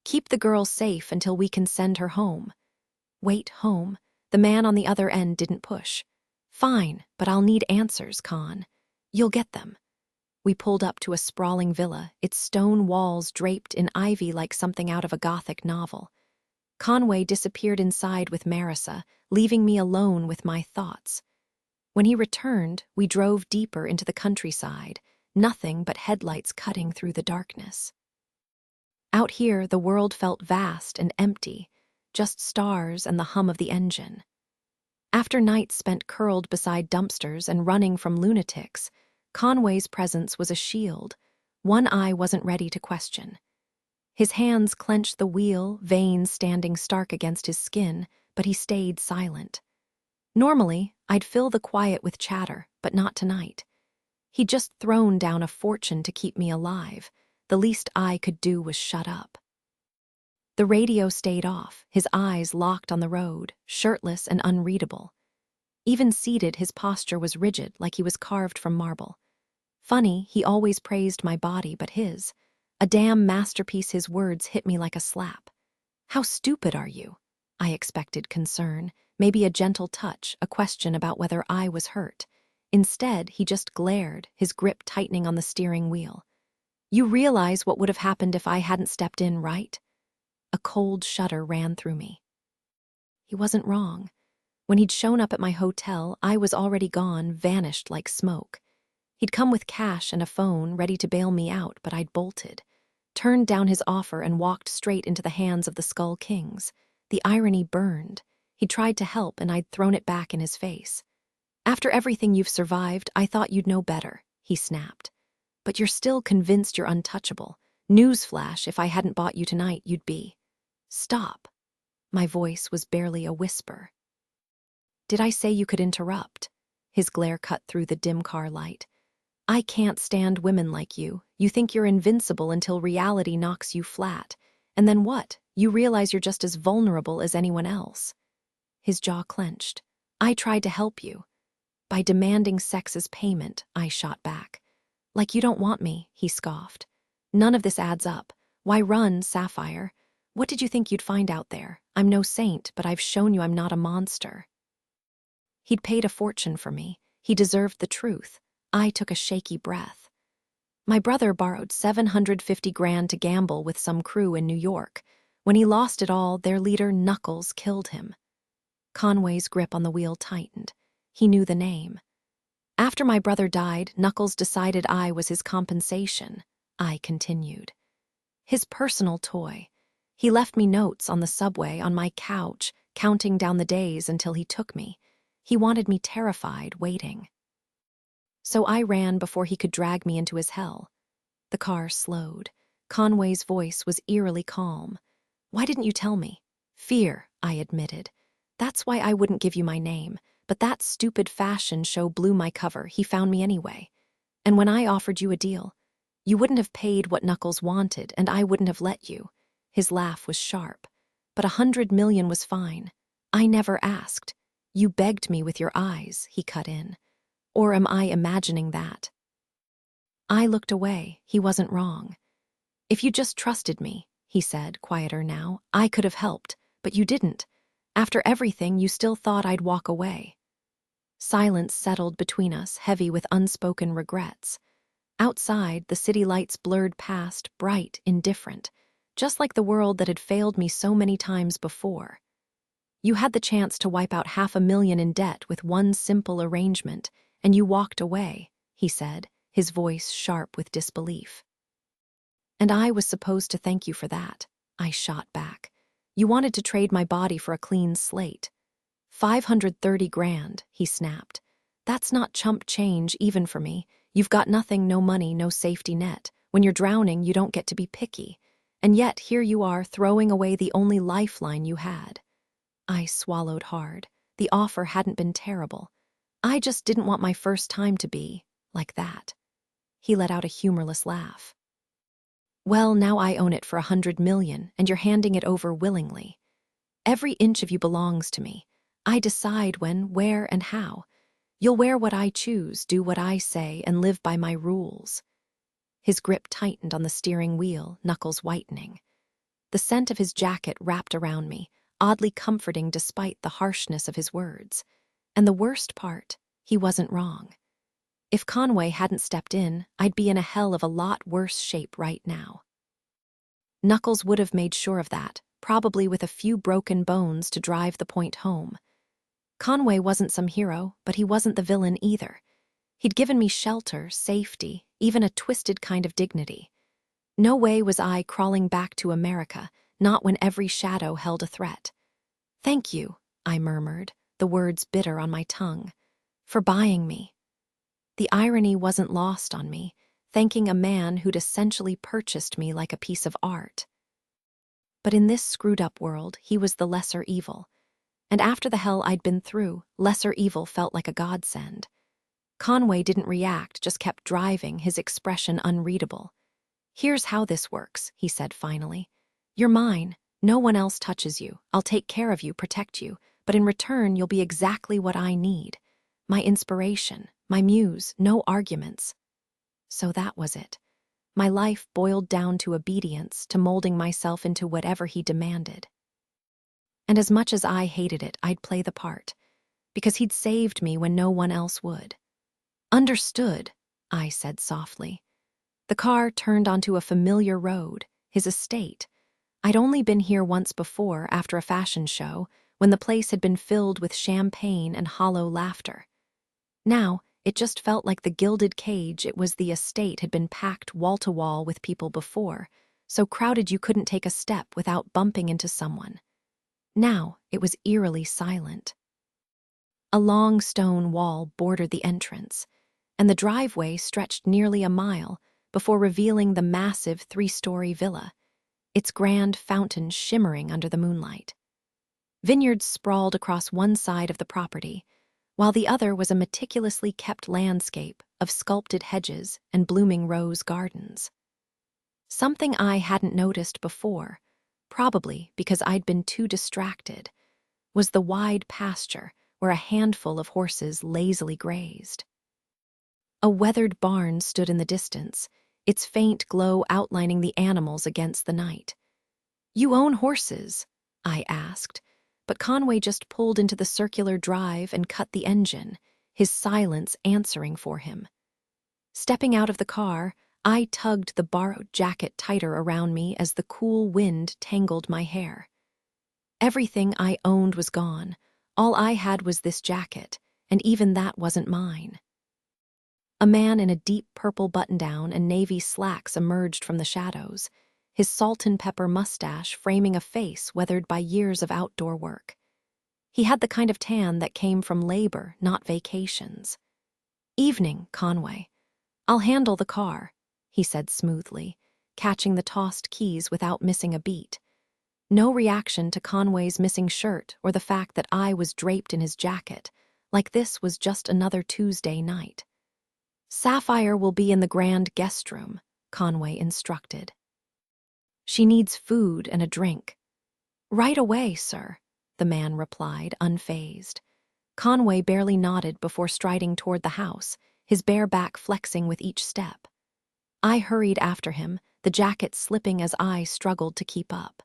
"Keep the girl safe until we can send her home." "Wait, home?" The man on the other end didn't push. "Fine, but I'll need answers, Con. You'll get them." We pulled up to a sprawling villa, its stone walls draped in ivy like something out of a Gothic novel. Conway disappeared inside with Marissa, leaving me alone with my thoughts. When he returned, we drove deeper into the countryside, nothing but headlights cutting through the darkness. Out here, the world felt vast and empty, just stars and the hum of the engine. After nights spent curled beside dumpsters and running from lunatics, Conway's presence was a shield, one I wasn't ready to question. His hands clenched the wheel, veins standing stark against his skin, but he stayed silent. Normally, I'd fill the quiet with chatter, but not tonight. He'd just thrown down a fortune to keep me alive. The least I could do was shut up. The radio stayed off, his eyes locked on the road, shirtless and unreadable. Even seated, his posture was rigid, like he was carved from marble. Funny, he always praised my body, but his. A damn masterpiece. His words hit me like a slap. "How stupid are you?" I expected concern, maybe a gentle touch, a question about whether I was hurt. Instead, he just glared, his grip tightening on the steering wheel. "You realize what would have happened if I hadn't stepped in, right?" A cold shudder ran through me. He wasn't wrong. When he'd shown up at my hotel, I was already gone, vanished like smoke. He'd come with cash and a phone, ready to bail me out, but I'd bolted, turned down his offer and walked straight into the hands of the Skull Kings. The irony burned. He'd tried to help, and I'd thrown it back in his face. "After everything you've survived, I thought you'd know better," he snapped. "But you're still convinced you're untouchable. Newsflash, if I hadn't bought you tonight, you'd be." "Stop." My voice was barely a whisper. "Did I say you could interrupt?" His glare cut through the dim car light. "I can't stand women like you. You think you're invincible until reality knocks you flat. And then what? You realize you're just as vulnerable as anyone else." His jaw clenched. "I tried to help you." "By demanding sex as payment," I shot back. "Like you don't want me," he scoffed. "None of this adds up. Why run, Sapphire? What did you think you'd find out there? I'm no saint, but I've shown you I'm not a monster." He'd paid a fortune for me. He deserved the truth. I took a shaky breath. "My brother borrowed $750,000 to gamble with some crew in New York. When he lost it all, their leader, Knuckles, killed him." Conway's grip on the wheel tightened. He knew the name. "After my brother died, Knuckles decided I was his compensation," I continued. "His personal toy. He left me notes on the subway, on my couch, counting down the days until he took me. He wanted me terrified, waiting. So I ran before he could drag me into his hell." The car slowed. Conway's voice was eerily calm. "Why didn't you tell me?" "Fear," I admitted. "That's why I wouldn't give you my name. but that stupid fashion show blew my cover. He found me anyway. And when I offered you a deal, you wouldn't have paid what Knuckles wanted, and I wouldn't have let you." His laugh was sharp. "But 100 million was fine. I never asked. You begged me with your eyes," he cut in. "Or am I imagining that?" I looked away. He wasn't wrong. "If you just trusted me," he said, quieter now, "I could have helped, but you didn't. After everything, you still thought I'd walk away." Silence settled between us, heavy with unspoken regrets. Outside, the city lights blurred past, bright, indifferent, just like the world that had failed me so many times before. "You had the chance to wipe out 500,000 in debt with one simple arrangement, and you walked away," he said, his voice sharp with disbelief. "And I was supposed to thank you for that," I shot back. "You wanted to trade my body for a clean slate." 530 grand, he snapped. "That's not chump change even for me. You've got nothing, no money, no safety net. When you're drowning, you don't get to be picky. And yet here you are throwing away the only lifeline you had." I swallowed hard. The offer hadn't been terrible. I just didn't want my first time to be like that. He let out a humorless laugh. "Well, now I own it for 100 million, and you're handing it over willingly. Every inch of you belongs to me. I decide when, where, and how. You'll wear what I choose, do what I say, and live by my rules." His grip tightened on the steering wheel, knuckles whitening. The scent of his jacket wrapped around me, oddly comforting despite the harshness of his words. And the worst part, he wasn't wrong. If Conway hadn't stepped in, I'd be in a hell of a lot worse shape right now. Knuckles would have made sure of that, probably with a few broken bones to drive the point home. Conway wasn't some hero, but he wasn't the villain either. He'd given me shelter, safety, even a twisted kind of dignity. No way was I crawling back to America, not when every shadow held a threat. "Thank you," I murmured, the words bitter on my tongue, "for buying me." The irony wasn't lost on me, thanking a man who'd essentially purchased me like a piece of art. But in this screwed-up world, he was the lesser evil. And after the hell I'd been through, lesser evil felt like a godsend. Conway didn't react, just kept driving, his expression unreadable. "Here's how this works," he said finally. "You're mine. No one else touches you. I'll take care of you, protect you, but in return you'll be exactly what I need. My inspiration, my muse, no arguments." So that was it. My life boiled down to obedience, to molding myself into whatever he demanded. And as much as I hated it, I'd play the part, because he'd saved me when no one else would. "Understood," I said softly. The car turned onto a familiar road, his estate. I'd only been here once before, after a fashion show, when the place had been filled with champagne and hollow laughter. Now, it just felt like the gilded cage it was the estate had been packed wall-to-wall with people before, so crowded you couldn't take a step without bumping into someone. Now, it was eerily silent. A long stone wall bordered the entrance, and the driveway stretched nearly a mile before revealing the massive 3-story villa, its grand fountain shimmering under the moonlight. Vineyards sprawled across one side of the property, while the other was a meticulously kept landscape of sculpted hedges and blooming rose gardens. Something I hadn't noticed before, probably because I'd been too distracted, was the wide pasture where a handful of horses lazily grazed. A weathered barn stood in the distance, its faint glow outlining the animals against the night. "You own horses?" I asked, but Conway just pulled into the circular drive and cut the engine, his silence answering for him. Stepping out of the car, I tugged the borrowed jacket tighter around me as the cool wind tangled my hair. Everything I owned was gone. All I had was this jacket, and even that wasn't mine. A man in a deep purple button-down and navy slacks emerged from the shadows, his salt-and-pepper mustache framing a face weathered by years of outdoor work. He had the kind of tan that came from labor, not vacations. "Evening, Conway. I'll handle the car," he said smoothly, catching the tossed keys without missing a beat. No reaction to Conway's missing shirt or the fact that I was draped in his jacket, like this was just another Tuesday night. "Sapphire will be in the grand guest room," Conway instructed. "She needs food and a drink." "Right away, sir," the man replied, unfazed. Conway barely nodded before striding toward the house, his bare back flexing with each step. I hurried after him, the jacket slipping as I struggled to keep up.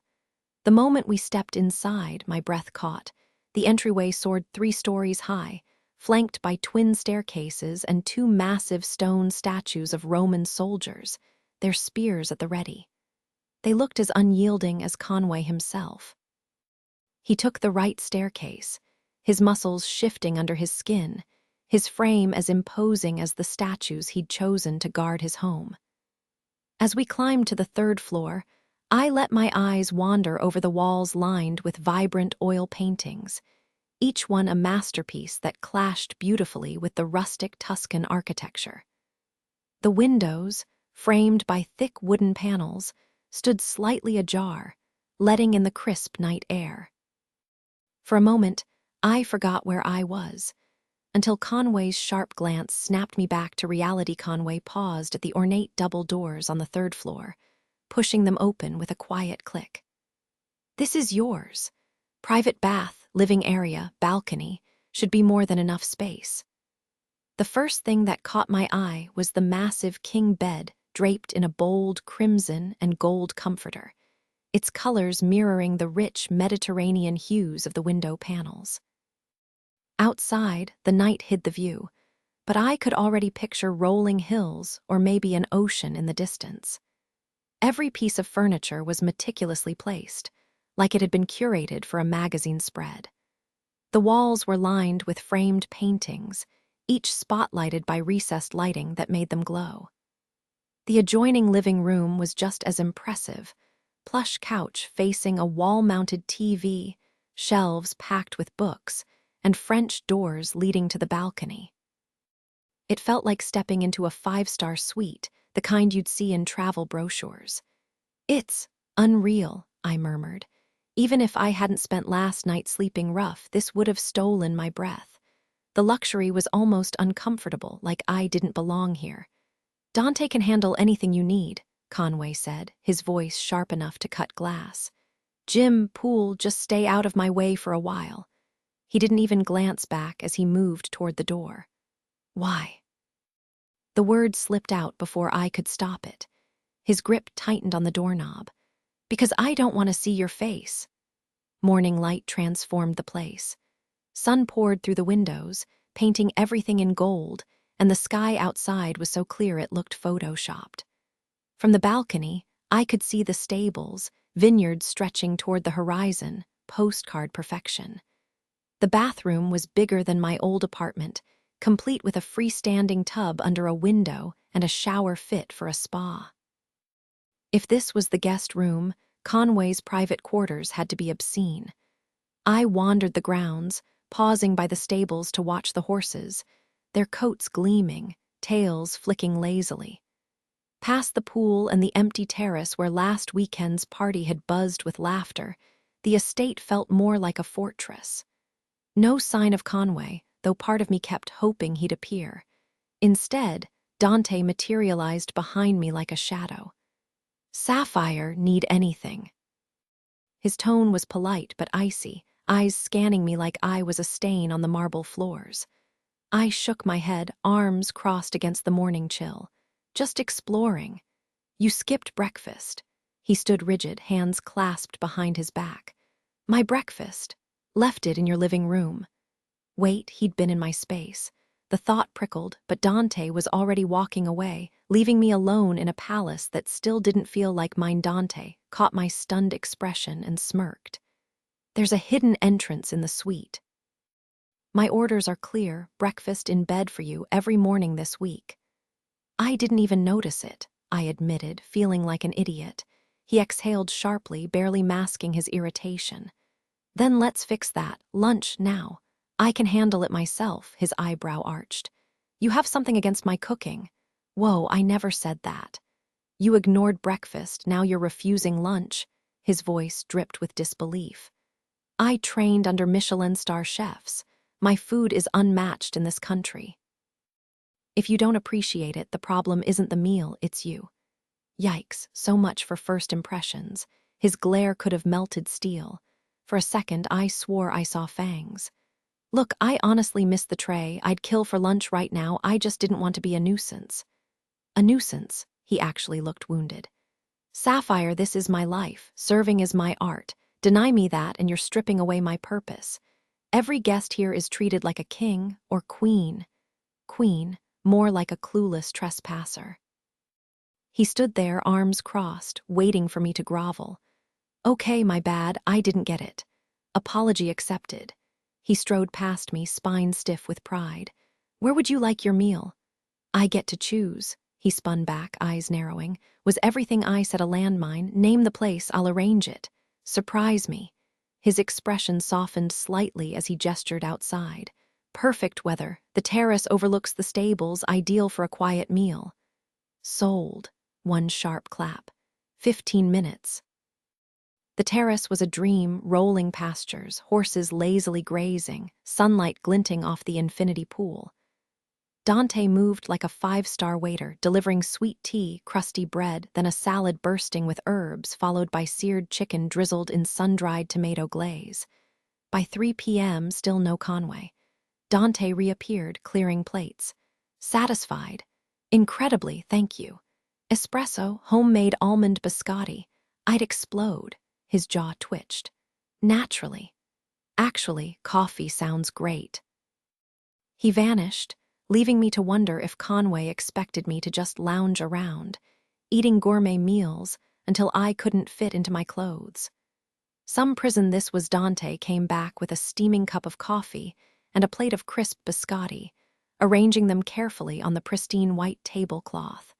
The moment we stepped inside, my breath caught. The entryway soared 3 stories high, flanked by twin staircases and 2 massive stone statues of Roman soldiers, their spears at the ready. They looked as unyielding as Conway himself. He took the right staircase, his muscles shifting under his skin, his frame as imposing as the statues he'd chosen to guard his home. As we climbed to the 3rd floor, I let my eyes wander over the walls lined with vibrant oil paintings, each one a masterpiece that clashed beautifully with the rustic Tuscan architecture. The windows, framed by thick wooden panels, stood slightly ajar, letting in the crisp night air. For a moment, I forgot where I was, until Conway's sharp glance snapped me back to reality. Conway paused at the ornate double doors on the 3rd floor, pushing them open with a quiet click. "This is yours. Private bath, living area, balcony, should be more than enough space." The first thing that caught my eye was the massive king bed draped in a bold crimson and gold comforter, its colors mirroring the rich Mediterranean hues of the window panels. Outside, the night hid the view, but I could already picture rolling hills or maybe an ocean in the distance. Every piece of furniture was meticulously placed, like it had been curated for a magazine spread. The walls were lined with framed paintings, each spotlighted by recessed lighting that made them glow. The adjoining living room was just as impressive, plush couch facing a wall-mounted TV, shelves packed with books, and French doors leading to the balcony. It felt like stepping into a 5-star suite, the kind you'd see in travel brochures. "It's unreal," I murmured. Even if I hadn't spent last night sleeping rough, this would have stolen my breath. The luxury was almost uncomfortable, like I didn't belong here. "Dante can handle anything you need," Conway said, his voice sharp enough to cut glass. "Gym, pool, just stay out of my way for a while." He didn't even glance back as he moved toward the door. "Why?" The word slipped out before I could stop it. His grip tightened on the doorknob. "Because I don't want to see your face." Morning light transformed the place. Sun poured through the windows, painting everything in gold, and the sky outside was so clear it looked photoshopped. From the balcony, I could see the stables, vineyards stretching toward the horizon, postcard perfection. The bathroom was bigger than my old apartment, complete with a freestanding tub under a window and a shower fit for a spa. If this was the guest room, Conway's private quarters had to be obscene. I wandered the grounds, pausing by the stables to watch the horses, their coats gleaming, tails flicking lazily. Past the pool and the empty terrace where last weekend's party had buzzed with laughter, the estate felt more like a fortress. No sign of Conway, though part of me kept hoping he'd appear. Instead, Dante materialized behind me like a shadow. "Sapphire, need anything?" His tone was polite but icy, eyes scanning me like I was a stain on the marble floors. I shook my head, arms crossed against the morning chill. "Just exploring." "You skipped breakfast." He stood rigid, hands clasped behind his back. "My breakfast. Left it in your living room." Wait, he'd been in my space. The thought prickled, but Dante was already walking away, leaving me alone in a palace that still didn't feel like mine. Dante caught my stunned expression and smirked. "There's a hidden entrance in the suite. My orders are clear, breakfast in bed for you every morning this week." "I didn't even notice it," I admitted, feeling like an idiot. He exhaled sharply, barely masking his irritation. "Then let's fix that. Lunch now." "I can handle it myself," his eyebrow arched. "You have something against my cooking." "Whoa, I never said that." "You ignored breakfast, now you're refusing lunch." His voice dripped with disbelief. "I trained under Michelin star chefs. My food is unmatched in this country. If you don't appreciate it, the problem isn't the meal, it's you. Yikes, so much for first impressions. His glare could have melted steel. For a second, I swore I saw fangs. Look, I honestly missed the tray. I'd kill for lunch right now. I just didn't want to be a nuisance. A nuisance? He actually looked wounded. Sapphire, this is my life. Serving is my art. Deny me that and you're stripping away my purpose. Every guest here is treated like a king or queen. Queen, more like a clueless trespasser. He stood there, arms crossed, waiting for me to grovel. Okay, my bad, I didn't get it. Apology accepted. He strode past me, spine stiff with pride. Where would you like your meal? I get to choose. He spun back, eyes narrowing. Was everything I said a landmine? Name the place, I'll arrange it. Surprise me. His expression softened slightly as he gestured outside. Perfect weather. The terrace overlooks the stables, ideal for a quiet meal. Sold. One sharp clap. 15 minutes. The terrace was a dream, rolling pastures, horses lazily grazing, sunlight glinting off the infinity pool. Dante moved like a 5-star waiter, delivering sweet tea, crusty bread, then a salad bursting with herbs, followed by seared chicken drizzled in sun-dried tomato glaze. By 3 p.m., still no Conway. Dante reappeared, clearing plates. Satisfied. Incredibly, thank you. Espresso, homemade almond biscotti. I'd explode. His jaw twitched. Naturally. Actually, coffee sounds great. He vanished, leaving me to wonder if Conway expected me to just lounge around, eating gourmet meals until I couldn't fit into my clothes. Some prison this was. Dante came back with a steaming cup of coffee and a plate of crisp biscotti, arranging them carefully on the pristine white tablecloth.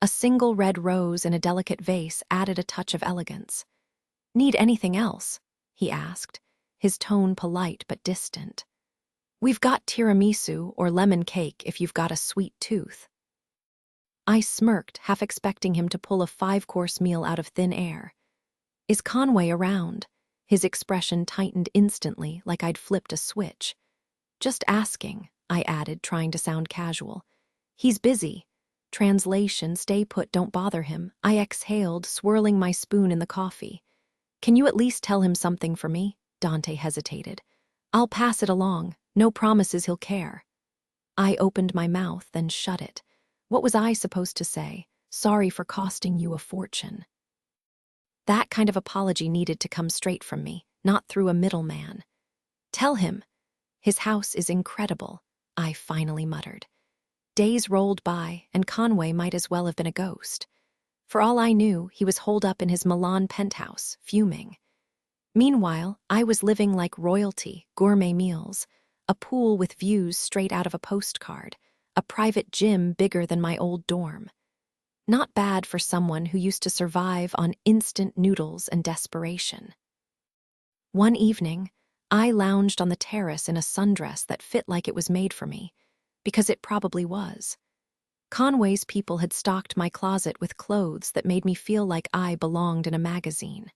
A single red rose in a delicate vase added a touch of elegance. Need anything else? He asked, his tone polite but distant. We've got tiramisu or lemon cake if you've got a sweet tooth. I smirked, half expecting him to pull a 5-course meal out of thin air. Is Conway around? His expression tightened instantly, like I'd flipped a switch. Just asking, I added, trying to sound casual. He's busy. Translation, stay put, don't bother him. I exhaled, swirling my spoon in the coffee. Can you at least tell him something for me? Dante hesitated. I'll pass it along. No promises he'll care. I opened my mouth, then shut it. What was I supposed to say? Sorry for costing you a fortune. That kind of apology needed to come straight from me, not through a middleman. Tell him. His house is incredible, I finally muttered. Days rolled by, and Conway might as well have been a ghost. For all I knew, he was holed up in his Milan penthouse, fuming. Meanwhile, I was living like royalty, gourmet meals, a pool with views straight out of a postcard, a private gym bigger than my old dorm. Not bad for someone who used to survive on instant noodles and desperation. One evening, I lounged on the terrace in a sundress that fit like it was made for me, because it probably was. Conway's people had stocked my closet with clothes that made me feel like I belonged in a magazine.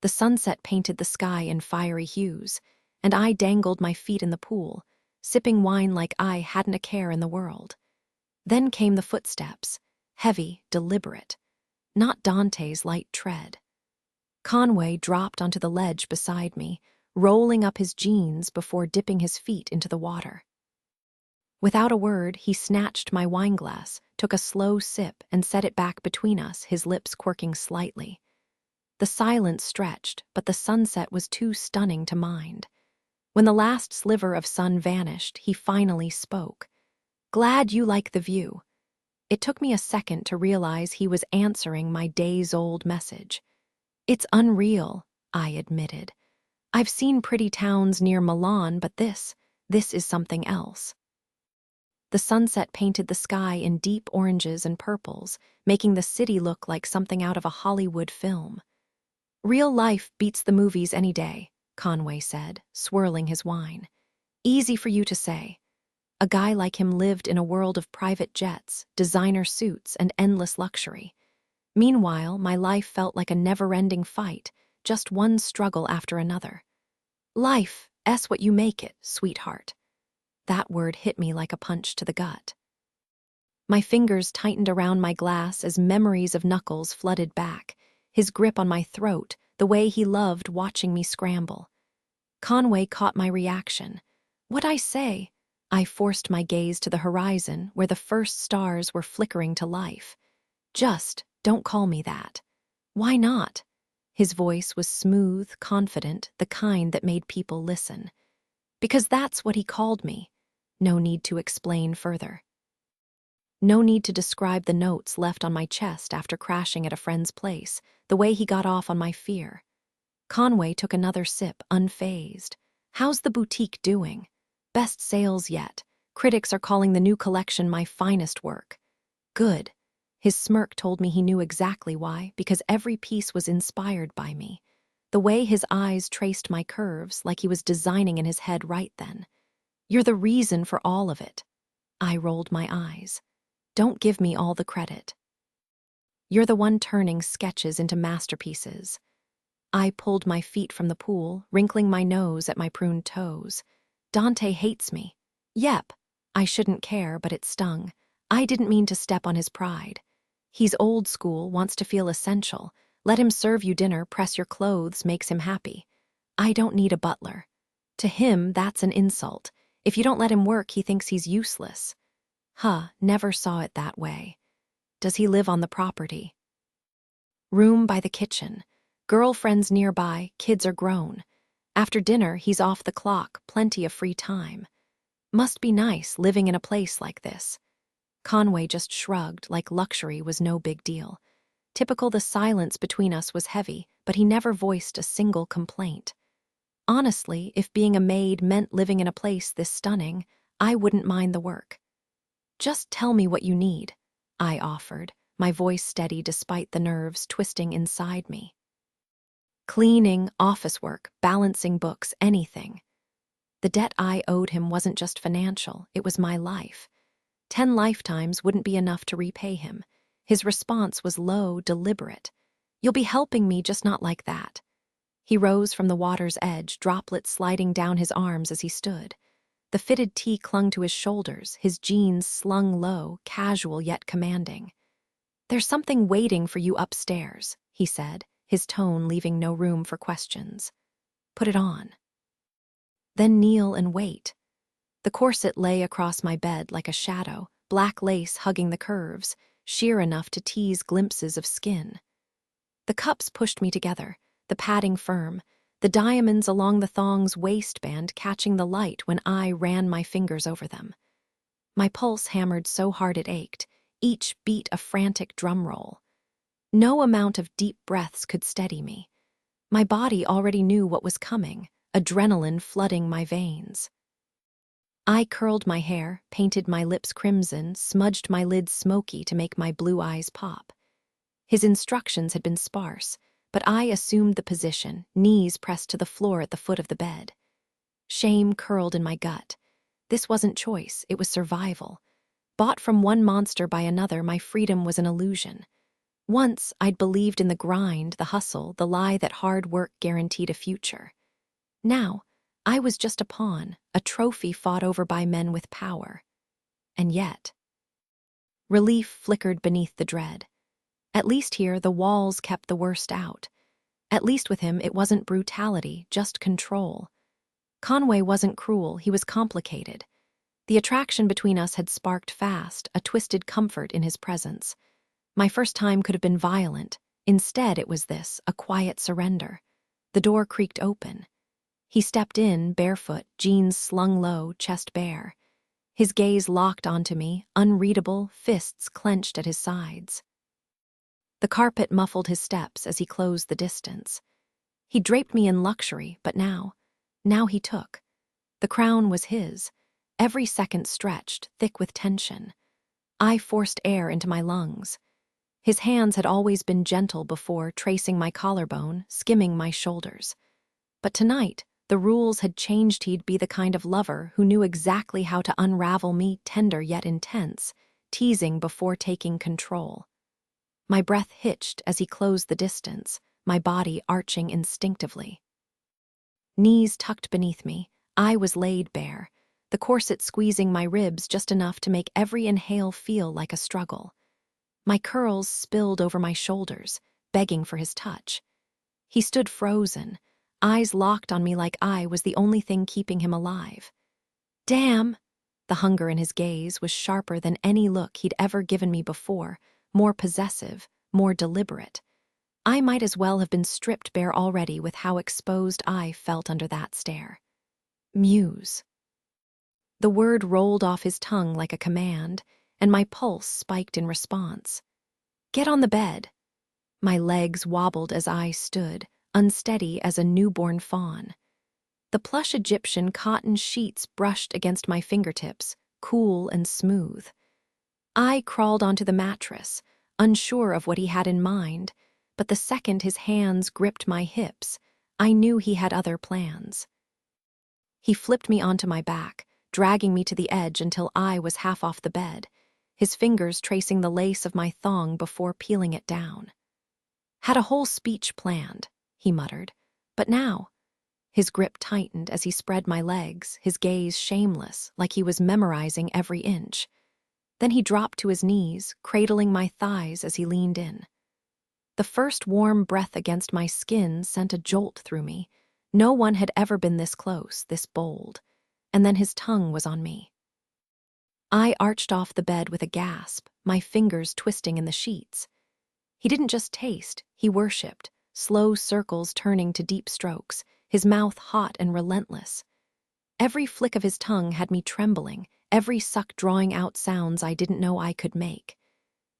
The sunset painted the sky in fiery hues, and I dangled my feet in the pool, sipping wine like I hadn't a care in the world. Then came the footsteps, heavy, deliberate, not Dante's light tread. Conway dropped onto the ledge beside me, rolling up his jeans before dipping his feet into the water. Without a word, he snatched my wineglass, took a slow sip, and set it back between us, his lips quirking slightly. The silence stretched, but the sunset was too stunning to mind. When the last sliver of sun vanished, he finally spoke. Glad you like the view. It took me a second to realize he was answering my days-old message. It's unreal, I admitted. I've seen pretty towns near Milan, but this is something else. The sunset painted the sky in deep oranges and purples, making the city look like something out of a Hollywood film. Real life beats the movies any day, Conway said, swirling his wine. Easy for you to say. A guy like him lived in a world of private jets, designer suits, and endless luxury. Meanwhile, my life felt like a never-ending fight, just one struggle after another. Life, What you make it, sweetheart." That word hit me like a punch to the gut. My fingers tightened around my glass as memories of Knuckles flooded back, his grip on my throat, the way he loved watching me scramble. Conway caught my reaction. "What'd I say?" I forced my gaze to the horizon where the first stars were flickering to life. "Just don't call me that." "Why not?" His voice was smooth, confident, the kind that made people listen. "Because that's what he called me." No need to explain further. No need to describe the notes left on my chest after crashing at a friend's place, the way he got off on my fear. Conway took another sip, unfazed. "How's the boutique doing?" "Best sales yet. Critics are calling the new collection my finest work." "Good." His smirk told me he knew exactly why, because every piece was inspired by me. The way his eyes traced my curves, like he was designing in his head right then. "You're the reason for all of it." I rolled my eyes. "Don't give me all the credit. You're the one turning sketches into masterpieces." I pulled my feet from the pool, wrinkling my nose at my pruned toes. "Dante hates me." "Yep." I shouldn't care, but it stung. I didn't mean to step on his pride. "He's old school, wants to feel essential. Let him serve you dinner, press your clothes, makes him happy." "I don't need a butler." To him, that's an insult. If you don't let him work, he thinks he's useless. Never saw it that way. "Does he live on the property?" "Room by the kitchen. Girlfriends nearby, kids are grown. After dinner, he's off the clock, plenty of free time. Must be nice living in a place like this." Conway just shrugged, like luxury was no big deal. Typical, the silence between us was heavy, but he never voiced a single complaint. Honestly, if being a maid meant living in a place this stunning, I wouldn't mind the work. "Just tell me what you need," I offered, my voice steady despite the nerves twisting inside me. "Cleaning, office work, balancing books, anything." The debt I owed him wasn't just financial, it was my life. 10 lifetimes wouldn't be enough to repay him. His response was low, deliberate. "You'll be helping me, just not like that." He rose from the water's edge, droplets sliding down his arms as he stood. The fitted tee clung to his shoulders, his jeans slung low, casual yet commanding. "There's something waiting for you upstairs," he said, his tone leaving no room for questions. "Put it on. Then kneel and wait." The corset lay across my bed like a shadow, black lace hugging the curves, sheer enough to tease glimpses of skin. The cups pushed me together, the padding firm, the diamonds along the thong's waistband catching the light when I ran my fingers over them. My pulse hammered so hard it ached, each beat a frantic drum roll. No amount of deep breaths could steady me. My body already knew what was coming, adrenaline flooding my veins. I curled my hair, painted my lips crimson, smudged my lids smoky to make my blue eyes pop. His instructions had been sparse, but I assumed the position, knees pressed to the floor at the foot of the bed. Shame curled in my gut. This wasn't choice, it was survival. Bought from one monster by another, my freedom was an illusion. Once, I'd believed in the grind, the hustle, the lie that hard work guaranteed a future. Now, I was just a pawn, a trophy fought over by men with power. And yet, relief flickered beneath the dread. At least here, the walls kept the worst out. At least with him, it wasn't brutality, just control. Conway wasn't cruel, he was complicated. The attraction between us had sparked fast, a twisted comfort in his presence. My first time could have been violent. Instead, it was this, a quiet surrender. The door creaked open. He stepped in, barefoot, jeans slung low, chest bare. His gaze locked onto me, unreadable, fists clenched at his sides. The carpet muffled his steps as he closed the distance. He draped me in luxury, but now he took. The crown was his, every second stretched, thick with tension. I forced air into my lungs. His hands had always been gentle before, tracing my collarbone, skimming my shoulders. But tonight, the rules had changed. He'd be the kind of lover who knew exactly how to unravel me, tender yet intense, teasing before taking control. My breath hitched as he closed the distance, my body arching instinctively. knees tucked beneath me. I was laid bare, the corset squeezing my ribs just enough to make every inhale feel like a struggle. My curls spilled over my shoulders, begging for his touch. He stood frozen, eyes locked on me like I was the only thing keeping him alive. Damn! The hunger in his gaze was sharper than any look he'd ever given me before, more possessive, more deliberate. I might as well have been stripped bare already with how exposed I felt under that stare. Muse. The word rolled off his tongue like a command, and my pulse spiked in response. Get on the bed. My legs wobbled as I stood, unsteady as a newborn fawn. The plush Egyptian cotton sheets brushed against my fingertips, cool and smooth. I crawled onto the mattress, unsure of what he had in mind, but the second his hands gripped my hips, I knew he had other plans. He flipped me onto my back, dragging me to the edge until I was half off the bed, his fingers tracing the lace of my thong before peeling it down. Had a whole speech planned, he muttered, but now... His grip tightened as he spread my legs, his gaze shameless, like he was memorizing every inch. Then he dropped to his knees, cradling my thighs as he leaned in. The first warm breath against my skin sent a jolt through me. No one had ever been this close, this bold. And then his tongue was on me. I arched off the bed with a gasp, my fingers twisting in the sheets. He didn't just taste, he worshipped, slow circles turning to deep strokes, his mouth hot and relentless. Every flick of his tongue had me trembling, every suck drawing out sounds I didn't know I could make.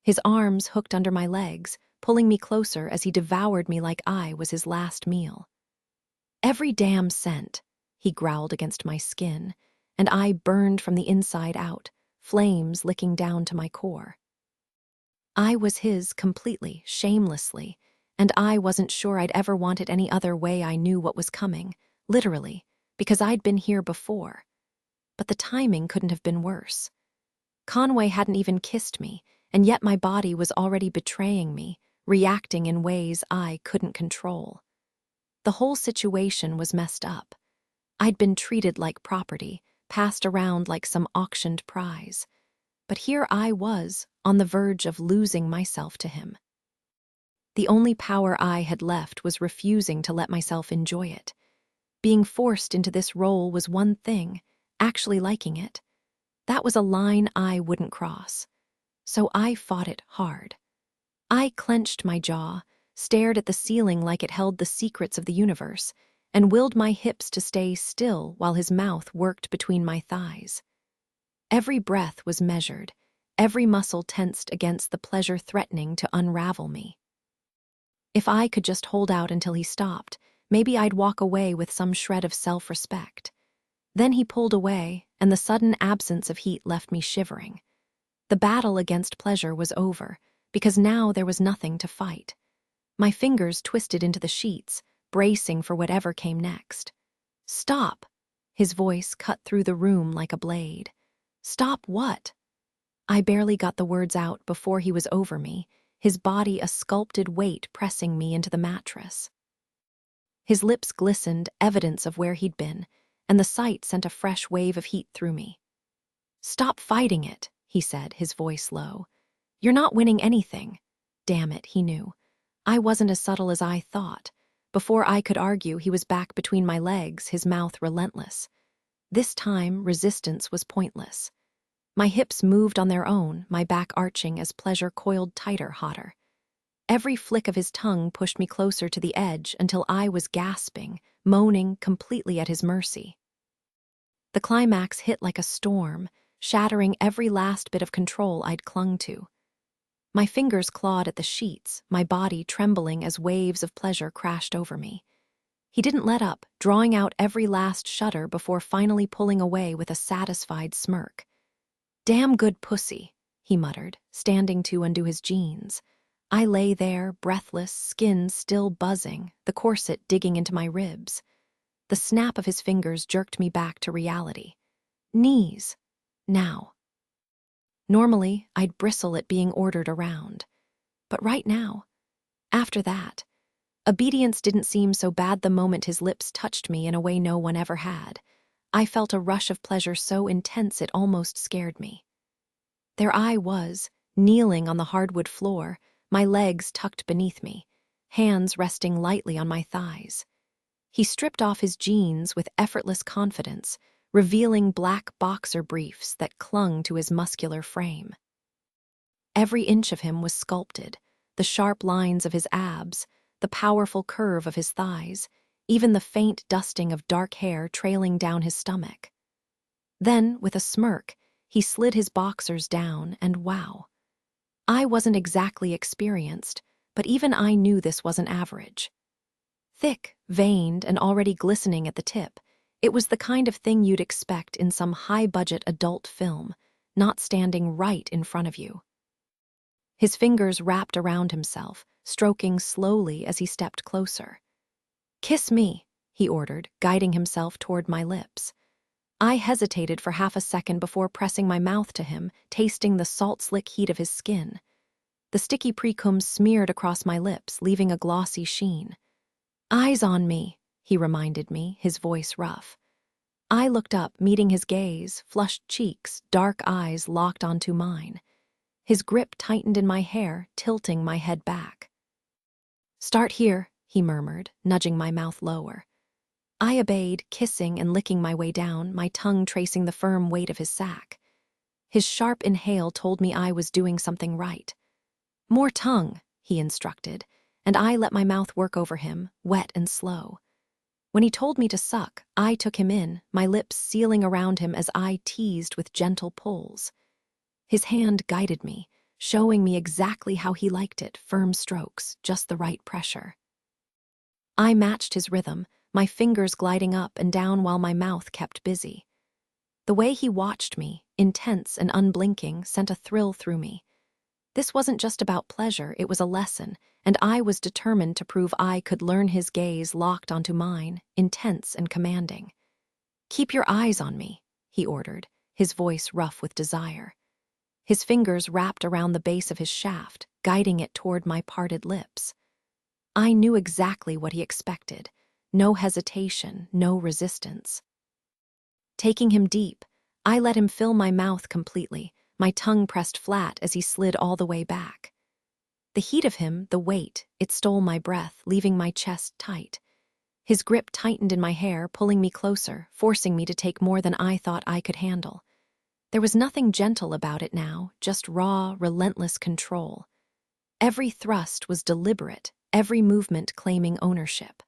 His arms hooked under my legs, pulling me closer as he devoured me like I was his last meal. Every damn scent, he growled against my skin, and I burned from the inside out, flames licking down to my core. I was his completely, shamelessly, and I wasn't sure I'd ever want it any other way. I knew what was coming, literally, because I'd been here before. But the timing couldn't have been worse. Conway hadn't even kissed me, and yet my body was already betraying me, reacting in ways I couldn't control. The whole situation was messed up. I'd been treated like property, passed around like some auctioned prize. But here I was, on the verge of losing myself to him. The only power I had left was refusing to let myself enjoy it. Being forced into this role was one thing, actually liking it. That was a line I wouldn't cross. So I fought it hard. I clenched my jaw, stared at the ceiling like it held the secrets of the universe, and willed my hips to stay still while his mouth worked between my thighs. Every breath was measured, every muscle tensed against the pleasure threatening to unravel me. If I could just hold out until he stopped, maybe I'd walk away with some shred of self-respect. Then he pulled away, and the sudden absence of heat left me shivering. The battle against pleasure was over, because now there was nothing to fight. My fingers twisted into the sheets, bracing for whatever came next. Stop! His voice cut through the room like a blade. Stop what? I barely got the words out before he was over me, his body a sculpted weight pressing me into the mattress. His lips glistened, evidence of where he'd been, and the sight sent a fresh wave of heat through me. Stop fighting it, he said, his voice low. You're not winning anything. Damn it, he knew. I wasn't as subtle as I thought. Before I could argue, he was back between my legs, his mouth relentless. This time, resistance was pointless. My hips moved on their own, my back arching as pleasure coiled tighter, hotter. Every flick of his tongue pushed me closer to the edge until I was gasping, moaning, completely at his mercy. The climax hit like a storm, shattering every last bit of control I'd clung to. My fingers clawed at the sheets, my body trembling as waves of pleasure crashed over me. He didn't let up, drawing out every last shudder before finally pulling away with a satisfied smirk. Damn good pussy, he muttered, standing to undo his jeans. I lay there, breathless, skin still buzzing, the corset digging into my ribs. The snap of his fingers jerked me back to reality. Knees. Now. Normally, I'd bristle at being ordered around. But right now, after that, Obedience didn't seem so bad the moment his lips touched me in a way no one ever had. I felt a rush of pleasure so intense it almost scared me. There I was, kneeling on the hardwood floor, my legs tucked beneath me, hands resting lightly on my thighs. He stripped off his jeans with effortless confidence, revealing black boxer briefs that clung to his muscular frame. Every inch of him was sculpted, the sharp lines of his abs, the powerful curve of his thighs, even the faint dusting of dark hair trailing down his stomach. Then, with a smirk, he slid his boxers down, and wow. I wasn't exactly experienced, but even I knew this wasn't average. Thick, veined, and already glistening at the tip, it was the kind of thing you'd expect in some high-budget adult film, not standing right in front of you. His fingers wrapped around himself, stroking slowly as he stepped closer. "Kiss me," he ordered, guiding himself toward my lips. I hesitated for half a second before pressing my mouth to him, tasting the salt-slick heat of his skin. The sticky precum smeared across my lips, leaving a glossy sheen. "Eyes on me," he reminded me, his voice rough. I looked up, meeting his gaze, flushed cheeks, dark eyes locked onto mine. His grip tightened in my hair, tilting my head back. "Start here," he murmured, nudging my mouth lower. I obeyed, kissing and licking my way down, my tongue tracing the firm weight of his sack. His sharp inhale told me I was doing something right. "More tongue," he instructed, and I let my mouth work over him, wet and slow. When he told me to suck, I took him in, my lips sealing around him as I teased with gentle pulls. His hand guided me, showing me exactly how he liked it, firm strokes, just the right pressure. I matched his rhythm, my fingers gliding up and down while my mouth kept busy. The way he watched me, intense and unblinking, sent a thrill through me. This wasn't just about pleasure, it was a lesson, and I was determined to prove I could learn his gaze locked onto mine, intense and commanding. "Keep your eyes on me," he ordered, his voice rough with desire. His fingers wrapped around the base of his shaft, guiding it toward my parted lips. I knew exactly what he expected. No hesitation, no resistance. Taking him deep, I let him fill my mouth completely, my tongue pressed flat as he slid all the way back. The heat of him, the weight, it stole my breath, leaving my chest tight. His grip tightened in my hair, pulling me closer, forcing me to take more than I thought I could handle. There was nothing gentle about it now, just raw, relentless control. Every thrust was deliberate, every movement claiming ownership.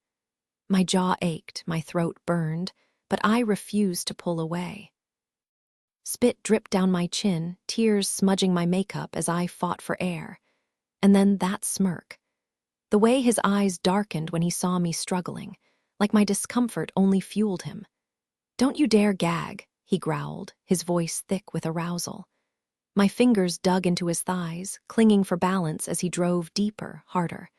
My jaw ached, my throat burned, but I refused to pull away. Spit dripped down my chin, tears smudging my makeup as I fought for air. And then that smirk. The way his eyes darkened when he saw me struggling, like my discomfort only fueled him. "Don't you dare gag," he growled, his voice thick with arousal. My fingers dug into his thighs, clinging for balance as he drove deeper, harder.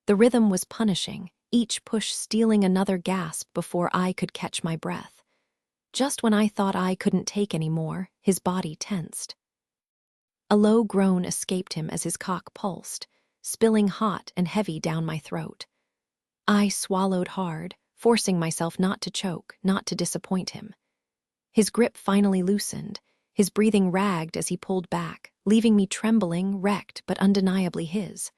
The rhythm was punishing, each push stealing another gasp before I could catch my breath. Just when I thought I couldn't take any more, his body tensed. A low groan escaped him as his cock pulsed, spilling hot and heavy down my throat. I swallowed hard, forcing myself not to choke, not to disappoint him. His grip finally loosened, his breathing ragged as he pulled back, leaving me trembling, wrecked, but undeniably his.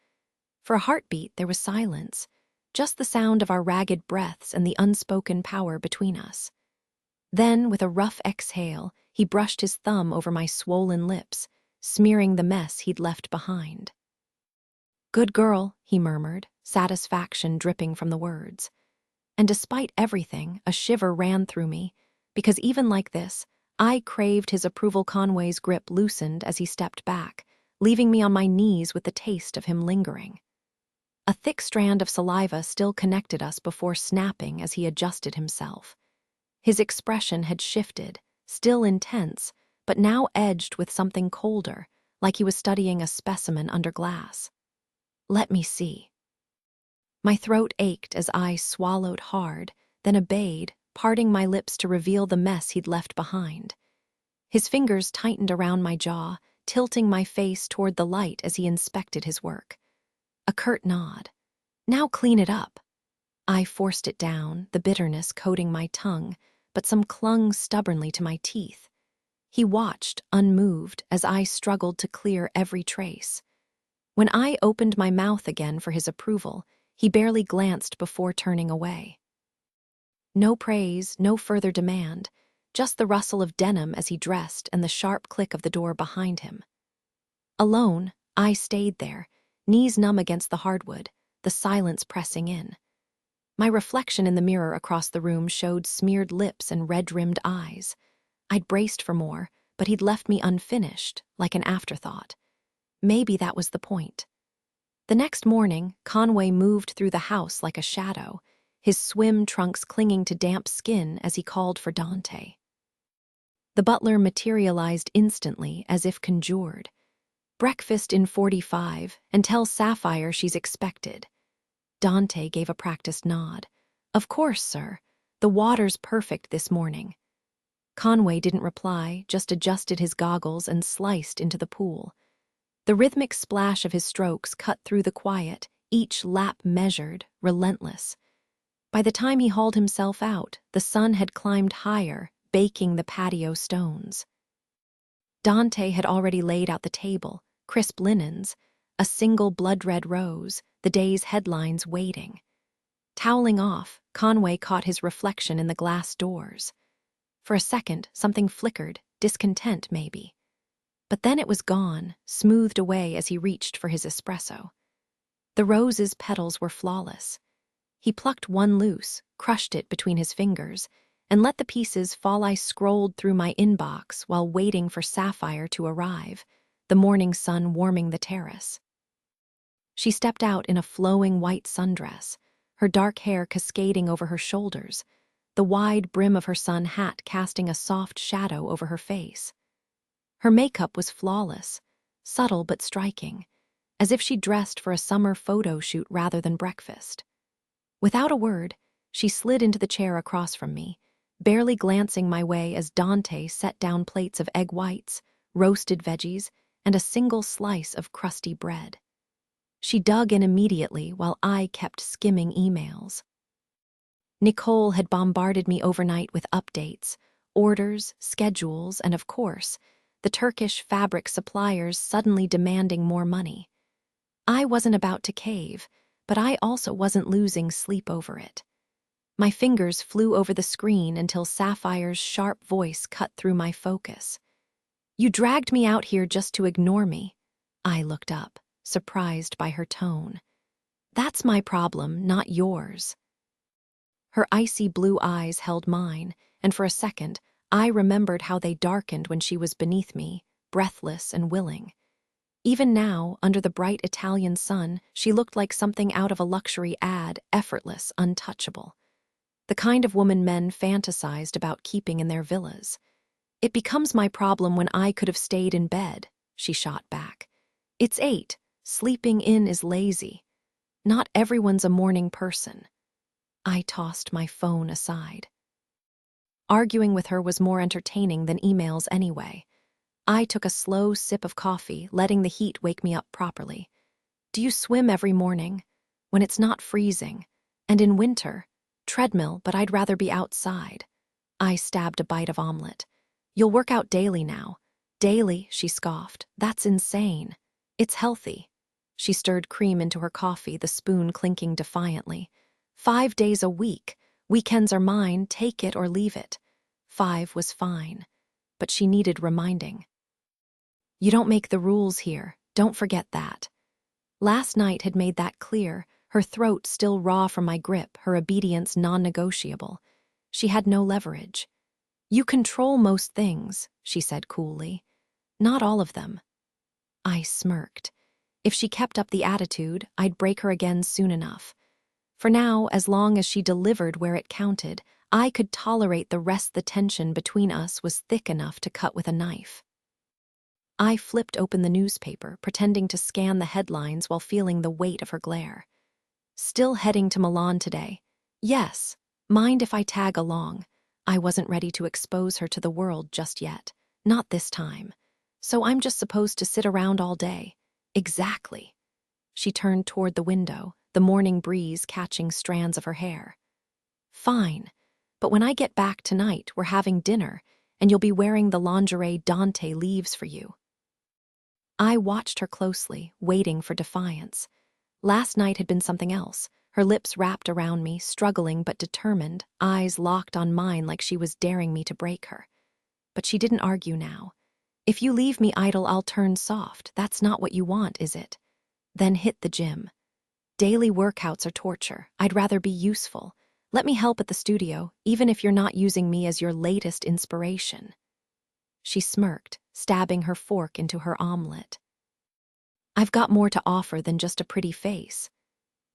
For a heartbeat, there was silence, just the sound of our ragged breaths and the unspoken power between us. Then, with a rough exhale, he brushed his thumb over my swollen lips, smearing the mess he'd left behind. "Good girl," he murmured, satisfaction dripping from the words. And despite everything, a shiver ran through me, because even like this, I craved his approval. Conway's grip loosened as he stepped back, leaving me on my knees with the taste of him lingering. A thick strand of saliva still connected us before snapping as he adjusted himself. His expression had shifted, still intense, but now edged with something colder, like he was studying a specimen under glass. "Let me see." My throat ached as I swallowed hard, then obeyed, parting my lips to reveal the mess he'd left behind. His fingers tightened around my jaw, tilting my face toward the light as he inspected his work. A curt nod. Now clean it up. I forced it down, the bitterness coating my tongue, but some clung stubbornly to my teeth. He watched, unmoved, as I struggled to clear every trace. When I opened my mouth again for his approval, he barely glanced before turning away. No praise, no further demand, just the rustle of denim as he dressed and the sharp click of the door behind him. Alone, I stayed there, knees numb against the hardwood, the silence pressing in. My reflection in the mirror across the room showed smeared lips and red-rimmed eyes. I'd braced for more, but he'd left me unfinished, like an afterthought. Maybe that was the point. The next morning, Conway moved through the house like a shadow, his swim trunks clinging to damp skin as he called for Dante. The butler materialized instantly, as if conjured. "Breakfast in 45, and tell Sapphire she's expected." Dante gave a practiced nod. "Of course, sir. The water's perfect this morning." Conway didn't reply, just adjusted his goggles and sliced into the pool. The rhythmic splash of his strokes cut through the quiet, each lap measured, relentless. By the time he hauled himself out, the sun had climbed higher, baking the patio stones. Dante had already laid out the table, crisp linens, a single blood-red rose, the day's headlines waiting. Toweling off, Conway caught his reflection in the glass doors. For a second, something flickered, discontent maybe. But then it was gone, smoothed away as he reached for his espresso. The rose's petals were flawless. He plucked one loose, crushed it between his fingers, and let the pieces fall. I scrolled through my inbox while waiting for Sapphire to arrive, the morning sun warming the terrace. She stepped out in a flowing white sundress, her dark hair cascading over her shoulders, the wide brim of her sun hat casting a soft shadow over her face. Her makeup was flawless, subtle but striking, as if she dressed for a summer photo shoot rather than breakfast. Without a word, she slid into the chair across from me, barely glancing my way as Dante set down plates of egg whites, roasted veggies, and a single slice of crusty bread. She dug in immediately while I kept skimming emails. Nicole had bombarded me overnight with updates, orders, schedules, and of course, the Turkish fabric suppliers suddenly demanding more money. I wasn't about to cave, but I also wasn't losing sleep over it. My fingers flew over the screen until Sapphire's sharp voice cut through my focus. "You dragged me out here just to ignore me." I looked up, surprised by her tone. "That's my problem, not yours." Her icy blue eyes held mine, and for a second, I remembered how they darkened when she was beneath me, breathless and willing. Even now, under the bright Italian sun, she looked like something out of a luxury ad, effortless, untouchable. The kind of woman men fantasized about keeping in their villas. "It becomes my problem when I could have stayed in bed," she shot back. "It's 8. Sleeping in is lazy. Not everyone's a morning person." I tossed my phone aside. Arguing with her was more entertaining than emails anyway. I took a slow sip of coffee, letting the heat wake me up properly. "Do you swim every morning? When it's not freezing? And in winter? Treadmill, but I'd rather be outside." I stabbed a bite of omelet. "You'll work out daily now." "Daily," she scoffed. "That's insane." "It's healthy." She stirred cream into her coffee, the spoon clinking defiantly. 5 days a week. Weekends are mine, take it or leave it." 5 was fine, but she needed reminding. "You don't make the rules here, don't forget that." Last night had made that clear, her throat still raw from my grip, her obedience non-negotiable. She had no leverage. "You control most things," she said coolly. "Not all of them." I smirked. If she kept up the attitude, I'd break her again soon enough. For now, as long as she delivered where it counted, I could tolerate the rest. The tension between us was thick enough to cut with a knife. I flipped open the newspaper, pretending to scan the headlines while feeling the weight of her glare. "Still heading to Milan today?" "Yes. Mind if I tag along?" I wasn't ready to expose her to the world just yet. Not this time. "So I'm just supposed to sit around all day?" "Exactly." She turned toward the window, the morning breeze catching strands of her hair. Fine, but when I get back tonight, we're having dinner, and you'll be wearing the lingerie Dante leaves for you. I watched her closely, waiting for defiance. Last night had been something else, her lips wrapped around me, struggling but determined, eyes locked on mine like she was daring me to break her. But she didn't argue now. If you leave me idle, I'll turn soft. That's not what you want, is it? Then hit the gym. Daily workouts are torture. I'd rather be useful. Let me help at the studio, even if you're not using me as your latest inspiration. She smirked, stabbing her fork into her omelet. I've got more to offer than just a pretty face.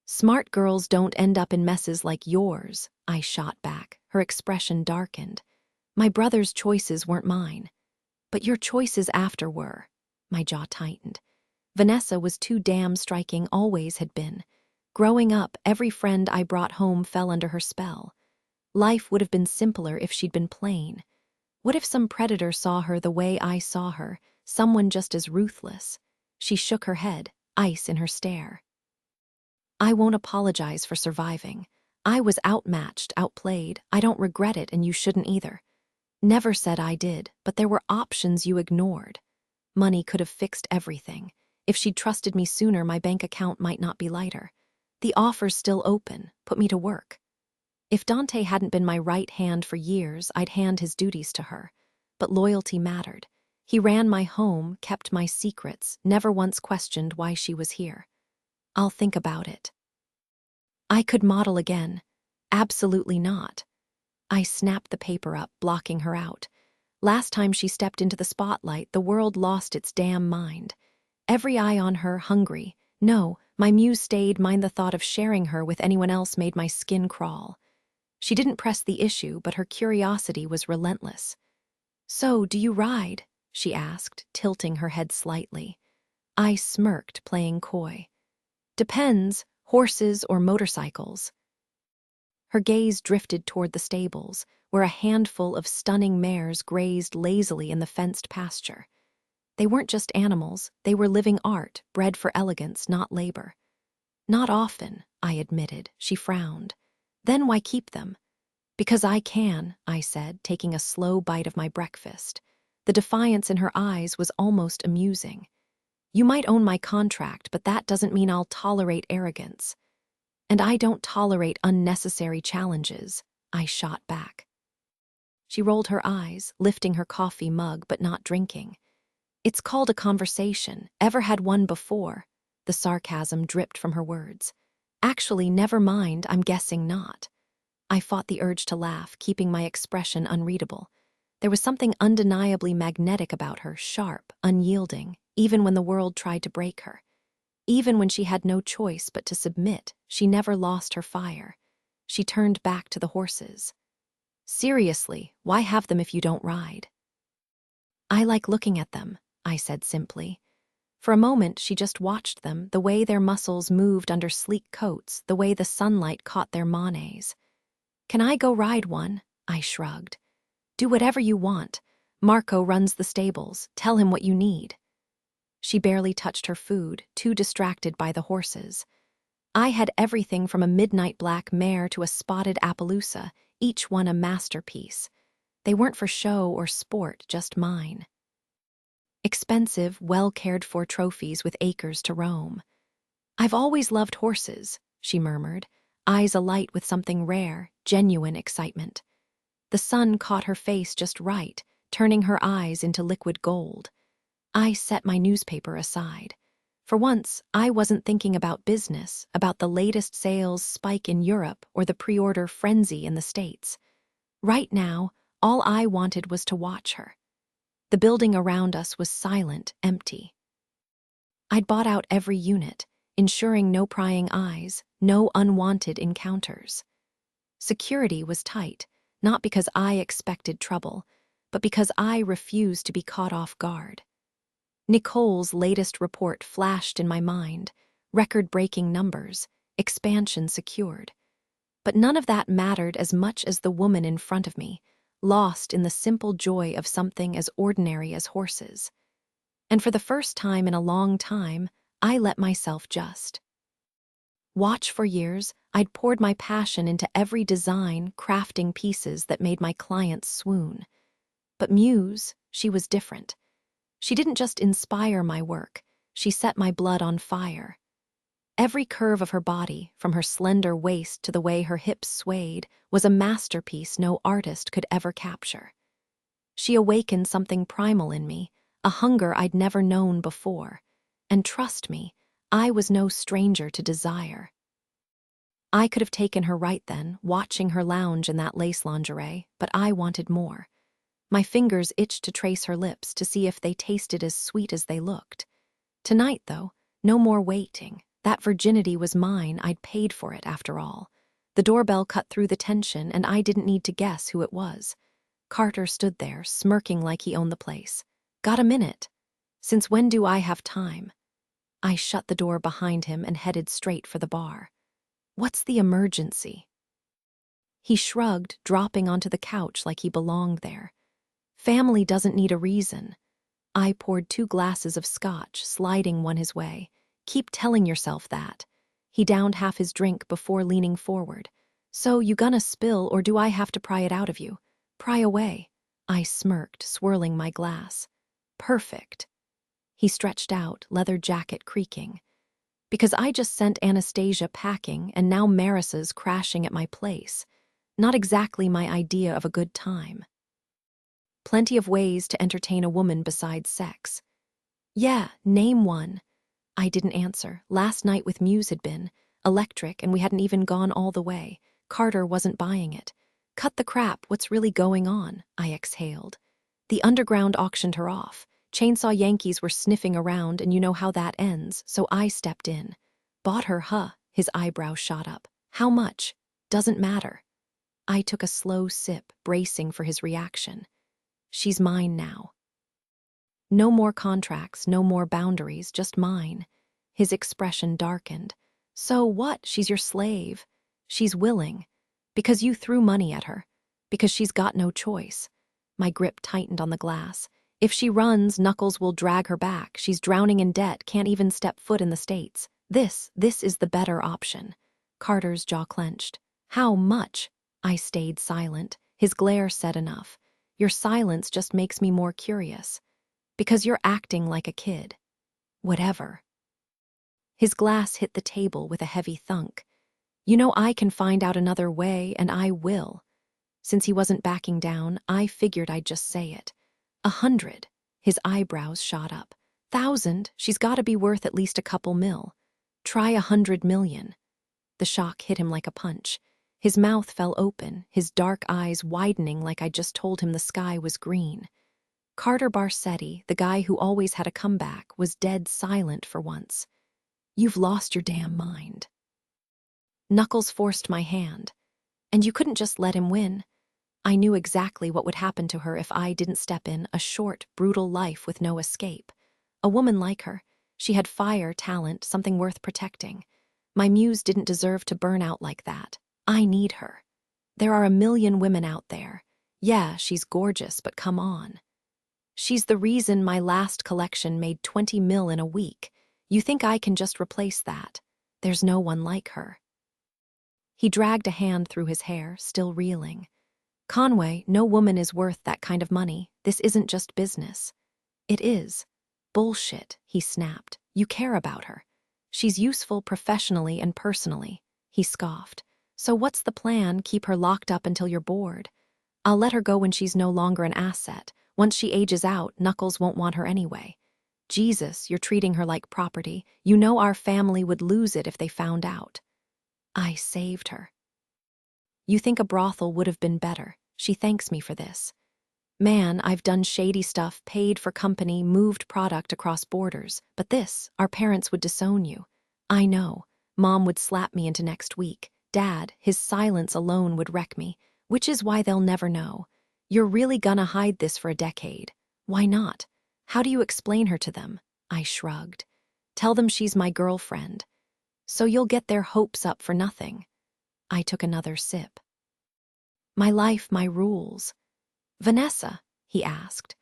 Smart girls don't end up in messes like yours, I shot back, her expression darkened. My brother's choices weren't mine. But your choices after were. My jaw tightened. Vanessa was too damn striking, always had been. Growing up, every friend I brought home fell under her spell. Life would have been simpler if she'd been plain. What if some predator saw her the way I saw her, someone just as ruthless? She shook her head, ice in her stare. I won't apologize for surviving. I was outmatched, outplayed. I don't regret it, and you shouldn't either. Never said I did, but there were options you ignored. Money could have fixed everything. If she'd trusted me sooner, my bank account might not be lighter. The offer's still open. Put me to work. If Dante hadn't been my right hand for years, I'd hand his duties to her. But loyalty mattered. He ran my home, kept my secrets, never once questioned why she was here. I'll think about it. I could model again. Absolutely not. I snapped the paper up, blocking her out. Last time she stepped into the spotlight, the world lost its damn mind. Every eye on her, hungry. No, my muse stayed. Mine, the thought of sharing her with anyone else made my skin crawl. She didn't press the issue, but her curiosity was relentless. So, do you ride? She asked, tilting her head slightly. I smirked, playing coy. Depends, horses or motorcycles. Her gaze drifted toward the stables, where a handful of stunning mares grazed lazily in the fenced pasture. They weren't just animals, they were living art, bred for elegance, not labor. Not often, I admitted. She frowned. Then why keep them? Because I can, I said, taking a slow bite of my breakfast. The defiance in her eyes was almost amusing. You might own my contract, but that doesn't mean I'll tolerate arrogance. And I don't tolerate unnecessary challenges, I shot back. She rolled her eyes, lifting her coffee mug but not drinking. It's called a conversation. Ever had one before? The sarcasm dripped from her words. Actually, never mind, I'm guessing not. I fought the urge to laugh, keeping my expression unreadable. There was something undeniably magnetic about her, sharp, unyielding, even when the world tried to break her. Even when she had no choice but to submit, she never lost her fire. She turned back to the horses. Seriously, why have them if you don't ride? I like looking at them, I said simply. For a moment, she just watched them, the way their muscles moved under sleek coats, the way the sunlight caught their manets. Can I go ride one? I shrugged. Do whatever you want. Marco runs the stables. Tell him what you need. She barely touched her food, too distracted by the horses. I had everything from a midnight black mare to a spotted Appaloosa, each one a masterpiece. They weren't for show or sport, just mine. Expensive, well-cared-for trophies with acres to roam. I've always loved horses, she murmured, eyes alight with something rare, genuine excitement. The sun caught her face just right, turning her eyes into liquid gold. I set my newspaper aside. For once, I wasn't thinking about business, about the latest sales spike in Europe or the pre-order frenzy in the States. Right now, all I wanted was to watch her. The building around us was silent, empty. I'd bought out every unit, ensuring no prying eyes, no unwanted encounters. Security was tight, not because I expected trouble, but because I refused to be caught off guard. Nicole's latest report flashed in my mind, record-breaking numbers, expansion secured. But none of that mattered as much as the woman in front of me, lost in the simple joy of something as ordinary as horses. And for the first time in a long time, I let myself just Watch for years, I'd poured my passion into every design, crafting pieces that made my clients swoon. But Muse, she was different. She didn't just inspire my work, she set my blood on fire. Every curve of her body, from her slender waist to the way her hips swayed, was a masterpiece no artist could ever capture. She awakened something primal in me, a hunger I'd never known before. And trust me, I was no stranger to desire. I could have taken her right then, watching her lounge in that lace lingerie, but I wanted more. My fingers itched to trace her lips to see if they tasted as sweet as they looked. Tonight, though, no more waiting. That virginity was mine, I'd paid for it after all. The doorbell cut through the tension, and I didn't need to guess who it was. Carter stood there, smirking like he owned the place. "Got a minute? Since when do I have time?" I shut the door behind him and headed straight for the bar. "What's the emergency?" He shrugged, dropping onto the couch like he belonged there. "Family doesn't need a reason." I poured 2 glasses of scotch, sliding one his way. "Keep telling yourself that." He downed half his drink before leaning forward. "So, you gonna spill, or do I have to pry it out of you?" "Pry away." I smirked, swirling my glass. "Perfect." He stretched out, leather jacket creaking. "Because I just sent Anastasia packing, and now Marissa's crashing at my place. Not exactly my idea of a good time." Plenty of ways to entertain a woman besides sex. "Yeah, name one." I didn't answer. Last night with Muse had been electric, and we hadn't even gone all the way. Carter wasn't buying it. "Cut the crap, what's really going on?" I exhaled. "The underground auctioned her off. Chainsaw Yankees were sniffing around, and you know how that ends, so I stepped in." "Bought her, huh?" His eyebrows shot up. "How much?" "Doesn't matter." I took a slow sip, bracing for his reaction. "She's mine now." No more contracts, no more boundaries, just mine. His expression darkened. "So what? She's your slave." "She's willing. Because you threw money at her. Because she's got no choice." My grip tightened on the glass. "If she runs, Knuckles will drag her back. She's drowning in debt, can't even step foot in the States. This is the better option." Carter's jaw clenched. "How much?" I stayed silent. His glare said enough. "Your silence just makes me more curious." "Because you're acting like a kid." "Whatever." His glass hit the table with a heavy thunk. "You know I can find out another way, and I will." Since he wasn't backing down, I figured I'd just say it. 100. His eyebrows shot up. 1,000. She's gotta be worth at least a couple mil. Try 100 million. The shock hit him like a punch. His mouth fell open, his dark eyes widening like I'd just told him the sky was green. Carter Barsetti, the guy who always had a comeback, was dead silent for once. "You've lost your damn mind." Knuckles forced my hand. "And you couldn't just let him win." I knew exactly what would happen to her if I didn't step in, a short, brutal life with no escape. A woman like her. She had fire, talent, something worth protecting. My Muse didn't deserve to burn out like that. I need her. There are a million women out there. Yeah, she's gorgeous, but come on. She's the reason my last collection made 20 mil in a week. You think I can just replace that? There's no one like her." He dragged a hand through his hair, still reeling. "Conway, no woman is worth that kind of money. This isn't just business." "It is." "Bullshit," he snapped. "You care about her. She's useful professionally and personally." He scoffed. "So what's the plan? Keep her locked up until you're bored?" "I'll let her go when she's no longer an asset. Once she ages out, Knuckles won't want her anyway." "Jesus, you're treating her like property. You know our family would lose it if they found out." "I saved her." "You think a brothel would have been better. She thanks me for this." "Man, I've done shady stuff, paid for company, moved product across borders. But this, our parents would disown you." "I know. Mom would slap me into next week. Dad, his silence alone would wreck me. Which is why they'll never know." "You're really gonna hide this for a decade?" "Why not? How do you explain her to them?" I shrugged. "Tell them she's my girlfriend. So you'll get their hopes up for nothing." I took another sip. "My life, my rules." "Vanessa?" he asked.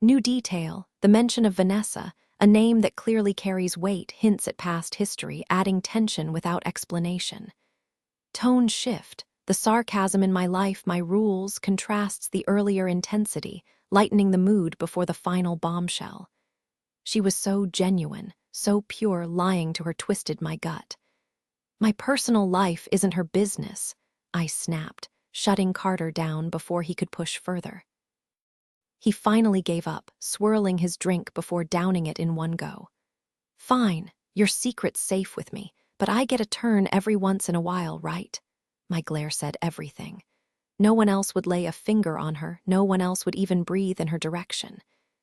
New detail, the mention of Vanessa. A name that clearly carries weight hints at past history, adding tension without explanation. Tone shift. The sarcasm in my life, my rules, contrasts the earlier intensity, lightening the mood before the final bombshell. She was so genuine, so pure, lying to her twisted my gut. My personal life isn't her business, I snapped, shutting Carter down before he could push further. He finally gave up, swirling his drink before downing it in one go. Fine, your secret's safe with me, but I get a turn every once in a while, right? My glare said everything. No one else would lay a finger on her, no one else would even breathe in her direction.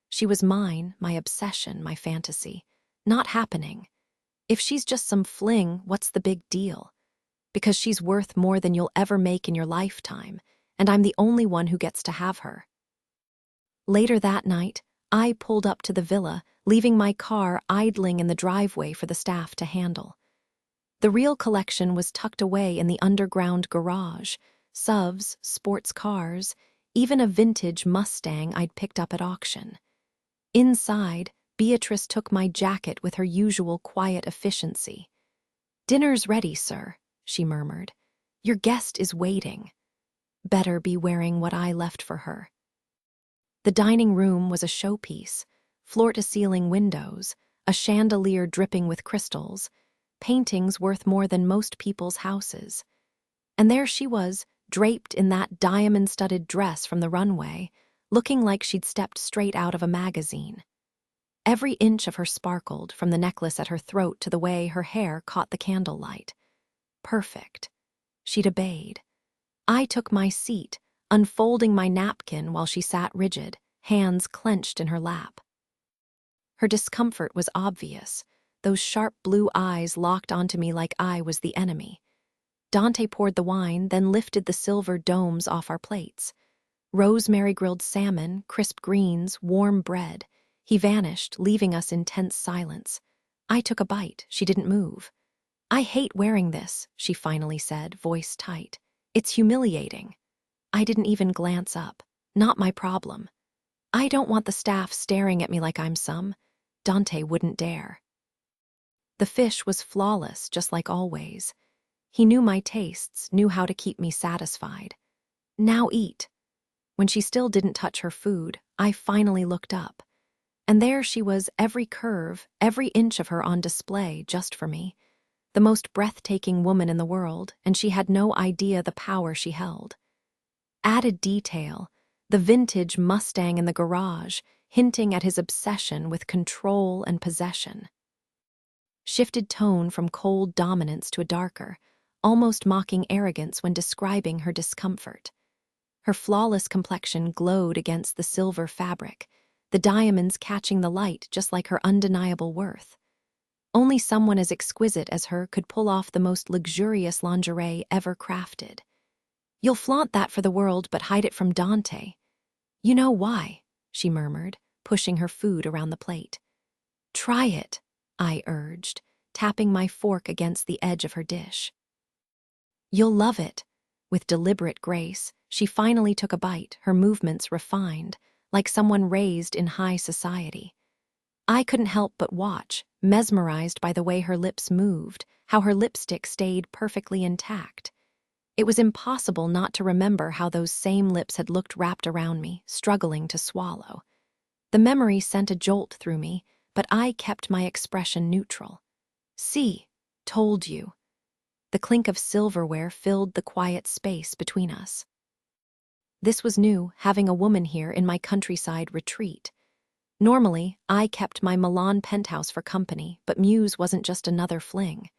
She was mine, my obsession, my fantasy. Not happening. If she's just some fling, what's the big deal? Because she's worth more than you'll ever make in your lifetime, and I'm the only one who gets to have her. Later that night, I pulled up to the villa, leaving my car idling in the driveway for the staff to handle. The real collection was tucked away in the underground garage, SUVs, sports cars, even a vintage Mustang I'd picked up at auction. Inside, Beatrice took my jacket with her usual quiet efficiency. "Dinner's ready, sir," she murmured. "Your guest is waiting." Better be wearing what I left for her. The dining room was a showpiece, floor-to-ceiling windows, a chandelier dripping with crystals, paintings worth more than most people's houses. And there she was, draped in that diamond-studded dress from the runway, looking like she'd stepped straight out of a magazine. Every inch of her sparkled, from the necklace at her throat to the way her hair caught the candlelight. Perfect. She'd obeyed. I took my seat, unfolding my napkin while she sat rigid, hands clenched in her lap. Her discomfort was obvious, those sharp blue eyes locked onto me like I was the enemy. Dante poured the wine, then lifted the silver domes off our plates. Rosemary grilled salmon, crisp greens, warm bread. He vanished, leaving us in tense silence. I took a bite. She didn't move. "I hate wearing this," she finally said, voice tight. "It's humiliating." I didn't even glance up. Not my problem. I don't want the staff staring at me like I'm some. Dante wouldn't dare. The fish was flawless, just like always. He knew my tastes, knew how to keep me satisfied. "Now eat." When she still didn't touch her food, I finally looked up. And there she was, every curve, every inch of her on display just for me. The most breathtaking woman in the world, and she had no idea the power she held. Added detail, the vintage Mustang in the garage, hinting at his obsession with control and possession. Shifted tone from cold dominance to a darker, almost mocking arrogance when describing her discomfort. Her flawless complexion glowed against the silver fabric, the diamonds catching the light just like her undeniable worth. Only someone as exquisite as her could pull off the most luxurious lingerie ever crafted. "You'll flaunt that for the world but hide it from Dante." "You know why," she murmured, pushing her food around the plate. "Try it," I urged, tapping my fork against the edge of her dish. "You'll love it." With deliberate grace, she finally took a bite, her movements refined, like someone raised in high society. I couldn't help but watch, mesmerized by the way her lips moved, how her lipstick stayed perfectly intact. It was impossible not to remember how those same lips had looked wrapped around me, struggling to swallow. The memory sent a jolt through me, but I kept my expression neutral. "See, told you." The clink of silverware filled the quiet space between us. This was new, having a woman here in my countryside retreat. Normally, I kept my Milan penthouse for company, but Muse wasn't just another fling.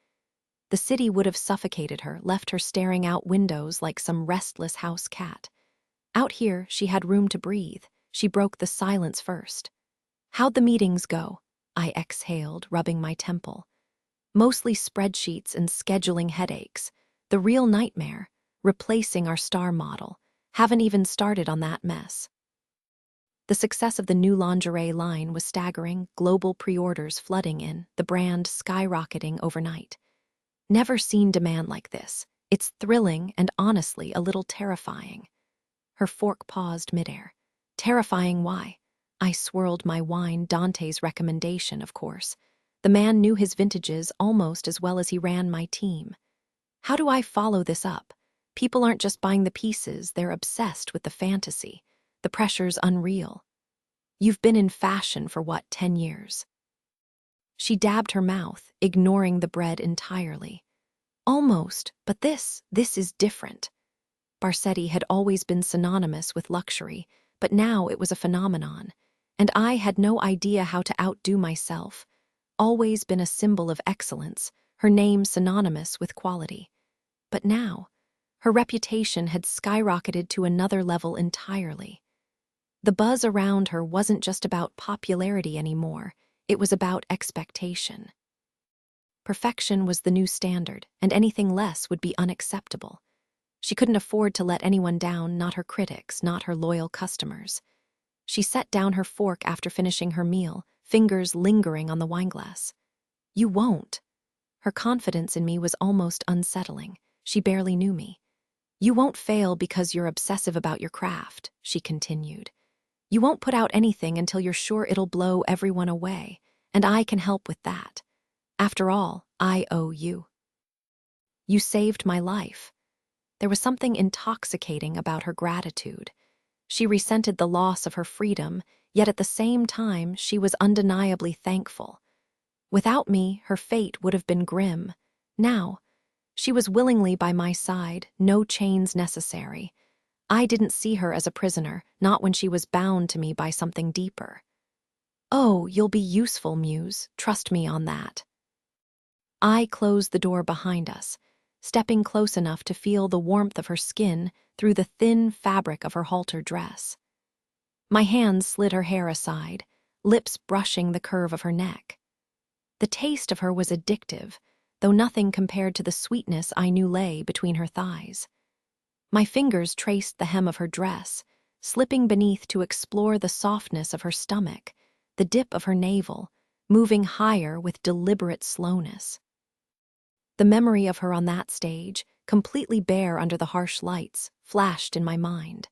The city would have suffocated her, left her staring out windows like some restless house cat. Out here, she had room to breathe. She broke the silence first. "How'd the meetings go?" I exhaled, rubbing my temple. "Mostly spreadsheets and scheduling headaches. The real nightmare, replacing our star model. Haven't even started on that mess." The success of the new lingerie line was staggering, global pre-orders flooding in, the brand skyrocketing overnight. Never seen demand like this. It's thrilling and honestly a little terrifying. Her fork paused midair. "Terrifying why?" I swirled my wine, Dante's recommendation, of course. The man knew his vintages almost as well as he ran my team. How do I follow this up? People aren't just buying the pieces, they're obsessed with the fantasy. The pressure's unreal. You've been in fashion for what, 10 years? She dabbed her mouth, ignoring the bread entirely. Almost, but this is different. Barsetti had always been synonymous with luxury, but now it was a phenomenon, and I had no idea how to outdo myself. Always been a symbol of excellence, her name synonymous with quality. But now, her reputation had skyrocketed to another level entirely. The buzz around her wasn't just about popularity anymore, it was about expectation. Perfection was the new standard, and anything less would be unacceptable. She couldn't afford to let anyone down, not her critics, not her loyal customers. She set down her fork after finishing her meal, fingers lingering on the wineglass. You won't. Her confidence in me was almost unsettling. She barely knew me. You won't fail because you're obsessive about your craft, she continued. You won't put out anything until you're sure it'll blow everyone away, and I can help with that. After all, I owe you. You saved my life. There was something intoxicating about her gratitude. She resented the loss of her freedom, yet at the same time she was undeniably thankful. Without me, her fate would have been grim. Now, she was willingly by my side, no chains necessary. I didn't see her as a prisoner, not when she was bound to me by something deeper. Oh, you'll be useful, Muse. Trust me on that. I closed the door behind us, stepping close enough to feel the warmth of her skin through the thin fabric of her halter dress. My hands slid her hair aside, lips brushing the curve of her neck. The taste of her was addictive, though nothing compared to the sweetness I knew lay between her thighs. My fingers traced the hem of her dress, slipping beneath to explore the softness of her stomach, the dip of her navel, moving higher with deliberate slowness. The memory of her on that stage, completely bare under the harsh lights, flashed in my mind.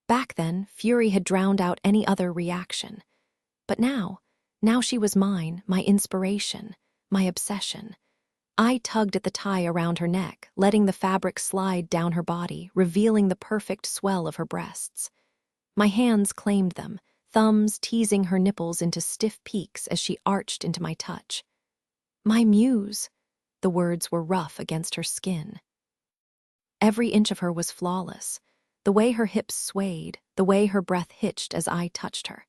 Back then, fury had drowned out any other reaction. But now she was mine, my inspiration, my obsession. I tugged at the tie around her neck, letting the fabric slide down her body, revealing the perfect swell of her breasts. My hands claimed them, thumbs teasing her nipples into stiff peaks as she arched into my touch. My Muse! The words were rough against her skin. Every inch of her was flawless, the way her hips swayed, the way her breath hitched as I touched her.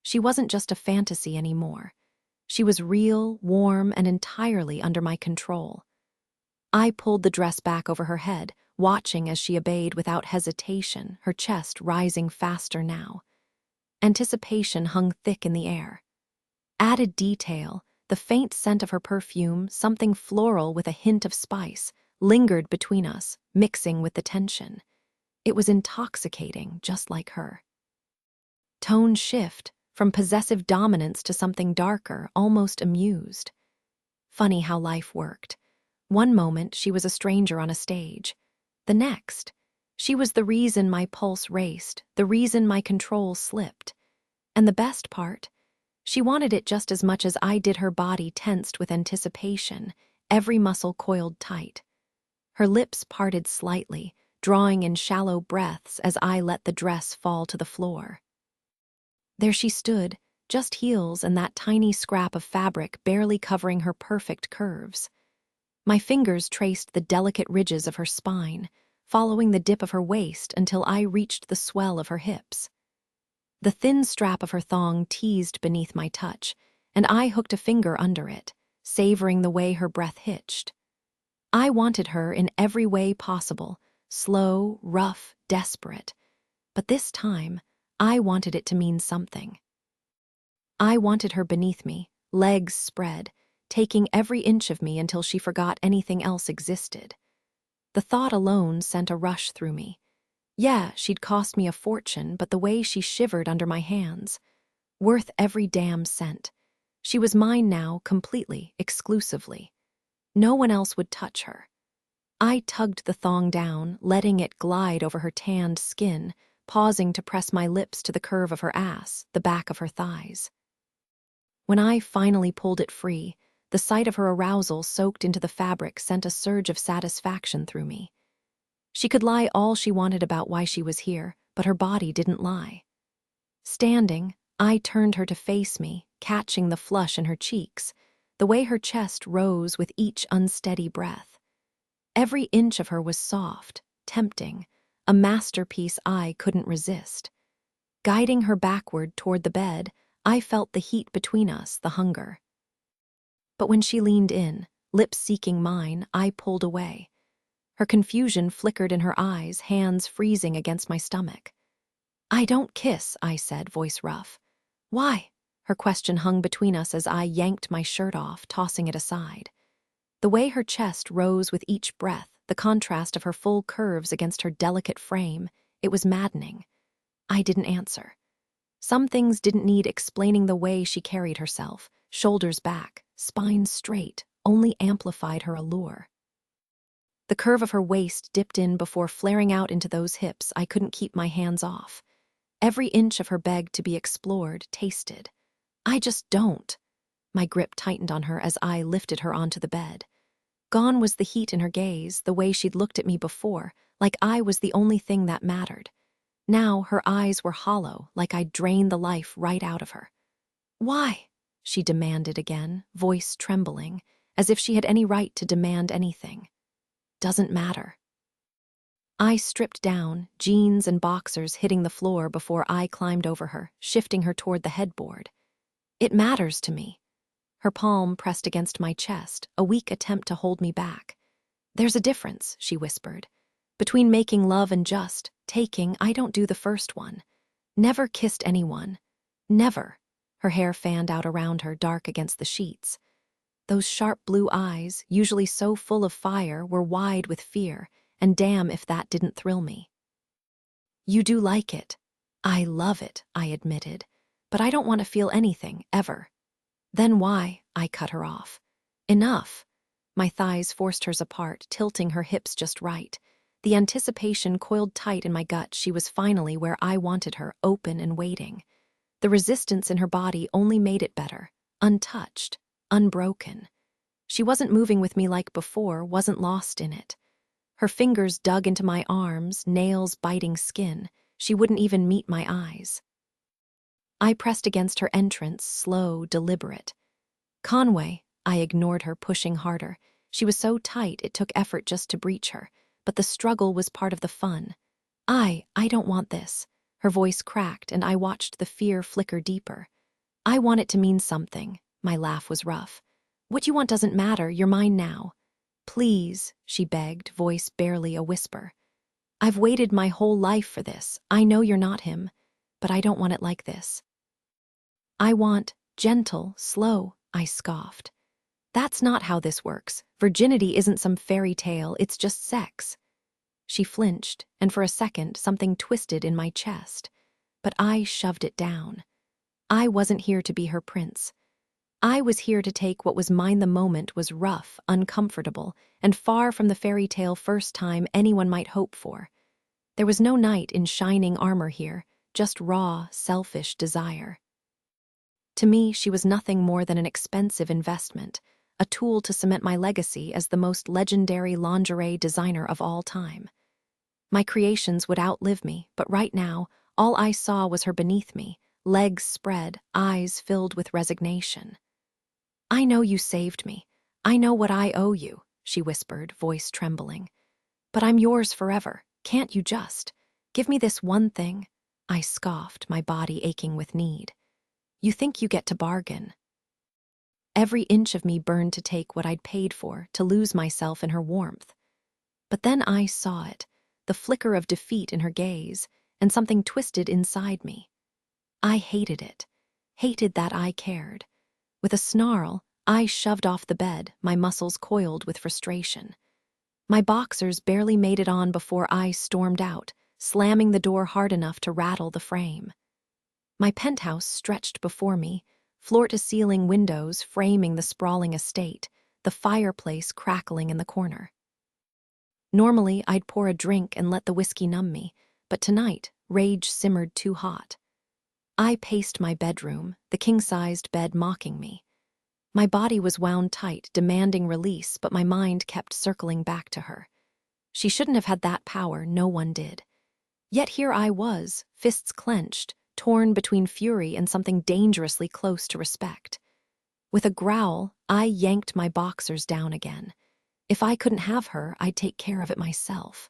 She wasn't just a fantasy anymore. She was real, warm, and entirely under my control. I pulled the dress back over her head, watching as she obeyed without hesitation, her chest rising faster now. Anticipation hung thick in the air. Added detail, the faint scent of her perfume, something floral with a hint of spice, lingered between us, mixing with the tension. It was intoxicating, just like her. Tone shift, from possessive dominance to something darker, almost amused. Funny how life worked. One moment, she was a stranger on a stage. The next, she was the reason my pulse raced, the reason my control slipped. And the best part, she wanted it just as much as I did, her body tensed with anticipation, every muscle coiled tight. Her lips parted slightly, drawing in shallow breaths as I let the dress fall to the floor. There she stood, just heels and that tiny scrap of fabric barely covering her perfect curves. My fingers traced the delicate ridges of her spine, following the dip of her waist until I reached the swell of her hips. The thin strap of her thong teased beneath my touch, and I hooked a finger under it, savoring the way her breath hitched. I wanted her in every way possible, slow, rough, desperate. But this time, I wanted it to mean something. I wanted her beneath me, legs spread, taking every inch of me until she forgot anything else existed. The thought alone sent a rush through me. Yeah, she'd cost me a fortune, but the way she shivered under my hands, worth every damn cent. She was mine now, completely, exclusively. No one else would touch her. I tugged the thong down, letting it glide over her tanned skin, pausing to press my lips to the curve of her ass, the back of her thighs. When I finally pulled it free, the sight of her arousal soaked into the fabric sent a surge of satisfaction through me. She could lie all she wanted about why she was here, but her body didn't lie. Standing, I turned her to face me, catching the flush in her cheeks, the way her chest rose with each unsteady breath. Every inch of her was soft, tempting, a masterpiece I couldn't resist. Guiding her backward toward the bed, I felt the heat between us, the hunger. But when she leaned in, lips seeking mine, I pulled away. Her confusion flickered in her eyes, hands freezing against my stomach. "I don't kiss," I said, voice rough. "Why?" Her question hung between us as I yanked my shirt off, tossing it aside. The way her chest rose with each breath, the contrast of her full curves against her delicate frame, it was maddening. I didn't answer. Some things didn't need explaining. The way she carried herself, shoulders back, spine straight, only amplified her allure. The curve of her waist dipped in before flaring out into those hips I couldn't keep my hands off. Every inch of her begged to be explored, tasted. "I just don't." My grip tightened on her as I lifted her onto the bed. Gone was the heat in her gaze, the way she'd looked at me before, like I was the only thing that mattered. Now her eyes were hollow, like I'd drained the life right out of her. "Why?" she demanded again, voice trembling, as if she had any right to demand anything. "Doesn't matter." I stripped down, jeans and boxers hitting the floor before I climbed over her, shifting her toward the headboard. "It matters to me." Her palm pressed against my chest, a weak attempt to hold me back. "There's a difference," she whispered. "Between making love and just taking, I don't do the first one. Never kissed anyone. Never." Her hair fanned out around her, dark against the sheets. Those sharp blue eyes, usually so full of fire, were wide with fear, and damn if that didn't thrill me. "You do like it." "I love it," I admitted. "But I don't want to feel anything, ever." "Then why?" I cut her off. "Enough." My thighs forced hers apart, tilting her hips just right. The anticipation coiled tight in my gut. She was finally where I wanted her, open and waiting. The resistance in her body only made it better, untouched, unbroken. She wasn't moving with me like before, wasn't lost in it. Her fingers dug into my arms, nails biting skin. She wouldn't even meet my eyes. I pressed against her entrance, slow, deliberate. "Conway," I ignored her, pushing harder. She was so tight it took effort just to breach her, but the struggle was part of the fun. I don't want this." Her voice cracked, and I watched the fear flicker deeper. "I want it to mean something." My laugh was rough. "What you want doesn't matter, you're mine now." "Please," she begged, voice barely a whisper. "I've waited my whole life for this. I know you're not him, but I don't want it like this." "I want gentle, slow," I scoffed. "That's not how this works. Virginity isn't some fairy tale, it's just sex." She flinched, and for a second something twisted in my chest. But I shoved it down. I wasn't here to be her prince. I was here to take what was mine. The moment was rough, uncomfortable, and far from the fairy tale first time anyone might hope for. There was no knight in shining armor here, just raw, selfish desire. To me, she was nothing more than an expensive investment, a tool to cement my legacy as the most legendary lingerie designer of all time. My creations would outlive me, but right now, all I saw was her beneath me, legs spread, eyes filled with resignation. "I know you saved me. I know what I owe you," she whispered, voice trembling. "But I'm yours forever. Can't you just give me this one thing?" I scoffed, my body aching with need. "You think you get to bargain." Every inch of me burned to take what I'd paid for, to lose myself in her warmth. But then I saw it, the flicker of defeat in her gaze, and something twisted inside me. I hated it, hated that I cared. With a snarl, I shoved off the bed, my muscles coiled with frustration. My boxers barely made it on before I stormed out, slamming the door hard enough to rattle the frame. My penthouse stretched before me, floor-to-ceiling windows framing the sprawling estate, the fireplace crackling in the corner. Normally, I'd pour a drink and let the whiskey numb me, but tonight, rage simmered too hot. I paced my bedroom, the king-sized bed mocking me. My body was wound tight, demanding release, but my mind kept circling back to her. She shouldn't have had that power, no one did. Yet here I was, fists clenched, torn between fury and something dangerously close to respect. With a growl, I yanked my boxers down again. If I couldn't have her, I'd take care of it myself.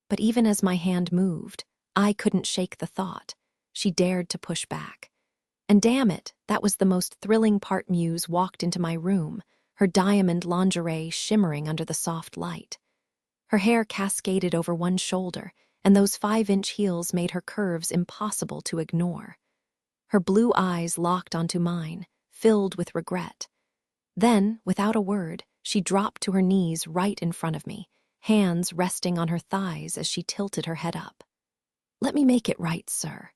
But even as my hand moved, I couldn't shake the thought. She dared to push back. And damn it, that was the most thrilling part. Muse walked into my room, her diamond lingerie shimmering under the soft light. Her hair cascaded over one shoulder, and those 5-inch heels made her curves impossible to ignore. Her blue eyes locked onto mine, filled with regret. Then, without a word, she dropped to her knees right in front of me, hands resting on her thighs as she tilted her head up. "Let me make it right, sir."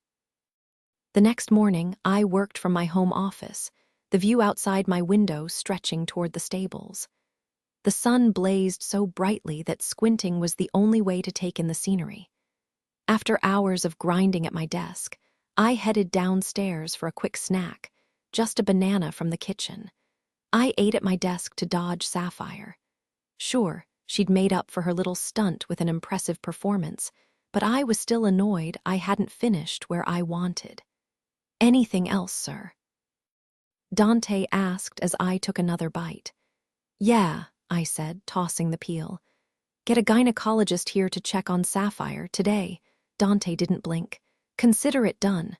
The next morning, I worked from my home office, the view outside my window stretching toward the stables. The sun blazed so brightly that squinting was the only way to take in the scenery. After hours of grinding at my desk, I headed downstairs for a quick snack, just a banana from the kitchen. I ate at my desk to dodge Sapphire. Sure, she'd made up for her little stunt with an impressive performance, but I was still annoyed I hadn't finished where I wanted. "Anything else, sir?" Dante asked as I took another bite. "Yeah," I said, tossing the peel. "Get a gynecologist here to check on Sapphire today." Dante didn't blink. "Consider it done."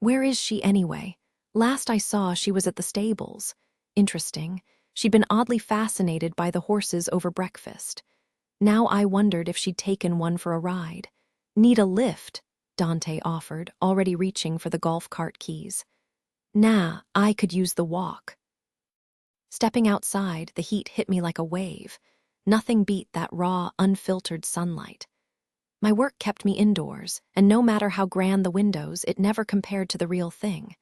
"Where is she anyway? Last I saw, she was at the stables." Interesting. She'd been oddly fascinated by the horses over breakfast. Now I wondered if she'd taken one for a ride. "Need a lift?" Dante offered, already reaching for the golf cart keys. "Nah, I could use the walk." Stepping outside, the heat hit me like a wave. Nothing beat that raw, unfiltered sunlight. My work kept me indoors, and no matter how grand the windows, it never compared to the real thing.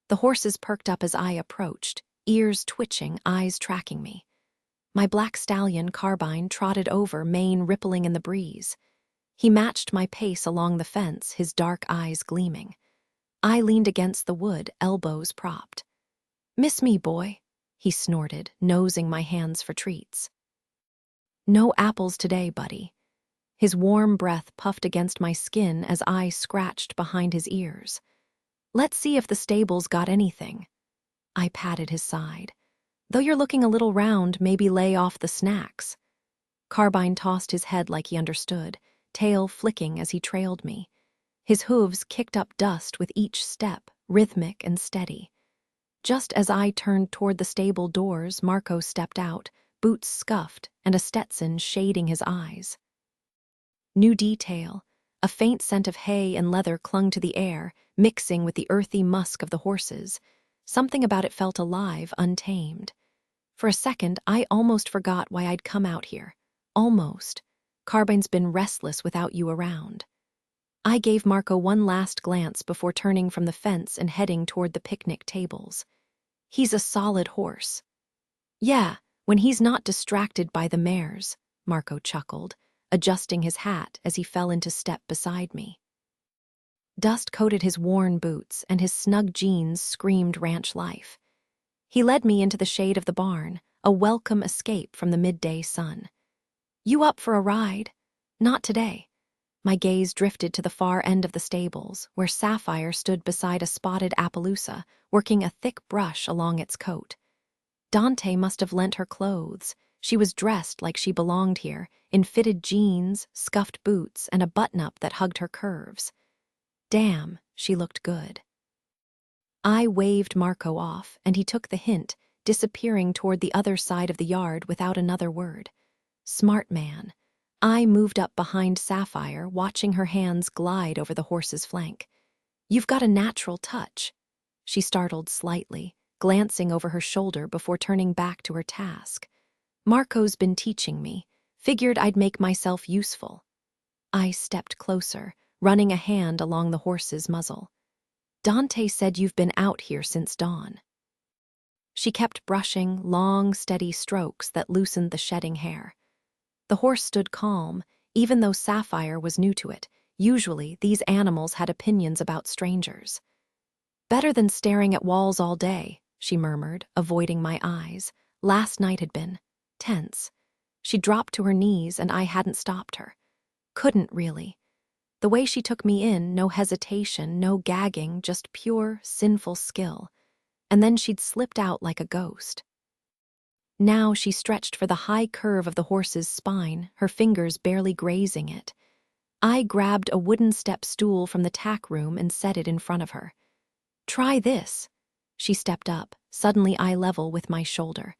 The horses perked up as I approached, ears twitching, eyes tracking me. My black stallion, Carbine, trotted over, mane rippling in the breeze. He matched my pace along the fence, his dark eyes gleaming. I leaned against the wood, elbows propped. "Miss me, boy?" he snorted, nosing my hands for treats. "No apples today, buddy." His warm breath puffed against my skin as I scratched behind his ears. "Let's see if the stables got anything." I patted his side. "Though you're looking a little round, maybe lay off the snacks." Carbine tossed his head like he understood, tail flicking as he trailed me. His hooves kicked up dust with each step, rhythmic and steady. Just as I turned toward the stable doors, Marco stepped out, boots scuffed and a Stetson shading his eyes. New detail. A faint scent of hay and leather clung to the air, mixing with the earthy musk of the horses. Something about it felt alive, untamed. For a second, I almost forgot why I'd come out here. Almost. Carbine's been restless without you around. I gave Marco one last glance before turning from the fence and heading toward the picnic tables. "He's a solid horse." "Yeah, when he's not distracted by the mares," Marco chuckled, adjusting his hat as he fell into step beside me. Dust coated his worn boots, and his snug jeans screamed ranch life. He led me into the shade of the barn, a welcome escape from the midday sun. "You up for a ride?" "Not today." My gaze drifted to the far end of the stables, where Sapphire stood beside a spotted Appaloosa, working a thick brush along its coat. Dante must have lent her clothes. She was dressed like she belonged here, in fitted jeans, scuffed boots, and a button-up that hugged her curves. Damn, she looked good. I waved Marco off, and he took the hint, disappearing toward the other side of the yard without another word. Smart man. I moved up behind Sapphire, watching her hands glide over the horse's flank. "You've got a natural touch." She startled slightly, glancing over her shoulder before turning back to her task. "Marco's been teaching me. Figured I'd make myself useful." I stepped closer, running a hand along the horse's muzzle. "Dante said you've been out here since dawn." She kept brushing long, steady strokes that loosened the shedding hair. The horse stood calm, even though Sapphire was new to it, Usually, these animals had opinions about strangers. "Better than staring at walls all day," she murmured, avoiding my eyes. Last night had been tense. She dropped to her knees and I hadn't stopped her. Couldn't really. The way she took me in, no hesitation, no gagging, just pure, sinful skill. And then she'd slipped out like a ghost. Now she stretched for the high curve of the horse's spine, her fingers barely grazing it. I grabbed a wooden step stool from the tack room and set it in front of her. "Try this." She stepped up, suddenly eye level with my shoulder.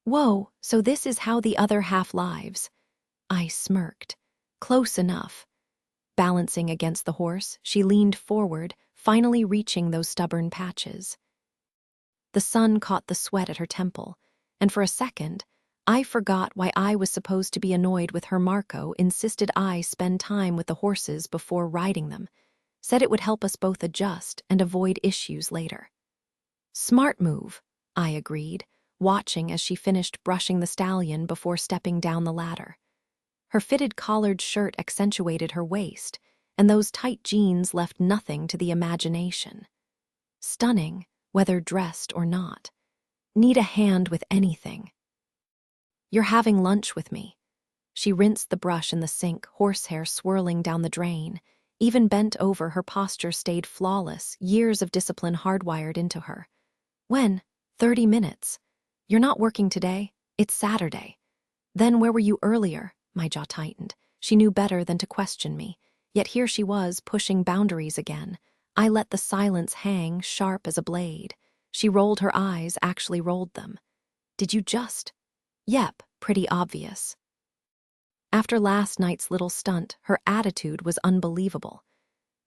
"Whoa, so this is how the other half lives." I smirked. Close enough. Balancing against the horse, she leaned forward, finally reaching those stubborn patches. The sun caught the sweat at her temple, and for a second, I forgot why I was supposed to be annoyed with her. Marco insisted I spend time with the horses before riding them, said it would help us both adjust and avoid issues later. "Smart move," I agreed, watching as she finished brushing the stallion before stepping down the ladder. Her fitted collared shirt accentuated her waist, and those tight jeans left nothing to the imagination. Stunning, whether dressed or not. Need a hand with anything. "You're having lunch with me." She rinsed the brush in the sink, horsehair swirling down the drain. Even bent over, her posture stayed flawless, years of discipline hardwired into her. "When?" 30 minutes. "You're not working today? It's Saturday." "Then where were you earlier?" My jaw tightened. She knew better than to question me. Yet here she was, pushing boundaries again. I let the silence hang, sharp as a blade. She rolled her eyes, actually rolled them. "Did you just?" "Yep, pretty obvious." After last night's little stunt, her attitude was unbelievable.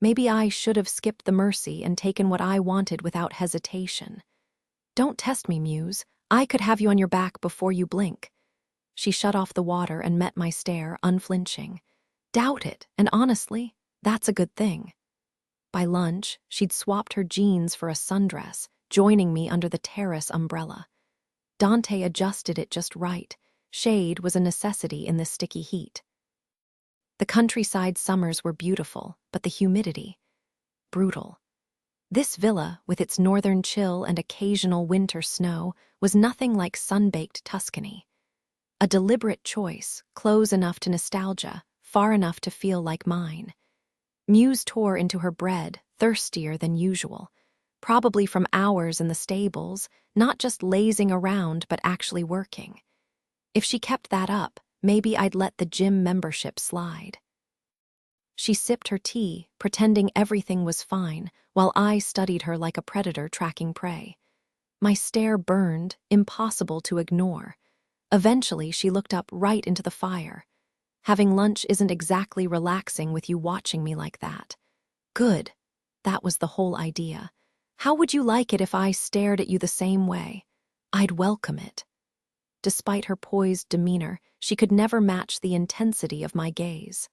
Maybe I should have skipped the mercy and taken what I wanted without hesitation. "Don't test me, Muse. I could have you on your back before you blink." She shut off the water and met my stare, unflinching. "Doubt it, and honestly, that's a good thing." By lunch, she'd swapped her jeans for a sundress, joining me under the terrace umbrella. Dante adjusted it just right. Shade was a necessity in this sticky heat. The countryside summers were beautiful, but the humidity, brutal. This villa, with its northern chill and occasional winter snow, was nothing like sun-baked Tuscany. A deliberate choice, close enough to nostalgia, far enough to feel like mine. Muse tore into her bread, thirstier than usual, probably from hours in the stables, not just lazing around but actually working. If she kept that up, maybe I'd let the gym membership slide. She sipped her tea, pretending everything was fine, while I studied her like a predator tracking prey. My stare burned, impossible to ignore. Eventually, she looked up right into the fire. "Having lunch isn't exactly relaxing with you watching me like that." "Good." That was the whole idea. "How would you like it if I stared at you the same way?" "I'd welcome it." Despite her poised demeanor, she could never match the intensity of my gaze.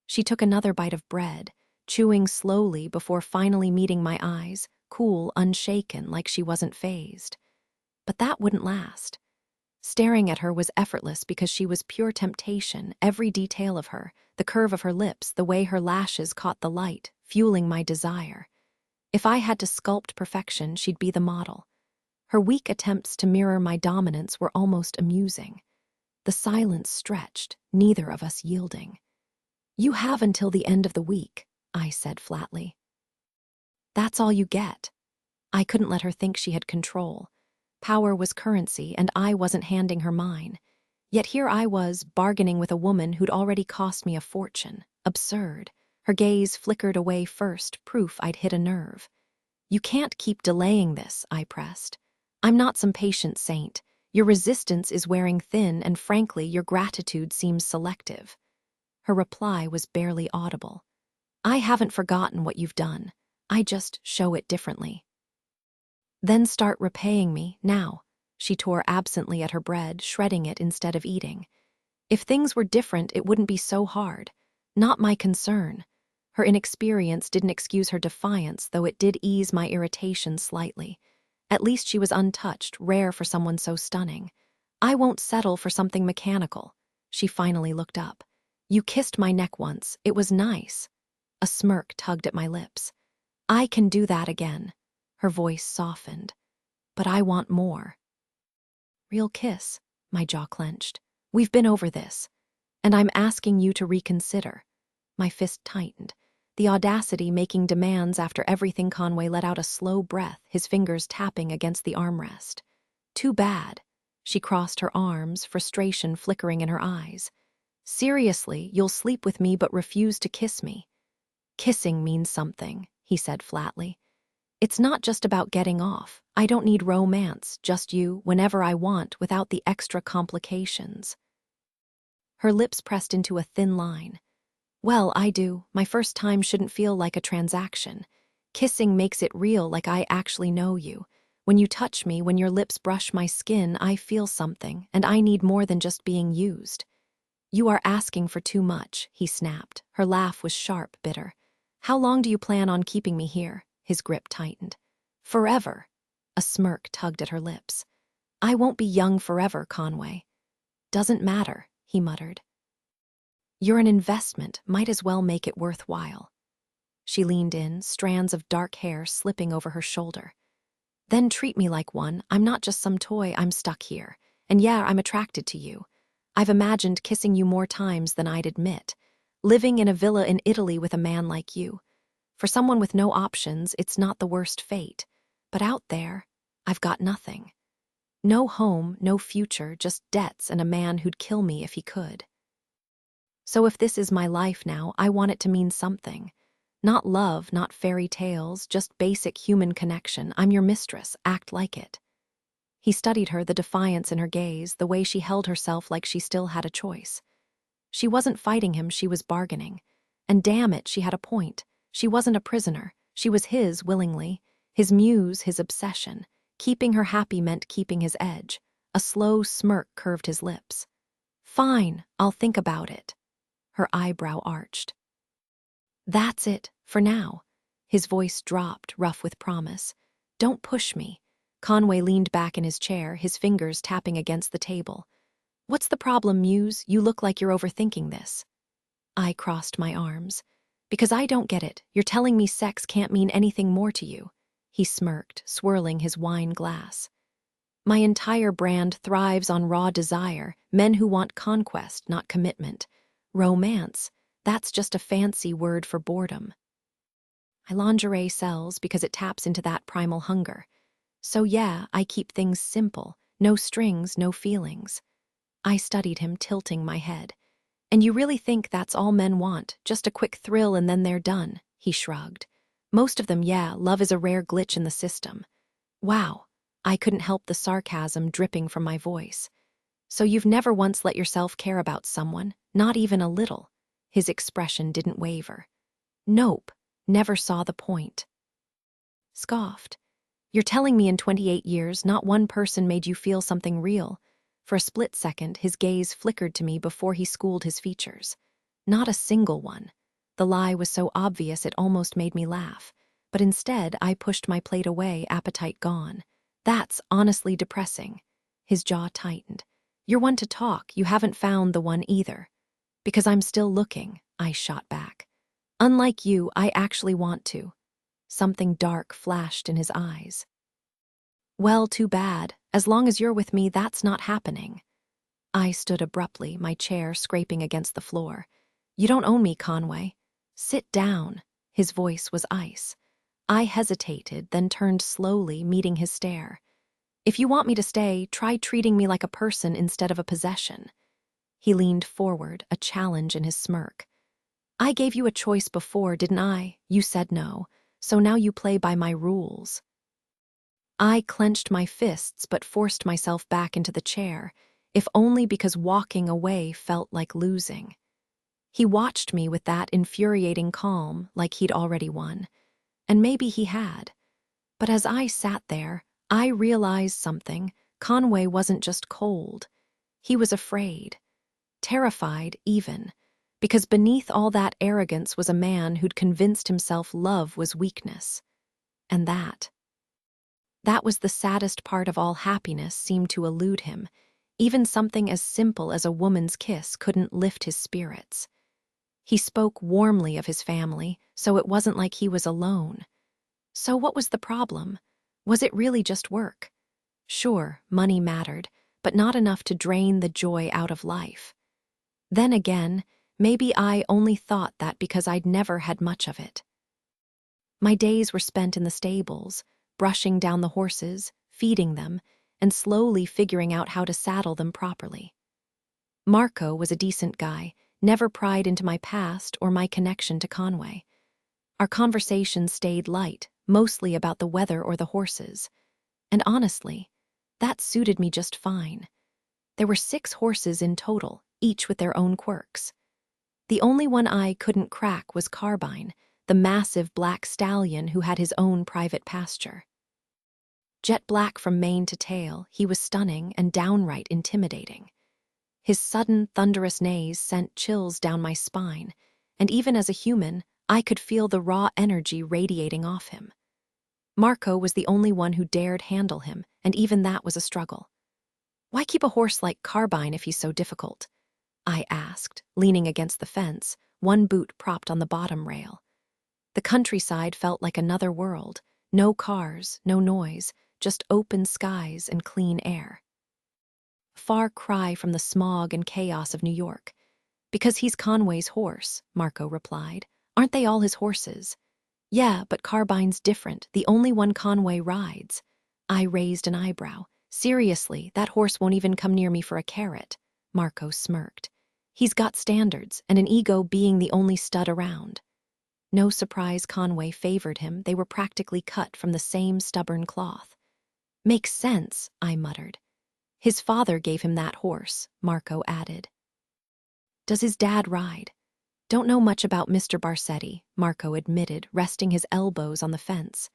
She took another bite of bread, chewing slowly before finally meeting my eyes, cool, unshaken, like she wasn't fazed. But that wouldn't last. Staring at her was effortless because she was pure temptation, every detail of her, the curve of her lips, the way her lashes caught the light, fueling my desire. If I had to sculpt perfection, she'd be the model. Her weak attempts to mirror my dominance were almost amusing. The silence stretched, neither of us yielding. "You have until the end of the week," I said flatly. "That's all you get." I couldn't let her think she had control. Power was currency, and I wasn't handing her mine. Yet here I was, bargaining with a woman who'd already cost me a fortune. Absurd. Her gaze flickered away first, proof I'd hit a nerve. "You can't keep delaying this," I pressed. "I'm not some patient saint. Your resistance is wearing thin, and frankly, your gratitude seems selective." Her reply was barely audible. "I haven't forgotten what you've done. I just show it differently." "Then start repaying me, now." She tore absently at her bread, shredding it instead of eating. "If things were different, it wouldn't be so hard. Not my concern." Her inexperience didn't excuse her defiance, though it did ease my irritation slightly. At least she was untouched, rare for someone so stunning. "I won't settle for something mechanical." She finally looked up. You kissed my neck once. It was nice. A smirk tugged at my lips. I can do that again. Her voice softened. But I want more. Real kiss. My jaw clenched. We've been over this. And I'm asking you to reconsider. My fist tightened. The audacity making demands after everything. Conway let out a slow breath, his fingers tapping against the armrest. Too bad. She crossed her arms, frustration flickering in her eyes. Seriously, you'll sleep with me but refuse to kiss me. Kissing means something, he said flatly. It's not just about getting off. I don't need romance, just you, whenever I want, without the extra complications. Her lips pressed into a thin line. Well, I do. My first time shouldn't feel like a transaction. Kissing makes it real, like I actually know you. When you touch me, when your lips brush my skin, I feel something, and I need more than just being used. You are asking for too much, he snapped. Her laugh was sharp, bitter. How long do you plan on keeping me here? His grip tightened. Forever. A smirk tugged at her lips. I won't be young forever, Conway. Doesn't matter, he muttered. You're an investment, might as well make it worthwhile. She leaned in, strands of dark hair slipping over her shoulder. Then treat me like one. I'm not just some toy, I'm stuck here. And yeah, I'm attracted to you. I've imagined kissing you more times than I'd admit. Living in a villa in Italy with a man like you. For someone with no options, it's not the worst fate. But out there, I've got nothing. No home, no future, just debts and a man who'd kill me if he could. So if this is my life now, I want it to mean something. Not love, not fairy tales, just basic human connection. I'm your mistress, act like it. He studied her, the defiance in her gaze, the way she held herself like she still had a choice. She wasn't fighting him, she was bargaining. And damn it, she had a point. She wasn't a prisoner. She was his willingly. His muse, his obsession. Keeping her happy meant keeping his edge. A slow smirk curved his lips. Fine, I'll think about it. Her eyebrow arched. That's it, for now. His voice dropped, rough with promise. Don't push me. Conway leaned back in his chair, his fingers tapping against the table. What's the problem, Muse? You look like you're overthinking this. I crossed my arms. Because I don't get it. You're telling me sex can't mean anything more to you. He smirked, swirling his wine glass. My entire brand thrives on raw desire, men who want conquest, not commitment. Romance, that's just a fancy word for boredom. My lingerie sells because it taps into that primal hunger. So yeah, I keep things simple, no strings, no feelings. I studied him, tilting my head. And you really think that's all men want, just a quick thrill and then they're done? He shrugged. Most of them, yeah, love is a rare glitch in the system. Wow, I couldn't help the sarcasm dripping from my voice. So you've never once let yourself care about someone, not even a little? His expression didn't waver. Nope, never saw the point. Scoffed. You're telling me in 28 years, not one person made you feel something real. For a split second, his gaze flickered to me before he schooled his features. Not a single one. The lie was so obvious it almost made me laugh. But instead, I pushed my plate away, appetite gone. That's honestly depressing. His jaw tightened. You're one to talk, you haven't found the one either. Because I'm still looking, I shot back. Unlike you, I actually want to. Something dark flashed in his eyes. Well, too bad. As long as you're with me, that's not happening. I stood abruptly, my chair scraping against the floor. You don't own me, Conway. Sit down. His voice was ice. I hesitated, then turned slowly, meeting his stare. If you want me to stay, try treating me like a person instead of a possession. He leaned forward, a challenge in his smirk. I gave you a choice before, didn't I? You said no, so now you play by my rules. I clenched my fists but forced myself back into the chair, if only because walking away felt like losing. He watched me with that infuriating calm, like he'd already won. And maybe he had. But as I sat there, I realized something. Conway wasn't just cold. He was afraid. Terrified, even. Because beneath all that arrogance was a man who'd convinced himself love was weakness. And that was the saddest part of all. Happiness seemed to elude him. Even something as simple as a woman's kiss couldn't lift his spirits. He spoke warmly of his family, so it wasn't like he was alone. So what was the problem? Was it really just work? Sure, money mattered, but not enough to drain the joy out of life. Then again, maybe I only thought that because I'd never had much of it. My days were spent in the stables, brushing down the horses, feeding them, and slowly figuring out how to saddle them properly. Marco was a decent guy, never pried into my past or my connection to Conway. Our conversations stayed light, mostly about the weather or the horses. And honestly, that suited me just fine. There were 6 horses in total, each with their own quirks. The only one I couldn't crack was Carbine, the massive black stallion who had his own private pasture. Jet black from mane to tail, he was stunning and downright intimidating. His sudden, thunderous neighs sent chills down my spine, and even as a human, I could feel the raw energy radiating off him. Marco was the only one who dared handle him, and even that was a struggle. "Why keep a horse like Carbine if he's so difficult?" I asked, leaning against the fence, one boot propped on the bottom rail. The countryside felt like another world. No cars, no noise, just open skies and clean air. Far cry from the smog and chaos of New York. "Because he's Conway's horse," Marco replied. "Aren't they all his horses?" "Yeah, but Carbine's different, the only one Conway rides." I raised an eyebrow. "Seriously, that horse won't even come near me for a carrot." Marco smirked. "He's got standards, and an ego being the only stud around." No surprise Conway favored him, they were practically cut from the same stubborn cloth. "Makes sense," I muttered. "His father gave him that horse," Marco added. "Does his dad ride?" "Don't know much about Mr. Barsetti," Marco admitted, resting his elbows on the fence.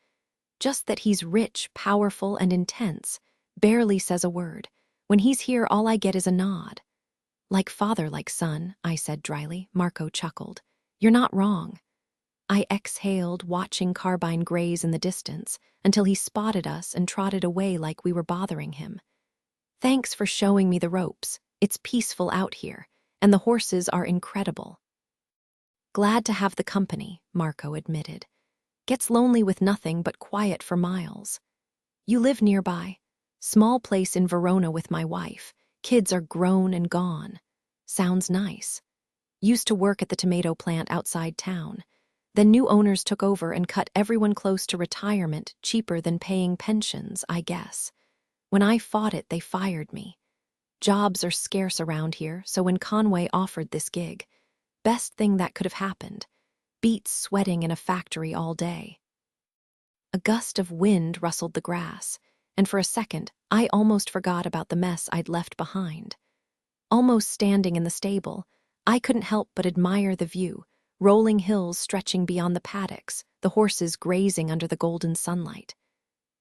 "Just that he's rich, powerful, and intense. Barely says a word. When he's here, all I get is a nod." "Like father, like son," I said dryly. Marco chuckled. "You're not wrong." I exhaled, watching Carbine graze in the distance, until he spotted us and trotted away like we were bothering him. "Thanks for showing me the ropes. It's peaceful out here, and the horses are incredible." "Glad to have the company," Marco admitted. "Gets lonely with nothing but quiet for miles." "You live nearby?" "Small place in Verona with my wife. Kids are grown and gone." "Sounds nice." "Used to work at the tomato plant outside town. Then new owners took over and cut everyone close to retirement, cheaper than paying pensions, I guess. When I fought it, they fired me. Jobs are scarce around here, so when Conway offered this gig, best thing that could have happened. Beats sweating in a factory all day." A gust of wind rustled the grass, and for a second, I almost forgot about the mess I'd left behind. Almost standing in the stable, I couldn't help but admire the view, rolling hills stretching beyond the paddocks, the horses grazing under the golden sunlight.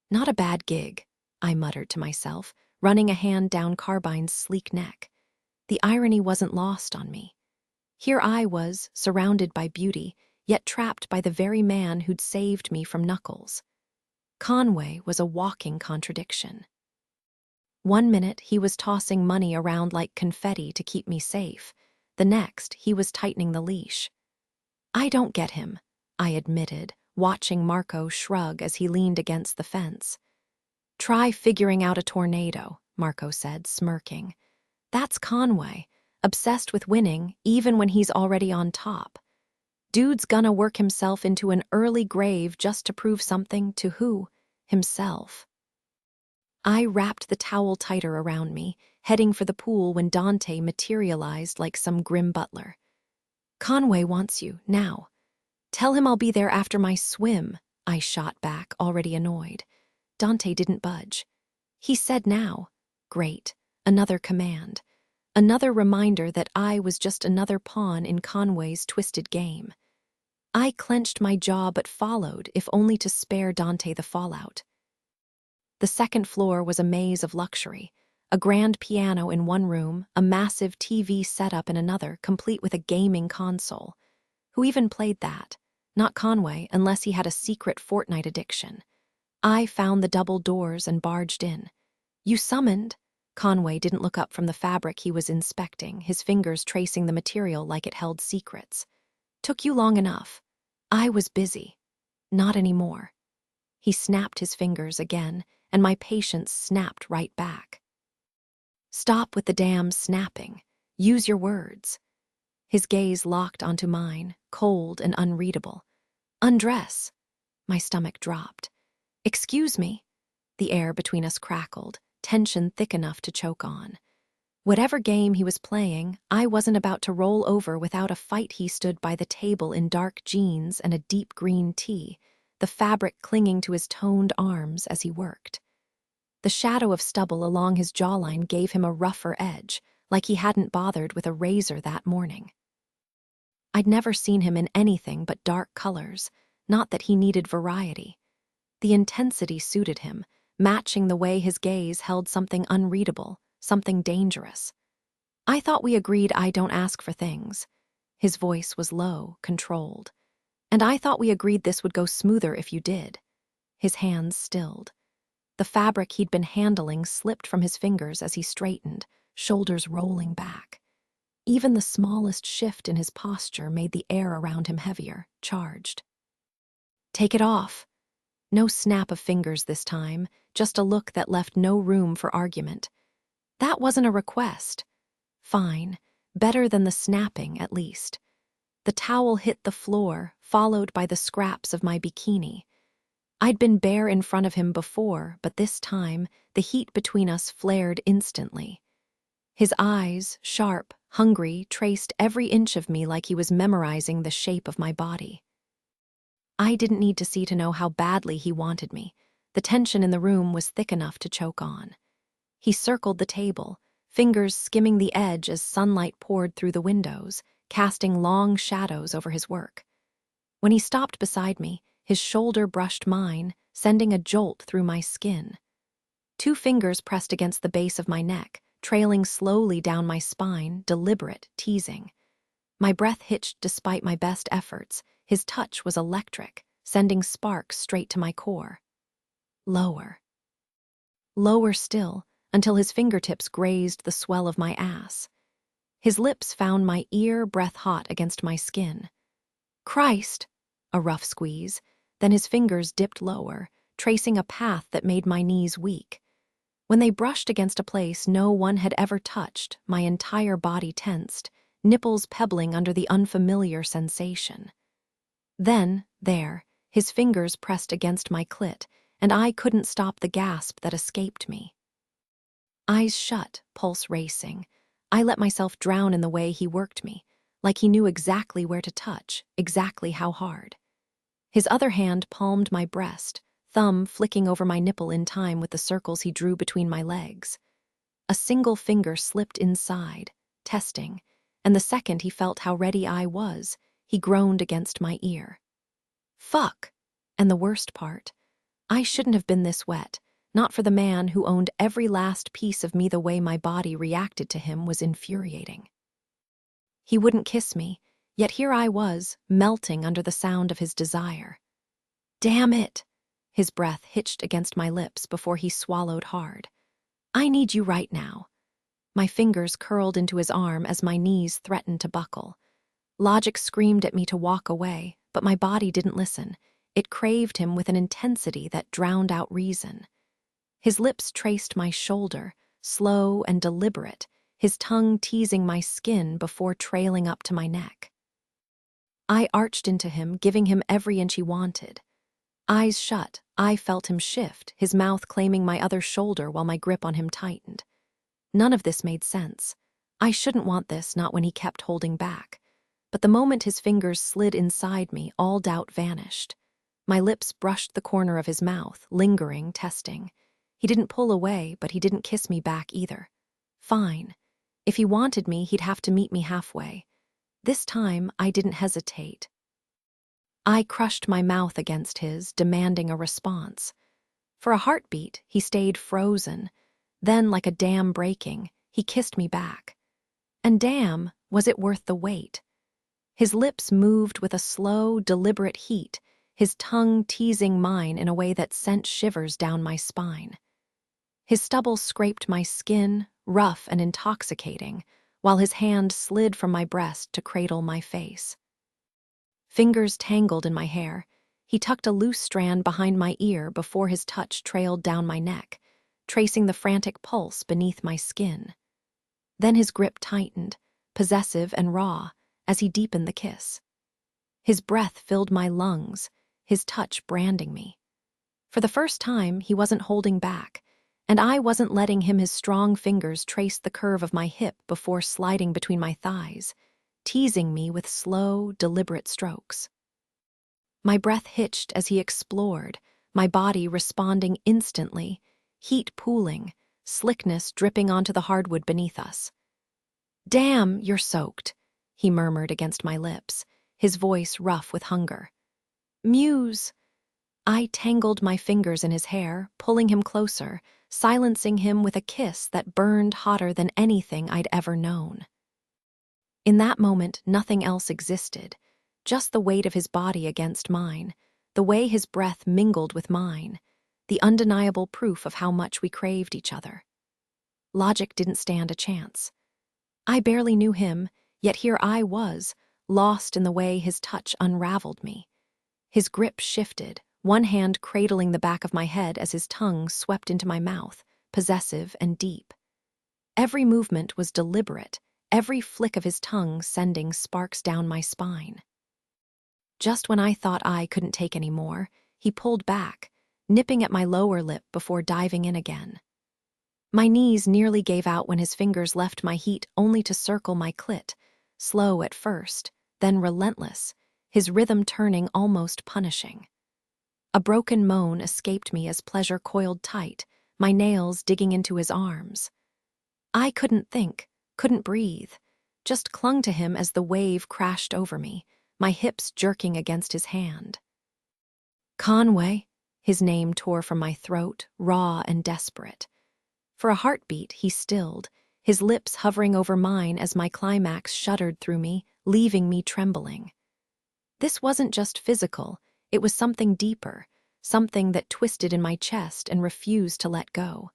"Not a bad gig," I muttered to myself, running a hand down Carbine's sleek neck. The irony wasn't lost on me. Here I was, surrounded by beauty, yet trapped by the very man who'd saved me from Knuckles. Conway was a walking contradiction. One minute, he was tossing money around like confetti to keep me safe. The next, he was tightening the leash. "I don't get him," I admitted, watching Marco shrug as he leaned against the fence. "Try figuring out a tornado," Marco said, smirking. "That's Conway, obsessed with winning even when he's already on top. Dude's gonna work himself into an early grave just to prove something to who? Himself." I wrapped the towel tighter around me, heading for the pool when Dante materialized like some grim butler. "Conway wants you, now." "Tell him I'll be there after my swim," I shot back, already annoyed. Dante didn't budge. "He said now." Great. Another command. Another reminder that I was just another pawn in Conway's twisted game. I clenched my jaw but followed, if only to spare Dante the fallout. The second floor was a maze of luxury. A grand piano in one room, a massive TV setup in another, complete with a gaming console. Who even played that? Not Conway, unless he had a secret Fortnite addiction. I found the double doors and barged in. "You summoned?" Conway didn't look up from the fabric he was inspecting, his fingers tracing the material like it held secrets. Took you long enough. I was busy. Not anymore. He snapped his fingers again, and my patience snapped right back. Stop with the damn snapping. Use your words. His gaze locked onto mine, cold and unreadable. Undress. My stomach dropped. Excuse me. The air between us crackled, tension thick enough to choke on. Whatever game he was playing, I wasn't about to roll over without a fight. He stood by the table in dark jeans and a deep green tee, the fabric clinging to his toned arms as he worked. The shadow of stubble along his jawline gave him a rougher edge, like he hadn't bothered with a razor that morning. I'd never seen him in anything but dark colors, not that he needed variety. The intensity suited him, matching the way his gaze held something unreadable, something dangerous. I thought we agreed I don't ask for things. His voice was low, controlled. And I thought we agreed this would go smoother if you did. His hands stilled. The fabric he'd been handling slipped from his fingers as he straightened, shoulders rolling back. Even the smallest shift in his posture made the air around him heavier, charged. Take it off. No snap of fingers this time, just a look that left no room for argument. That wasn't a request. Fine, better than the snapping at least. The towel hit the floor, followed by the scraps of my bikini. I'd been bare in front of him before, but this time, the heat between us flared instantly. His eyes, sharp, hungry, traced every inch of me like he was memorizing the shape of my body. I didn't need to see to know how badly he wanted me. The tension in the room was thick enough to choke on. He circled the table, fingers skimming the edge as sunlight poured through the windows, casting long shadows over his work. When he stopped beside me, his shoulder brushed mine, sending a jolt through my skin. 2 fingers pressed against the base of my neck, trailing slowly down my spine, deliberate, teasing. My breath hitched despite my best efforts. His touch was electric, sending sparks straight to my core. Lower. Lower still, until his fingertips grazed the swell of my ass. His lips found my ear breath-hot against my skin. Christ! A rough squeeze, then his fingers dipped lower, tracing a path that made my knees weak. When they brushed against a place no one had ever touched, my entire body tensed, nipples pebbling under the unfamiliar sensation. Then, there, his fingers pressed against my clit, and I couldn't stop the gasp that escaped me. Eyes shut, pulse racing. I let myself drown in the way he worked me, like he knew exactly where to touch, exactly how hard. His other hand palmed my breast, thumb flicking over my nipple in time with the circles he drew between my legs. A single finger slipped inside, testing, and the second he felt how ready I was, he groaned against my ear. Fuck! And the worst part, I shouldn't have been this wet. Not for the man who owned every last piece of me. The way my body reacted to him was infuriating. He wouldn't kiss me, yet here I was, melting under the sound of his desire. Damn it! His breath hitched against my lips before he swallowed hard. I need you right now. My fingers curled into his arm as my knees threatened to buckle. Logic screamed at me to walk away, but my body didn't listen. It craved him with an intensity that drowned out reason. His lips traced my shoulder, slow and deliberate, his tongue teasing my skin before trailing up to my neck. I arched into him, giving him every inch he wanted. Eyes shut, I felt him shift, his mouth claiming my other shoulder while my grip on him tightened. None of this made sense. I shouldn't want this, not when he kept holding back. But the moment his fingers slid inside me, all doubt vanished. My lips brushed the corner of his mouth, lingering, testing. He didn't pull away, but he didn't kiss me back either. Fine. If he wanted me, he'd have to meet me halfway. This time, I didn't hesitate. I crushed my mouth against his, demanding a response. For a heartbeat, he stayed frozen. Then, like a dam breaking, he kissed me back. And damn, was it worth the wait. His lips moved with a slow, deliberate heat, his tongue teasing mine in a way that sent shivers down my spine. His stubble scraped my skin, rough and intoxicating, while his hand slid from my breast to cradle my face. Fingers tangled in my hair. He tucked a loose strand behind my ear before his touch trailed down my neck, tracing the frantic pulse beneath my skin. Then his grip tightened, possessive and raw, as he deepened the kiss. His breath filled my lungs, his touch branding me. For the first time, he wasn't holding back, and I wasn't letting his strong fingers trace the curve of my hip before sliding between my thighs, teasing me with slow, deliberate strokes. My breath hitched as he explored, my body responding instantly, heat pooling, slickness dripping onto the hardwood beneath us. "Damn, you're soaked," he murmured against my lips, his voice rough with hunger. "Muse." I tangled my fingers in his hair, pulling him closer, silencing him with a kiss that burned hotter than anything I'd ever known. In that moment, nothing else existed, just the weight of his body against mine, the way his breath mingled with mine, the undeniable proof of how much we craved each other. Logic didn't stand a chance. I barely knew him, yet here I was, lost in the way his touch unraveled me. His grip shifted, one hand cradling the back of my head as his tongue swept into my mouth, possessive and deep. Every movement was deliberate, every flick of his tongue sending sparks down my spine. Just when I thought I couldn't take any more, he pulled back, nipping at my lower lip before diving in again. My knees nearly gave out when his fingers left my heat only to circle my clit, slow at first, then relentless, his rhythm turning almost punishing. A broken moan escaped me as pleasure coiled tight, my nails digging into his arms. I couldn't think, couldn't breathe, just clung to him as the wave crashed over me, my hips jerking against his hand. "Conway," his name tore from my throat, raw and desperate. For a heartbeat, he stilled, his lips hovering over mine as my climax shuddered through me, leaving me trembling. This wasn't just physical, it was something deeper, something that twisted in my chest and refused to let go.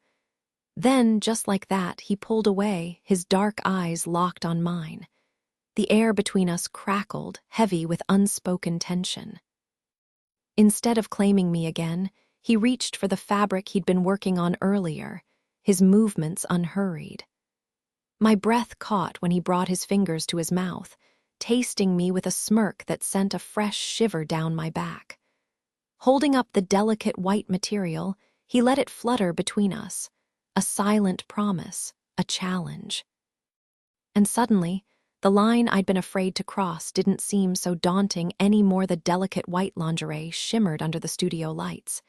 Then, just like that, he pulled away, his dark eyes locked on mine. The air between us crackled, heavy with unspoken tension. Instead of claiming me again, he reached for the fabric he'd been working on earlier, his movements unhurried. My breath caught when he brought his fingers to his mouth, tasting me with a smirk that sent a fresh shiver down my back. Holding up the delicate white material, he let it flutter between us, a silent promise, a challenge. And suddenly, the line I'd been afraid to cross didn't seem so daunting any more. The delicate white lingerie shimmered under the studio lights,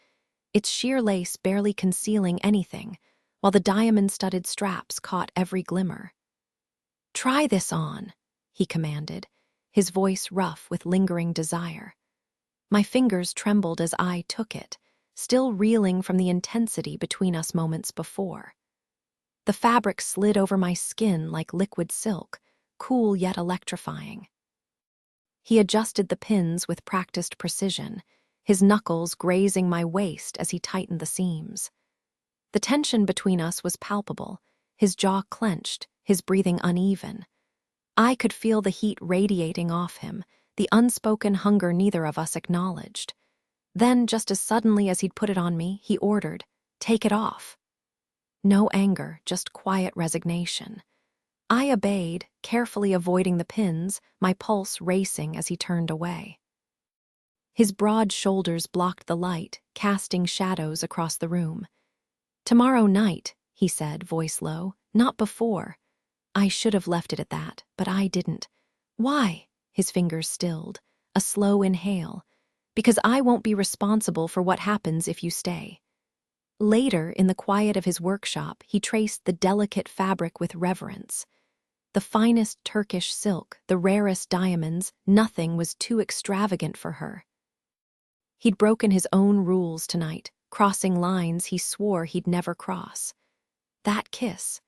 its sheer lace barely concealing anything, while the diamond-studded straps caught every glimmer. "Try this on," he commanded, his voice rough with lingering desire. My fingers trembled as I took it, still reeling from the intensity between us moments before. The fabric slid over my skin like liquid silk, cool yet electrifying. He adjusted the pins with practiced precision, his knuckles grazing my waist as he tightened the seams. The tension between us was palpable, his jaw clenched, his breathing uneven. I could feel the heat radiating off him, the unspoken hunger neither of us acknowledged. Then, just as suddenly as he'd put it on me, he ordered, "Take it off." No anger, just quiet resignation. I obeyed, carefully avoiding the pins, my pulse racing as he turned away. His broad shoulders blocked the light, casting shadows across the room. "Tomorrow night," he said, voice low, "not before." I should have left it at that, but I didn't. "Why?" His fingers stilled, a slow inhale. "Because I won't be responsible for what happens if you stay." Later, in the quiet of his workshop, he traced the delicate fabric with reverence. The finest Turkish silk, the rarest diamonds, nothing was too extravagant for her. He'd broken his own rules tonight, crossing lines he swore he'd never cross. That kiss,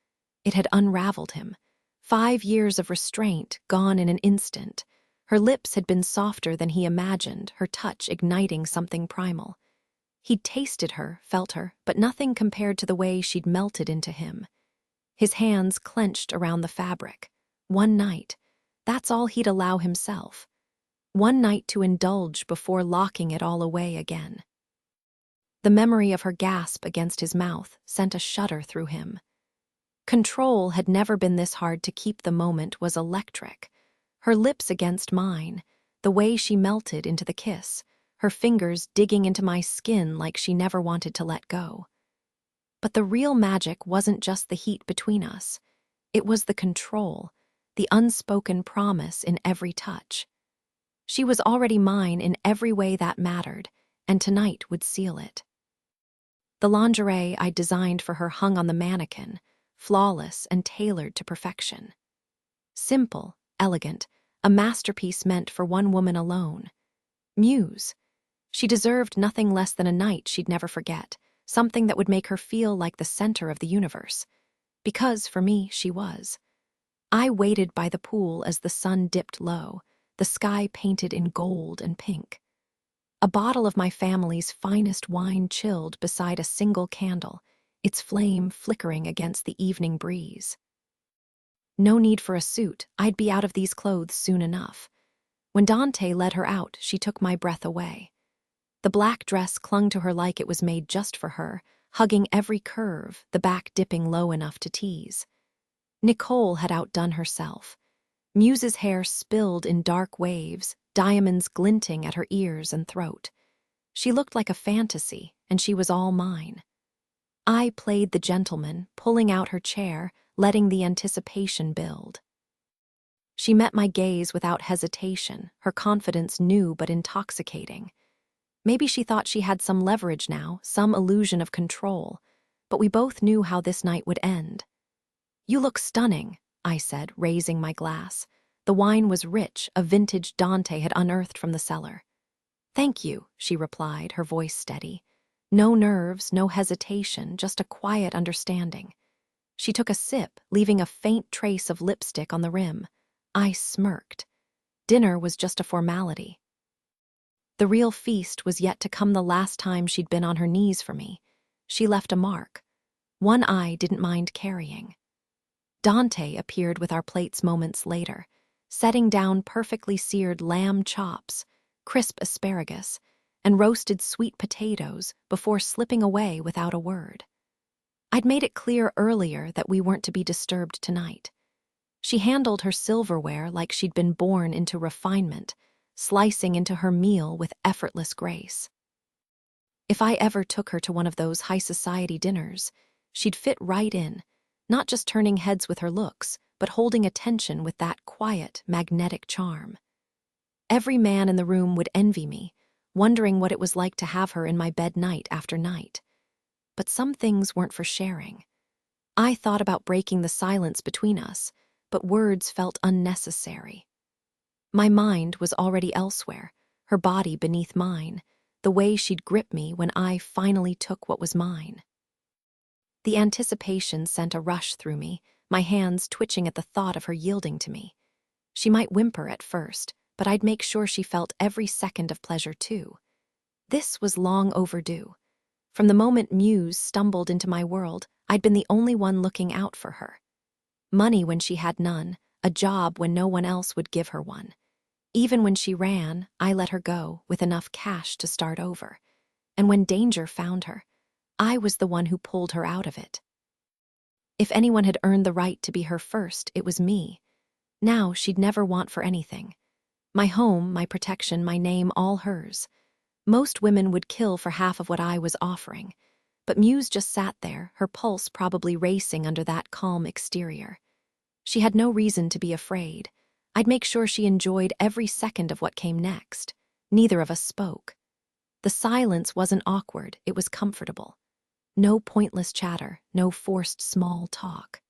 it had unraveled him. 5 years of restraint gone in an instant. Her lips had been softer than he imagined, her touch igniting something primal. He'd tasted her, felt her, but nothing compared to the way she'd melted into him. His hands clenched around the fabric. One night, that's all he'd allow himself. One night to indulge before locking it all away again. The memory of her gasp against his mouth sent a shudder through him. Control had never been this hard to keep. The moment was electric. Her lips against mine, the way she melted into the kiss, her fingers digging into my skin like she never wanted to let go. But the real magic wasn't just the heat between us. It was the control, the unspoken promise in every touch. She was already mine in every way that mattered, and tonight would seal it. The lingerie I designed for her hung on the mannequin, flawless and tailored to perfection. Simple, elegant, a masterpiece meant for one woman alone. Muse. She deserved nothing less than a night she'd never forget, something that would make her feel like the center of the universe. Because, for me, she was. I waited by the pool as the sun dipped low, the sky painted in gold and pink. A bottle of my family's finest wine chilled beside a single candle, its flame flickering against the evening breeze. No need for a suit, I'd be out of these clothes soon enough. When Dante led her out, she took my breath away. The black dress clung to her like it was made just for her, hugging every curve, the back dipping low enough to tease. Nicole had outdone herself. Muse's hair spilled in dark waves, diamonds glinting at her ears and throat. She looked like a fantasy, and she was all mine. I played the gentleman, pulling out her chair, letting the anticipation build. She met my gaze without hesitation, her confidence new but intoxicating. Maybe she thought she had some leverage now, some illusion of control, but we both knew how this night would end. "You look stunning," I said, raising my glass. The wine was rich, a vintage Dante had unearthed from the cellar. "Thank you," she replied, her voice steady. No nerves, no hesitation, just a quiet understanding. She took a sip, leaving a faint trace of lipstick on the rim. I smirked. Dinner was just a formality. The real feast was yet to come. The last time she'd been on her knees for me, she left a mark. One I didn't mind carrying. Dante appeared with our plates moments later, setting down perfectly seared lamb chops, crisp asparagus, and roasted sweet potatoes before slipping away without a word. I'd made it clear earlier that we weren't to be disturbed tonight. She handled her silverware like she'd been born into refinement, slicing into her meal with effortless grace. If I ever took her to one of those high society dinners, she'd fit right in, not just turning heads with her looks, but holding attention with that quiet, magnetic charm. Every man in the room would envy me, wondering what it was like to have her in my bed night after night. But some things weren't for sharing. I thought about breaking the silence between us, but words felt unnecessary. My mind was already elsewhere, her body beneath mine, the way she'd grip me when I finally took what was mine. The anticipation sent a rush through me, my hands twitching at the thought of her yielding to me. She might whimper at first, but I'd make sure she felt every second of pleasure too. This was long overdue. From the moment Muse stumbled into my world, I'd been the only one looking out for her. Money when she had none, a job when no one else would give her one. Even when she ran, I let her go with enough cash to start over. And when danger found her, I was the one who pulled her out of it. If anyone had earned the right to be her first, it was me. Now she'd never want for anything. My home, my protection, my name, all hers. Most women would kill for half of what I was offering. But Muse just sat there, her pulse probably racing under that calm exterior. She had no reason to be afraid. I'd make sure she enjoyed every second of what came next. Neither of us spoke. The silence wasn't awkward, it was comfortable. No pointless chatter, no forced small talk.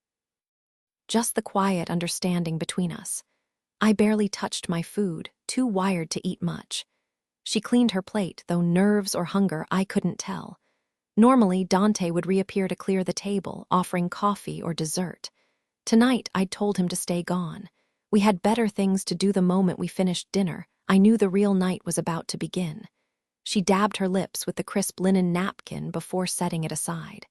Just the quiet understanding between us. I barely touched my food, too wired to eat much. She cleaned her plate, though nerves or hunger I couldn't tell. Normally, Dante would reappear to clear the table, offering coffee or dessert. Tonight, I'd told him to stay gone. We had better things to do. The moment we finished dinner, I knew the real night was about to begin. She dabbed her lips with the crisp linen napkin before setting it aside.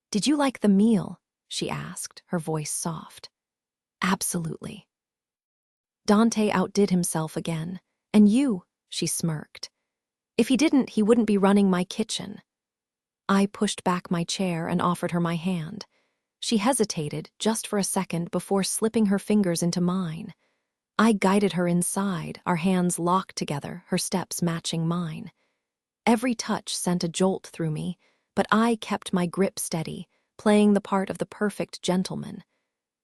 "Did you like the meal?" she asked, her voice soft. "Absolutely." Dante outdid himself again. "And you," she smirked. "If he didn't, he wouldn't be running my kitchen." I pushed back my chair and offered her my hand. She hesitated just for a second before slipping her fingers into mine. I guided her inside, our hands locked together, her steps matching mine. Every touch sent a jolt through me, but I kept my grip steady, playing the part of the perfect gentleman.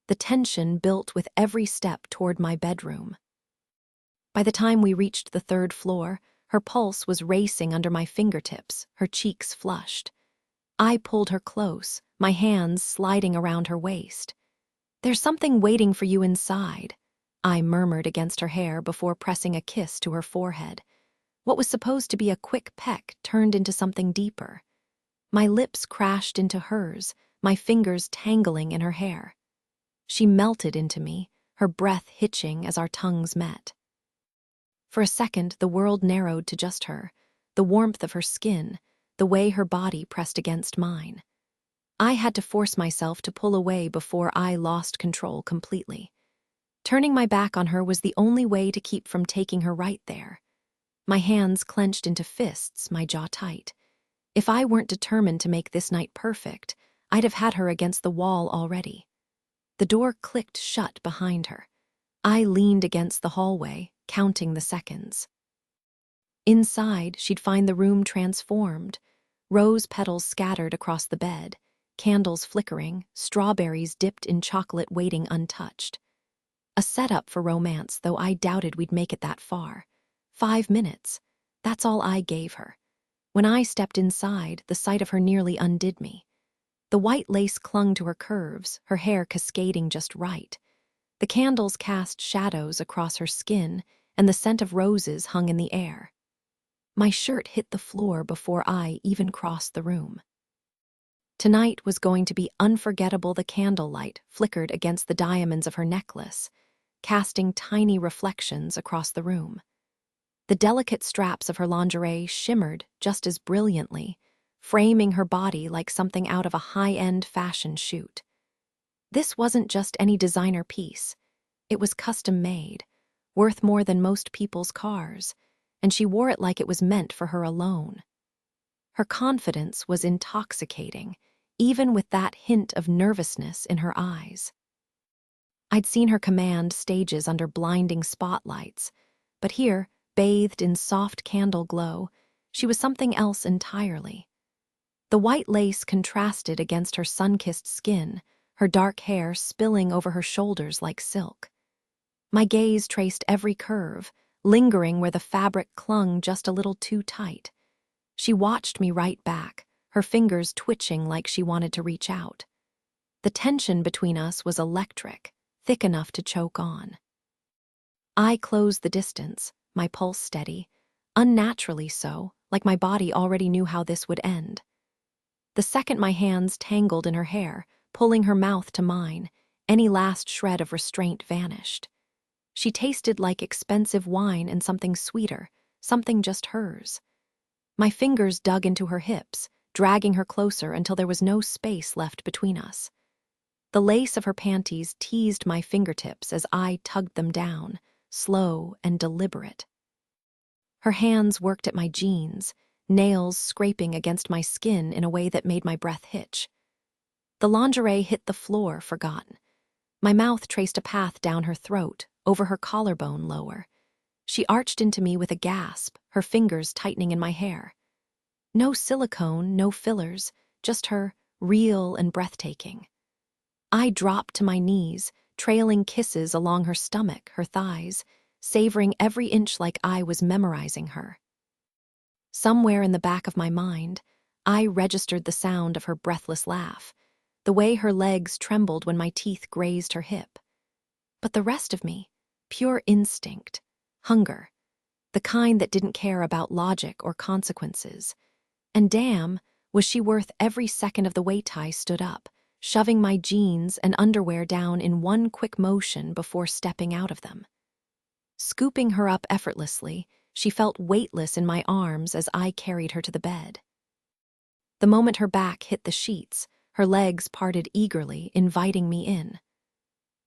The tension built with every step toward my bedroom. By the time we reached the 3rd floor, her pulse was racing under my fingertips, her cheeks flushed. I pulled her close, my hands sliding around her waist. "There's something waiting for you inside," I murmured against her hair before pressing a kiss to her forehead. What was supposed to be a quick peck turned into something deeper. My lips crashed into hers, my fingers tangling in her hair. She melted into me, her breath hitching as our tongues met. For a second, the world narrowed to just her, the warmth of her skin, the way her body pressed against mine. I had to force myself to pull away before I lost control completely. Turning my back on her was the only way to keep from taking her right there. My hands clenched into fists, my jaw tight. If I weren't determined to make this night perfect, I'd have had her against the wall already. The door clicked shut behind her. I leaned against the hallway, counting the seconds. Inside, she'd find the room transformed. Rose petals scattered across the bed, candles flickering, strawberries dipped in chocolate waiting untouched. A setup for romance, though I doubted we'd make it that far. 5 minutes. That's all I gave her. When I stepped inside, the sight of her nearly undid me. The white lace clung to her curves, her hair cascading just right. The candles cast shadows across her skin, and the scent of roses hung in the air. My shirt hit the floor before I even crossed the room. Tonight was going to be unforgettable. The candlelight flickered against the diamonds of her necklace, casting tiny reflections across the room. The delicate straps of her lingerie shimmered just as brilliantly, framing her body like something out of a high-end fashion shoot. This wasn't just any designer piece. It was custom-made, worth more than most people's cars, and she wore it like it was meant for her alone. Her confidence was intoxicating, even with that hint of nervousness in her eyes. I'd seen her command stages under blinding spotlights, but here, bathed in soft candle glow, she was something else entirely. The white lace contrasted against her sun-kissed skin, her dark hair spilling over her shoulders like silk. My gaze traced every curve, lingering where the fabric clung just a little too tight. She watched me right back, her fingers twitching like she wanted to reach out. The tension between us was electric, thick enough to choke on. I closed the distance, my pulse steady, unnaturally so, like my body already knew how this would end. The second my hands tangled in her hair, pulling her mouth to mine, any last shred of restraint vanished. She tasted like expensive wine and something sweeter, something just hers. My fingers dug into her hips, dragging her closer until there was no space left between us. The lace of her panties teased my fingertips as I tugged them down, slow and deliberate. Her hands worked at my jeans, nails scraping against my skin in a way that made my breath hitch. The lingerie hit the floor, forgotten. My mouth traced a path down her throat, over her collarbone lower. She arched into me with a gasp, her fingers tightening in my hair. No silicone, no fillers, just her, real and breathtaking. I dropped to my knees, trailing kisses along her stomach, her thighs, savoring every inch like I was memorizing her. Somewhere in the back of my mind, I registered the sound of her breathless laugh, the way her legs trembled when my teeth grazed her hip. But the rest of me, pure instinct, hunger, the kind that didn't care about logic or consequences. And damn, was she worth every second of the wait. I stood up, shoving my jeans and underwear down in one quick motion before stepping out of them. Scooping her up effortlessly, she felt weightless in my arms as I carried her to the bed. The moment her back hit the sheets, her legs parted eagerly, inviting me in.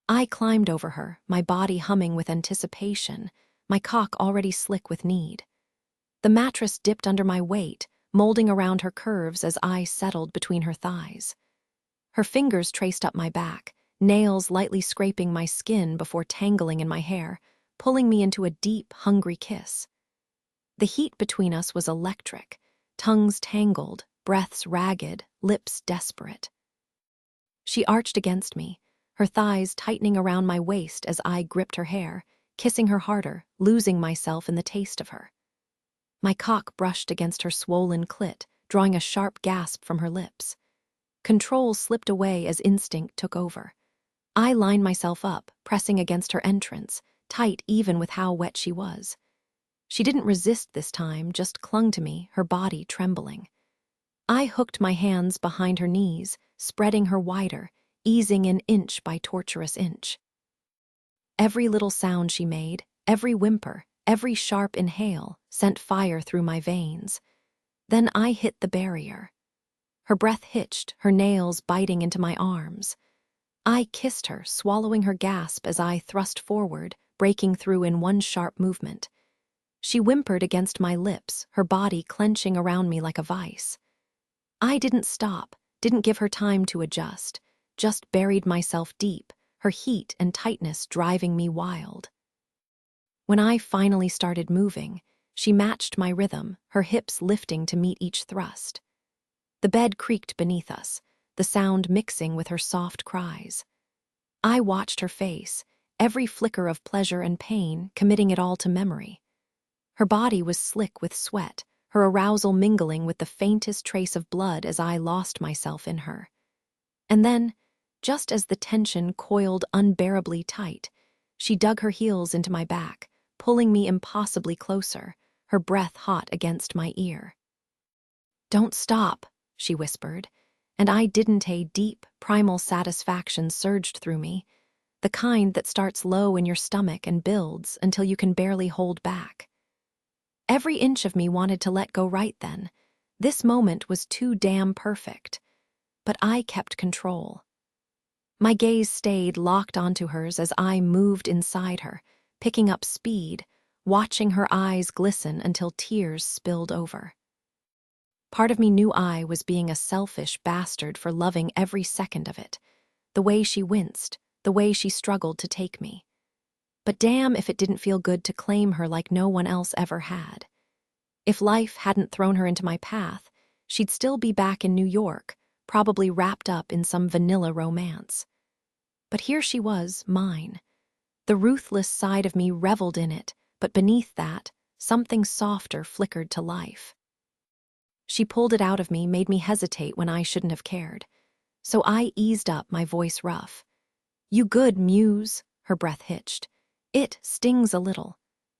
I climbed over her, my body humming with anticipation, my cock already slick with need. The mattress dipped under my weight, molding around her curves as I settled between her thighs. Her fingers traced up my back, nails lightly scraping my skin before tangling in my hair, pulling me into a deep, hungry kiss. The heat between us was electric, tongues tangled, breaths ragged, lips desperate. She arched against me, her thighs tightening around my waist as I gripped her hair, kissing her harder, losing myself in the taste of her. My cock brushed against her swollen clit, drawing a sharp gasp from her lips. Control slipped away as instinct took over. I lined myself up, pressing against her entrance, tight even with how wet she was. She didn't resist this time, just clung to me, her body trembling. I hooked my hands behind her knees, spreading her wider, easing in inch by torturous inch. Every little sound she made, every whimper, every sharp inhale, sent fire through my veins. Then I hit the barrier. Her breath hitched, her nails biting into my arms. I kissed her, swallowing her gasp as I thrust forward, breaking through in one sharp movement. She whimpered against my lips, her body clenching around me like a vice. I didn't stop, didn't give her time to adjust, just buried myself deep, her heat and tightness driving me wild. When I finally started moving, she matched my rhythm, her hips lifting to meet each thrust. The bed creaked beneath us, the sound mixing with her soft cries. I watched her face, every flicker of pleasure and pain, committing it all to memory. Her body was slick with sweat, her arousal mingling with the faintest trace of blood as I lost myself in her. And then, just as the tension coiled unbearably tight, she dug her heels into my back, pulling me impossibly closer, her breath hot against my ear. "Don't stop," she whispered, and I didn't. A deep, primal satisfaction surged through me, the kind that starts low in your stomach and builds until you can barely hold back. Every inch of me wanted to let go right then. This moment was too damn perfect. But I kept control. My gaze stayed locked onto hers as I moved inside her, picking up speed, watching her eyes glisten until tears spilled over. Part of me knew I was being a selfish bastard for loving every second of it, the way she winced, the way she struggled to take me. But damn if it didn't feel good to claim her like no one else ever had. If life hadn't thrown her into my path, she'd still be back in New York, probably wrapped up in some vanilla romance. But here she was, mine. The ruthless side of me reveled in it, but beneath that, something softer flickered to life. She pulled it out of me, made me hesitate when I shouldn't have cared. So I eased up, my voice rough. "You good, Muse?" Her breath hitched. "It stings a little."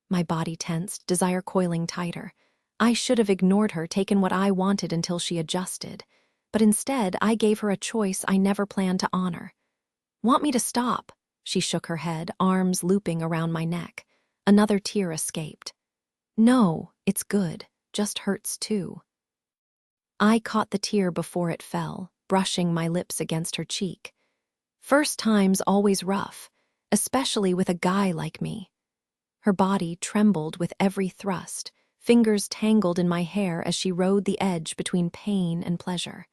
My body tensed, desire coiling tighter. I should have ignored her, taken what I wanted until she adjusted. But instead, I gave her a choice I never planned to honor. "Want me to stop?" She shook her head, arms looping around my neck. Another tear escaped. "No, it's good. Just hurts too." I caught the tear before it fell, brushing my lips against her cheek. First time's always rough, especially with a guy like me. Her body trembled with every thrust, fingers tangled in my hair as she rode the edge between pain and pleasure.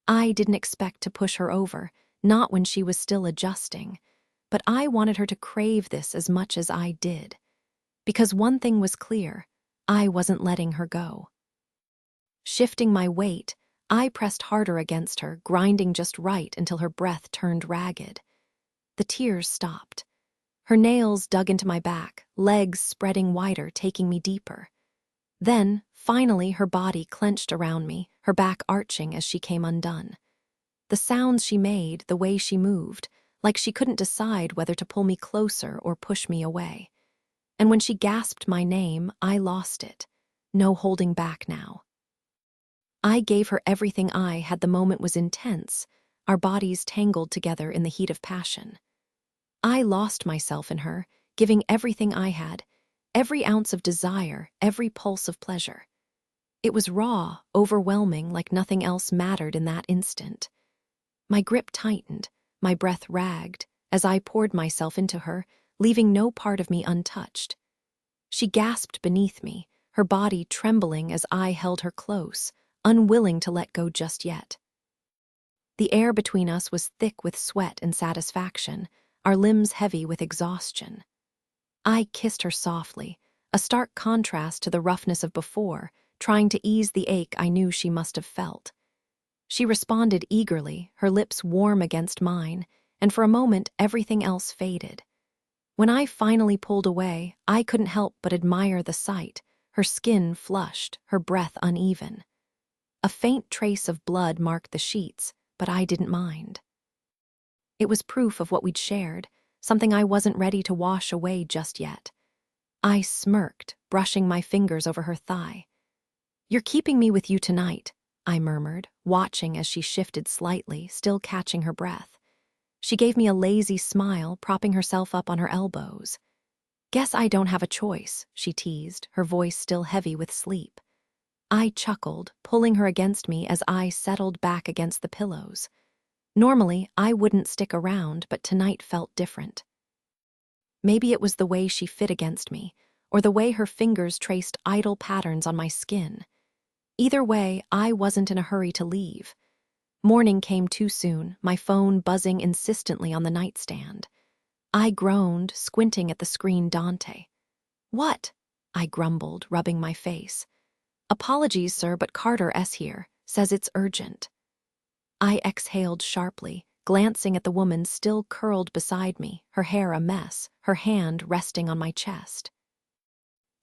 I didn't expect to push her over, not when she was still adjusting, but I wanted her to crave this as much as I did. Because one thing was clear, I wasn't letting her go. Shifting my weight, I pressed harder against her, grinding just right until her breath turned ragged. The tears stopped. Her nails dug into my back, legs spreading wider, taking me deeper. Then, finally, her body clenched around me, her back arching as she came undone. The sounds she made, the way she moved, like she couldn't decide whether to pull me closer or push me away. And when she gasped my name, I lost it. No holding back now. I gave her everything I had. The moment was intense, our bodies tangled together in the heat of passion. I lost myself in her, giving everything I had, every ounce of desire, every pulse of pleasure. It was raw, overwhelming, like nothing else mattered in that instant. My grip tightened, my breath ragged, as I poured myself into her, leaving no part of me untouched. She gasped beneath me, her body trembling as I held her close, unwilling to let go just yet. The air between us was thick with sweat and satisfaction, our limbs heavy with exhaustion. I kissed her softly, a stark contrast to the roughness of before, trying to ease the ache I knew she must have felt. She responded eagerly, her lips warm against mine, and for a moment everything else faded. When I finally pulled away, I couldn't help but admire the sight, her skin flushed, her breath uneven. A faint trace of blood marked the sheets, but I didn't mind. It was proof of what we'd shared, something I wasn't ready to wash away just yet. I smirked, brushing my fingers over her thigh. "You're keeping me with you tonight," I murmured, watching as she shifted slightly, still catching her breath. She gave me a lazy smile, propping herself up on her elbows. "Guess I don't have a choice," she teased, her voice still heavy with sleep. I chuckled, pulling her against me as I settled back against the pillows. Normally, I wouldn't stick around, but tonight felt different. Maybe it was the way she fit against me, or the way her fingers traced idle patterns on my skin. Either way, I wasn't in a hurry to leave. Morning came too soon, my phone buzzing insistently on the nightstand. I groaned, squinting at the screen. Dante. "What?" I grumbled, rubbing my face. "Apologies, sir, but Carter S. here. Says it's urgent." I exhaled sharply, glancing at the woman still curled beside me, her hair a mess, her hand resting on my chest.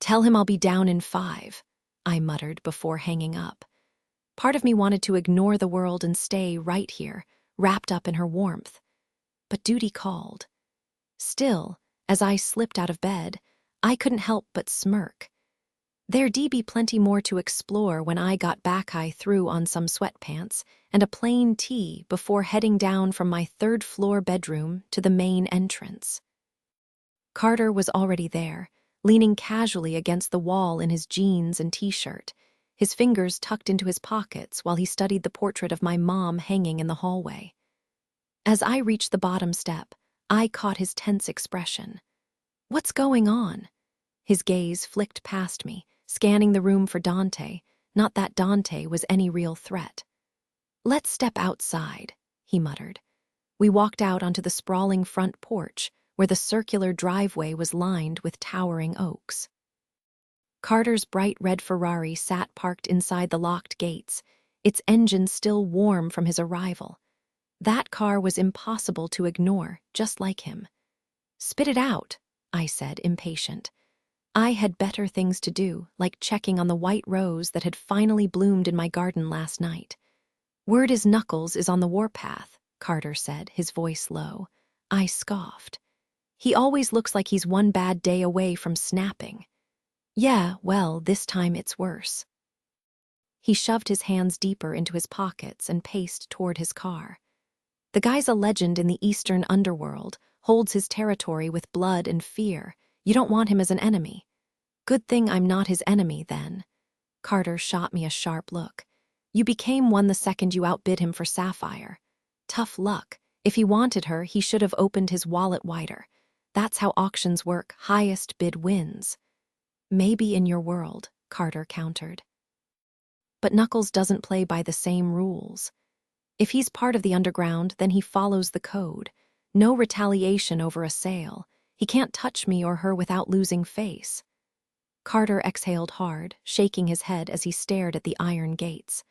"Tell him I'll be down in 5, I muttered before hanging up. Part of me wanted to ignore the world and stay right here, wrapped up in her warmth. But duty called. Still, as I slipped out of bed, I couldn't help but smirk. There'd be plenty more to explore when I got back. I threw on some sweatpants and a plain tee before heading down from my third-floor bedroom to the main entrance. Carter was already there, leaning casually against the wall in his jeans and t-shirt, his fingers tucked into his pockets while he studied the portrait of my mom hanging in the hallway. As I reached the bottom step, I caught his tense expression. "What's going on?" His gaze flicked past me, scanning the room for Dante, not that Dante was any real threat. "Let's step outside," he muttered. We walked out onto the sprawling front porch, where the circular driveway was lined with towering oaks. Carter's bright red Ferrari sat parked inside the locked gates, its engine still warm from his arrival. That car was impossible to ignore, just like him. "Spit it out," I said, impatient. I had better things to do, like checking on the white rose that had finally bloomed in my garden last night. "Word is Knuckles is on the warpath," Carter said, his voice low. I scoffed. "He always looks like he's one bad day away from snapping." "Yeah, well, this time it's worse." He shoved his hands deeper into his pockets and paced toward his car. "The guy's a legend in the eastern underworld, holds his territory with blood and fear. You don't want him as an enemy." "Good thing I'm not his enemy, then." Carter shot me a sharp look. "You became one the second you outbid him for Sapphire. Tough luck. If he wanted her, he should have opened his wallet wider. That's how auctions work, highest bid wins." "Maybe in your world," Carter countered. "But Knuckles doesn't play by the same rules. If he's part of the underground, then he follows the code. No retaliation over a sale. He can't touch me or her without losing face." Carter exhaled hard, shaking his head as he stared at the iron gates.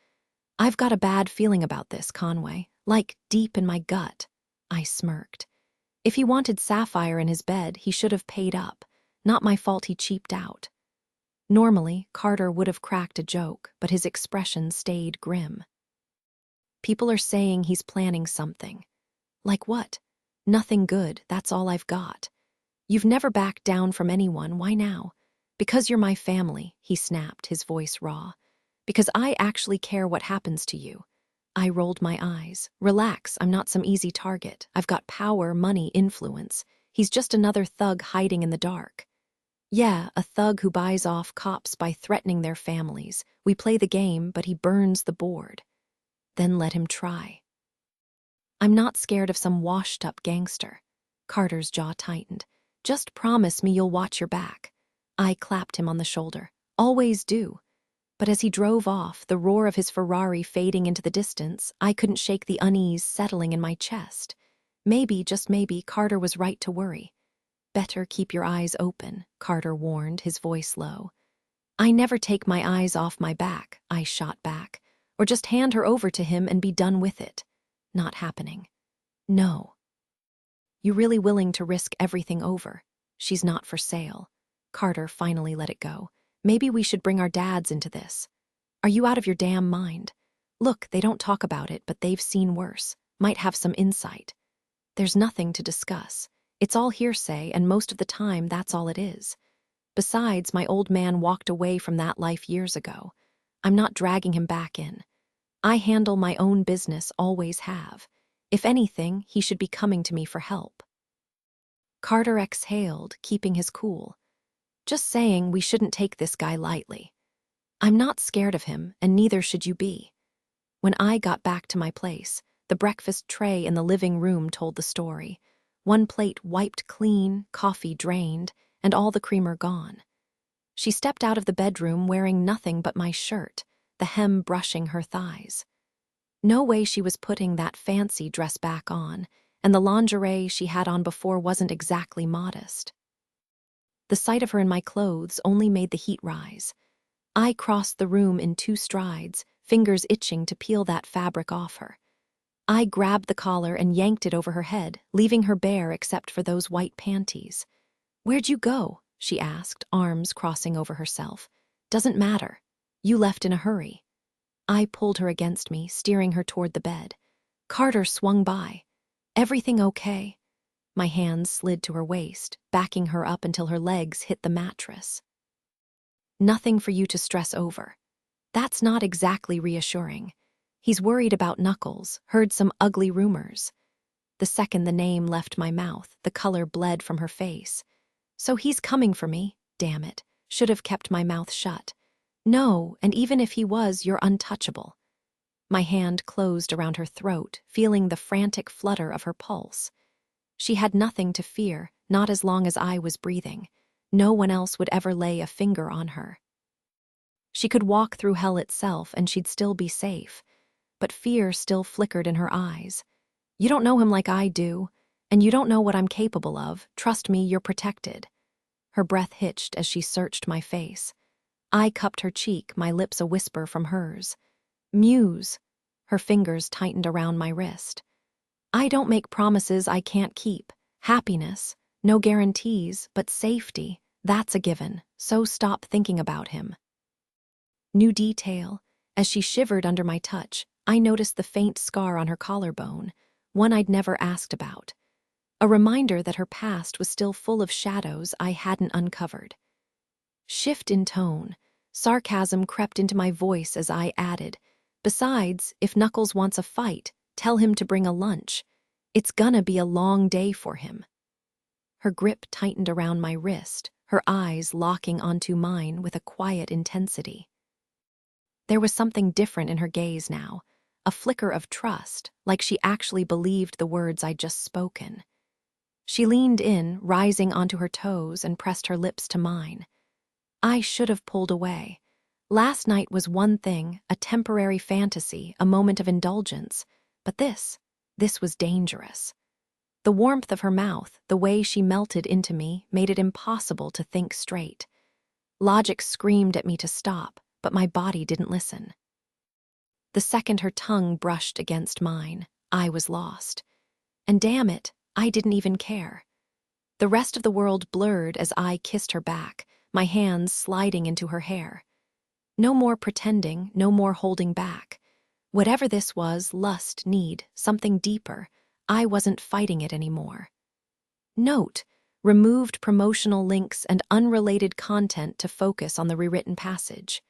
"I've got a bad feeling about this, Conway, like deep in my gut." I smirked. "If he wanted Sapphire in his bed, he should have paid up. Not my fault he cheaped out." Normally, Carter would have cracked a joke, but his expression stayed grim. "People are saying he's planning something." "Like what?" "Nothing good, that's all I've got." "You've never backed down from anyone, why now?" "Because you're my family," he snapped, his voice raw. "Because I actually care what happens to you." I rolled my eyes. "Relax, I'm not some easy target. I've got power, money, influence. He's just another thug hiding in the dark." "Yeah, a thug who buys off cops by threatening their families. We play the game, but he burns the board." "Then let him try." "I'm not scared of some washed-up gangster." Carter's jaw tightened. "Just promise me you'll watch your back." I clapped him on the shoulder. Always do. But as he drove off, the roar of his Ferrari fading into the distance, I couldn't shake the unease settling in my chest. Maybe, just maybe, Carter was right to worry. Better keep your eyes open, Carter warned, his voice low. I never take my eyes off my back, I shot back. Or just hand her over to him and be done with it. Not happening. No. You really willing to risk everything over? She's not for sale. Carter finally let it go. Maybe we should bring our dads into this. Are you out of your damn mind? Look, they don't talk about it, but they've seen worse. Might have some insight. There's nothing to discuss. It's all hearsay, and most of the time, that's all it is. Besides, my old man walked away from that life years ago. I'm not dragging him back in. I handle my own business, always have. If anything, he should be coming to me for help. Carter exhaled, keeping his cool. Just saying, we shouldn't take this guy lightly. I'm not scared of him, and neither should you be. When I got back to my place, the breakfast tray in the living room told the story. One plate wiped clean, coffee drained, and all the creamer gone. She stepped out of the bedroom wearing nothing but my shirt, the hem brushing her thighs. No way she was putting that fancy dress back on, and the lingerie she had on before wasn't exactly modest. The sight of her in my clothes only made the heat rise. I crossed the room in 2 strides, fingers itching to peel that fabric off her. I grabbed the collar and yanked it over her head, leaving her bare except for those white panties. "Where'd you go?" she asked, arms crossing over herself. "Doesn't matter. You left in a hurry." I pulled her against me, steering her toward the bed. Carter swung by. "Everything okay?" My hands slid to her waist, backing her up until her legs hit the mattress. "Nothing for you to stress over." That's not exactly reassuring. He's worried about Knuckles, heard some ugly rumors. The second the name left my mouth, the color bled from her face. So he's coming for me, damn it. Should have kept my mouth shut. No, and even if he was, you're untouchable. My hand closed around her throat, feeling the frantic flutter of her pulse. She had nothing to fear, not as long as I was breathing. No one else would ever lay a finger on her. She could walk through hell itself and she'd still be safe. But fear still flickered in her eyes. You don't know him like I do, and you don't know what I'm capable of. Trust me, you're protected. Her breath hitched as she searched my face. I cupped her cheek, my lips a whisper from hers. Muse. Her fingers tightened around my wrist. I don't make promises I can't keep. Happiness, no guarantees, but safety, that's a given, so stop thinking about him. New detail. As she shivered under my touch, I noticed the faint scar on her collarbone, one I'd never asked about. A reminder that her past was still full of shadows I hadn't uncovered. Shift in tone. Sarcasm crept into my voice as I added, "Besides, if Knuckles wants a fight, tell him to bring a lunch. It's gonna be a long day for him." Her grip tightened around my wrist, her eyes locking onto mine with a quiet intensity. There was something different in her gaze now, a flicker of trust, like she actually believed the words I'd just spoken. She leaned in, rising onto her toes, and pressed her lips to mine. I should have pulled away. Last night was one thing, a temporary fantasy, a moment of indulgence, but this was dangerous. The warmth of her mouth, the way she melted into me, made it impossible to think straight. Logic screamed at me to stop, but my body didn't listen. The second her tongue brushed against mine, I was lost. And damn it, I didn't even care. The rest of the world blurred as I kissed her back, my hands sliding into her hair. No more pretending, no more holding back. Whatever this was, lust, need, something deeper, I wasn't fighting it anymore. Note: removed promotional links and unrelated content to focus on the rewritten passage.